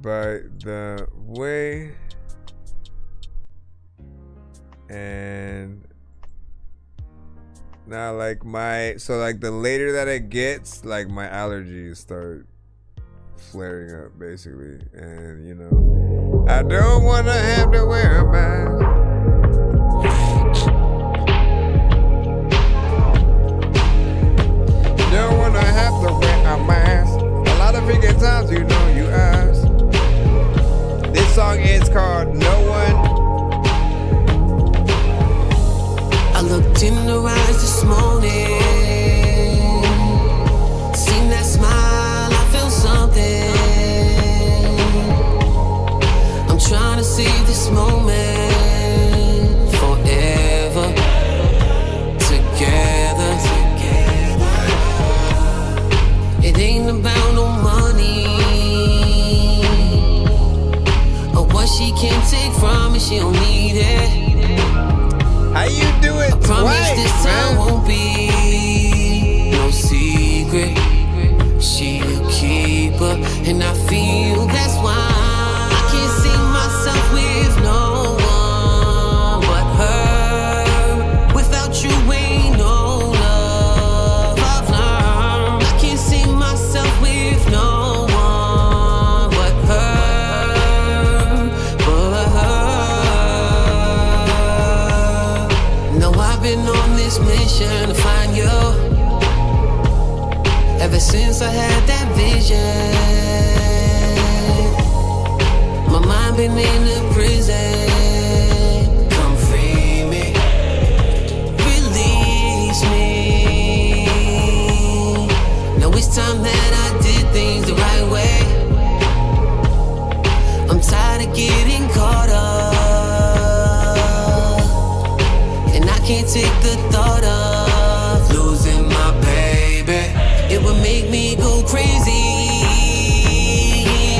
but the way and now like the later that it gets, like my allergies start flaring up basically, and you know, I don't want to have to wear a mask. million times, you know you asked. This song is called No One. I looked in her eyes this morning. Seen that smile, I felt something. I'm trying to save this moment forever. Together. It ain't about no money or what she can take from me. She don't need it. How you do it? I promise twice, this time won't be no secret. She a keeper, and I feel that's why I can't see myself with no one but her. Without you ain't no love I've learned. I can't see myself with no one but her, No, I've been on this mission to find you ever since I had that vision. My mind been in a prison. Come free me, release me. Now it's time that I did things the right way. I'm tired of getting caught up, and I can't take the thought of losing my baby. It would make me go crazy,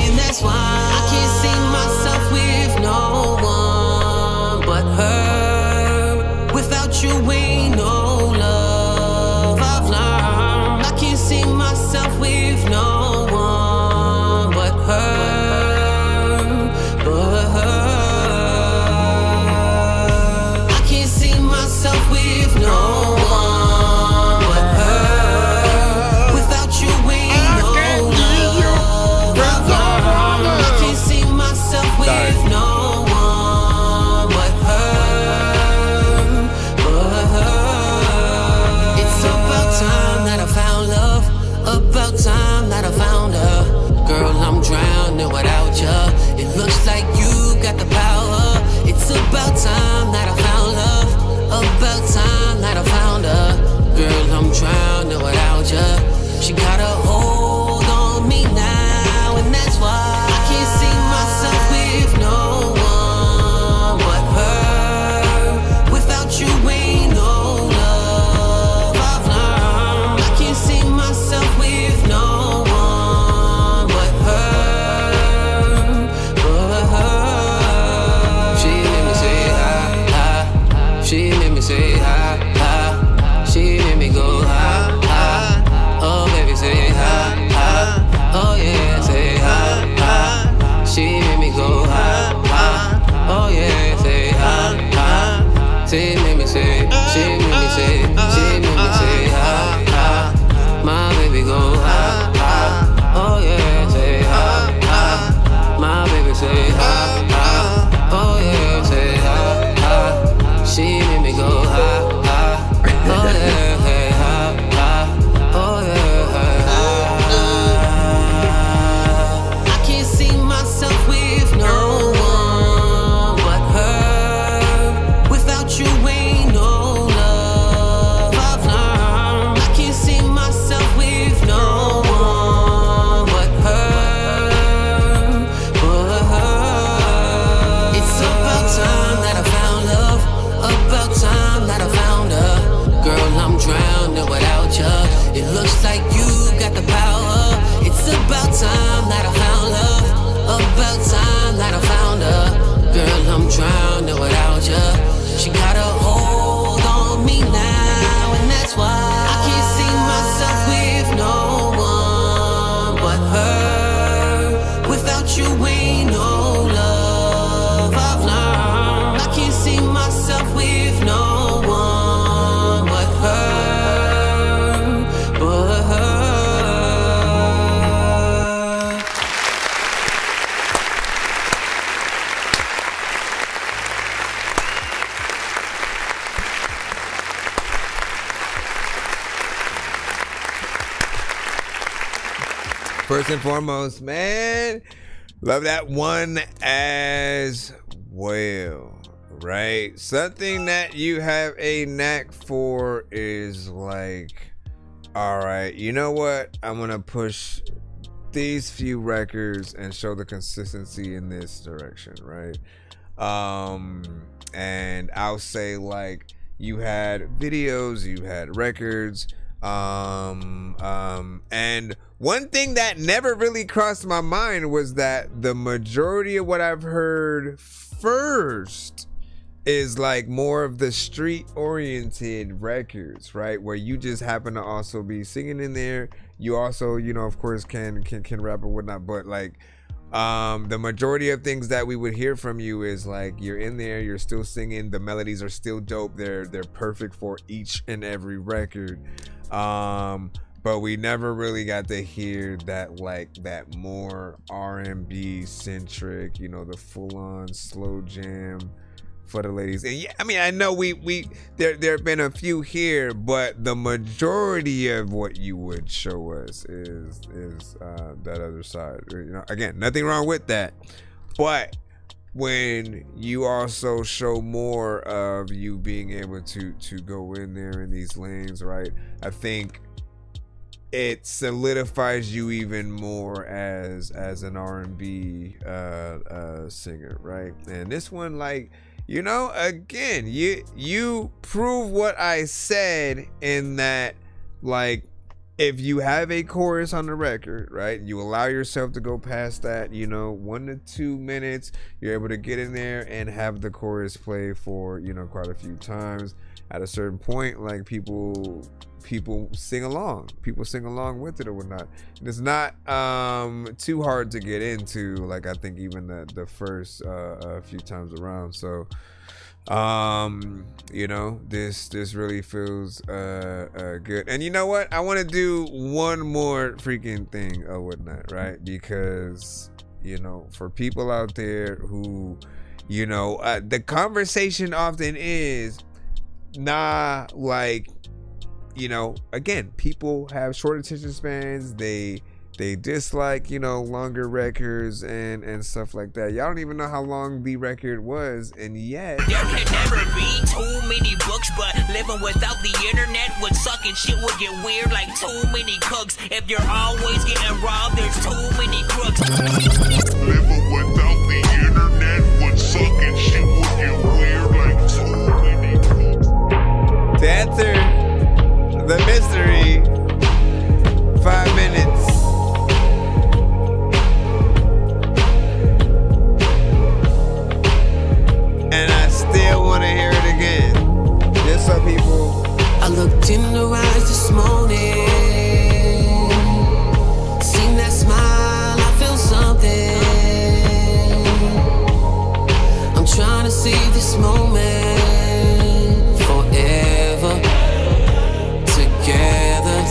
and that's why I can't see myself with no one but her. Without you ain't no love I've learned. I can't see myself with no one but her, I can't see myself with no one but her. Without you ain't no love I've learned. I can't see myself with no one but her, It's about time that I found love. About time that I found her. Girl, I'm drowning without ya. It looks like you got the power. It's about time that I found love. About time that I found her. Girl, I'm drowning without ya. She got a hold on me now, and that's why I can't see myself with no one but her. Without you ain't no love I've learned. I can't see myself with no one but her, She made me say hi, hi. She made me say hi, hi. She made me go hi, hi. Oh baby, say hi, hi. Oh yeah, say hi, hi. She made me go hi, hi. Oh yeah, say hi, hi. She made me say, she made me say, she made me say hi, hi. My baby go hi, hi. Oh yeah, say hi, hi. My baby say hi, hi. Oh yeah, say hi, hi. She made me go hi, hi. Oh yeah, hey, hi, hi. Oh yeah, hey, I can't see myself with no one but her. Without you ain't no love I've learned. I can't see myself with no one but her, It's about time that I found love. About time that I found her. Girl, I'm drowning without ya. It looks like you got the power. It's about time that I found love. About time that I found her. Girl, I'm drowning without ya. She got a hold on me now, and that's why I can't see myself with no one but her. Without you ain't no love I've learned. I can't see myself with no one but her, First and foremost, man, love that one as well, right? Something that you have a knack for is like, all right, you know what? I'm going to push these few records and show the consistency in this direction, right? And I'll say like you had videos, you had records, and one thing that never really crossed my mind was that the majority of what I've heard first is like more of the street oriented records, right? Where you just happen to also be singing in there. You also, you know, of course can rap and whatnot, but like the majority of things that we would hear from you is like you're in there, you're still singing, the melodies are still dope, they're perfect for each and every record, but we never really got to hear that like that more R&B centric, you know, the full-on slow jam for the ladies. And yeah, I mean, I know there have been a few here, but the majority of what you would show us is that other side. You know, again, nothing wrong with that, but when you also show more of you being able to go in there in these lanes, right? I think it solidifies you even more as an R&B singer, right? And this one, like, you know, again, you prove what I said in that, like, if you have a chorus on the record, right, you allow yourself to go past that, you know, 1 to 2 minutes, you're able to get in there and have the chorus play for, you know, quite a few times. At a certain point, like, people sing along with it or whatnot, and it's not too hard to get into, like, I think even the first few times around. So you know, this really feels good. And you know what, I want to do one more freaking thing or whatnot, right? Because, you know, for people out there who, you know, the conversation often is, nah, like, you know, again, people have short attention spans, they dislike, you know, longer records and stuff like that. Y'all don't even know how long the record was, and yet there can never be too many books, but living without the internet would suck and shit would get weird like too many cooks. If you're always getting robbed, there's too many crooks. Living without the internet would suck and shit would get weird like too many cooks. To answer the mystery, 5 minutes. And I still want to hear it again. Just so people. I looked in her eyes this morning, seen that smile, I feel something. I'm trying to save this moment forever. Together.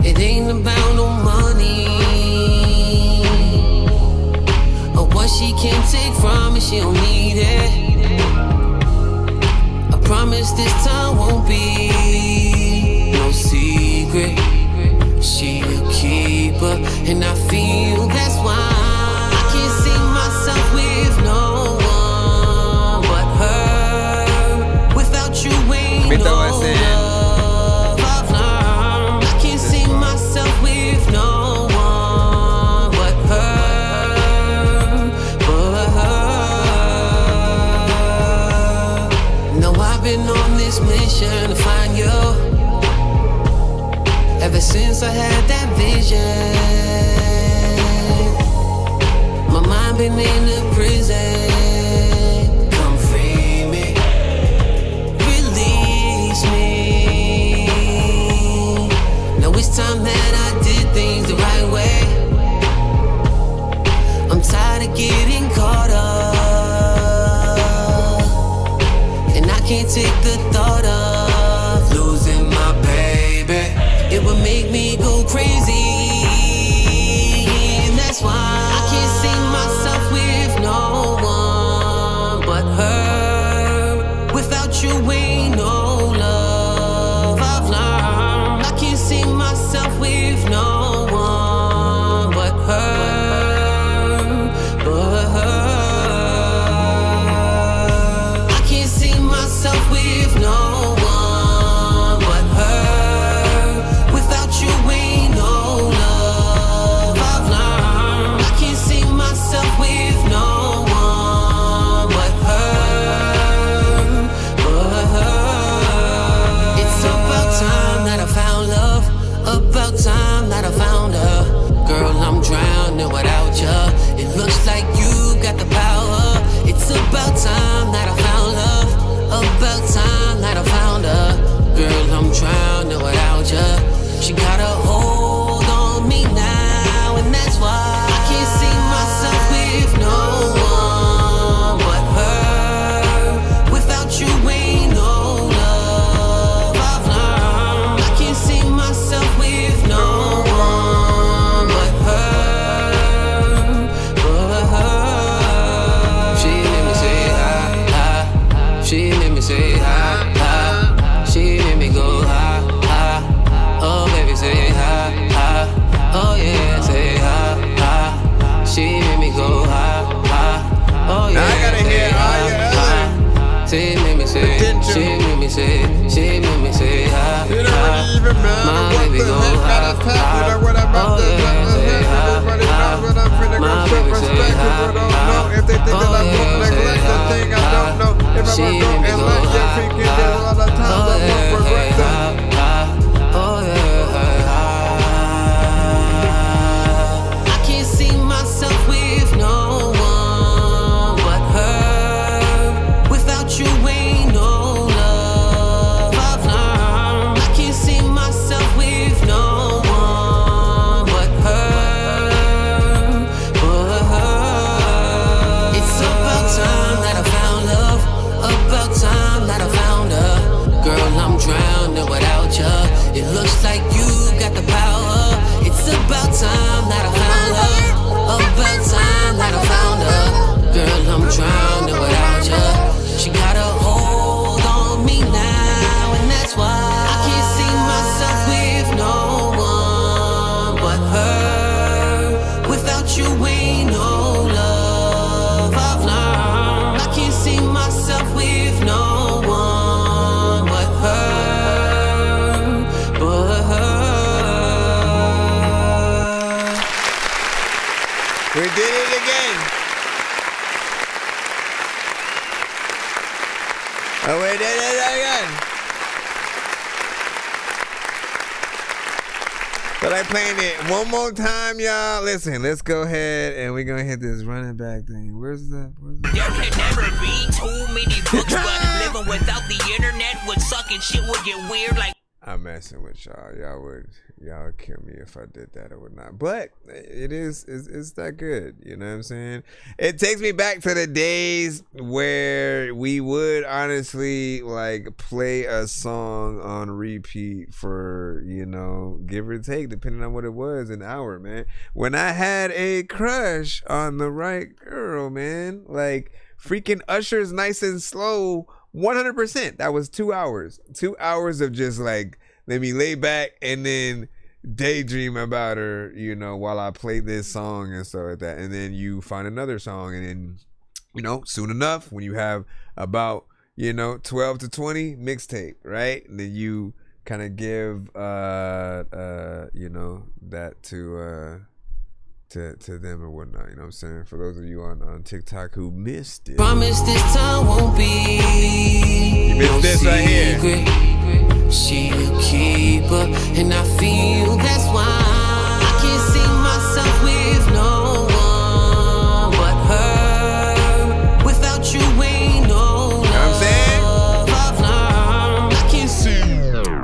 It ain't about no money or what she can take from me, she don't need it. I promise this time won't be no secret. She a keeper, and I feel that's why I can't see myself with no one but her. Without you ain't no love I've learned. I can't see myself with no one but her, No, I've been on this mission to find you ever since I had that vision. My mind been in a prison. Come free me, release me. Now it's time that I did things the right way. I'm tired of getting caught up, and I can't take the thought of losing my baby. It would make me go crazy, and that's why I can't see myself with no one but her. Without you ain't no love I've learned. I can't see myself with Without you ain't no love. I've learned I can't see myself with no one but her, but her. We did it again. Oh, we did it again. But I playing it one more time, y'all. Listen, let's go ahead and we're gonna hit this running back thing. Where's the? There can never be too many books, but living without the internet would suck and shit would get weird. Like I'm messing with y'all. Y'all would kill me if I did that or whatnot. But it's that good. You know what I'm saying? It takes me back to the days where we would honestly like play a song on repeat for, you know, give or take, depending on what it was, an hour, man. When I had a crush on the right girl, man, like freaking Usher's Nice and Slow, 100%. That was 2 hours. 2 hours of just like, let me lay back and then daydream about her, you know, while I play this song and stuff like that. And then you find another song, and then, you know, soon enough, when you have about, you know, 12 to 20 mixtape, right? And then you kind of give, you know, that to them or whatnot, you know what I'm saying? For those of you on TikTok who missed it. Promise this time won't be you missed this right here. She a keeper, and I feel that's why I can't see myself with no one but her. Without you ain't no love. I've learned I can't see.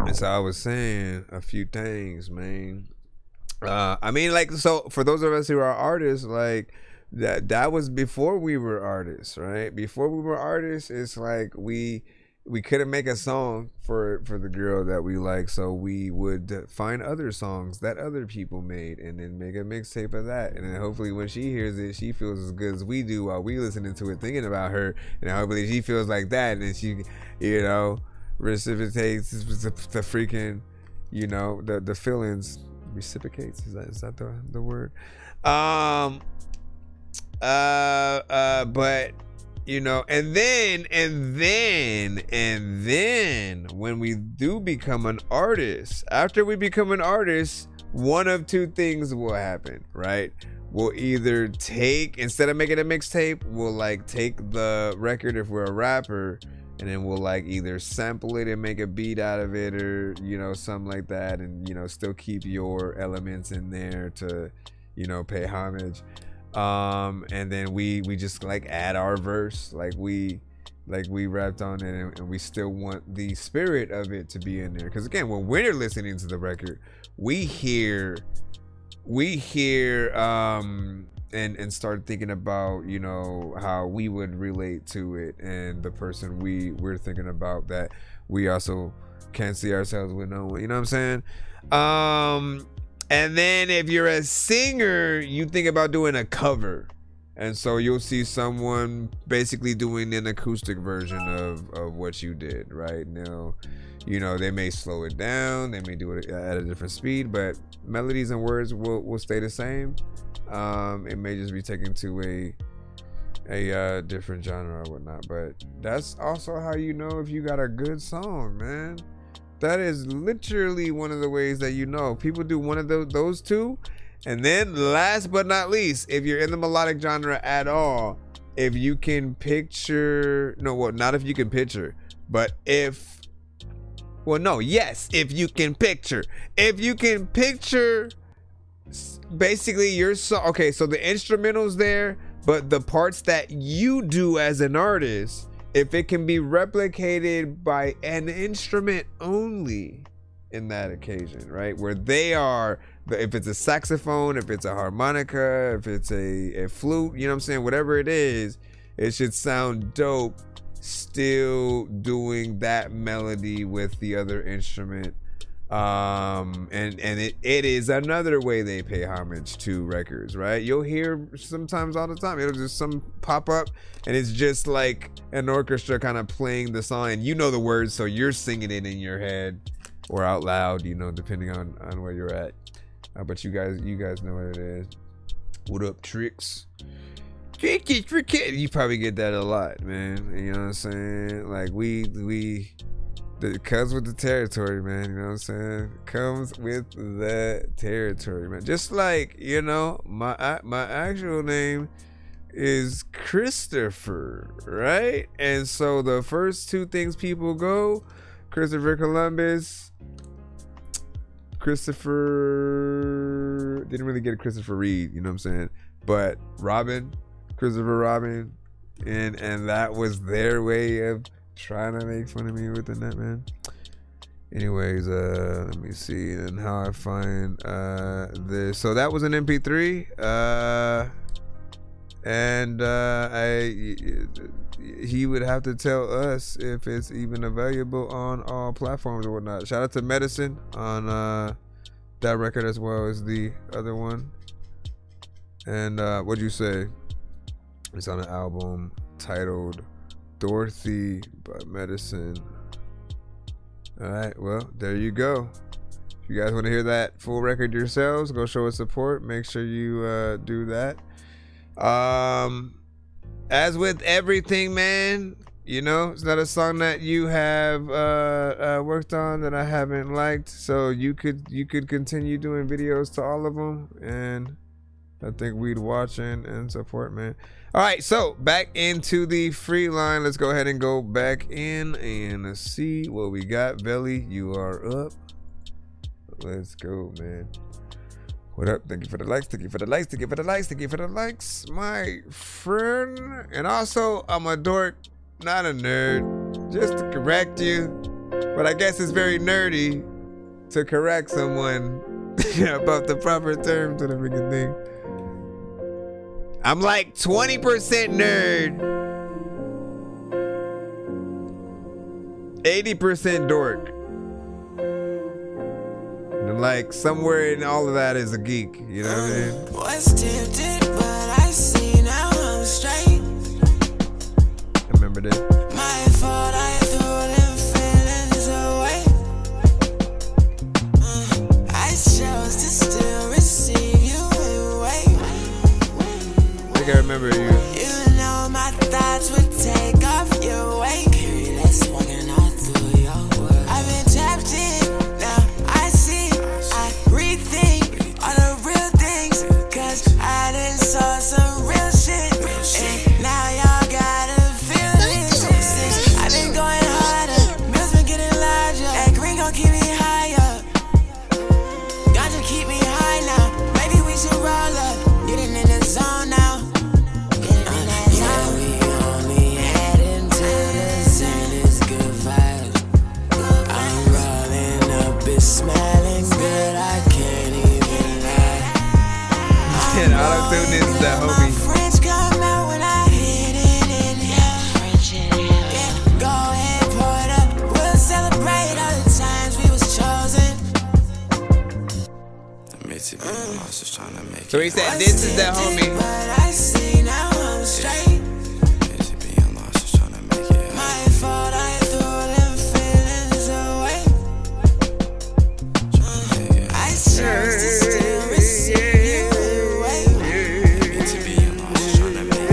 And so I was saying a few things, man. I mean, like, so for those of us who are artists, like that was before we were artists, right? Before we were artists, it's like we couldn't make a song for the girl that we like, so we would find other songs that other people made and then make a mixtape of that, and then hopefully when she hears it, she feels as good as we do while we listening to it, thinking about her, and hopefully she feels like that, and then she, you know, reciprocates the freaking, you know, the feelings. Reciprocates, is that the word? But you know, and then when we do become an artist, after we become an artist, one of two things will happen, right? We'll either take, instead of making a mixtape, we'll like take the record if we're a rapper, and then we'll like either sample it and make a beat out of it, or, you know, something like that, and, you know, still keep your elements in there to, you know, pay homage. And then we just like add our verse, like we rapped on it, and we still want the spirit of it to be in there. Because again, when we're listening to the record, we hear and start thinking about, you know, how we would relate to it, and the person we're thinking about that we also can't see ourselves with no one, you know what I'm saying? And then if you're a singer, you think about doing a cover, and so you'll see someone basically doing an acoustic version of what you did, right? Now, you know, they may slow it down, they may do it at a different speed, but melodies and words will stay the same. It may just be taken to a different genre or whatnot, but that's also how you know if you got a good song, man. That is literally one of the ways that you know. People do one of those two, and then last but not least, if you're in the melodic genre at all, if you can picture, not if you can picture, but if you can picture basically your song. Okay, so the instrumental's there, but the parts that you do as an artist, if it can be replicated by an instrument only in that occasion, right? Where they are, if it's a saxophone, if it's a harmonica, if it's a flute, you know what I'm saying? Whatever it is, it should sound dope still doing that melody with the other instrument. And it is another way they pay homage to records, right? You'll hear sometimes all the time, it'll just some pop up and it's just like an orchestra kind of playing the song, and you know the words, so you're singing it in your head or out loud, you know, depending on where you're at. But you guys know what it is. What up, Tricks? You probably get that a lot, man. You know what I'm saying? Like it comes with the territory, man. You know what I'm saying? Comes with the territory, man. Just like, you know, my actual name is Christopher, right? And so the first two things people go, Christopher Columbus, Christopher, didn't really get a Christopher Reed, you know what I'm saying? But Robin, Christopher Robin, and that was their way of trying to make fun of me within that, man. Anyways, let me see and how I find this. So that was an MP3. And he would have to tell us if it's even available on all platforms or whatnot. Shout out to Medicine on that record as well as the other one. And what'd you say? It's on an album titled Dorothy by Medicine. All right, well, there you go. If you guys want to hear that full record yourselves, go show us support. Make sure you do that. As with everything, man, you know, it's not a song that you have worked on that I haven't liked, so you could continue doing videos to all of them, and I think we'd watch and support, man. All right, so back into the free line. Let's go ahead and go back in and see what we got. Velly, you are up. Let's go, man. What up? Thank you for the likes. Thank you for the likes. Thank you for the likes. Thank you for the likes, my friend. And also, I'm a dork, not a nerd. Just to correct you. But I guess it's very nerdy to correct someone about the proper term to the freaking thing. I'm like 20% nerd, 80% dork. And like somewhere in all of that is a geek, you know what I mean? Was tempted, but I see now I'm straight. I remember this. My fault, I threw them feelings away. I chose to still receive you anyway. I think I remember you. You know my thoughts would take off your weight. Let's walking all through your world. I've been tapped in, now I see, I rethink all the real things. Cause I done saw some real shit. And now y'all gotta feel this. I've been going harder, bills been getting larger. That green gon' keep me higher. Ganja keep me high now. Maybe we should roll up, getting in the zone now. Smelling good, I can't even lie. And auto-tune is the homie. Friends come out when I hit it in here. Yeah, go ahead, pour it up. We'll celebrate all the times we was chosen. So he said, this is the homie. But I see now I'm straight. My fault, I threw them feelings away. I chose to still receive you anyway.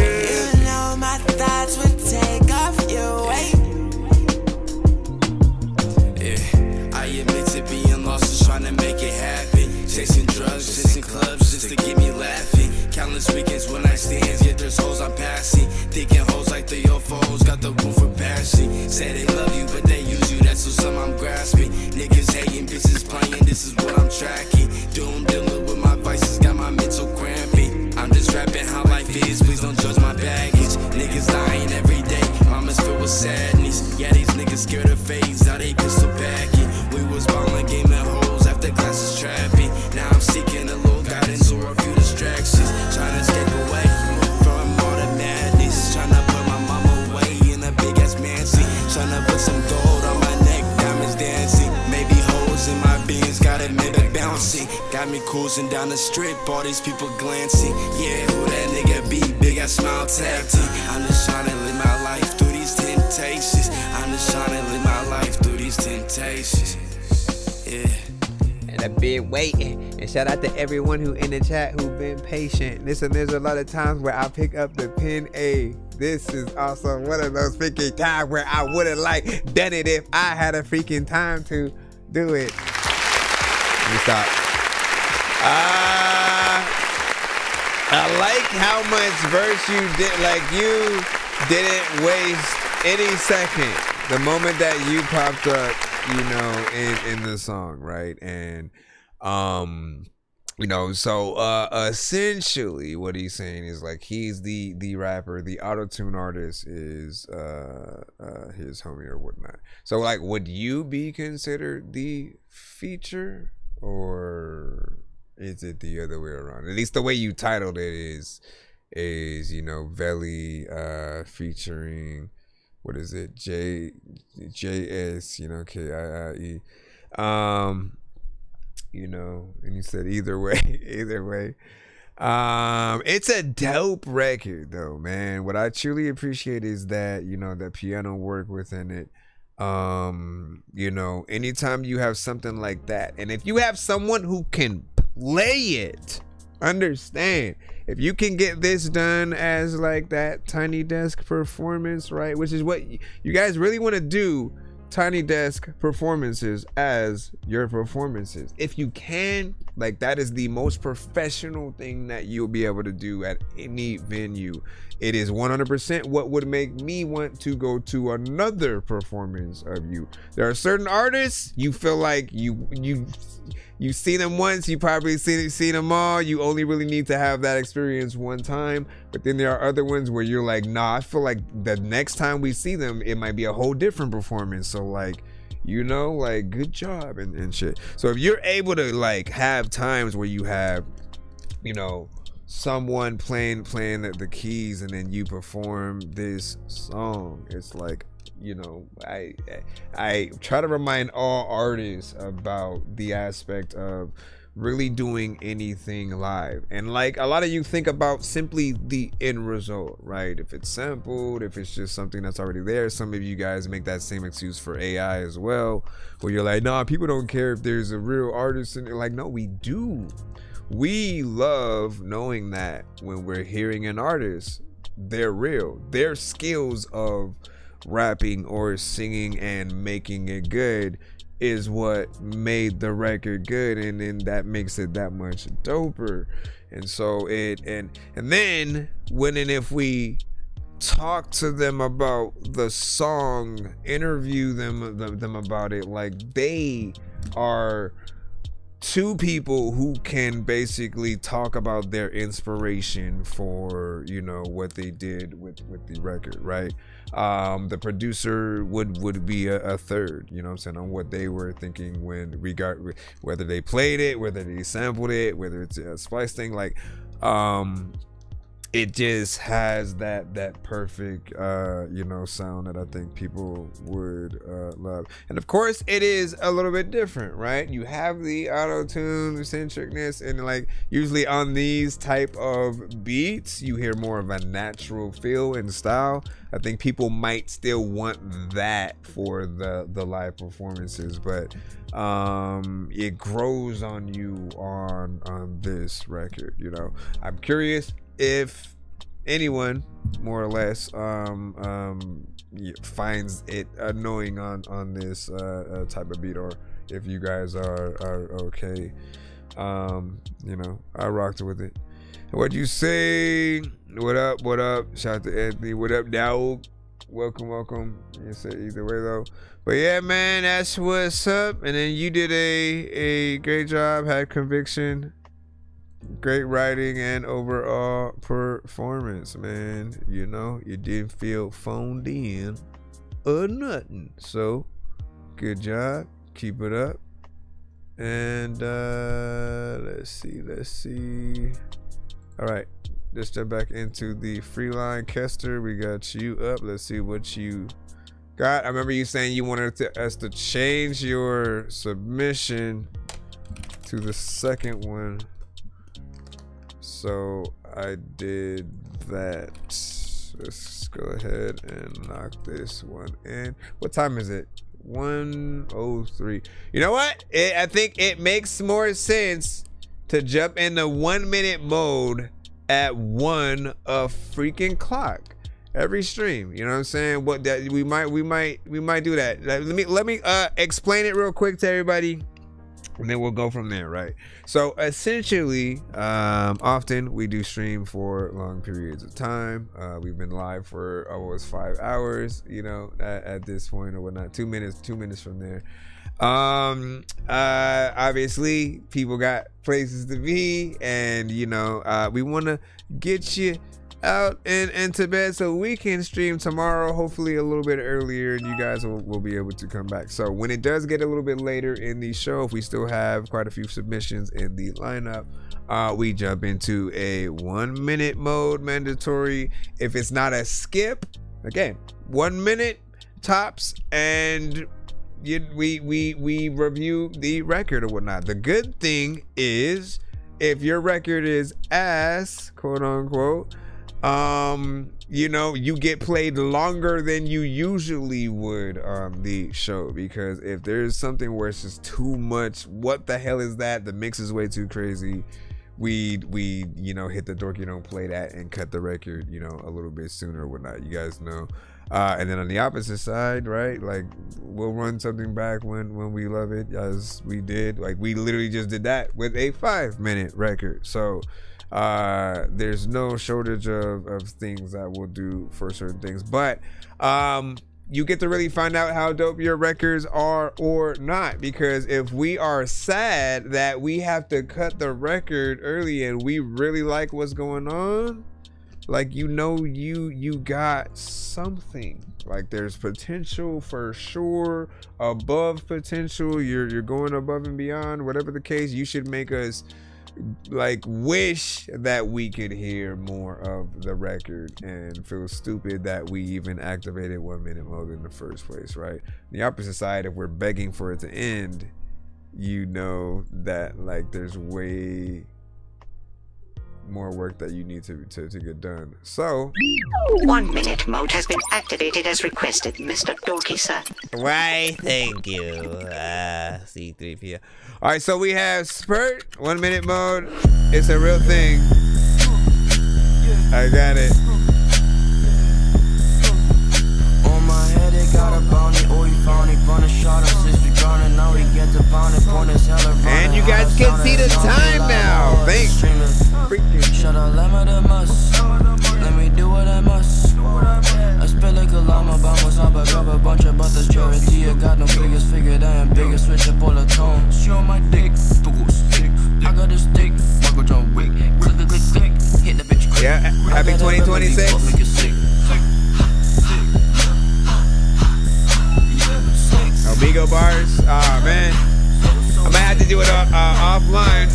You know my thoughts would take off your weight. Yeah, I admit to being lost, just trying to make it happen. Chasing drugs, just in clubs, just to get me laughing. Countless weekends when I stand, yet there's hoes I'm passing. Thinking hoes like the UFOs, got the room for passing. Say they love you, but they use you, that's what some I'm grasping. Niggas hating, bitches playing, this is what I'm tracking. Doom dealing with my vices, got my mental cramping. I'm just rapping how life is, please don't judge my baggage. Niggas dying every day, mama's filled with sadness. Yeah, these niggas scared of phase, now they pistol packing. We was ballin', gaming hoes after classes trapping. Now I'm seeking a little guidance or a few distractions. Trying to escape away from all the madness. Trying to put my mama away in a big ass mansion. Trying to put some gold on my neck, diamonds dancing. Maybe holes in my beans, got it maybe bouncing. Got me cruising down the strip, all these people glancing. Yeah, who that nigga be? Big ass smile tapped in. I'm just trying to live my life through these temptations. I'm just trying to live my life through these temptations. Yeah. And I've been waiting. And shout out to everyone who in the chat who've been patient. Listen, there's a lot of times where I pick up the pen. This is also one of those freaking times where I would have done it if I had a freaking time to do it. Let me stop. I like how much verse you did. You didn't waste any second. The moment that you popped up, in the song, right? And so essentially what he's saying is he's the rapper, the auto-tune artist is his homie or whatnot. So would you be considered the feature, or is it the other way around? At least the way you titled it is Veli featuring, what is it, JS, KIIE, and he said either way. It's a dope record though, man. What I truly appreciate is that the piano work within it. Anytime you have something like that, and if you have someone who can play it, understand, if you can get this done as that Tiny Desk performance, right, which is what you guys really want to do, Tiny Desk performances as your performances. If you can, that is the most professional thing that you'll be able to do at any venue. It is 100% what would make me want to go to another performance of you. There are certain artists you feel like you see them once, you probably seen them all. You only really need to have that experience one time. But then there are other ones where you're nah, I feel like the next time we see them, it might be a whole different performance. So good job and shit. So if you're able to have times where you have, someone playing the keys and then you perform this song, it's I try to remind all artists about the aspect of really doing anything live. And a lot of you think about simply the end result, right? If it's sampled, if it's just something that's already there. Some of you guys make that same excuse for AI as well, where you're nah, people don't care if there's a real artist. And they're no, we do. We love knowing that when we're hearing an artist, they're real. Their skills of rapping or singing and making it good is what made the record good, and then that makes it that much doper. And so and then when and if we talk to them about the song, interview them about it, they are two people who can basically talk about their inspiration for what they did with the record, right? The producer would be a third, on what they were thinking when whether they played it, whether they sampled it, whether it's a splice thing, it just has that perfect sound that I think people would love. And of course it is a little bit different, right? You have the auto-tune centricness, and usually on these type of beats you hear more of a natural feel and style. I think people might still want that for the live performances, but it grows on you on this record. I'm curious if anyone more or less finds it annoying on this type of beat, or if you guys are okay. I rocked with it. What'd you say? What up? Shout out to Anthony. What up, dog? Welcome. You say either way though. But yeah, man, that's what's up. And then you did a great job, had conviction, great writing, and overall performance, man. You didn't feel phoned in or nothing. So good job, keep it up. And let's see. All right, let's jump back into the free line. Kester, we got you up. Let's see what you got. I remember you saying you wanted us to change your submission to the second one, so I did that. Let's go ahead and knock this one in. What time is it? 103. You know what? I think it makes more sense to jump into 1 minute mode at 1 freaking clock every stream. You know what I'm saying? What that we might do that. Let me explain it real quick to everybody, and then we'll go from there, right? So essentially, often we do stream for long periods of time. We've been live for almost 5 hours, you know, at this point or whatnot. 2 minutes from there. Obviously people got places to be, and you know, we want to get you out and to bed so we can stream tomorrow, hopefully a little bit earlier, and you guys will be able to come back. So when it does get a little bit later in the show, if we still have quite a few submissions in the lineup, we jump into a 1 minute mode mandatory. If it's not a skip, again, 1 minute tops, and we review the record or whatnot. The good thing is, if your record is ass, quote unquote, you know, you get played longer than you usually would on the show, because if there's something where it's just too much, what the hell is that, the mix is way too crazy, we you know, hit the dorky don't play that and cut the record, you know, a little bit sooner or whatnot, you guys know. And then on the opposite side, right, like we'll run something back when we love it, as we did. Like we literally just did that with a 5 minute record. So there's no shortage of things that we'll do for certain things, but you get to really find out how dope your records are or not, because if we are sad that we have to cut the record early and we really like what's going on, like, you know, you got something, like there's potential for sure, above potential, you're going above and beyond, whatever the case, you should make us like wish that we could hear more of the record and feel stupid that we even activated 1 minute mode in the first place, right? The opposite side, if we're begging for it to end, you know that like there's way more work that you need to get done. So 1 minute mode has been activated as requested, Mr. Dorky, sir. Why, thank you, C3PO. All right, so we have Spurt 1 minute mode. It's a real thing. I got it. On my head, it got a bounty. Oh, you found it, burn a shot of sister drowning. Now we get to pound it, point his hella. And you guys can see the time now. Thanks. Shut up, let me the must. Let me do what I must. I spit like a llama, vamos up, I grab a bunch of butters, charity. I got no biggest figure, than biggest switch up all the tone. She on my dick, to go stick. I got a stick, Michael John Wick. Click, click, click, click. Hit the bitch quick. Yeah, happy 2026. Omigo bars. Oh man, I might have to do it offline.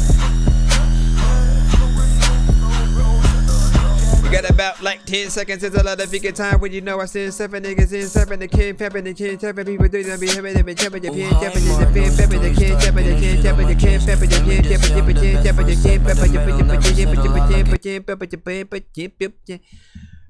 We got about like 10 seconds. It's a lot of freaking time when you know I send 7 niggas in 7. The king pepping, the king tapping, people do them be having them tapping, the king tapping, the king pepping, the king tapping, the king tapping, the king pepping, the king tapping, the king tapping, the king pepping.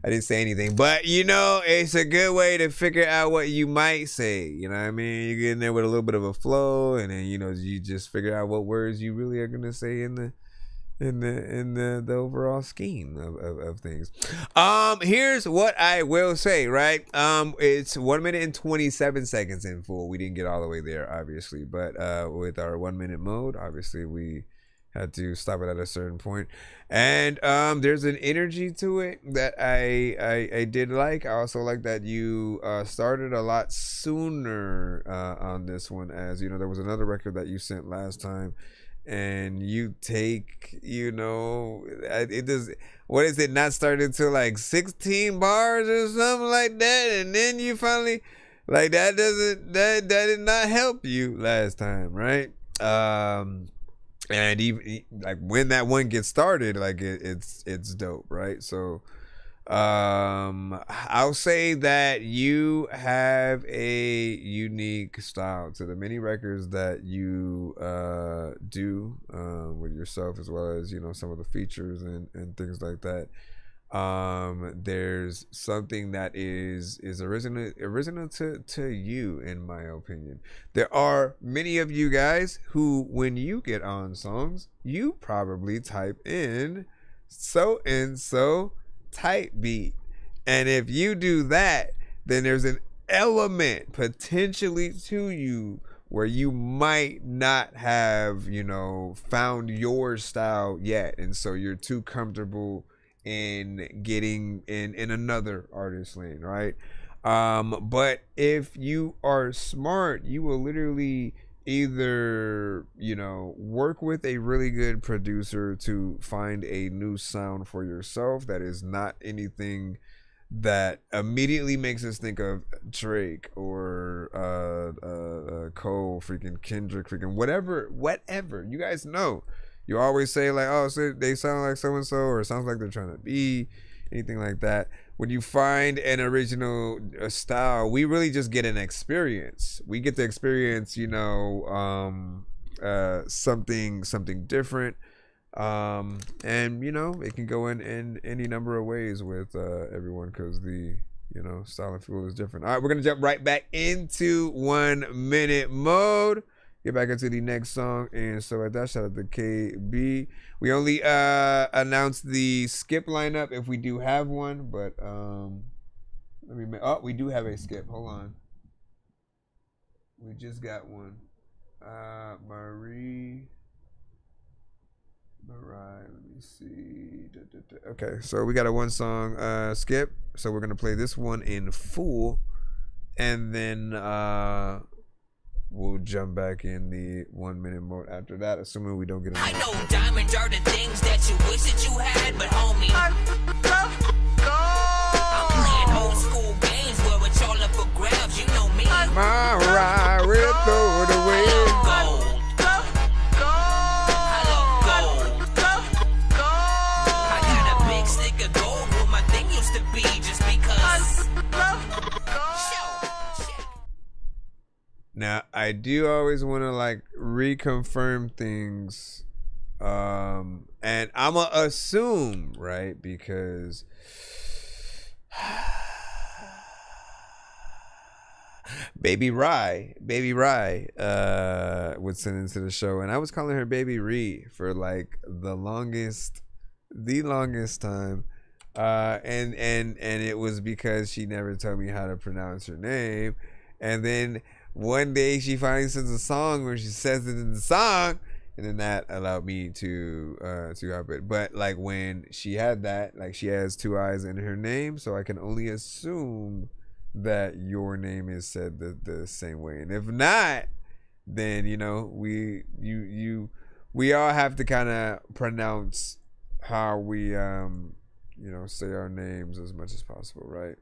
I didn't say anything, but you know, it's a good way to figure out what you might say. You know what I mean? You get in there with a little bit of a flow, and then you know, you just figure out what words you really are gonna say in the overall scheme of things. Here's what I will say, right? It's 1 minute and 27 seconds in full. We didn't get all the way there, obviously, but with our 1 minute mode, obviously we had to stop it at a certain point, and there's an energy to it that I did like. I also like that you started a lot sooner on this one, as you know there was another record that you sent last time, and you take, you know, it does, what is it, not started until like 16 bars or something like that, and then you finally, like, that did not help you last time, right? And even like when that one gets started, like it's dope, right? So I'll say that you have a unique style to the many records that you do with yourself, as well as, you know, some of the features and things like that. There's something that is original to you, in my opinion. There are many of you guys who, when you get on songs, you probably type in so and so type beat, and if you do that, then there's an element potentially to you where you might not have, you know, found your style yet, and so you're too comfortable in getting in another artist lane, right? But if you are smart, you will literally either, you know, work with a really good producer to find a new sound for yourself that is not anything that immediately makes us think of Drake or Cole, freaking Kendrick, freaking whatever. You guys know. You always say like, oh, so they sound like so and so, or it sounds like they're trying to be anything like that. When you find an original style, we really just get an experience. We get to experience, you know, something different. And you know, it can go in any number of ways with everyone, because the, you know, style and feel is different. All right, we're gonna jump right back into 1 minute mode. Get back into the next song, and so at that, shout out to KB. We only announced the skip lineup if we do have one, but we do have a skip. Hold on, we just got one. Mariah, let me see. Okay, so we got a 1 song skip, so we're gonna play this one in full, and then we'll jump back in the 1 minute mode after that, assuming we don't get I know diamonds are the things that you wish that you had, but homie, I'm playing old school games where it's all up for grabs, you know me. My ride will throw it away. I got a big stick of gold where my thing used to be, just because. Now, I do always want to like reconfirm things, and I'ma assume, right, because Baby Rye would send into the show, and I was calling her Baby Ree for like the longest time, and it was because she never told me how to pronounce her name, and then one day she finally sends a song where she says it in the song, and then that allowed me to help it. But like when she had that, like she has 2 eyes in her name, so I can only assume that your name is said the same way. And if not, then you know we all have to kind of pronounce how we you know, say our names as much as possible, right?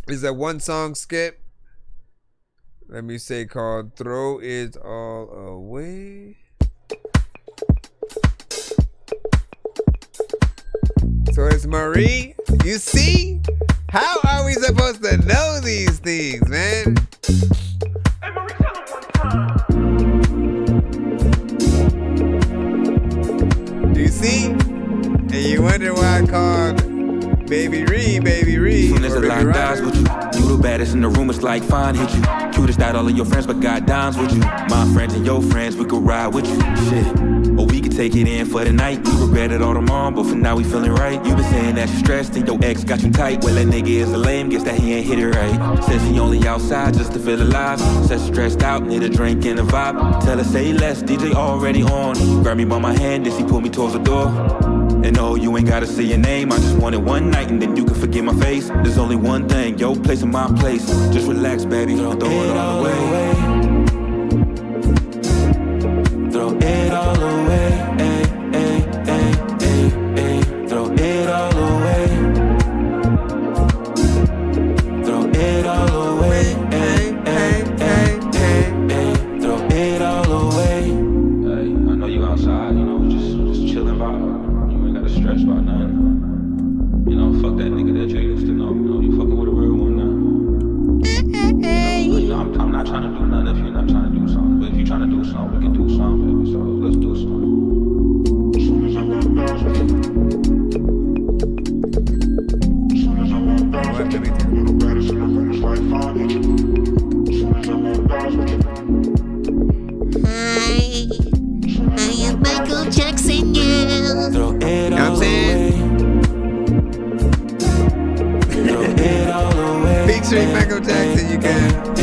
Is that 1 song skip? Let me say, called Throw It All Away. So it's Marie. You see? How are we supposed to know these things, man? Do you see? And you wonder why I called Baby Ree. Soon as the line dies with you, you the baddest in the room, it's like fine hit you. Cutest out all of your friends, but got dimes with you. My friends and your friends, we could ride with you. Shit, or we could take it in for the night. We regret it all tomorrow, but for now we feeling right. You been saying that you stressed and your ex got you tight. Well, that nigga is a lame, guess that he ain't hit it right. Says he only outside just to feel alive. Says stressed out, need a drink and a vibe. Tell her say less, DJ already on. Grab me by my hand, as he pulled me towards the door. And no, you ain't gotta say your name. I just wanted one night and then you can forget my face. There's only one thing, your place in my place. Just relax, baby, don't throw it all away. Throw it all away, ay, ay, ay, ay, ay. Throw it all away. Throw it all away, ay, ay, ay, ay, ay. Throw it all away. Hey, I know you outside, you know, just chilling by. Stress about nothing. You know, fuck that nigga that you used to know. You know, you fucking with a real one now. You know, I'm not trying to do nothing featuring Michael Jackson, you can.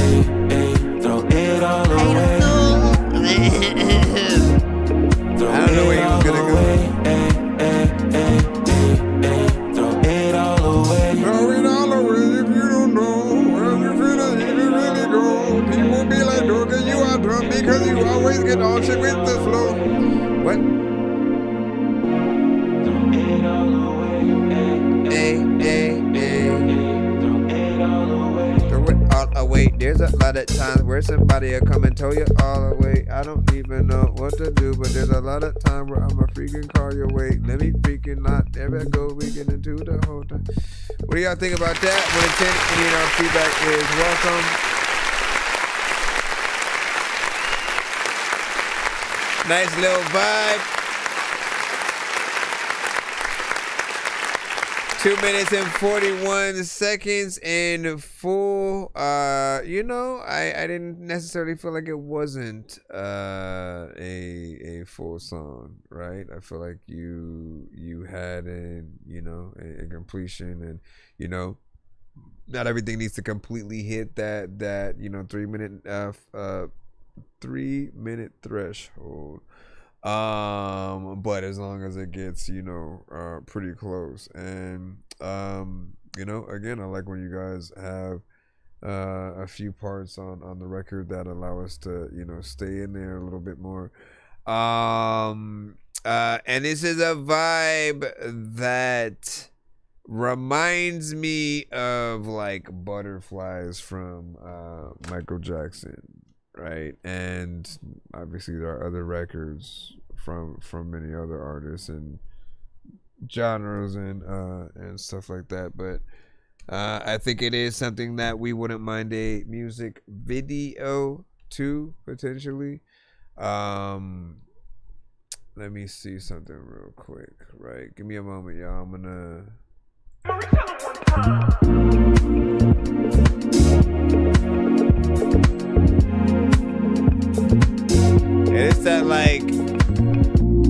Throw it all away. I don't know where he was gonna go. Throw it all away. Throw it all away if you don't know. Well, you feel it, you can really go. People be like, Dorky, you are drunk because you always get all shit with the flow. What? Hey. Throw it all away. There's a lot of times where somebody will come and throw you all away. I don't even know what to do, but there's a lot of time where I'ma freaking call your way. Let me freaking not ever go. We get into the whole time. What do y'all think about that? 1 to 10, any of our feedback is welcome. Nice little vibe. 2 minutes and 41 seconds in full. You know, I didn't necessarily feel like it wasn't a full song, right? I feel like you had a completion, and you know, not everything needs to completely hit that 3 minute threshold. But as long as it gets, pretty close. And, again, I like when you guys have, a few parts on the record that allow us to, stay in there a little bit more. And this is a vibe that reminds me of like Butterflies from, Michael Jackson. Right, and obviously there are other records from many other artists and genres and stuff like that. But I think it is something that we wouldn't mind a music video to potentially. Let me see something real quick. Right, give me a moment, y'all. I'm gonna. It's that like.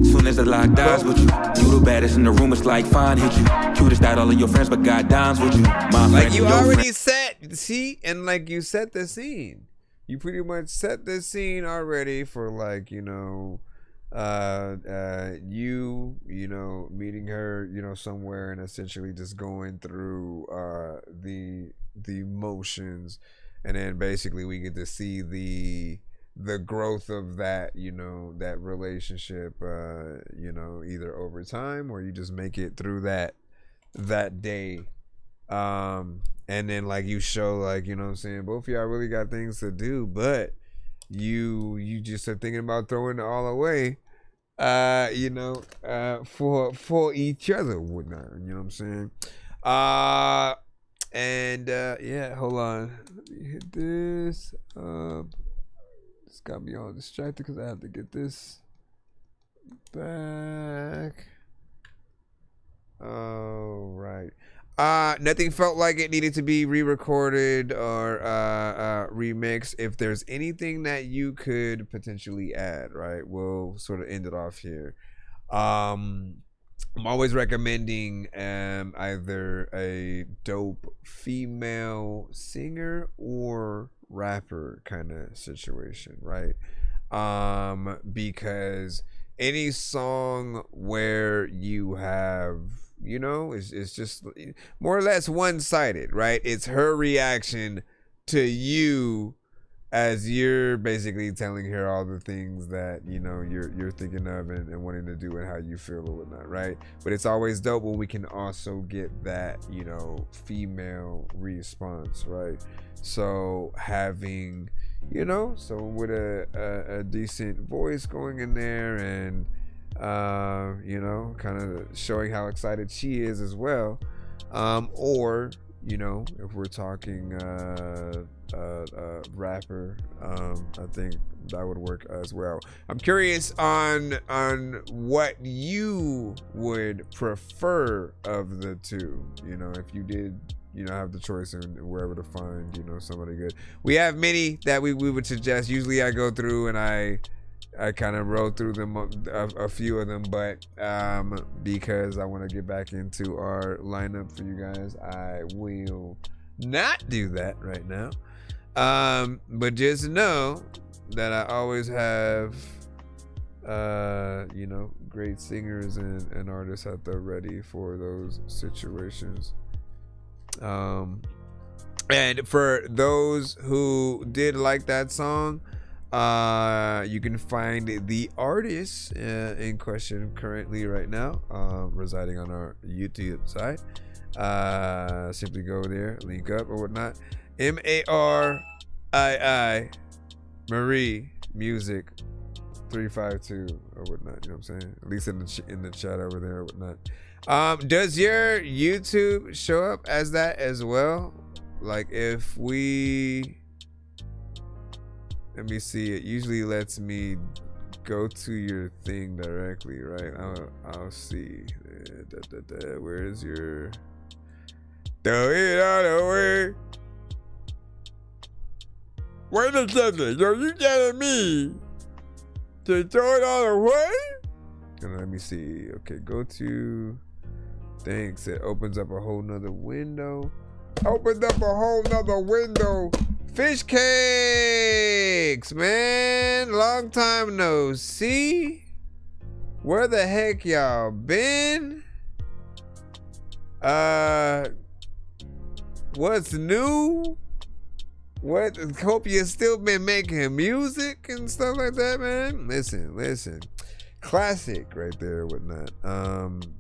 Soon as the lock dies with you, you the baddest in the room. It's like fine hit you. Cutest out all of your friends, but God dimes with you. My like you already set, see, and like you set the scene. You pretty much set the scene already for like meeting her, somewhere, and essentially just going through the motions, and then basically we get to see the growth of that, that relationship, either over time or you just make it through that day. And then like you show like, what I'm saying, both of y'all really got things to do, but you just are thinking about throwing it all away, for each other, whatnot, you know what I'm saying? Yeah, hold on. Let me hit this up. It's got me all distracted because I have to get this back. Oh, right. Nothing felt like it needed to be re-recorded or remixed. If there's anything that you could potentially add, right, we'll sort of end it off here. I'm always recommending either a dope female singer or rapper kind of situation, right? Because any song where you have, it's just more or less one-sided, right? It's her reaction to you as you're basically telling her all the things that you're thinking of and wanting to do and how you feel or whatnot, right? But it's always dope when we can also get that female response, right? So having someone with a decent voice going in there and kind of showing how excited she is as well, or if we're talking rapper, I think that would work as well. I'm curious on what you would prefer of the two, if you did have the choice and wherever to find somebody good. We have many that we would suggest. Usually I go through and I kind of roll through them, a few of them, but because I want to get back into our lineup for you guys, I will not do that right now. But just know that I always have, you know, great singers and artists out there ready for those situations. And for those who did like that song, you can find the artist in question currently right now, residing on our YouTube site. Simply go there, link up or whatnot. MARII Marie Music 352 or whatnot. You know what I'm saying? At least in the chat over there or whatnot. Does your YouTube show up as that as well? Like if we, let me see, it usually lets me go to your thing directly, right? I'll see. Where is your, throw it all away. Wait a second, yo, you telling me to throw it all away? Let me see. Okay, go to, thanks. It opens up a whole nother window. Fish cakes, man. Long time no see. Where the heck y'all been? What's new? What? Hope you still been making music and stuff like that, man. Listen. Classic right there, whatnot. And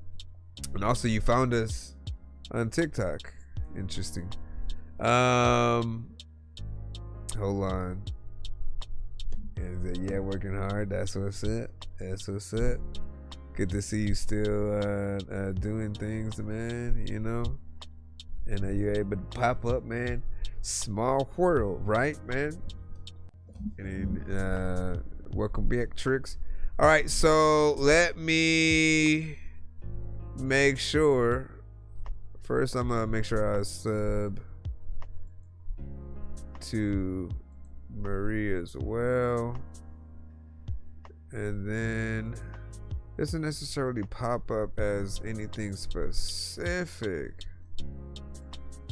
also you found us on TikTok. Interesting. Hold on. And yeah, working hard. That's what's up. Good to see you still doing things, man. You know, and you're able to pop up, man. Small world, right, man? And welcome back, Tricks. All right, so let me make sure. First, I'm gonna make sure I sub to Marie as well, and then it doesn't necessarily pop up as anything specific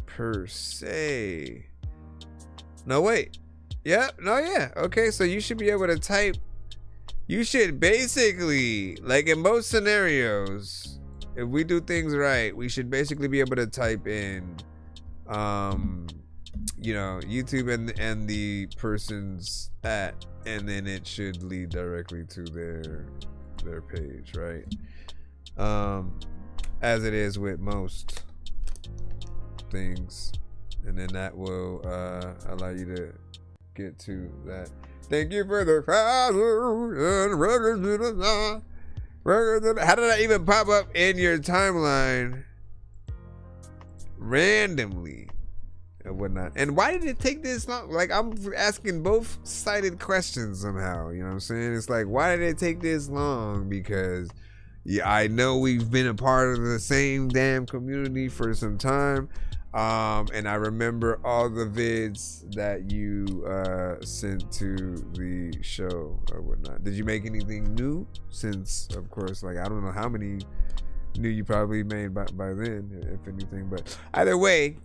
per se. No, wait. Yep. No, yeah. Okay, so you should be able to type. You should basically, like in most scenarios, if we do things right, we should basically be able to type in, you know, YouTube and the person's at, and then it should lead directly to their page, right? As it is with most things, and then that will allow you to get to that. Thank you for the how did that even pop up in your timeline randomly and whatnot? And why did it take this long? Like, I'm asking both sided questions somehow, you know what I'm saying? It's like, why did it take this long? Because yeah, I know we've been a part of the same damn community for some time. And I remember all the vids that you sent to the show or whatnot. Did you make anything new? Since, of course, like, I don't know how many new you probably made by then, if anything. But either way,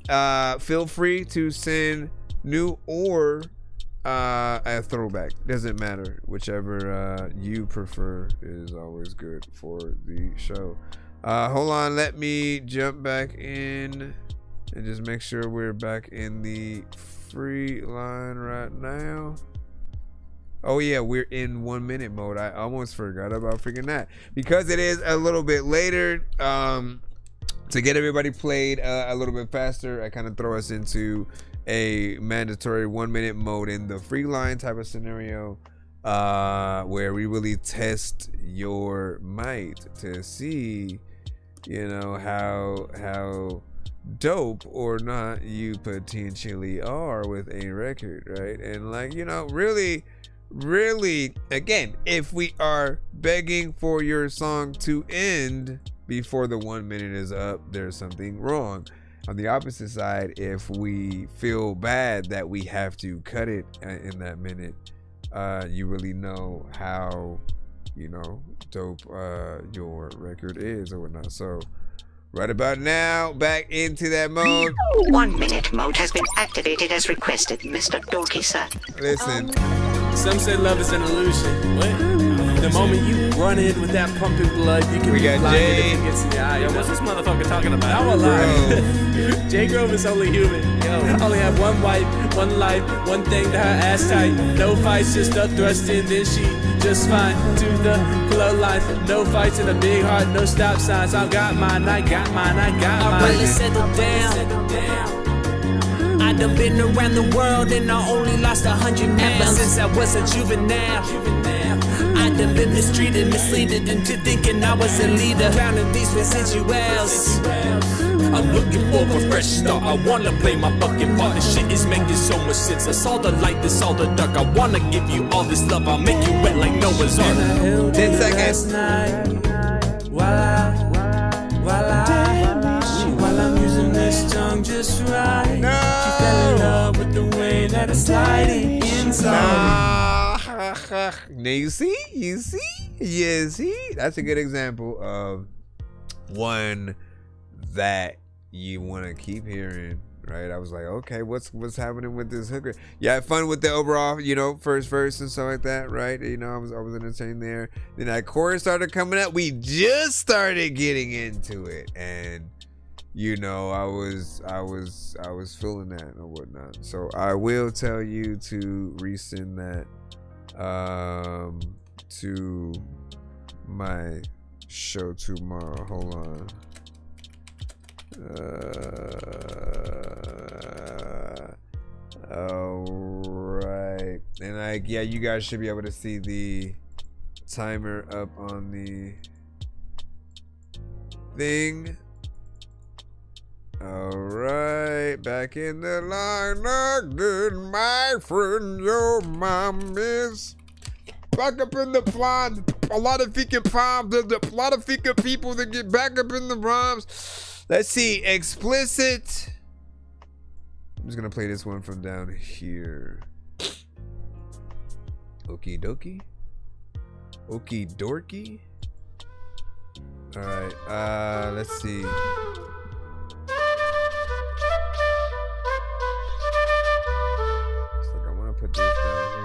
feel free to send new or a throwback. Doesn't matter. Whichever you prefer is always good for the show. Hold on. Let me jump back in and just make sure we're back in the free line right now. Oh yeah, we're in 1 minute mode. I almost forgot about freaking that, because it is a little bit later. To get everybody played a little bit faster, I kind of throw us into a mandatory 1 minute mode in the free line type of scenario, where we really test your might to see, you know, how dope or not you potentially are with a record, right? And like, you know, really, again, if we are begging for your song to end before the 1 minute is up, there's something wrong. On the opposite side, if we feel bad that we have to cut it in that minute, you really know how, you know, dope your record is or whatnot. So Right about now, back into that mode. 1 minute mode has been activated as requested, Mr. Dorky, sir. Listen. Some say love is an illusion. What? The moment you run in with that pumping blood, you can be blinded if it gets in the eye. Yo, what's this motherfucker talking about? I'm alive. J Grove is only human. Yo, I only have one wife, one life, one thing to her ass tight. No fights, just a thrust in, then she just fine. To the glow lines, no fights in a big heart, no stop signs. I got mine, I got mine, I got mine. I really settled down. I done been around the world and I only lost 100 miles. Ever since I was a juvenile, I done been mistreated, misleaded into thinking I was a leader. Counting these residuals. I'm looking for a fresh start. I wanna play my fucking part. This shit is making so much sense. I saw the light, this all the dark. I wanna give you all this love. I'll make you wet like Noah's Ark. 10 seconds. While I'm using this tongue just right. No. She fell in love with the way that it's sliding inside. Now you see, that's a good example of one that you want to keep hearing, right? I was like, okay, what's happening with this hooker? Yeah, I had fun with the overall, first verse and stuff like that, right? I was entertained there. Then that chorus started coming up. We just started getting into it, and I was feeling that and whatnot. So I will tell you to resend that to my show tomorrow. Hold on. All right, and you guys should be able to see the timer up on the thing. All right, back in the line again, my friend. Your mom is back up in the pond. A lot of freaking palms. There's a lot of freaking people that get back up in the rhymes. Let's see, explicit. I'm just gonna play this one from down here. Okie dokie. Okie dorky. All right, let's see. Looks like I want to put this down here.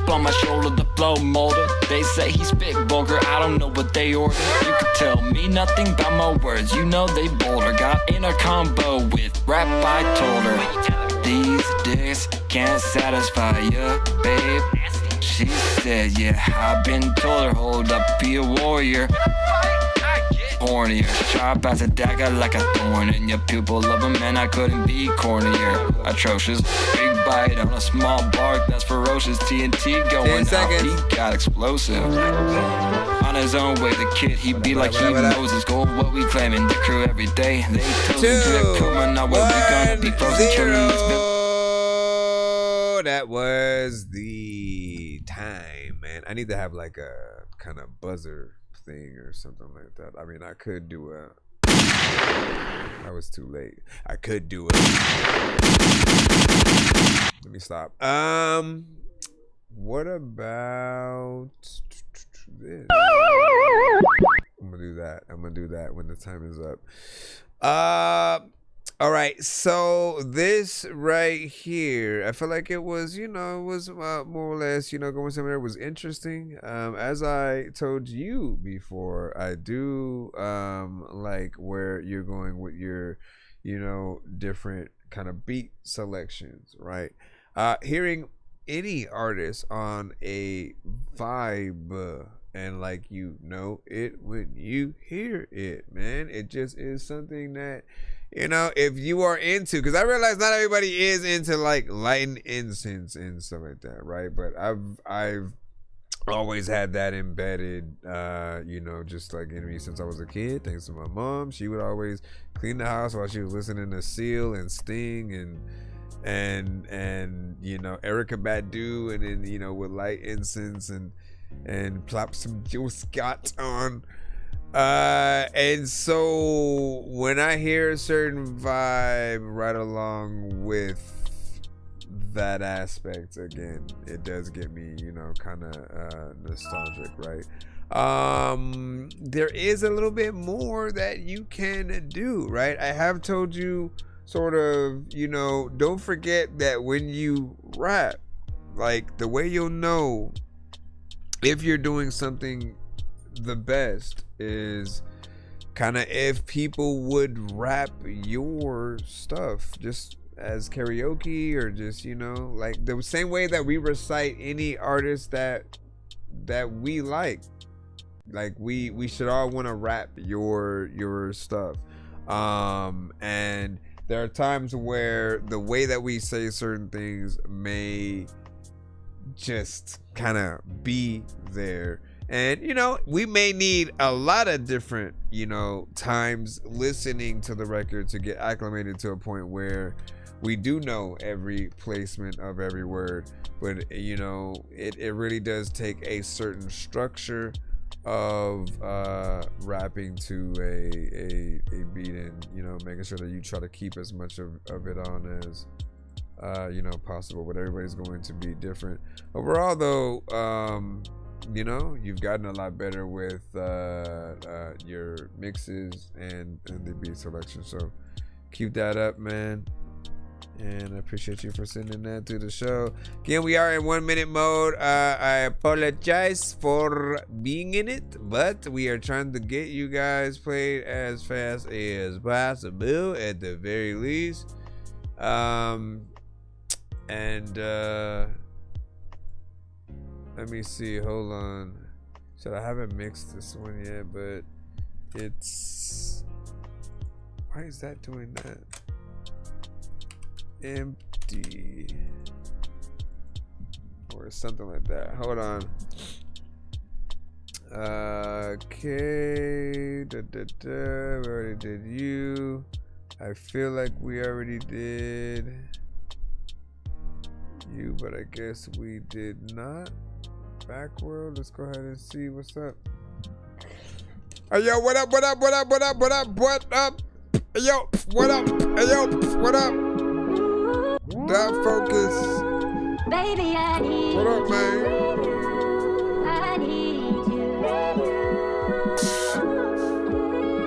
On my shoulder, the flow molder. They say he's big, vulgar, I don't know what they order. You can tell me nothing about my words, they bolder. Got in a combo with rap, I told her. These dicks can't satisfy ya, babe. She said, yeah, I've been told her, hold up, be a warrior. Hornier, sharp as a dagger like a thorn in your pupil of a man, I couldn't be cornier. Atrocious, big bite on a small bark that's ferocious. TNT going off, he got explosive. On his own way, the kid, he be like he knows his goal. What we claiming, the crew every day. They told you to come, now where we gonna be frozen children. That was the time, man. I need to have like a kind of buzzer thing or something like that. I mean, I could do a. I was too late. I could do it. Let me stop. What about this? I'm gonna do that when the time is up. All right, so this right here, I feel like it was, it was more or less, going somewhere. It was interesting. As I told you before, I do like where you're going with your, different kind of beat selections, right? Hearing any artist on a vibe and like it when you hear it, man, it just is something that. If you are into, because I realize not everybody is into like lighting incense and stuff like that, right? But I've always had that embedded, just like in me since I was a kid. Thanks to my mom, she would always clean the house while she was listening to Seal and Sting and Erykah Badu, and then would light incense and plop some Jill Scott on. And so when I hear a certain vibe right along with that aspect, again, it does get me, kind of nostalgic, right? There is a little bit more that you can do, right? I have told you sort of, don't forget that when you rap, like the way you'll know if you're doing something the best is kind of if people would rap your stuff just as karaoke, or just like the same way that we recite any artist that we like we should all want to rap your stuff. And there are times where the way that we say certain things may just kind of be there. And, we may need a lot of different, times listening to the record to get acclimated to a point where we do know every placement of every word. But, it really does take a certain structure of rapping to a beat, and, making sure that you try to keep as much of it on as possible. But everybody's going to be different. Overall, though, you've gotten a lot better with your mixes and the beat selection. So keep that up, man. And I appreciate you for sending that to the show. Again, we are in 1 minute mode. I apologize for being in it, but we are trying to get you guys played as fast as possible at the very least. Let me see, hold on. So I haven't mixed this one yet, but it's... Why is that doing that? Empty. Or something like that. Hold on. Okay. We already did you. I feel like we already did you, but I guess we did not. Backworld, let's go ahead and see what's up. Hey yo, what up, what up, what up, what up, what up, what up? Hey yo, what up? Hey yo, what up? Dot focus. Baby, I need what up, man? I need you.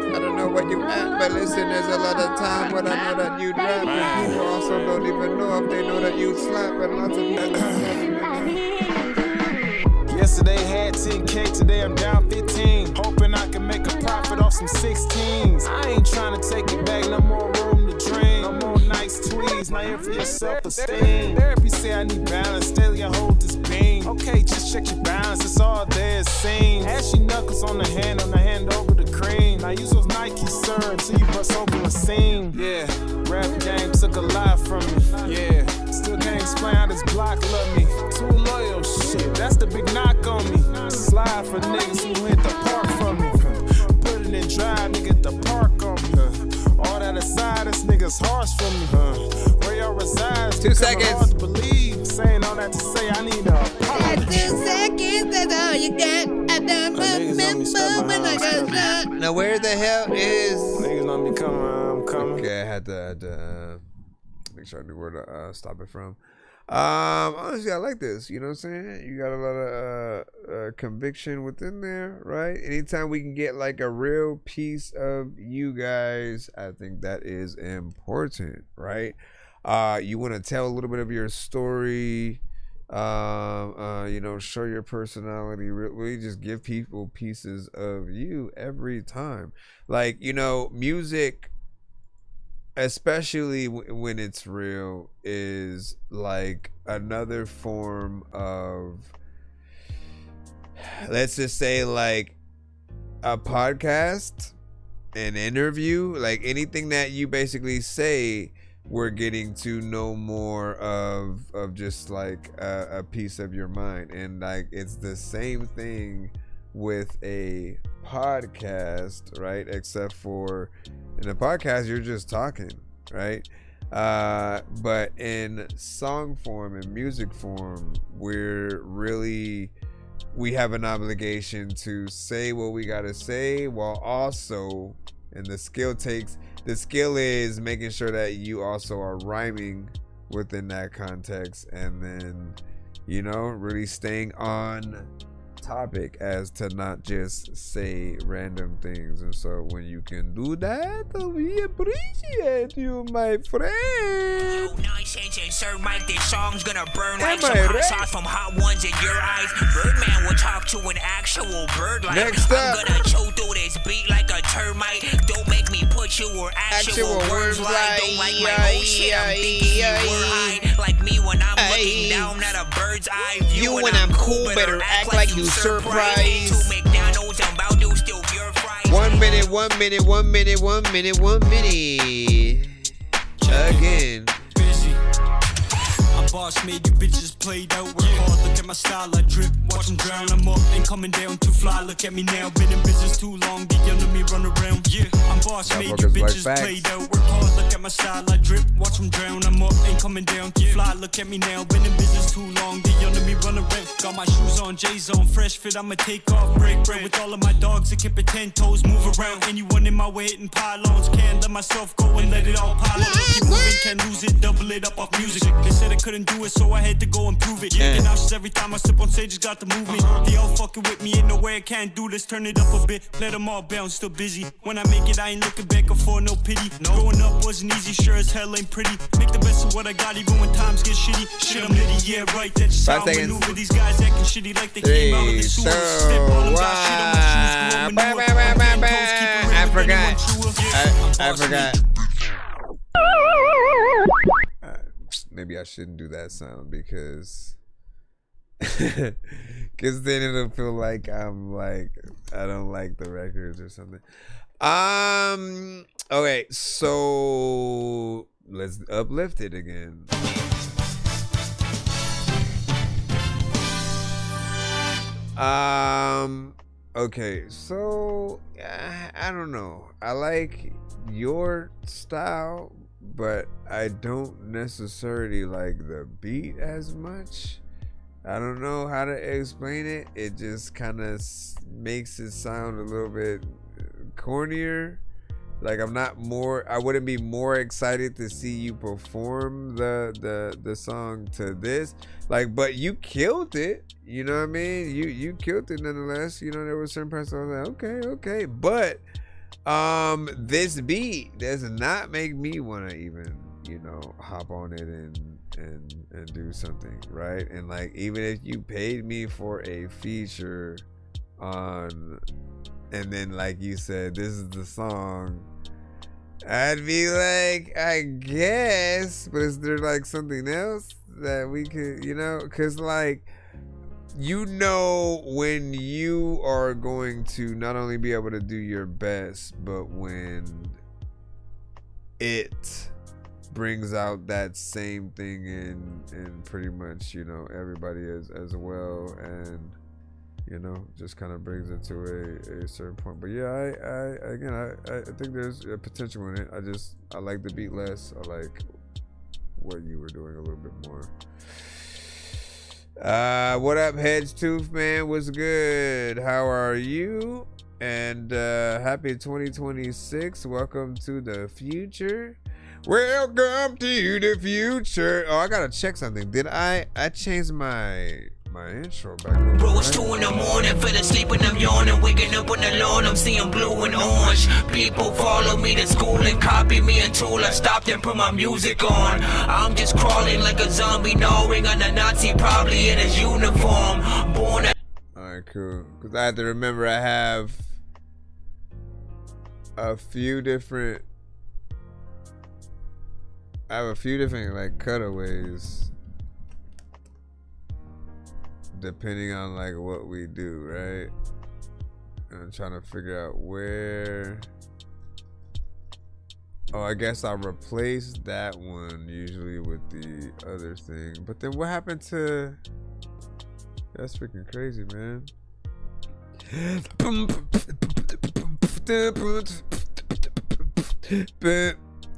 I don't know where you at, but listen, there's a lot of time when I know that you rap, and people also don't even know if they know that you slap, and lots of people. Yesterday had 10K, today I'm down 15. Hoping I can make a profit off some 16s. I ain't trying to take it back, no more room to dream. No more nice tweets, not here for your self-esteem. Therapy say I need balance, daily I hold this beam. Okay, just check your balance, it's all there it seems. Ashy knuckles on the hand over the cream. Now use those Nike serves till you bust open a seam. Yeah, rap game took a lot from me. Yeah, still can't explain how this block love me. Too loyal, shit, that's the big knock on me. Slide for niggas who hit the park for me. Put it in drive, nigga, the park on me. All that aside, this nigga's harsh for me. Where y'all reside, 2 seconds. Hard to believe. Saying all that to say I need a apology. 2 seconds, that's all you got. I don't remember when I got shot. Now where the hell is... Niggas don't be coming, I'm coming. Okay, I had to make sure I knew where to stop it from. Honestly, I like this. You know what I'm saying? You got a lot of conviction within there, right? Anytime we can get like a real piece of you guys, I think that is important, right? You want to tell a little bit of your story, show your personality, really just give people pieces of you every time. Like, music, especially when it's real, is like another form of, let's just say, like a podcast, an interview, like anything that you basically say, we're getting to know more of just like a piece of your mind. And like it's the same thing with a podcast, right? Except for in a podcast you're just talking, right? But in song form and music form, we're really we have an obligation to say what we gotta say while also, and the skill is making sure that you also are rhyming within that context, and then, you know, really staying on topic as to not just say random things. And so when you can do that, we appreciate you, my friend. Nonsense and Sir Mike, this song's gonna burn like some hot sauce from hot ones in your eyes. Birdman will talk to an actual bird like Next up. I'm gonna chew through this beat like a termite. Don't make me put you where actual words like. Don't like my whole shit, I'm thinking you were high. Like me when I'm looking down at a bird's eye view. You when I'm cool better act like you surprised. 1 minute, 1 minute, 1 minute, 1 minute, 1 minute. Again. Boss made you bitches played out. Work hard, look at my style, I drip. Watch them drown, I'm up, ain't coming down too fly. Look at me now, been in business too long. The enemy run around, yeah. I'm boss made you bitches played out. Work hard, look at my style, I drip. Watch them drown, I'm up, ain't coming down too fly. Look at me now, been in business too long. The enemy run around. Got my shoes on, J's on, fresh fit, I'ma take off. Break bread with all of my dogs, I keep it 10 toes. Move around, anyone in my way hitting pylons. Can't let myself go and let it all pile up. Keep moving, can't lose it, double it up off music. They said I couldn't do it, so I had to go and prove it. Yeah, nauseous every time I step on stage, it's got the movement. They all fucking with me, ain't no way I can't do this. Turn it up a bit, let them all bounce, still busy. When I make it, I ain't looking back for no pity. Growing up wasn't easy, sure as hell ain't pretty. Make the best of what I got, even when times get shitty. Shit, I'm litty, yeah, right, that's just how I maneuver. These guys acting shitty like they came out of the sewer. Step on them, got shit on my shoes, I forgot. Maybe I shouldn't do that sound because then it'll feel like I'm like I don't like the records or something. Okay, so let's uplift it again. Okay, so I don't know. I like your style, but I don't necessarily like the beat as much. I don't know how to explain it. It just kind of makes it sound a little bit cornier. Like I wouldn't be more excited to see you perform the song to this. Like, but you killed it. You know what I mean? You killed it nonetheless. You know, there were certain parts I was like, okay. But this beat does not make me want to even, you know, hop on it and do something, right? And like, even if you paid me for a feature on, and then like you said, this is the song, I'd be like, I guess, but is there like something else that we could, you know, cause like, you know, when you are going to not only be able to do your best, but when it brings out that same thing in pretty much, you know, everybody as well, and you know, just kind of brings it to a certain point. But yeah, I think there's a potential in it. I like the beat less. I like what you were doing a little bit more. What up, Hedge Tooth man? What's good? How are you? And happy 2026. Welcome to the future. Welcome to the future. Oh, I gotta check something. Did I changed my intro back over? Bro, it's 2 in the morning, fell asleep and I'm yawning. Waking up on the lawn, I'm seeing blue and orange. People follow me to school and copy me until I stopped and put my music on. I'm just crawling like a zombie, gnawing on a Nazi, probably in his uniform. Born at... Alright, cool. Because I have to remember I have a few different like cutaways depending on like what we do, right? And I'm trying to figure out where. Oh, I guess I'll replace that one usually with the other thing. But then what happened to... That's freaking crazy, man.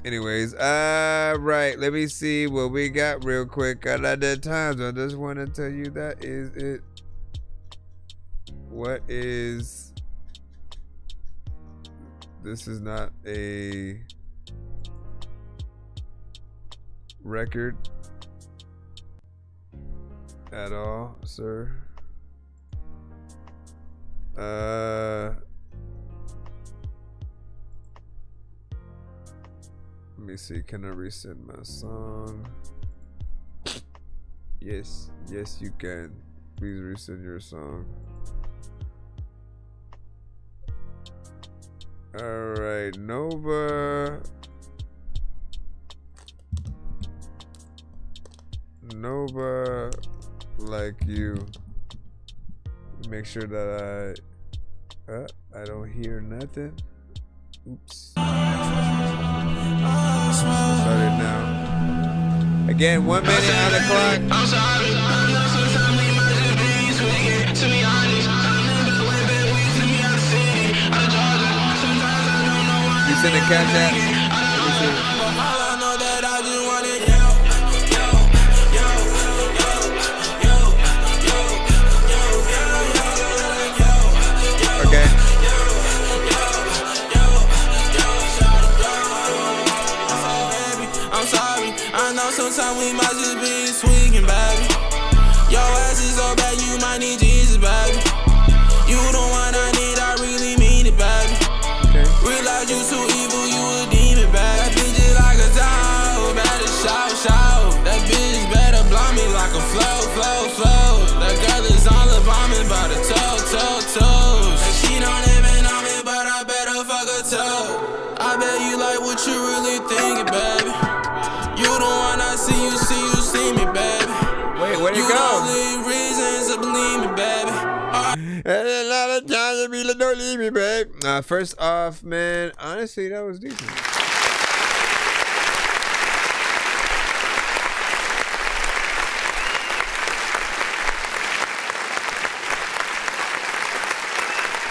Anyways, right, let me see what we got real quick. At the times, I just want to tell you that is it. What is... This is not a record at all, sir. Let me see. Can I resend my song? Yes, yes, you can. Please resend your song. All right, Nova. Nova, like you. Make sure that I don't hear nothing. Oops. Started now. Again, 1 minute on the clock. I'm sorry. I know sometimes we might just be swinging. To be honest, I remember way back we took me out the city. Out of Georgia. Sometimes I don't know why. You send a cash app? Let me see. All I know that I just wanted yo. Okay. I'm sorry, I know sometimes we might just be swinging, baby. Your ass is so bad, you might need Jesus, baby. You the one I need, I really mean it, baby. Okay. Realize you too evil, you a demon, baby. That bitch is like a dog, better shout. That bitch better blow me like a flow. That girl is all about me by the toes. And she don't even know me, but I better fuck her toe. I bet you like what you really thinking, baby. You the one I see, you see me, baby. Wait, where'd you go? You don't need reasons to believe me, baby. And a lot of times you be like, don't leave me, babe. First off, man, honestly, that was decent.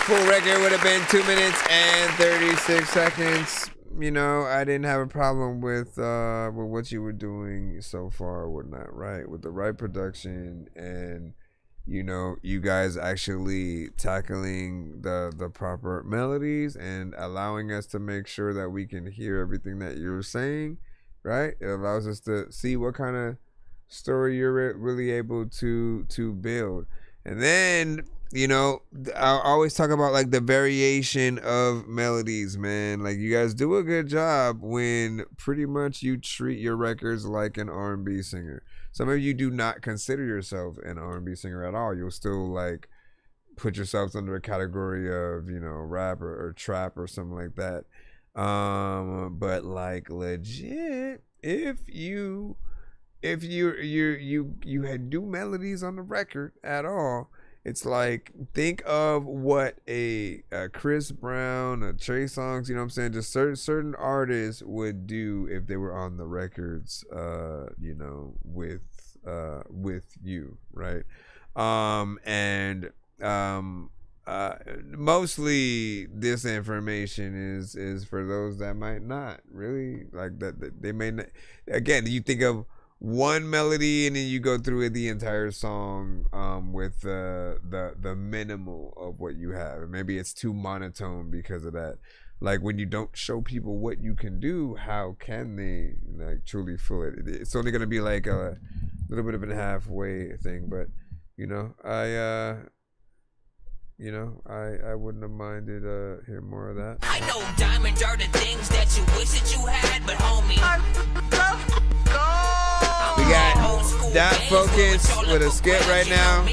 Full record would have been 2 minutes and 36 seconds. You know, I didn't have a problem with what you were doing so far, whatnot, right? With the right production and, you know, you guys actually tackling the proper melodies and allowing us to make sure that we can hear everything that you're saying, right? It allows us to see what kind of story you're really able to build. And then, you know, I always talk about like the variation of melodies, man. Like you guys do a good job when pretty much you treat your records like an R&B singer. Some of you do not consider yourself an R&B singer at all. You'll still like put yourselves under a category of, you know, rap or trap or something like that. But like legit, if you had do melodies on the record at all, it's like, think of what a Chris Brown, a Trey Songz, you know what I'm saying? Just certain artists would do if they were on the records, you know, with you, right? Mostly this information is for those that might not really like that they may not. Again, you think of one melody and then you go through the entire song with the minimal of what you have. Maybe it's too monotone because of that. Like when you don't show people what you can do, how can they like truly feel it? It's only gonna be like a little bit of a halfway thing, but you know, I wouldn't have minded hearing more of that. I know diamonds are the things that you wish that you had, but homie, we got Dot Focus with a skit right now.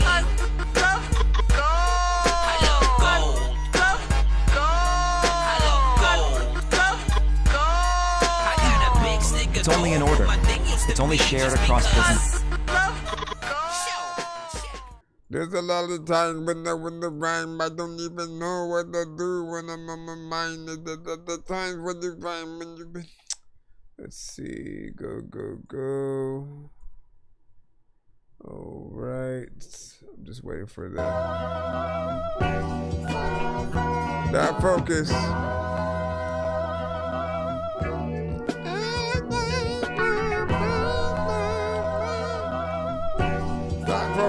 It's only in order. It's only shared across business. There's a lot of times when the rhyme, I don't even know what to do when I'm on my mind. The times when you rhyme, when you... Let's see, go. All right, I'm just waiting for that. That focus.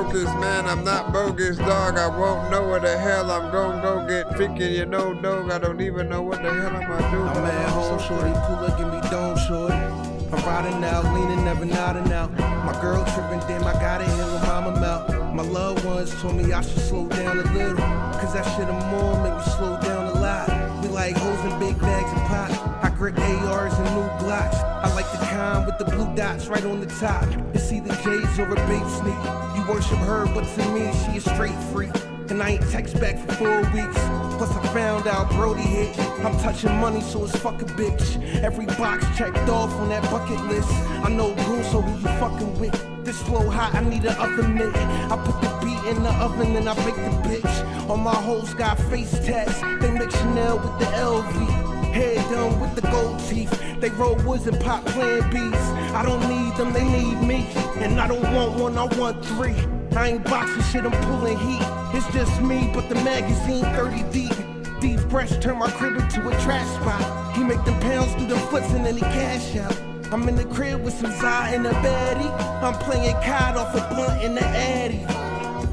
focused, man. I'm not bogus, dog. I won't know what the hell I'm gonna go get freaking, you know, dog. I don't even know what the hell I'm gonna do. I'm at home, shorty, pull give me dome, shorty. I'm riding out, leaning, never nodding out. My girl tripping, damn, I gotta hear her mama mouth. My loved ones told me I should slow down a little, cause that shit and more make me slow down a lot. We like hoes in big bags and pop. I grip ARs and new Glocks. I like the kind with the blue dots right on the top. It's either J's or a bait sneak. You worship her, but to me, she a straight freak. And I ain't text back for 4 weeks. Plus I found out Brody hit. I'm touching money, so it's fuck a bitch. Every box checked off on that bucket list. I know rules, so who you fucking with? This flow hot, I need an oven mitt. I put the beat in the oven and I bake the bitch. All my hoes got face tats. They mix Chanel with the LV. Head done with the gold teeth. They roll woods and pop Plan Bs. I don't need them, they need me. And I don't want one, I want 3. I ain't boxing shit, I'm pulling heat. It's just me, but the magazine 30 deep. Deep fresh, turn my crib into a trash spot. He make them pounds do the flips and then he cash out. I'm in the crib with some Zai and a baddie. I'm playing cod off a blunt in the Addy.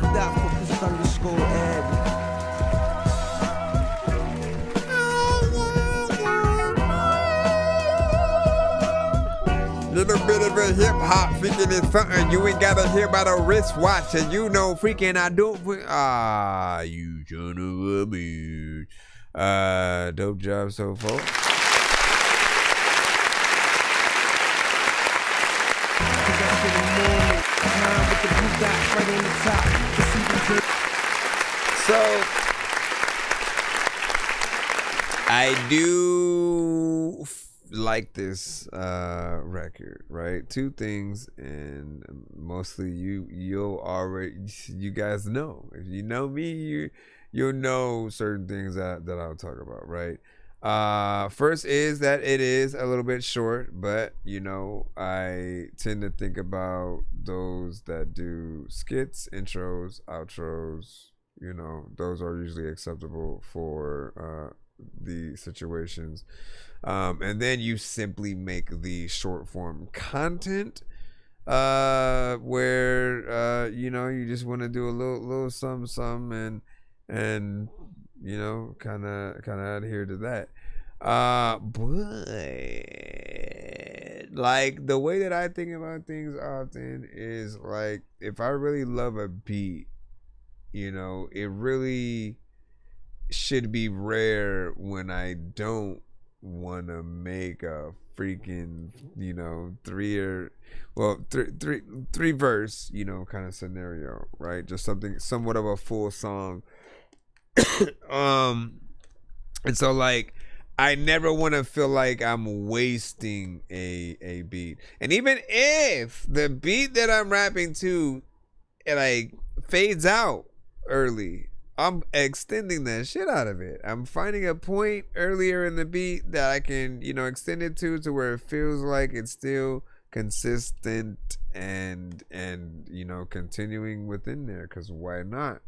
That focus underscore Addy. Little bit of a hip hop freaking is something you ain't gotta hear about a wristwatch, and you know freaking I don't. You son of a bitch. Dope job so far. So I do like this record, right? 2 things, and mostly you guys know. If you know me, you'll know certain things that I'll talk about, right? First is that it is a little bit short, but you know, I tend to think about those that do skits, intros, outros. You know, those are usually acceptable for the situations. And then you simply make the short form content where you know, you just want to do a little some and you know, kind of adhere to that. But like the way that I think about things often is like, if I really love a beat, you know, it really should be rare when I don't want to make a freaking, you know, three verse, you know, kind of scenario, right? Just something somewhat of a full song. And so like, I never want to feel like I'm wasting a beat. And even if the beat that I'm rapping to like fades out early, I'm extending that shit out of it. I'm finding a point earlier in the beat that I can, you know, extend it to where it feels like it's still consistent and you know, continuing within there, because why not?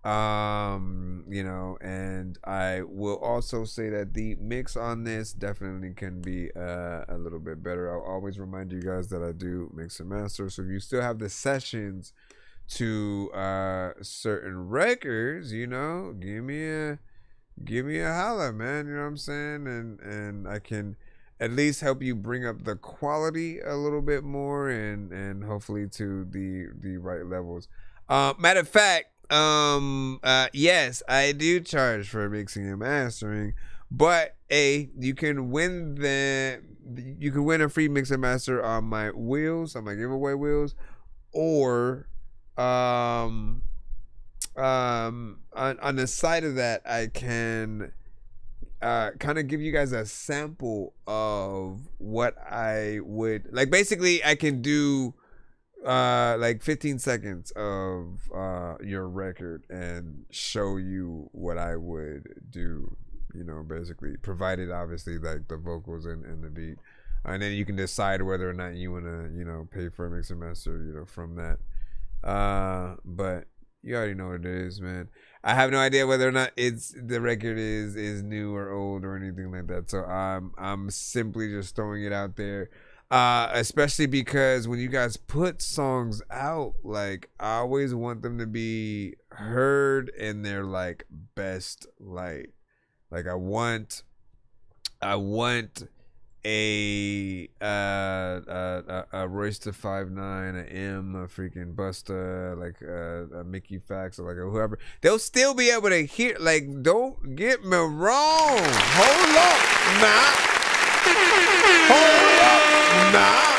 You know, and I will also say that the mix on this definitely can be a little bit better. I'll always remind you guys that I do mix and master, so if you still have the sessions to certain records, you know, give me a holler, man. You know what I'm saying? And I can at least help you bring up the quality a little bit more and hopefully to the right levels. Matter of fact, yes, I do charge for mixing and mastering, but you can win a free mix and master on my wheels, on my giveaway wheels, or on the side of that, I can kind of give you guys a sample of what I would like. Basically, I can do like 15 seconds of your record and show you what I would do, you know, basically, provided obviously like the vocals and the beat, and then you can decide whether or not you want to, you know, pay for a mix and master, you know, from that. But you already know what it is, man. I have no idea whether or not the record is new or old or anything like that, so I'm simply just throwing it out there. Especially because when you guys put songs out, like I always want them to be heard in their like best light. Like I want a Royce to 5'9", a M, a freaking Busta, like a Mickey Fax, or like a whoever. They'll still be able to hear. Like, don't get me wrong. Hold up, nah. Hold up, nah.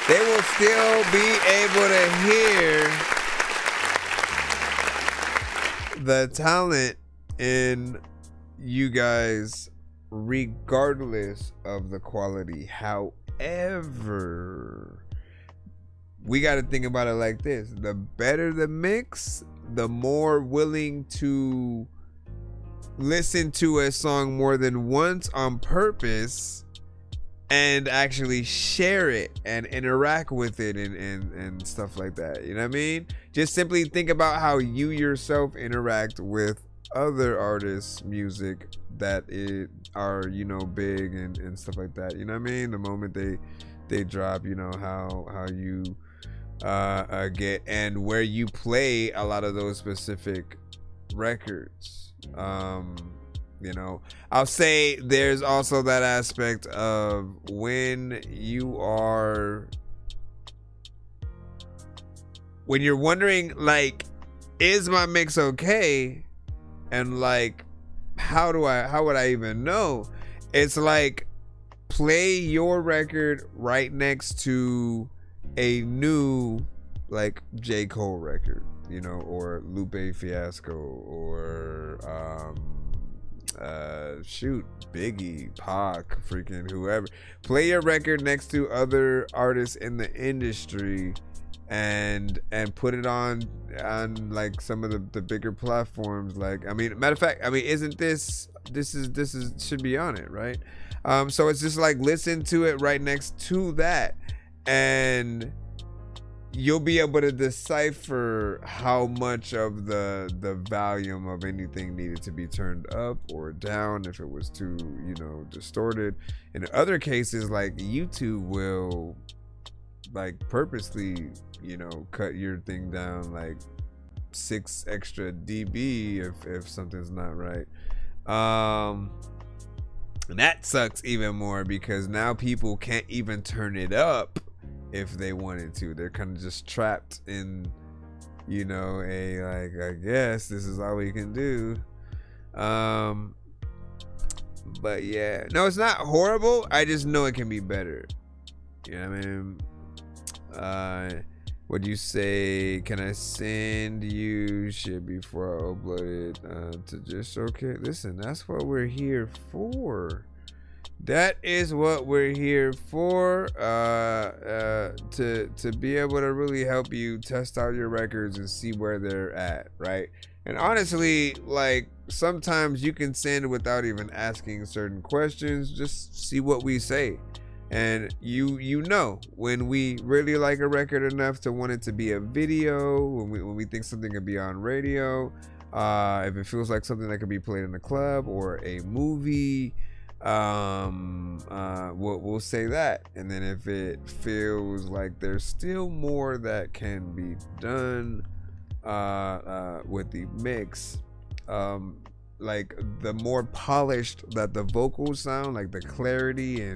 They will still be able to hear the talent in you guys regardless of the quality. However, we got to think about it like this: the better the mix, the more willing to listen to a song more than once on purpose and actually share it and interact with it and stuff like that. You know what I mean? Just simply think about how you yourself interact with other artists' music that are, you know, big and stuff like that. You know what I mean? The moment they drop, you know, how you get and where you play a lot of those specific records. You know, I'll say there's also that aspect of when you're wondering, like, is my mix okay? And like, how would I even know? It's like, play your record right next to a new, like, J. Cole record, you know, or Lupe Fiasco, or Biggie, Pac, freaking whoever. Play your record next to other artists in the industry and put it on like some of the bigger platforms. Like, I mean, matter of fact, I mean, isn't this should be on it, right? So it's just like, listen to it right next to that, and you'll be able to decipher how much of the volume of anything needed to be turned up or down if it was too, you know, distorted. In other cases, like, YouTube will, like, purposely, you know, cut your thing down like 6 extra dB if something's not right. And that sucks even more, because now people can't even turn it up if they wanted to. They're kind of just trapped in, you know, like, I guess this is all we can do. But yeah, no, it's not horrible. I just know it can be better. You know what I mean? Would you say, can I send you shit before I upload it to just okay? Listen, that's what we're here for. That is what we're here for, to be able to really help you test out your records and see where they're at, right? And honestly, like, sometimes you can send without even asking certain questions. Just see what we say. And you know when we really like a record enough to want it to be a video, when we think something could be on radio, if it feels like something that could be played in a club or a movie, we'll say that. And then if it feels like there's still more that can be done with the mix, like the more polished that the vocals sound, like the clarity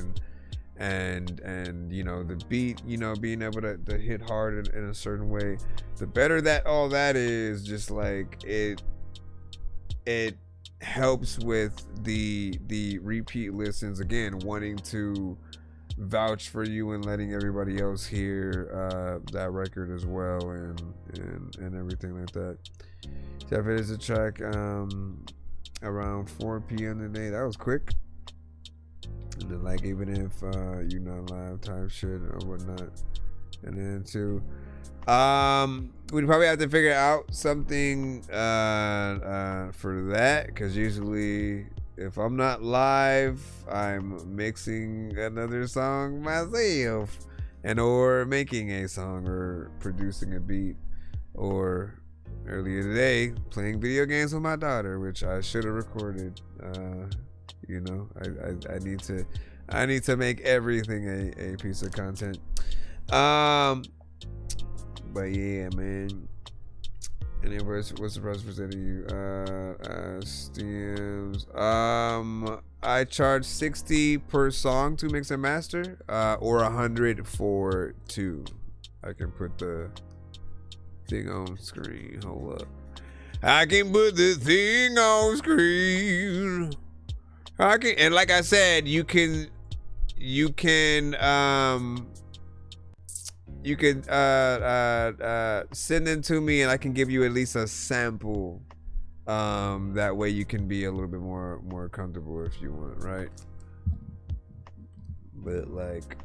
and you know, the beat, you know, being able to hit hard in a certain way, the better that all that is. Just like it helps with the repeat listens, again, wanting to vouch for you and letting everybody else hear that record as well, and everything like that. So if it is a track around 4 p.m. today, that was quick. And then, like, even if you're not live type shit or whatnot, and then too, we'd probably have to figure out something for that, because usually if I'm not live, I'm mixing another song myself, and or making a song or producing a beat, or earlier today playing video games with my daughter, which I should have recorded. You know, I need to make everything a piece of content. But yeah, man. And what's the price percent of you? Steams. I charge 60 per song to mix and master, or 100 for 2. I can put the thing on screen. Hold up. I can put the thing on screen. I can, and like I said, you can send them to me and I can give you at least a sample. That way you can be a little bit more comfortable if you want, right? But like,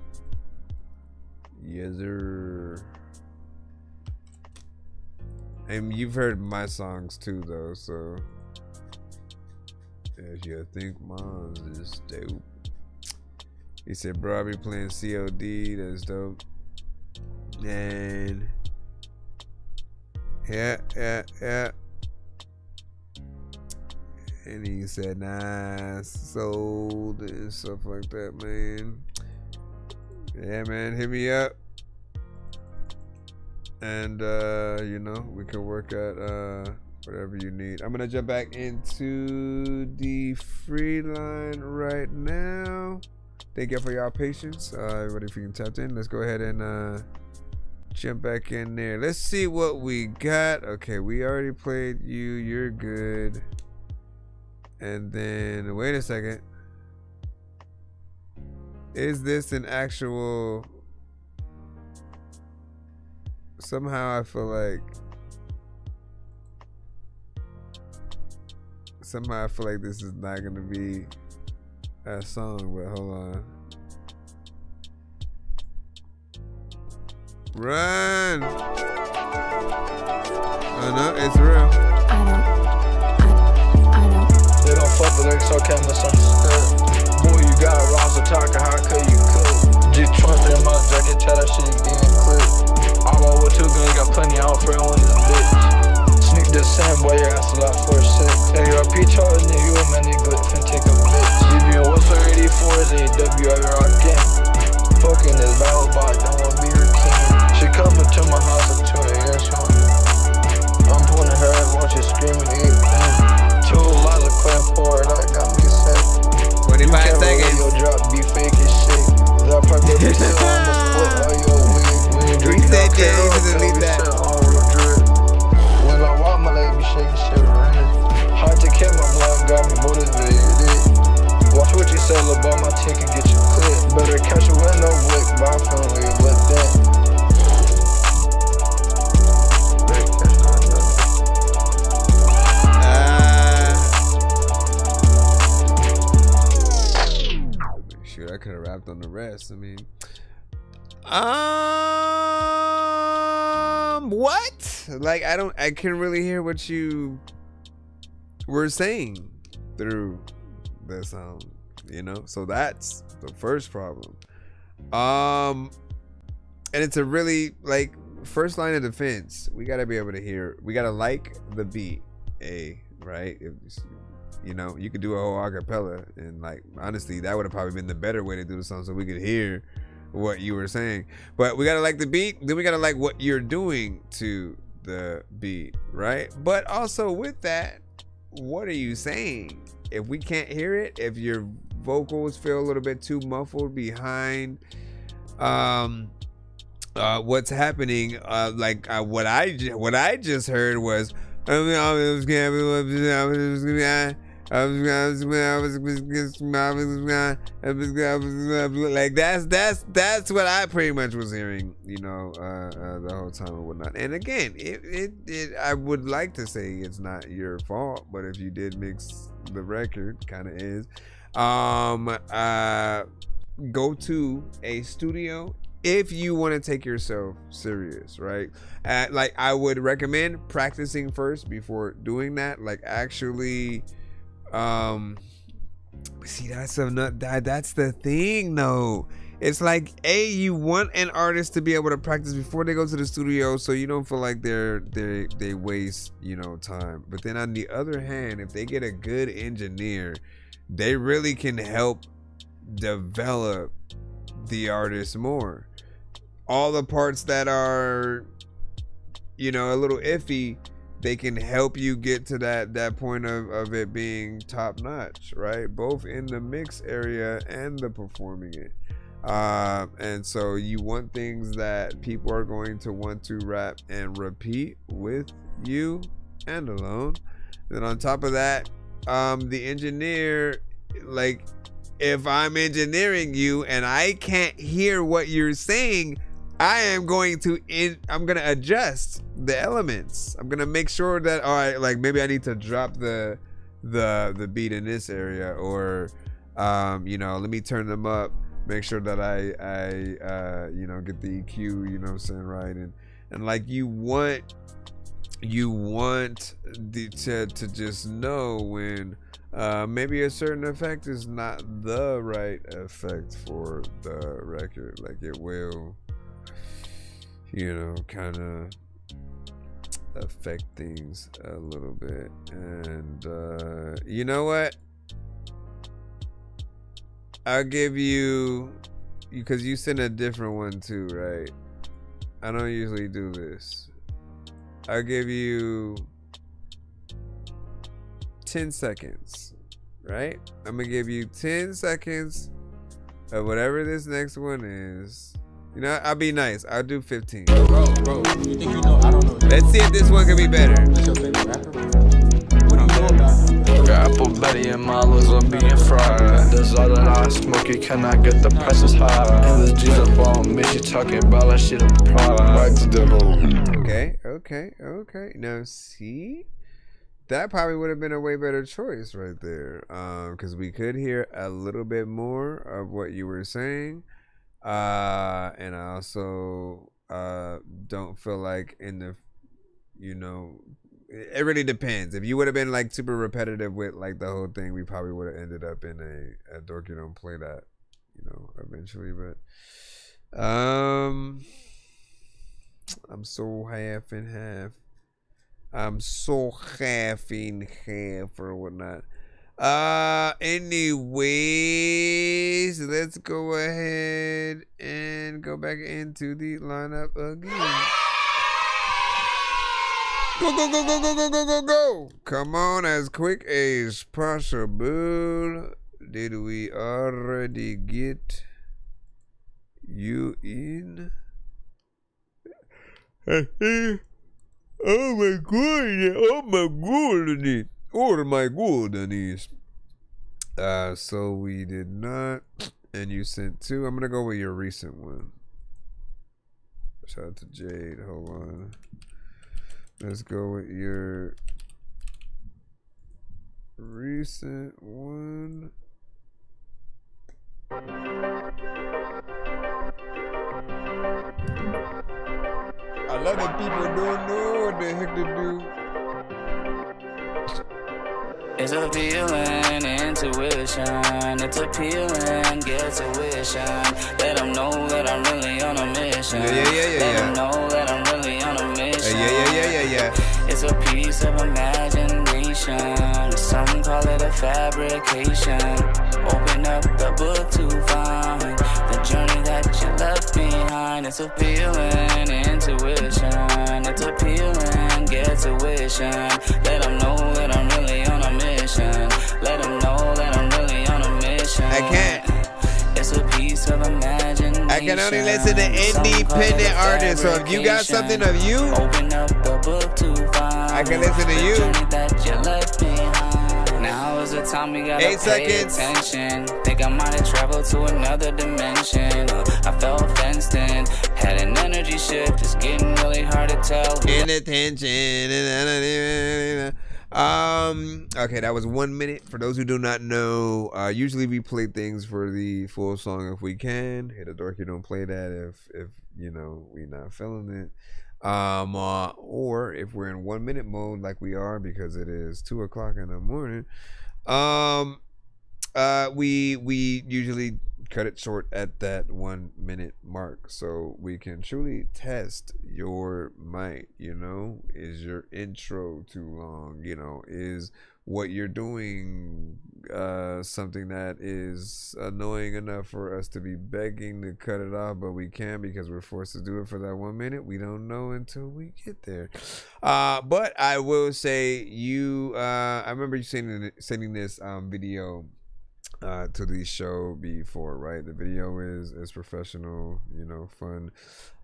yes sir. And you've heard my songs too though, so if you think mine's is dope. He said, bro, I be playing COD, that's dope. And yeah. And he said, nice, sold and stuff like that, man. Yeah, man, hit me up. And you know, we can work at whatever you need. I'm gonna jump back into the free line right now. Thank you for y'all patience. Everybody, if you can tap in, let's go ahead and jump back in there. Let's see what we got. Okay, we already played you. You're good. And then wait a second. Is this an actual? Somehow I feel like this is not gonna be a song, but hold on. Run! Oh no, it's real. They don't fuck with lyrics, so can't misunderstood. Boy, you got Ross attacker, how could you cook? Just trust in my jacket, tell that shit getting clipped. I'm all with 2 guns, got plenty out for on this bitch. Sneak this sand, boy, your ass a lot for 6. Hey, your P charge, nigga, you a man, nigga, and take a bitch. You what's for 84s, AW, I rockin'. Fucking this battle bot, don't wanna be your king. She coming to my house at 2 a.m. I'm pulling her and watch her screaming, eat clean. 2 lots of clan for it, that got me sick. 25 seconds. Yo, drop, be fake as shit. That part that be still on the split, like yo, we said yeah, you can delete that. When I walk, my leg be shaking shit around. Hard to kill my blood, got me motivated. Watch what you sell about my ticket, get you clipped. Better catch you with no wick, but I feel like with that. Shoot, I could have rapped on the rest. I mean, what? Like, I can't really hear what you were saying through the sound, you know? So that's the first problem. And it's a really, like, first line of defense. We gotta be able to hear, we gotta like the beat, right? You know, you could do a whole acapella, and like, honestly, that would have probably been the better way to do the song so we could hear what you were saying. But we gotta like the beat, then we gotta like what you're doing to the beat, right? But also with that, what are you saying? If we can't hear it, if your vocals feel a little bit too muffled behind what's happening, what I just heard was like that's what I pretty much was hearing, you know, the whole time and whatnot. And again, it I would like to say it's not your fault, but if you did mix the record, kind of is. Go to a studio if you want to take yourself serious, right? Like, I would recommend practicing first before doing that. Like, actually, see, that's the thing, though. It's like, you want an artist to be able to practice before they go to the studio, so you don't feel like they waste, you know, time. But then on the other hand, if they get a good engineer they really can help develop the artist more. All the parts that are, you know, a little iffy, they can help you get to that point of it being top notch, right? Both in the mix area and the performing it. And so you want things that people are going to want to rap and repeat with you and alone. Then on top of that, the engineer, like, if I'm engineering you and I can't hear what you're saying, I'm gonna adjust the elements. I'm gonna make sure that, all right, like maybe I need to drop the beat in this area, or you know, let me turn them up, make sure that I you know, get the EQ, you know what I'm saying, right? And like you want to just know when maybe a certain effect is not the right effect for the record. Like it will, you know, kind of affect things a little bit. And you know what, I'll give you, because you sent a different one too, right? I don't usually do this. I'll give you 10 seconds, right? I'm gonna give you 10 seconds of whatever this next one is. You know, I'll be nice. I'll do 15. Bro, you think you know? I don't know. Let's see if this one can be better. What's your favorite rapper? What do you know about? Apple Betty and Milo's are being fried. There's all that I smoke, you cannot get the prices high. And the G's up on me, she talking about like shit a pride. Okay. Now see, that probably would have been a way better choice right there, because we could hear a little bit more of what you were saying, and I also don't feel like in the, you know, it really depends. If you would have been like super repetitive with like the whole thing, we probably would have ended up in a Dorky Don't Play That, you know, eventually. But I'm so half and half. I'm so half and half or whatnot. Anyways, let's go ahead and go back into the lineup again. Go. Come on, as quick as possible. Did we already get you in? Oh my goodness. So we did not, and you sent 2. I'm gonna go with your recent one. Shout out to Jade. Hold on. Let's go with your recent one. A lot of people don't know what the heck to do. It's appealing, intuition. It's appealing, get tuition. Let them know that I'm really on a mission. Let them know that I'm really on a mission. Yeah. It's a piece of imagination. Some call it a fabrication. Open up the book to find the journey that you left behind. It's appealing, intuition. It's appealing, get tuition. Let them know that I'm really on a mission. Let them know that I'm really on a mission. I can't. It's a piece of imagination. I can only listen to independent artists. So if you got something of you, open up the book to find I can listen to you. The journey that you left behind. Now is the time we gotta 8 pay seconds. attention. Think I might have traveled to another dimension. I felt fenced in, had an energy shift. It's getting really hard to tell. Inattention. Okay, that was 1 minute. For those who do not know, usually we play things for the full song if we can. Hit a Dorky Don't Play That if you know we not feeling it. Or if we're in 1 minute mode like we are because it is 2 o'clock in the morning. We usually cut it short at that 1 minute mark so we can truly test your mic. You know, is your intro too long? You know, is what you're doing something that is annoying enough for us to be begging to cut it off, but we can't because we're forced to do it for that 1 minute. We don't know until we get there. But I will say I remember you sending this video to the show before, right? The video is professional, fun.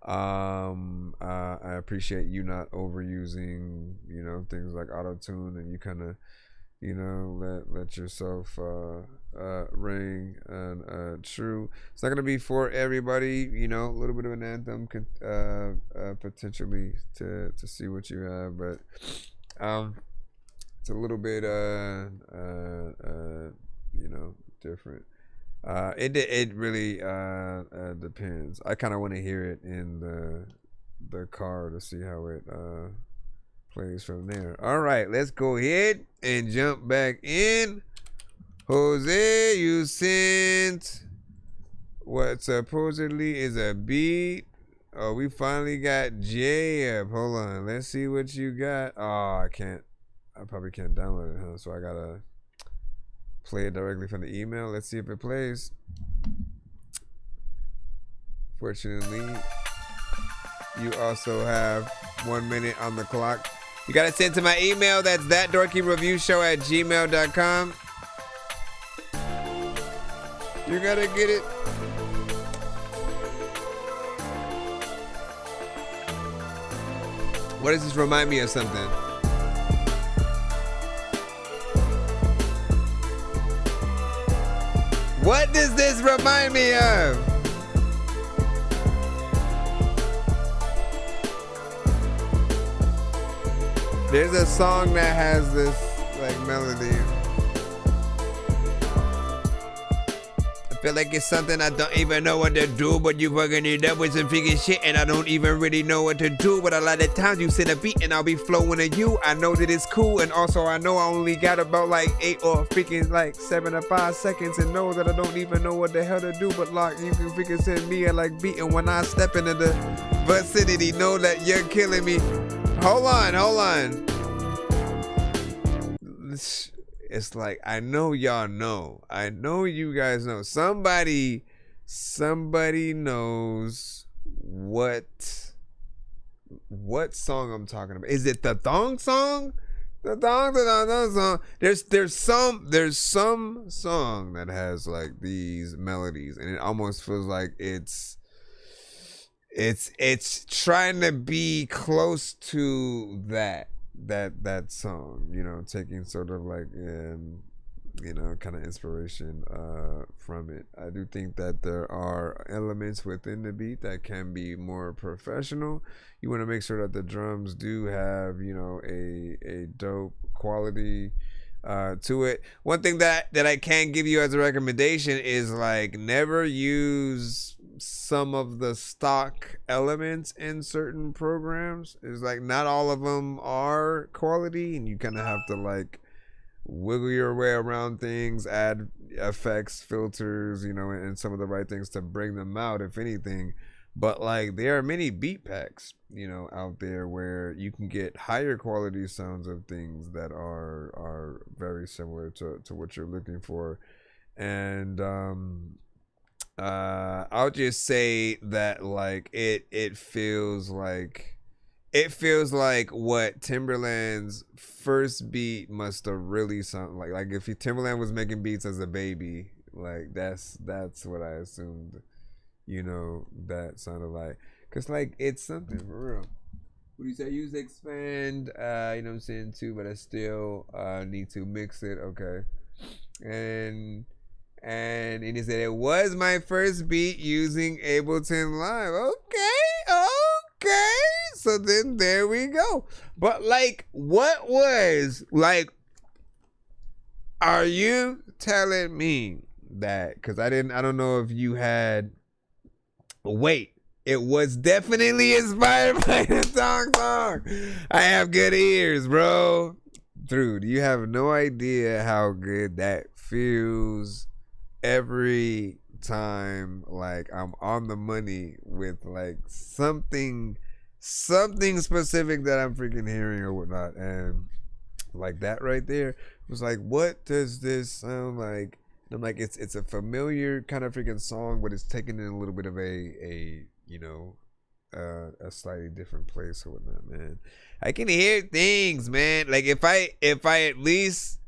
I appreciate you not overusing, things like auto-tune, and you kind of, let yourself ring and true. It's not gonna be for everybody, a little bit of an anthem could potentially to see what you have, but it's a little bit different. It really depends. I kind of want to hear it in the car to see how it plays from there. All right, let's go ahead and jump back in. Jose, you sent what supposedly is a beat. Oh, we finally got Jay up. Hold on, let's see what you got. Oh, I probably can't download it, huh? So I gotta play it directly from the email. Let's see if it plays. Fortunately, you also have 1 minute on the clock. You gotta send to my email. That's ThatDorkyReviewShow@gmail.com. You gotta get it. What does this remind me of something? What does this remind me of? There's a song that has this like melody. I feel like it's something I don't even know what to do, but you fucking it up with some freaking shit, and I don't even really know what to do. But a lot of times you send a beat and I'll be flowing to you. I know that it's cool, and also I know I only got about like 8 or freaking like 7 or 5 seconds, and know that I don't even know what the hell to do. But like you can freaking send me a like beat, and when I step into the vicinity, know that you're killing me. Hold on. It's like, I know y'all know. I know you guys know. Somebody knows what song I'm talking about. Is it the thong song? The thong song. There's some song that has like these melodies, and it almost feels like it's trying to be close to that song, taking sort of like kind of inspiration from it. I do think that there are elements within the beat that can be more professional. You want to make sure that the drums do have a dope quality to it. One thing that I can give you as a recommendation is like never use some of the stock elements in certain programs. It's like not all of them are quality, and you kind of have to like wiggle your way around things, add effects, filters, and some of the right things to bring them out, if anything. But like there are many beat packs, out there where you can get higher quality sounds of things that are very similar to what you're looking for. And I'll just say that like it feels like what Timberland's first beat must have really sounded like if Timberland was making beats as a baby, like that's what I assumed that sounded like, because like it's something for real. What do you say? Use expand, what I'm saying too, but I still need to mix it. Okay. And he said it was my first beat using Ableton Live. Okay. So then there we go. But like, what was like? Are you telling me that? Because I don't know if you had. Wait. It was definitely inspired by the song. I have good ears, bro. Dude, you have no idea how good that feels every time. Like I'm on the money with like something specific that I'm freaking hearing or whatnot. And Like that right there was like, what does this sound like? And I'm like, it's a familiar kind of freaking song, but it's taken in a little bit of a slightly different place or whatnot, man. I can hear things, man. Like if I at least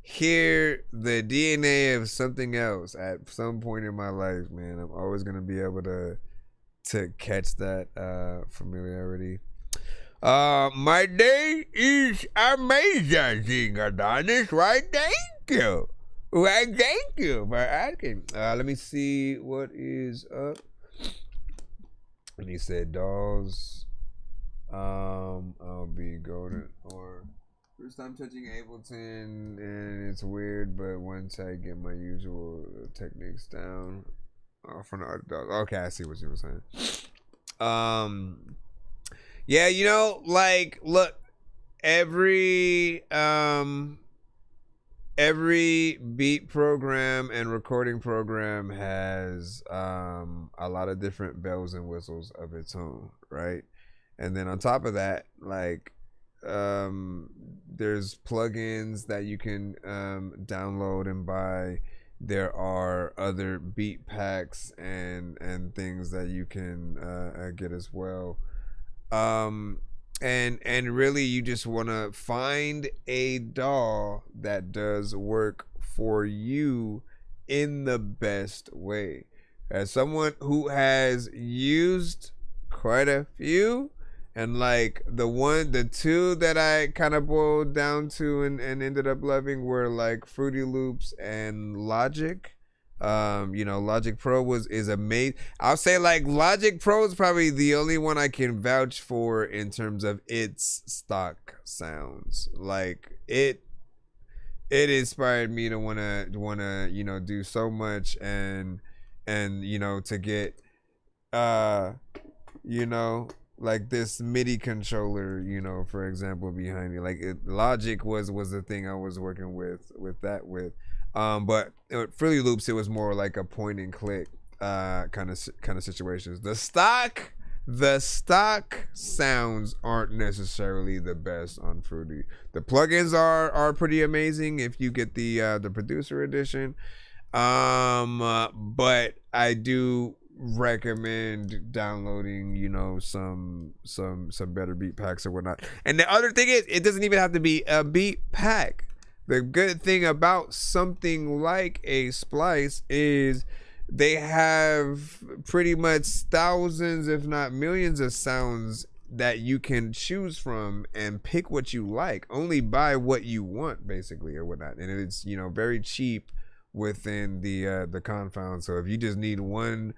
hear the DNA of something else at some point in my life, man, I'm always gonna be able to catch that familiarity. My day is amazing, Adonis. Right? Thank you. Well, thank you for asking. Let me see what is up. And he said, dolls. I'll be golden. Or first time touching Ableton, and it's weird, but once I get my usual techniques down, from the other dolls. Okay, I see what you were saying. Yeah, you know, like, look, every beat program and recording program has a lot of different bells and whistles of its own, right? And then on top of that, like, there's plugins that you can download and buy. There are other beat packs and things that you can get as well. And really you just want to find a DAW that does work for you in the best way. As someone who has used quite a few, and like the two that I kind of boiled down to and ended up loving were like Fruity Loops and Logic. You know, Logic Pro is amazing. I'll say like Logic Pro is probably the only one I can vouch for in terms of its stock sounds. Like it inspired me to wanna you know, do so much and you know, to get you know, like this MIDI controller, you know, for example, behind me. Like Logic was the thing I was working with. But Fruity Loops, it was more like a point and click kind of situations. The stock sounds aren't necessarily the best on Fruity. The plugins are pretty amazing if you get the producer edition. But I do recommend downloading, you know, some better beat packs or whatnot. And the other thing is, it doesn't even have to be a beat pack. The good thing about something like a Splice is they have pretty much thousands, if not millions of sounds that you can choose from and pick what you like. Only buy what you want, basically, or whatnot. And it's, you know, very cheap within the confound. So if you just need one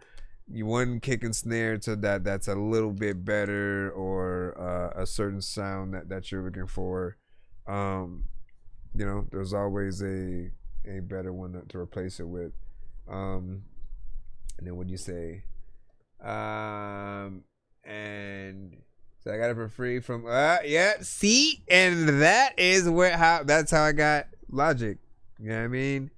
kick and snare to that's a little bit better, or a certain sound that you're looking for, you know, there's always a better one to replace it with. And then what do you say? And so I got it for free from yeah, see, and that's how I got Logic. You know what I mean?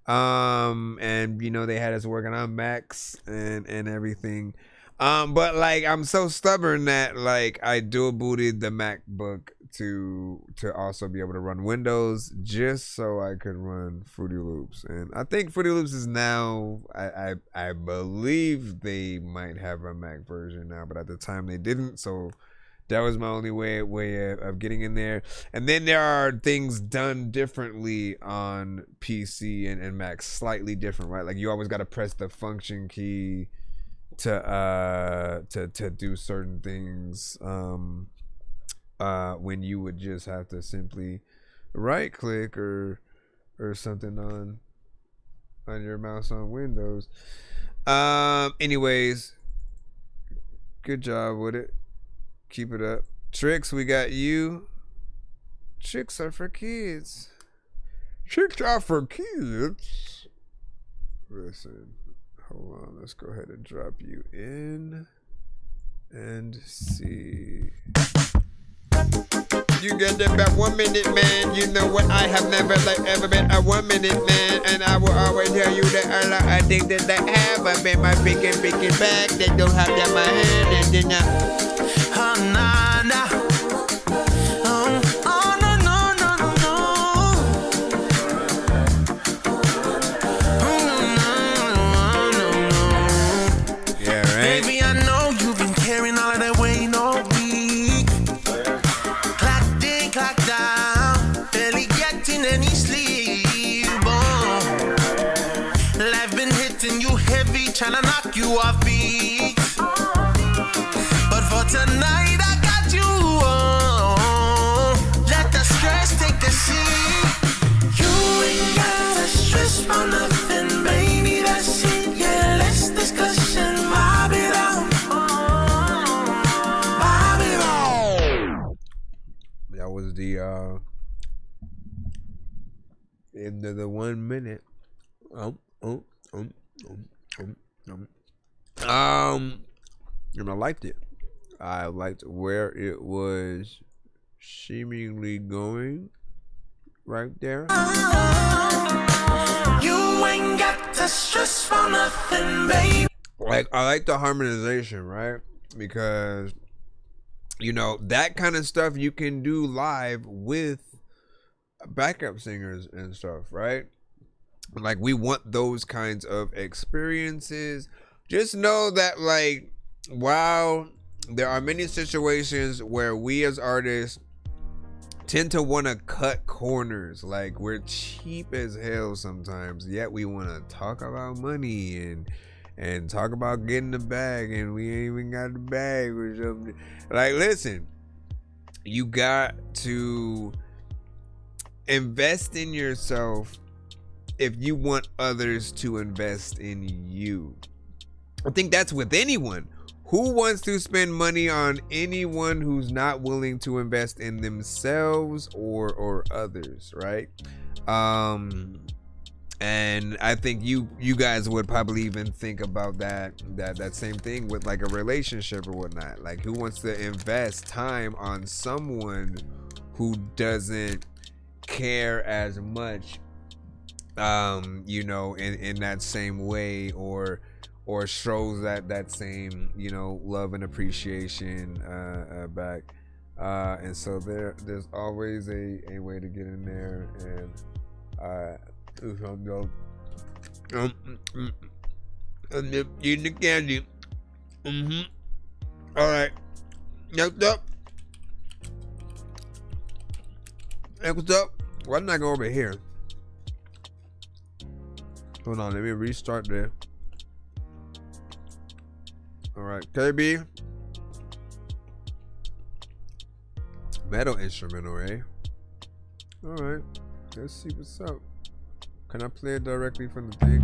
And you know, they had us working on Macs and everything. But like, I'm so stubborn that like I dual booted the MacBook to also be able to run Windows, just so I could run Fruity Loops. And I think Fruity Loops is now, I believe they might have a Mac version now, but at the time they didn't. So that was my only way of getting in there. And then there are things done differently on PC and Mac, slightly different, right? Like you always got to press the function key to do certain things, when you would just have to simply right click or something on your mouse on Windows. Anyways, good job with it. Keep it up. Tricks, we got you. Tricks are for kids. Tricks are for kids. Listen, hold on. Let's go ahead and drop you in and see. You get it back 1 minute, man. You know what? I have never ever been a 1 minute man, and I will always tell you that a lot of things that I have. I've been my freaking back. They don't have that in my hand, and then the into the 1 minute. And I liked it. I liked where it was seemingly going right there. You ain't got to stress for nothing, baby. Like, I like the harmonization, right? Because, you know, that kind of stuff you can do live with backup singers and stuff, right? Like, we want those kinds of experiences. Just know that, like, while there are many situations where we as artists tend to want to cut corners, like we're cheap as hell sometimes, yet we want to talk about money and talk about getting the bag, and we ain't even got the bag or something. Like, listen, you got to invest in yourself if you want others to invest in you. I think that's with anyone. Who wants to spend money on anyone who's not willing to invest in themselves or others, right? And I think you guys would probably even think about that same thing with like a relationship or whatnot. Like, who wants to invest time on someone who doesn't care as much, you know, in that same way, or shows that same, you know, love and appreciation back, and so there's always a way to get in there and eating the candy. All right, next up. Why didn't I go over here? Hold on, let me restart there. All right, KB. Metal instrumental, eh? All right, let's see what's up. Can I play it directly from the thing?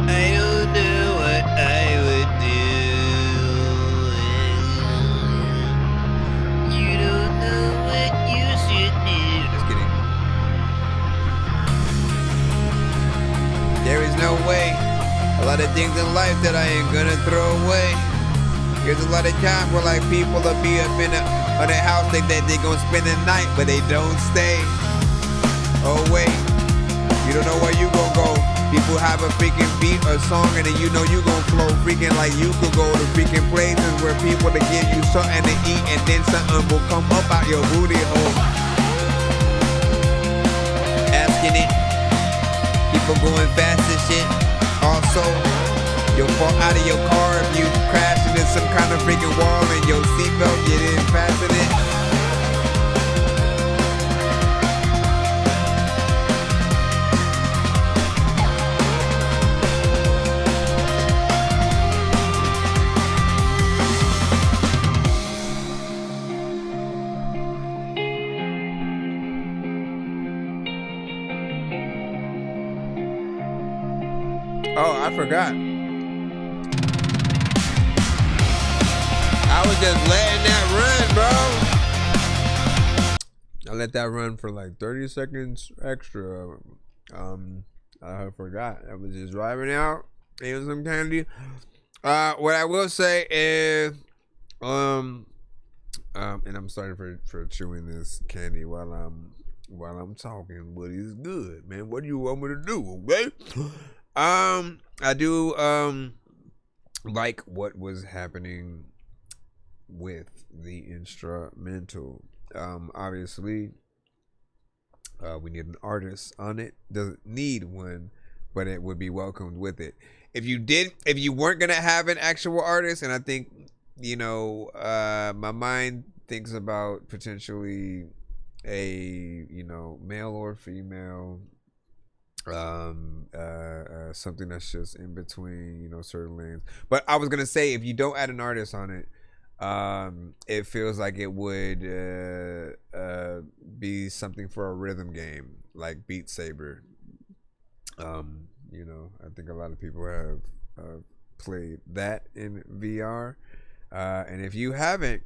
I don't know what I would do. You don't know what you should do. Just kidding. There is no way. A lot of things in life that I ain't gonna throw away. There's a lot of times where like people will be up in a house, they gonna spend the night, but they don't stay. Oh wait, you don't know where you gonna go. People have a freaking beat or song, and then you know you gon' flow freaking like you could go to freaking places where people to give you something to eat, and then something will come up out your booty hole. Asking it, people going fast and shit. Also, you'll fall out of your car if you crash into some kind of freaking wall and your seatbelt you didn't fasten it. Oh, I forgot. I was just letting that run, bro. I let that run for like 30 seconds extra. I forgot. I was just driving out, eating some candy. What I will say is, and I'm sorry for chewing this candy while I'm talking, but it's good, man. What do you want me to do, okay? I do like what was happening with the instrumental. Obviously, we need an artist on it. Doesn't need one, but it would be welcomed with it. If you weren't gonna have an actual artist, and I think, you know, my mind thinks about potentially a, you know, male or female, something that's just in between, you know, certain lanes. But I was gonna say, if you don't add an artist on it, it feels like it would be something for a rhythm game like Beat Saber. You know, I think a lot of people have played that in VR, and if you haven't,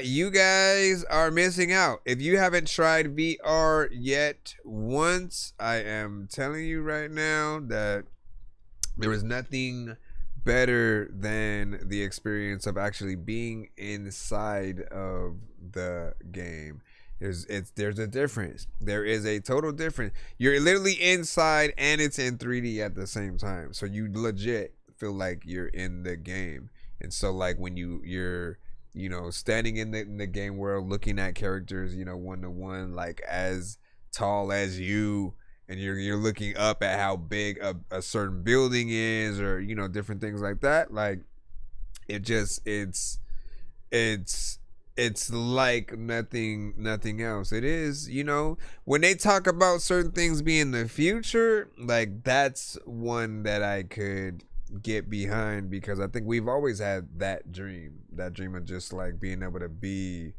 you guys are missing out. If you haven't tried VR yet once, I am telling you right now that there is nothing better than the experience of actually being inside of the game. There's a difference. There is a total difference. You're literally inside and it's in 3D at the same time. So you legit feel like you're in the game. And so like when you're you know, standing in the game world, looking at characters, you know, one to one, like as tall as you, and you're looking up at how big a certain building is, or you know, different things like that. Like it just it's like nothing else. It is, you know, when they talk about certain things being the future, like that's one that I could get behind, because I think we've always had that dream of just like being able to be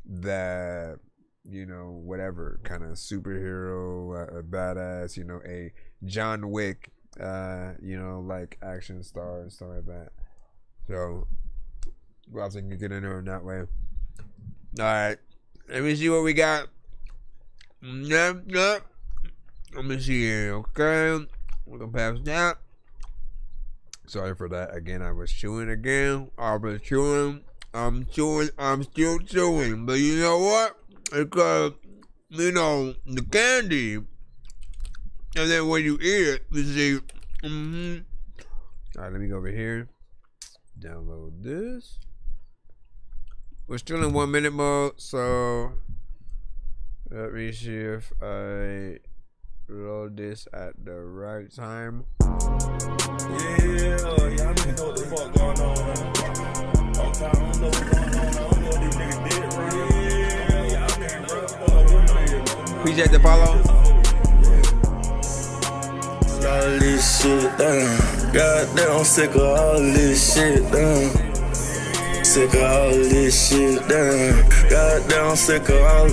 the, you know, whatever kind of superhero, a badass, you know, a John Wick, you know, like action star and stuff like that. So well, I think you get in there in that way. All right, let me see what we got. Let me see here. Okay, we're gonna pass that. Sorry for that. Again, I was chewing again. I was chewing. I'm still chewing. But you know what? Because, you know, the candy, and then when you eat it, you see, All right, let me go over here. Download this. We're still in 1 minute mode, so let me see if I load this at the right time. Yeah, y'all niggas know what the fuck going on. All time, I don't know what's going on. I don't know what these niggas did, bro. Yeah, y'all niggas, bro. Appreciate the follow. All this shit, damn. Goddamn, I'm sick of all this shit, damn. Sick of all this shit, damn. Goddamn, I'm sick of all.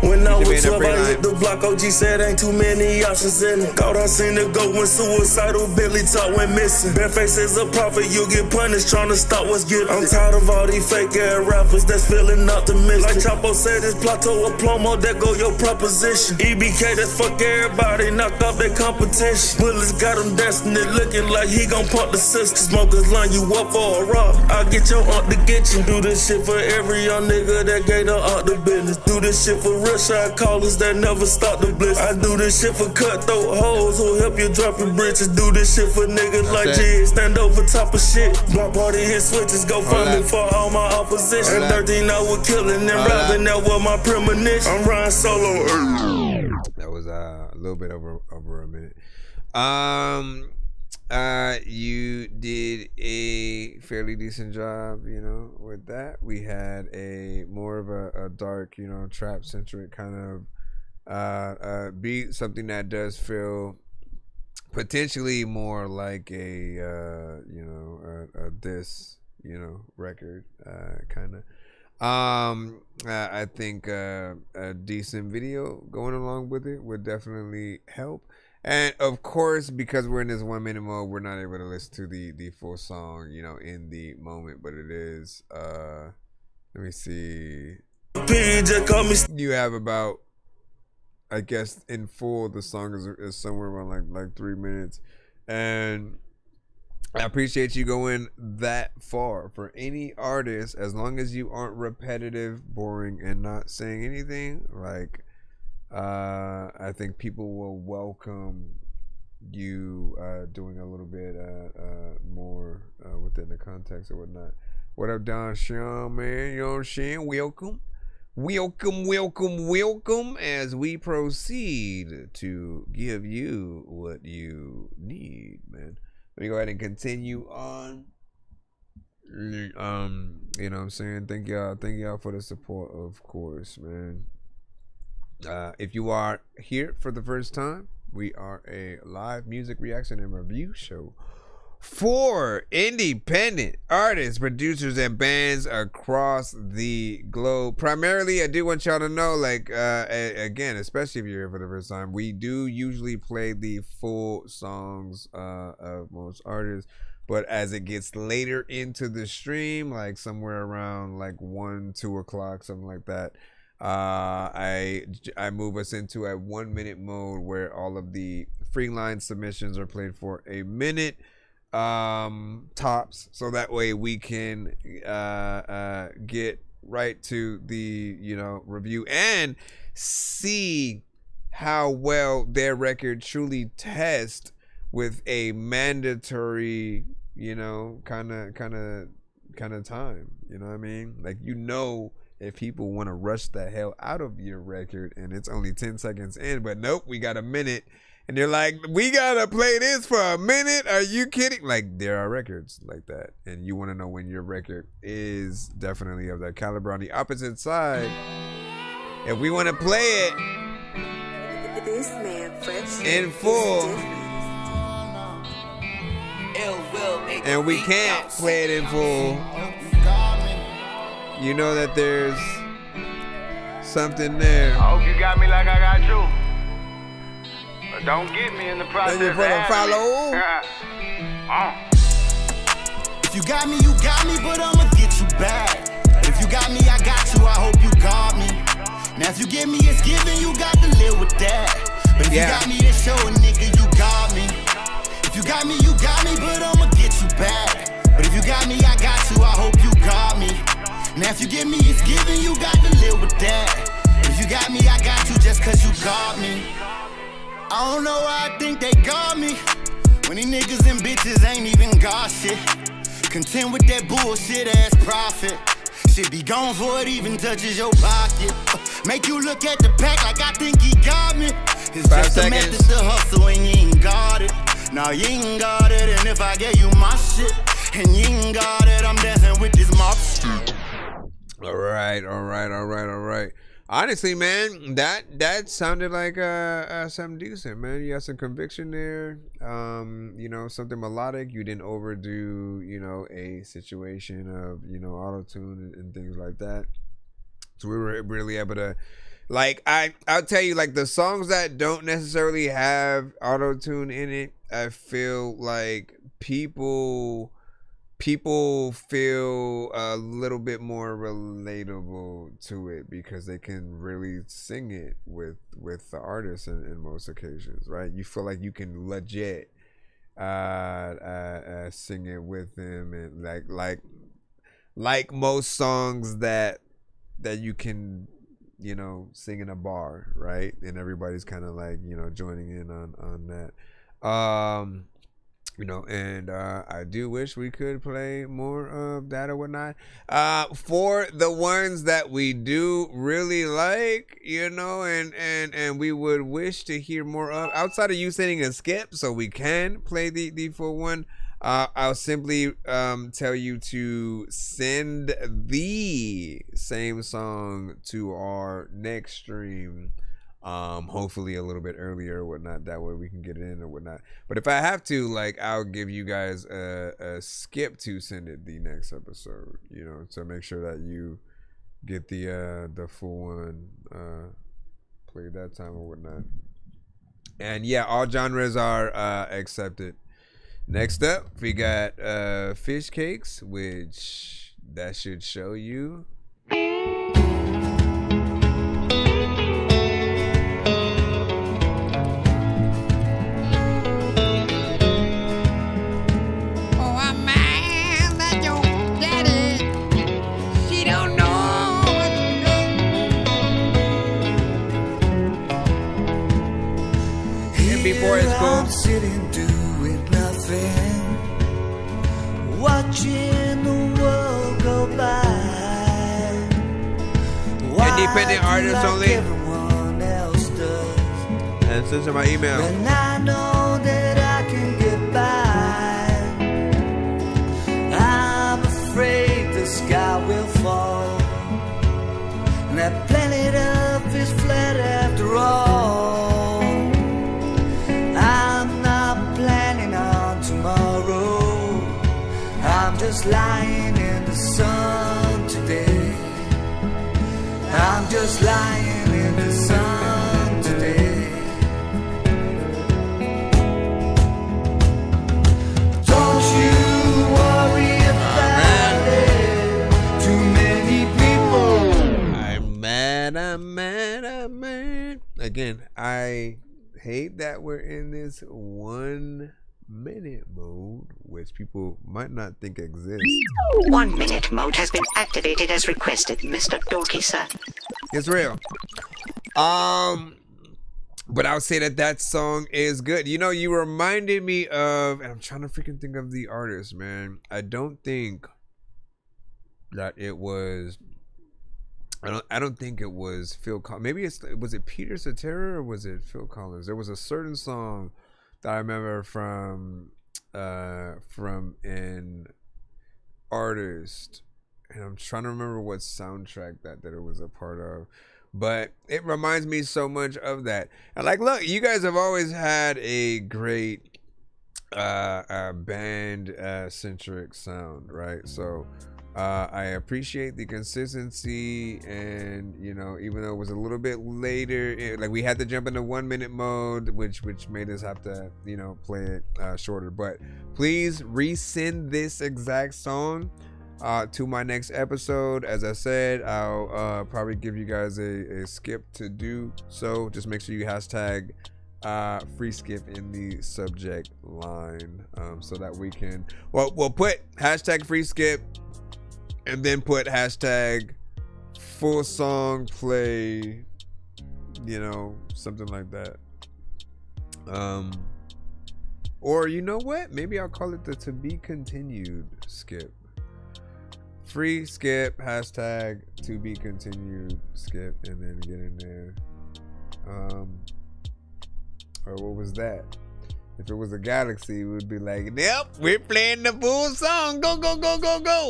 When I was 12, I hit the block, OG said ain't too many options in it. Thought I seen it go when suicidal, Billy talk went missing. Bareface is a prophet, you get punished trying to stop what's given. I'm tired of all these fake ass rappers that's feeling optimistic. Like Chapo said, it's plateau or plomo, that go your proposition. EBK, that's fuck everybody, knocked off their competition. Bullets got him dancing it, looking like he gon' pump the system. Smokers line you up for a rock, I'll get your aunt to get you. Do this shit for every young nigga that gave the aunt the business. Do this shit for real shot callers that never stop the bliss. I do this shit for cutthroat hoes who help you drop your britches. Do this shit for niggas like Jig, stand over top of shit. Block party hit switches, go find me for all my opposition. 13 I was killing and robbing, that was my premonition. I'm riding solo. That was a little bit over a minute. You did a fairly decent job, you know, with that. We had a more of a dark, you know, trap centric kind of beat, something that does feel potentially more like a you know, a diss, you know, record kind of. I think a decent video going along with it would definitely help. And of course, because we're in this 1 minute mode, we're not able to listen to the full song, you know, in the moment. But it is, let me see. You have about, I guess, in full, the song is somewhere around like 3 minutes. And I appreciate you going that far. For any artist, as long as you aren't repetitive, boring, and not saying anything, like, I think people will welcome you doing a little bit more within the context or whatnot. What up, Don Sean, man? You know what I'm saying? Welcome as we proceed to give you what you need, man. Let me go ahead and continue on. You know what I'm saying? Thank y'all for the support, of course, man. If you are here for the first time, we are a live music reaction and review show for independent artists, producers, and bands across the globe. Primarily, I do want y'all to know, like, again, especially if you're here for the first time, we do usually play the full songs of most artists. But as it gets later into the stream, like somewhere around like 1, 2 o'clock, something like that, I move us into a 1 minute mode where all of the free line submissions are played for a minute tops, so that way we can get right to the review and see how well their record truly tests with a mandatory kind of time. You know what I mean? Like, if people want to rush the hell out of your record and it's only 10 seconds in, but nope, we got a minute. And they're like, we gotta play this for a minute? Are you kidding? Like, there are records like that. And you want to know when your record is definitely of that caliber. On the opposite side, if we want to play it in full, and we can't play it in full, you know that there's something there. I hope you got me like I got you. But don't get me in the process. Thank you for the follow. If you got me, but I'ma get you back. If you got me, I got you, I hope you got me. Now if you give me, it's given, you got to live with that. But if you got me, then show a nigga you got me. If you got me, but I'ma get you back. But if you got me, I got you, I hope you got me. Now if you give me, it's given, you got to live with that. If you got me, I got you just cause you got me. I don't know why I think they got me, when these niggas and bitches ain't even got shit. Content with that bullshit ass profit. Shit be gone before it even touches your pocket. Make you look at the pack like I think he got me. It's 5 just seconds. A method to hustle and you ain't got it. Nah, you ain't got it, and if I gave you my shit and you ain't got it, I'm dancing with this mop shit. All right. Honestly, man, that sounded like something decent, man. You got some conviction there. Something melodic. You didn't overdo, a situation of, auto-tune and things like that. So we were really able to, like, I'll tell you, like, the songs that don't necessarily have auto-tune in it, I feel like people feel a little bit more relatable to it because they can really sing it with the artist in most occasions, right? You feel like you can legit sing it with them, and like most songs that you can sing in a bar, right? And everybody's kind of like joining in on that. I do wish we could play more of that or whatnot. For the ones that we do really like, and we would wish to hear more of, outside of you sending a skip so we can play the full one, I'll simply tell you to send the same song to our next stream. Hopefully a little bit earlier or whatnot, that way we can get it in or whatnot. But if I have to, like, I'll give you guys a skip to send it the next episode, to make sure that you get the full one played that time or whatnot. And yeah, all genres are accepted. Next up, we got fish cakes, which that should show you. I'm sitting doing nothing, watching the world go by. Independent artists only. Everyone else does. And send to my email. And I know that I can get by. I'm afraid the sky will fall, and that planet Earth is flat after all. I'm not planning on tomorrow. Again, I hate that we're in this 1 minute mode, which people might not think exists. 1 minute mode has been activated as requested, Mr. Dorky, sir. It's real. But I'll say that song is good. You know, you reminded me of, and I'm trying to freaking think of the artist, man. I don't think that it was. I don't think it was Phil Collins. Maybe was it Peter Cetera or was it Phil Collins? There was a certain song that I remember from an artist, and I'm trying to remember what soundtrack that it was a part of. But it reminds me so much of that. And like, look, you guys have always had a great band centric sound, right? So I appreciate the consistency, and you know, even though it was a little bit later, like we had to jump into 1 minute mode, which made us have to, you know, play it shorter. But please resend this exact song to my next episode. As I said, I'll probably give you guys a skip to do so. Just make sure you hashtag free skip in the subject line, so that we can, we'll put hashtag free skip and then put hashtag full song play, you know, something like that. Or you know what, maybe I'll call it the to be continued skip. Free skip, hashtag to be continued skip, and then get in there. Or what was that? If it was a galaxy, it would be like, yep, we're playing the full song. Go, go, go, go, go.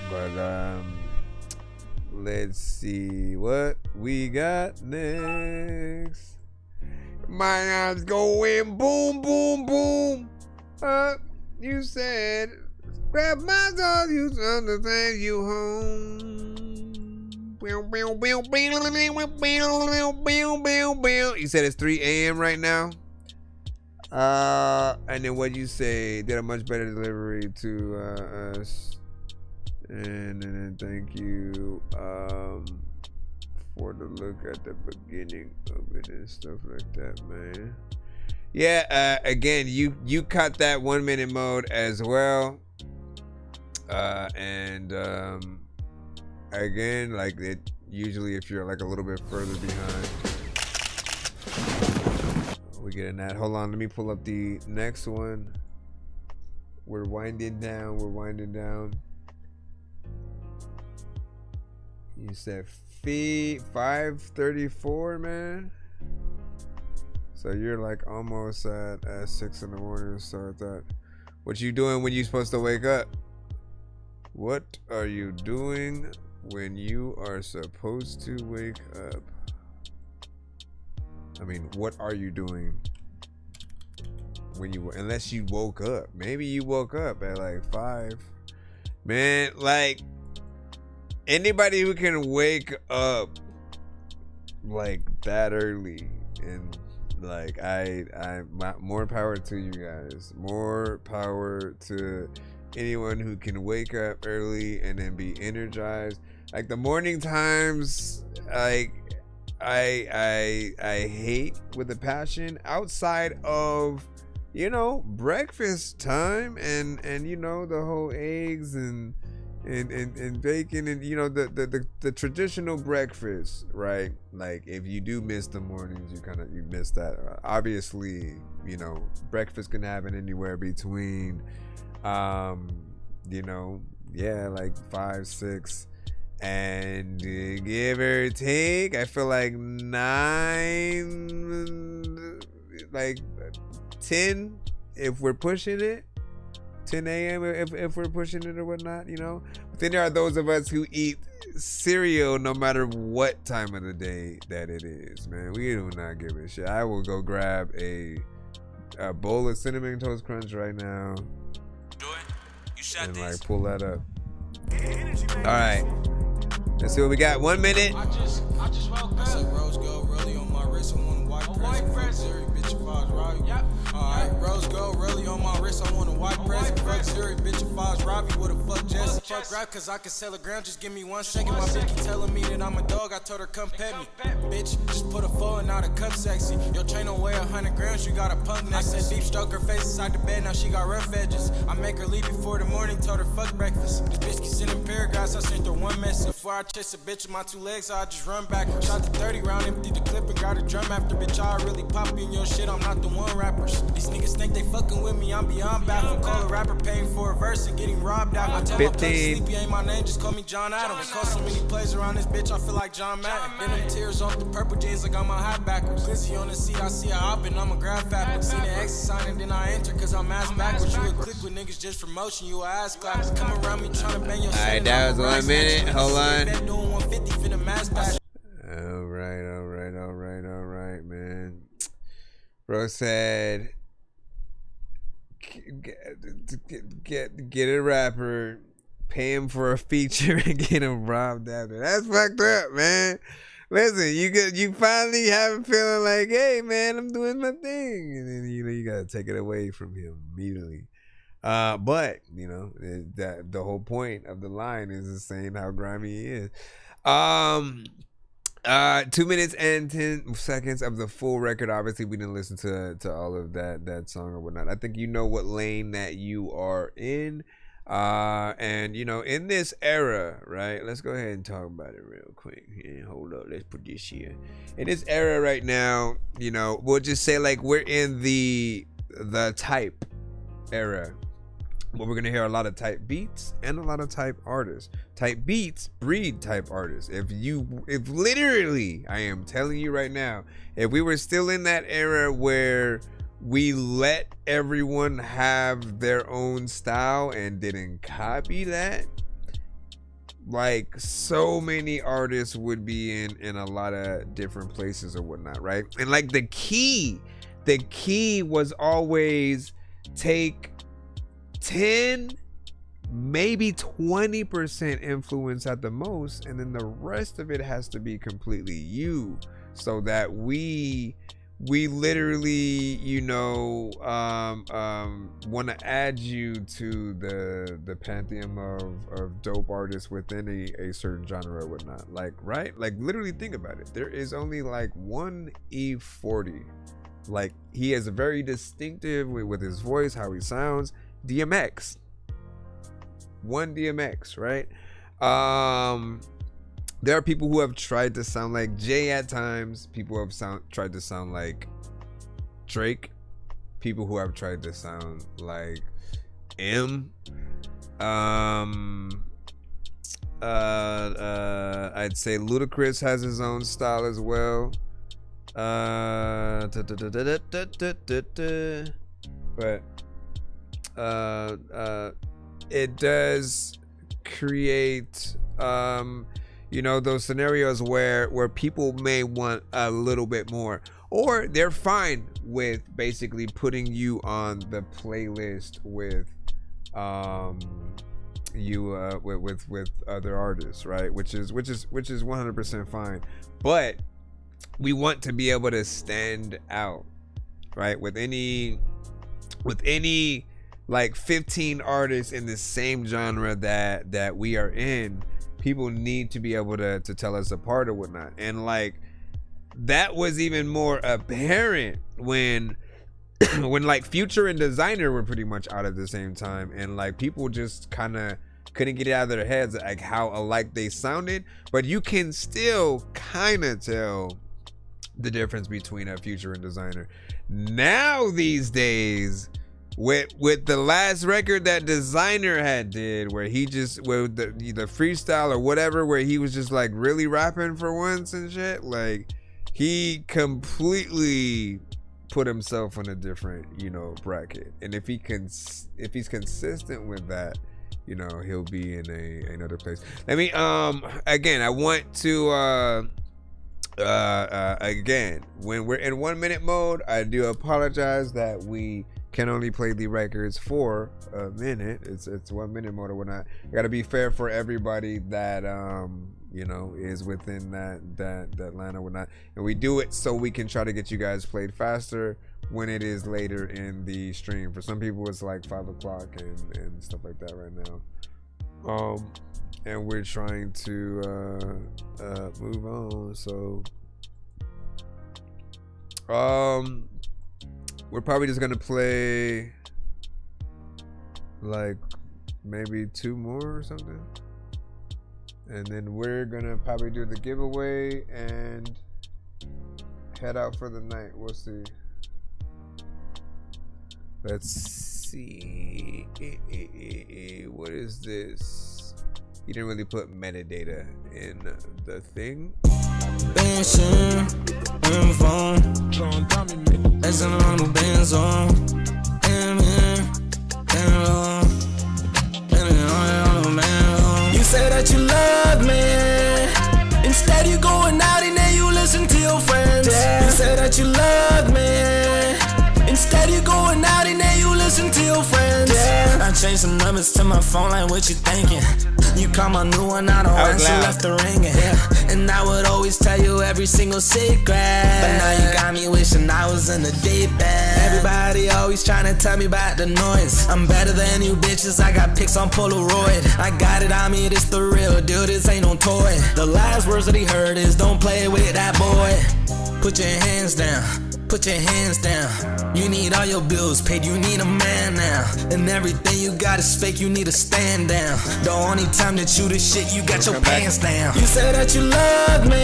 But let's see what we got next. My eyes going boom, boom, boom. You said, grab my dog, you understand you home. You said it's 3 a.m. right now. And then what you say? Did a much better delivery to us. And then thank you for the look at the beginning of it and stuff like that, man. Yeah, again, you cut that 1 minute mode as well. And again, like it usually, if you're like a little bit further behind, we get in that. Hold on, let me pull up the next one. We're winding down. You said 5:34, man. So you're like almost at 6 in the morning. So I thought, what you doing when you supposed to wake up? What are you doing when you are supposed to wake up? I mean, what are you doing when you, unless you woke up? Maybe you woke up at like 5. Man, like anybody who can wake up like that early, and like more power to you guys. More power to anyone who can wake up early and then be energized. Like the morning times, like I hate with a passion, outside of, you know, breakfast time and you know, the whole eggs and bacon and, you know, the traditional breakfast, right? Like if you do miss the mornings, you miss that. Obviously, you know, breakfast can happen anywhere between you know, yeah, like 5, 6, and give or take, I feel like 9, like 10 if we're pushing it, 10 a.m. if we're pushing it or whatnot, you know. But then there are those of us who eat cereal no matter what time of the day that it is, man. We do not give a shit. I will go grab a bowl of Cinnamon Toast Crunch right now and like pull that up. All right, let's see what we got. 1 minute. I just woke up. Rose gold really on my wrist. I wanna watch white present. Bitch, if I was Robbie. Alright, rose gold, really on my wrist. I want a white present. Fuck Zuri, bitch, if I was Robbie. What the fuck, Jesse? Fuck rap, cause I can sell a ground. Just give me 1 second. My bitch keep telling me that I'm a dog. I told her, come pet me. Bitch, just put a foe and not a cup sexy. Your chain don't weigh 100 grams. You got a punk neck. I said deep stroke her face inside the bed. Now she got rough edges. I make her leave before the morning. Told her, fuck breakfast. This bitch keep sending paragraphs. I sent her 1 message. Before I chase a bitch with my 2 legs, I just run back. Shot the 30 round, empty the clip and got a drum after. Bitch, I really pop in your shit. I'm not the one rappers. These niggas think they fucking with me. I'm beyond baffled. Call a rapper paying for a verse and getting robbed out. I tell my play sleepy ain't my name. Just call me John Adams. Call so many plays around this bitch. I feel like John Madden. Then them tears off the purple jeans. I got my hat backwards. Glizzy on the seat. I see a hop and I'ma grab fat. See the exit sign and then I enter cause I'm ass backwards. You would click with niggas just for motion. You a ass clap. Come around me trying to bang your shit. Alright, that was 1 minute. Hold on. Alright, man. Bro said, get a rapper, pay him for a feature, and get him robbed after. That's fucked up, man. Listen, you finally have a feeling like, hey, man, I'm doing my thing, and then you gotta take it away from him immediately. But that the whole point of the line is saying how grimy he is. 2 minutes and 10 seconds of the full record. Obviously, we didn't listen to all of that song or whatnot. I think you know what lane that you are in. And in this era, right? Let's go ahead and talk about it real quick. Yeah, hold up, let's put this here. In this era right now, we'll just say like we're in the type era. But we're gonna hear a lot of type beats and a lot of type artists. Type beats breed type artists. If literally, I am telling you right now, if we were still in that era where we let everyone have their own style and didn't copy that, like so many artists would be in a lot of different places or whatnot, right? And like the key was always take 10, maybe 20% influence at the most, and then the rest of it has to be completely you, so that we literally want to add you to the pantheon of dope artists within a certain genre or whatnot, like, right? Like, literally think about it. There is only like one E40. Like, he is very distinctive with his voice, how he sounds. DMX, one DMX, right? There are people who have tried to sound like Jay at times. People have tried to sound like Drake. People who have tried to sound like M. I'd say Ludacris has his own style as well. But it does create those scenarios where people may want a little bit more, or they're fine with basically putting you on the playlist with with other artists, right? Which is 100% fine. But we want to be able to stand out, right? With any like 15 artists in the same genre that we are in, people need to be able to tell us apart or whatnot. And like that was even more apparent when like Future and Designer were pretty much out at the same time, and like people just kind of couldn't get it out of their heads like how alike they sounded. But you can still kind of tell the difference between a Future and Designer. Now these days, with the last record that Designer had did, where he just with the freestyle or whatever, where he was just like really rapping for once and shit, like he completely put himself in a different bracket. And if he's consistent with that, he'll be in another place. Let me again, I want to again, when we're in 1 minute mode, I do apologize that we can only play the records for a minute. It's 1 minute mode or whatnot. I gotta be fair for everybody that you know, is within that line or whatnot. And we do it so we can try to get you guys played faster when it is later in the stream. For some people, it's like 5 o'clock and stuff like that right now. And we're trying to move on. So, we're probably just gonna play like maybe 2 more or something, and then we're gonna probably do the giveaway and head out for the night. We'll see. Let's see. What is this? You didn't really put metadata in the thing. You say that you love me, instead you going out and then you listen to your friends. You say that you love me, instead you going out and then you listen to your friends. I changed some numbers to my phone, like what you thinking? You call my new one, I don't answer, left the ringing. And I would always tell you every single secret, but now you got me wishing I was in the deep end. Everybody always trying to tell me about the noise. I'm better than you bitches, I got pics on Polaroid. I got it on me, this the real deal, this ain't no toy. The last words that he heard is don't play with that boy. Put your hands down. Put your hands down. You need all your bills paid, you need a man now. And everything you got is fake, you need to stand down. The only time that you the shit, you got your pants down. You say that you love me,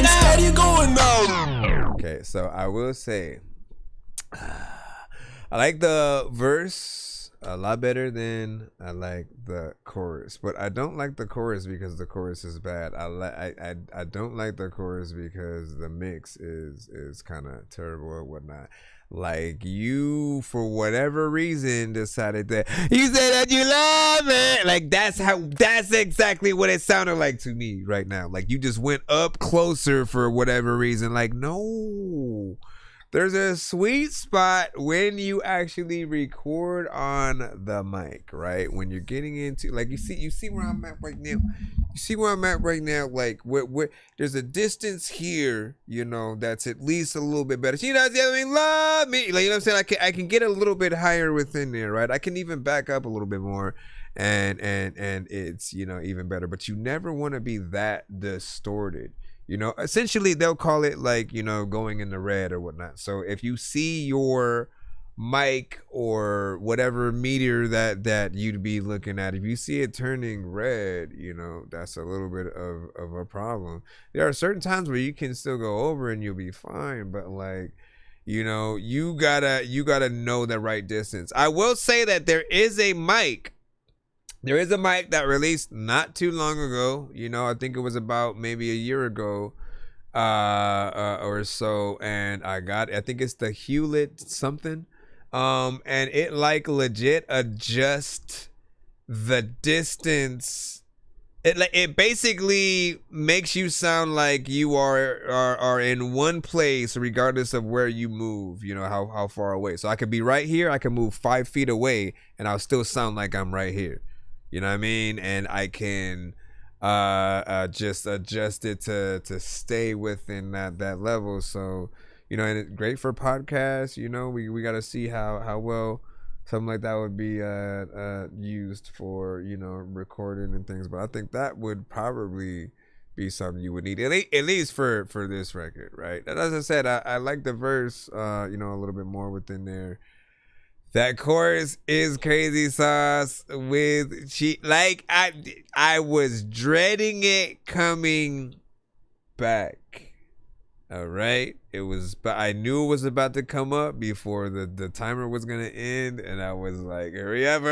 instead you going down. Okay, so I will say, I like the verse a lot better than I like the chorus, but I don't like the chorus because the chorus is bad. I don't like the chorus because the mix is kind of terrible or whatnot. Like, you, for whatever reason, decided that you said that you love it. Like, that's exactly what it sounded like to me right now. Like, you just went up closer for whatever reason. Like, no. There's a sweet spot when you actually record on the mic, right? When you're getting into, like, you see where I'm at right now. You see where I'm at right now. Like, where there's a distance here, you know, that's at least a little bit better. She does love me. Like, you know what I'm saying? I can get a little bit higher within there, right? I can even back up a little bit more, and it's, you know, even better. But you never want to be that distorted. You know, essentially they'll call it, like, you know, going in the red or whatnot. So if you see your mic or whatever meter that you'd be looking at, if you see it turning red, you know, that's a little bit of a problem. There are certain times where you can still go over and you'll be fine, but, like, you know, you gotta know the right distance. I will say that there is a mic that released not too long ago. You know, I think it was about maybe a year ago or so. And I think it's the Hewlett something. And it, like, legit adjusts the distance. It basically makes you sound like you are in one place regardless of where you move, you know, how far away. So I could be right here, I can move 5 feet away, and I'll still sound like I'm right here. You know what I mean? And I can just adjust it to stay within that level. So, you know, and it's great for podcasts. You know, we got to see how well something like that would be used for, you know, recording and things. But I think that would probably be something you would need, at least for this record, right? And as I said, I like the verse, you know, a little bit more within there. That chorus is crazy sauce with like I was dreading it coming back. All right, but I knew it was about to come up before the timer was gonna end, and I was like, hurry up.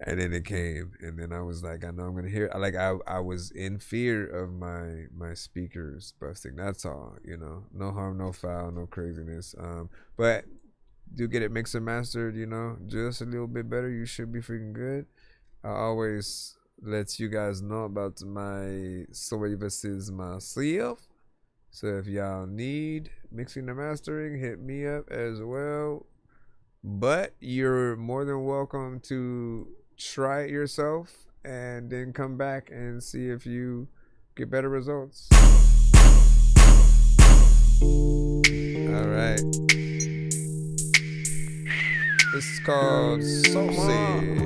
And then it came, and then I was like, I know I'm gonna hear it. Like, I was in fear of my speakers busting. That's all, you know. No harm, no foul, no craziness. But do get it mixed and mastered, you know, just a little bit better. You should be freaking good. I always let you guys know about my services myself. So if y'all need mixing and mastering, hit me up as well. But you're more than welcome to try it yourself and then come back and see if you get better results. All right. This is called Saucy.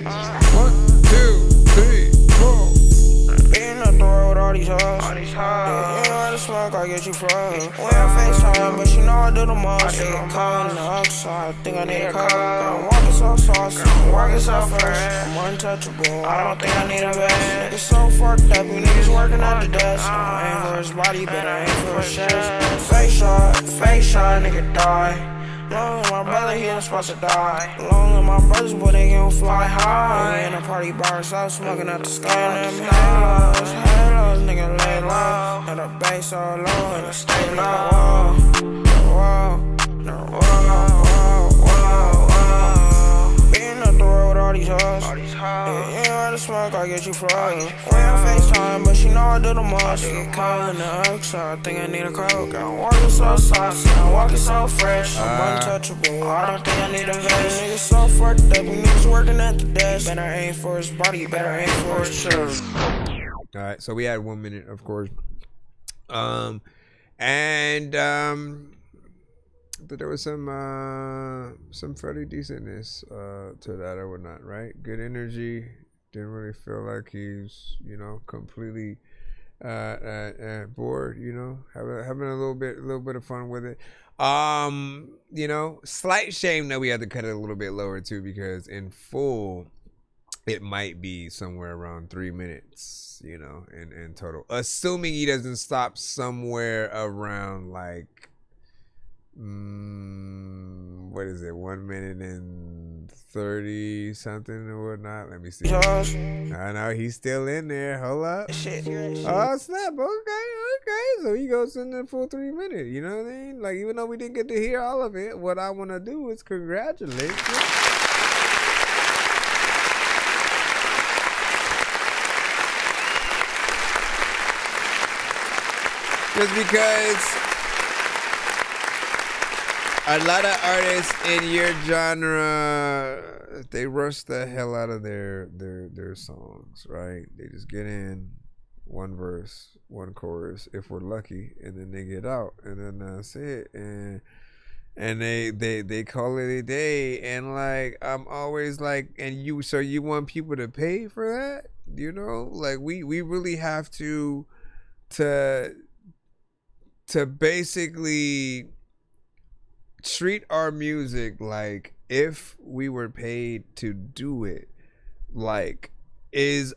1, 2, 3, 4. Being up the road with all these hoes. Yeah, you know how to smoke, I get you froze. We on FaceTime, but you know I do the most. Getting cold in the outside, think I need a coat. I'm walking so saucy, I'm walking so fresh. I'm untouchable, I don't think I need a vest. Niggas so fucked up, you niggas working at the desk. I ain't for his body, but I ain't for his chest. Face shot, nigga die. Long as my brother, he ain't supposed to die. Long as my brothers, boy, they gon' fly high. We in a party by ourselves, smoking out the sky. And them halos, nigga lay low. And the bass so low, and it stay low. Being up the road with all these hoes. Yeah, you know how to smoke, I get you froze. We on FaceTime, but you know I do the most. Getting cold in the outside, think I need a coke. I'm walking so saucy, I'm walking so fresh. I'm untouchable, I don't think I need a vest. Niggas so fucked up, you niggas working at the desk. Better aim for his body, better aim for his chest. All right, so we had 1 minute, of course. But there was some fairly decentness to that or whatnot, right? Good energy. Didn't really feel like he's, you know, completely bored. You know, having a little bit of fun with it. You know, slight shame that we had to cut it a little bit lower too, because in full, it might be somewhere around 3 minutes. You know, in total, assuming he doesn't stop somewhere around like. What is it? 1 minute and 30 something or whatnot. Let me see. I know he's still in there. Hold up. Oh snap! Okay. So he goes in the full 3 minutes. You know what I mean? Like, even though we didn't get to hear all of it, what I want to do is congratulate you. Just because a lot of artists in your genre, they rush the hell out of their songs, right? They just get in one verse, one chorus, if we're lucky, and then they get out, and then that's it. And they call it a day. And like, I'm always like, so you want people to pay for that? You know, like we really have to basically treat our music like if we were paid to do it. Like,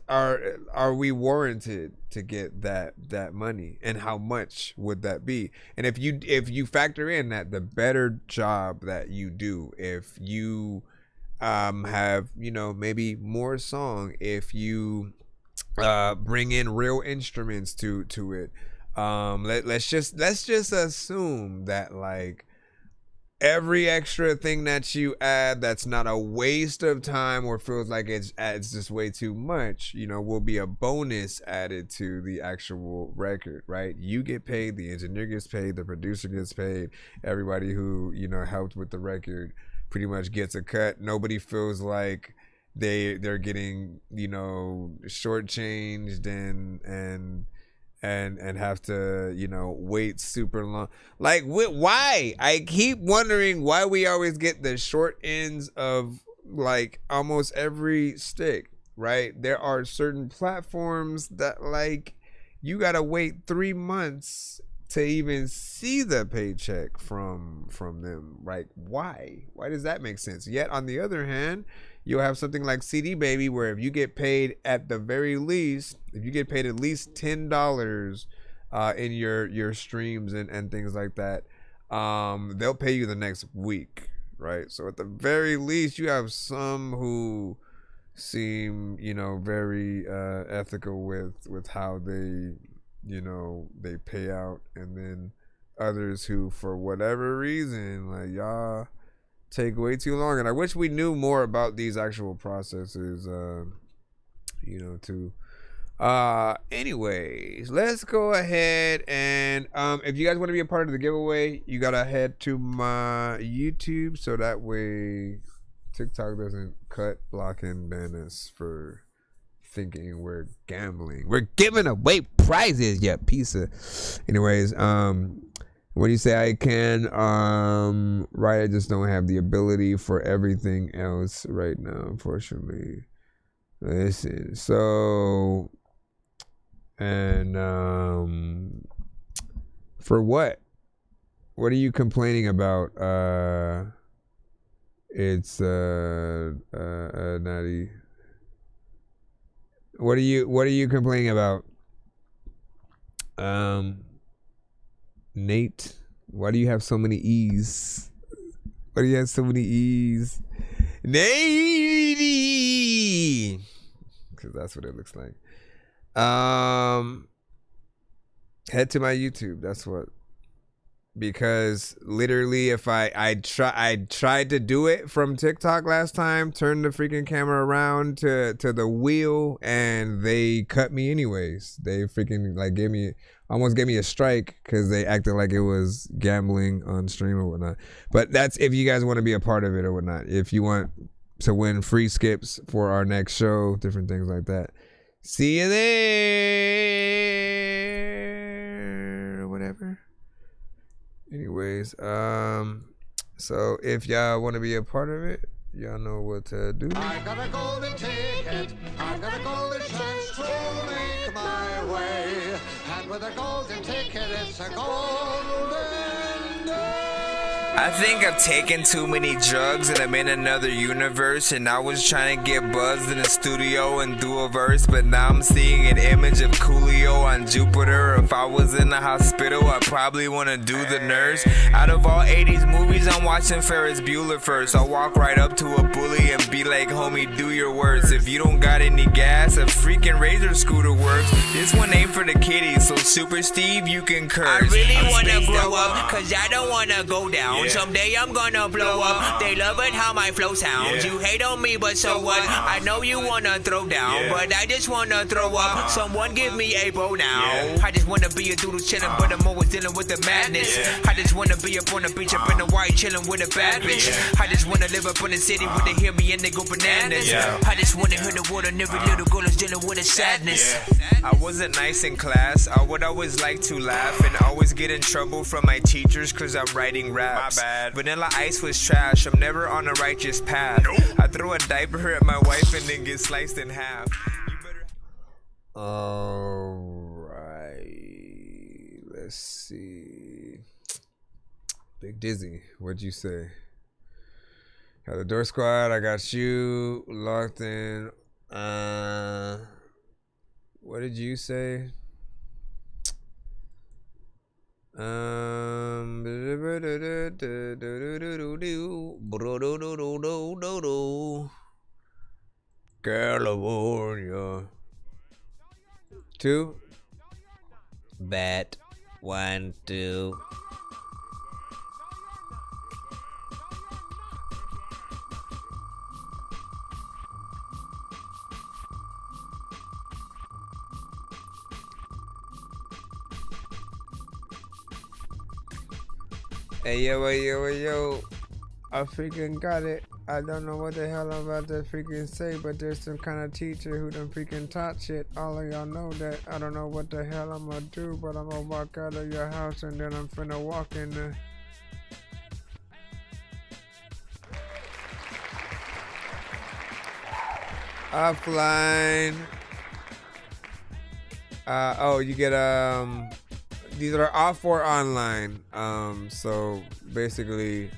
are we warranted to get that money, and how much would that be? And if you factor in that the better job that you do, if you have, you know, maybe more song, if you bring in real instruments to it, let's just assume that like every extra thing that you add that's not a waste of time or feels like it's just way too much, you know, will be a bonus added to the actual record, right? You get paid, the engineer gets paid, the producer gets paid, everybody who, you know, helped with the record pretty much gets a cut. Nobody feels like they're getting, you know, shortchanged and have to, you know, wait super long. Like, why? I keep wondering why we always get the short ends of like almost every stick, right? There are certain platforms that like you gotta wait 3 months to even see the paycheck from them. Like, why does that make sense? Yet on the other hand, you'll have something like CD Baby, where if you get paid at the very least, if you get paid at least $10 in your streams and things like that, they'll pay you the next week, right? So at the very least, you have some who seem, you know, very ethical with how they, you know, they pay out, and then others who, for whatever reason, like, y'all take way too long. And I wish we knew more about these actual processes, you know, too. Anyways, let's go ahead and if you guys want to be a part of the giveaway, you gotta head to my YouTube, so that way TikTok doesn't cut, block, and ban us for thinking we're gambling. We're giving away prizes, yeah, piece of. Anyways, when you say I can, right, I just don't have the ability for everything else right now, unfortunately. Listen, so, and for what? What are you complaining about? It's Natty. What are you complaining about? Nate, why do you have so many E's? Why do you have so many E's? Nate, because that's what it looks like. Head to my YouTube. That's what. Because literally, if I tried to do it from TikTok last time, turned the freaking camera around to the wheel, and they cut me anyways. They freaking like almost gave me a strike because they acted like it was gambling on stream or whatnot. But that's if you guys want to be a part of it or whatnot. If you want to win free skips for our next show, different things like that. See you there. Whatever. Anyways, so if y'all want to be a part of it, y'all know what to do. I got a golden ticket, I got a golden chance to make my way, and with a golden ticket, it's a golden day. I think I've taken too many drugs and I'm in another universe, and I was trying to get buzzed in the studio and do a verse, but now I'm seeing an image of Coolio on Jupiter. If I was in the hospital, I'd probably want to do the nurse. Out of all 80s movies, I'm watching Ferris Bueller first. I'll walk right up to a bully and be like, homie, do your worst. If you don't got any gas, a freaking razor scooter works. This one ain't for the kiddies, so Super Steve, you can curse. I really wanna grow up, cause I don't wanna go down. Yeah. Someday I'm gonna blow up. They love it how my flow sounds. You hate on me, but so what? I know you wanna throw down, but I just wanna throw up. Someone give me a bow now. I just wanna be a doodle chillin', but I'm always dealing with the madness. I just wanna be up on the beach, up in the white, chillin' with a bad bitch. I just wanna live up in the city where they hear me and they go bananas. I just wanna hear the word, and every little girl is dealing with a sadness. I wasn't nice in class. I would always like to laugh and always get in trouble from my teachers cause I'm writing raps. My bad. Vanilla Ice was trash. I'm never on a righteous path. I throw a diaper at my wife and then get sliced in half. Alright. Let's see. Big Dizzy, what'd you say? Got the Door Squad, I got you locked in. What did you say? California. 2. Bet. 1, 2. Hey yo, hey yo, hey yo, I freaking got it. I don't know what the hell I'm about to freaking say, but there's some kind of teacher who done freaking taught shit. All of y'all know that. I don't know what the hell I'm gonna do, but I'm gonna walk out of your house and then I'm finna walk in the... Offline. Oh, you get, these are off or online. So basically,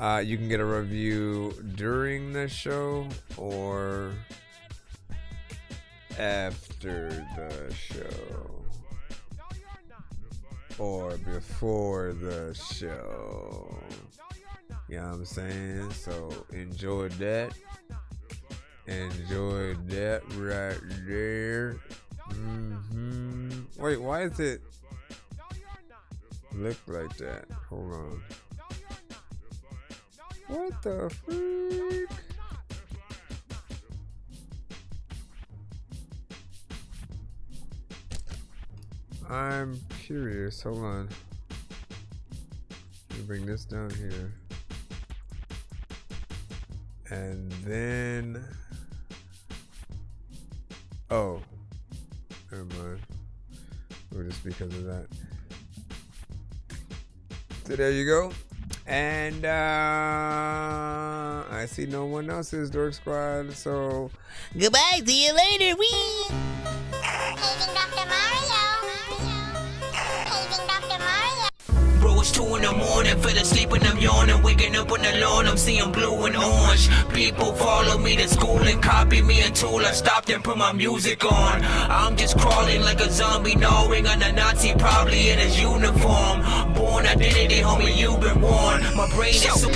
you can get a review during the show or after the show or before the show. You know what I'm saying? So enjoy that. Enjoy that right there. Wait, why is it look like that? Hold on. What the freak? I'm curious. Hold on. Let me bring this down here. And then... Oh. Never mind. Or just because of that. So there you go. And I see no one else's Dork Squad, so goodbye, see you later, wee! Paging Dr. Mario. Paging Dr. Mario. Bro, it's 2 in the morning, fell asleep and I'm yawning. Waking up on the lawn, I'm seeing blue and orange. People follow me to school and copy me until I stopped and put my music on. I'm just crawling like a zombie, gnawing on a Nazi, probably in his uniform. Born identity, homie, you've been warned. My brain is so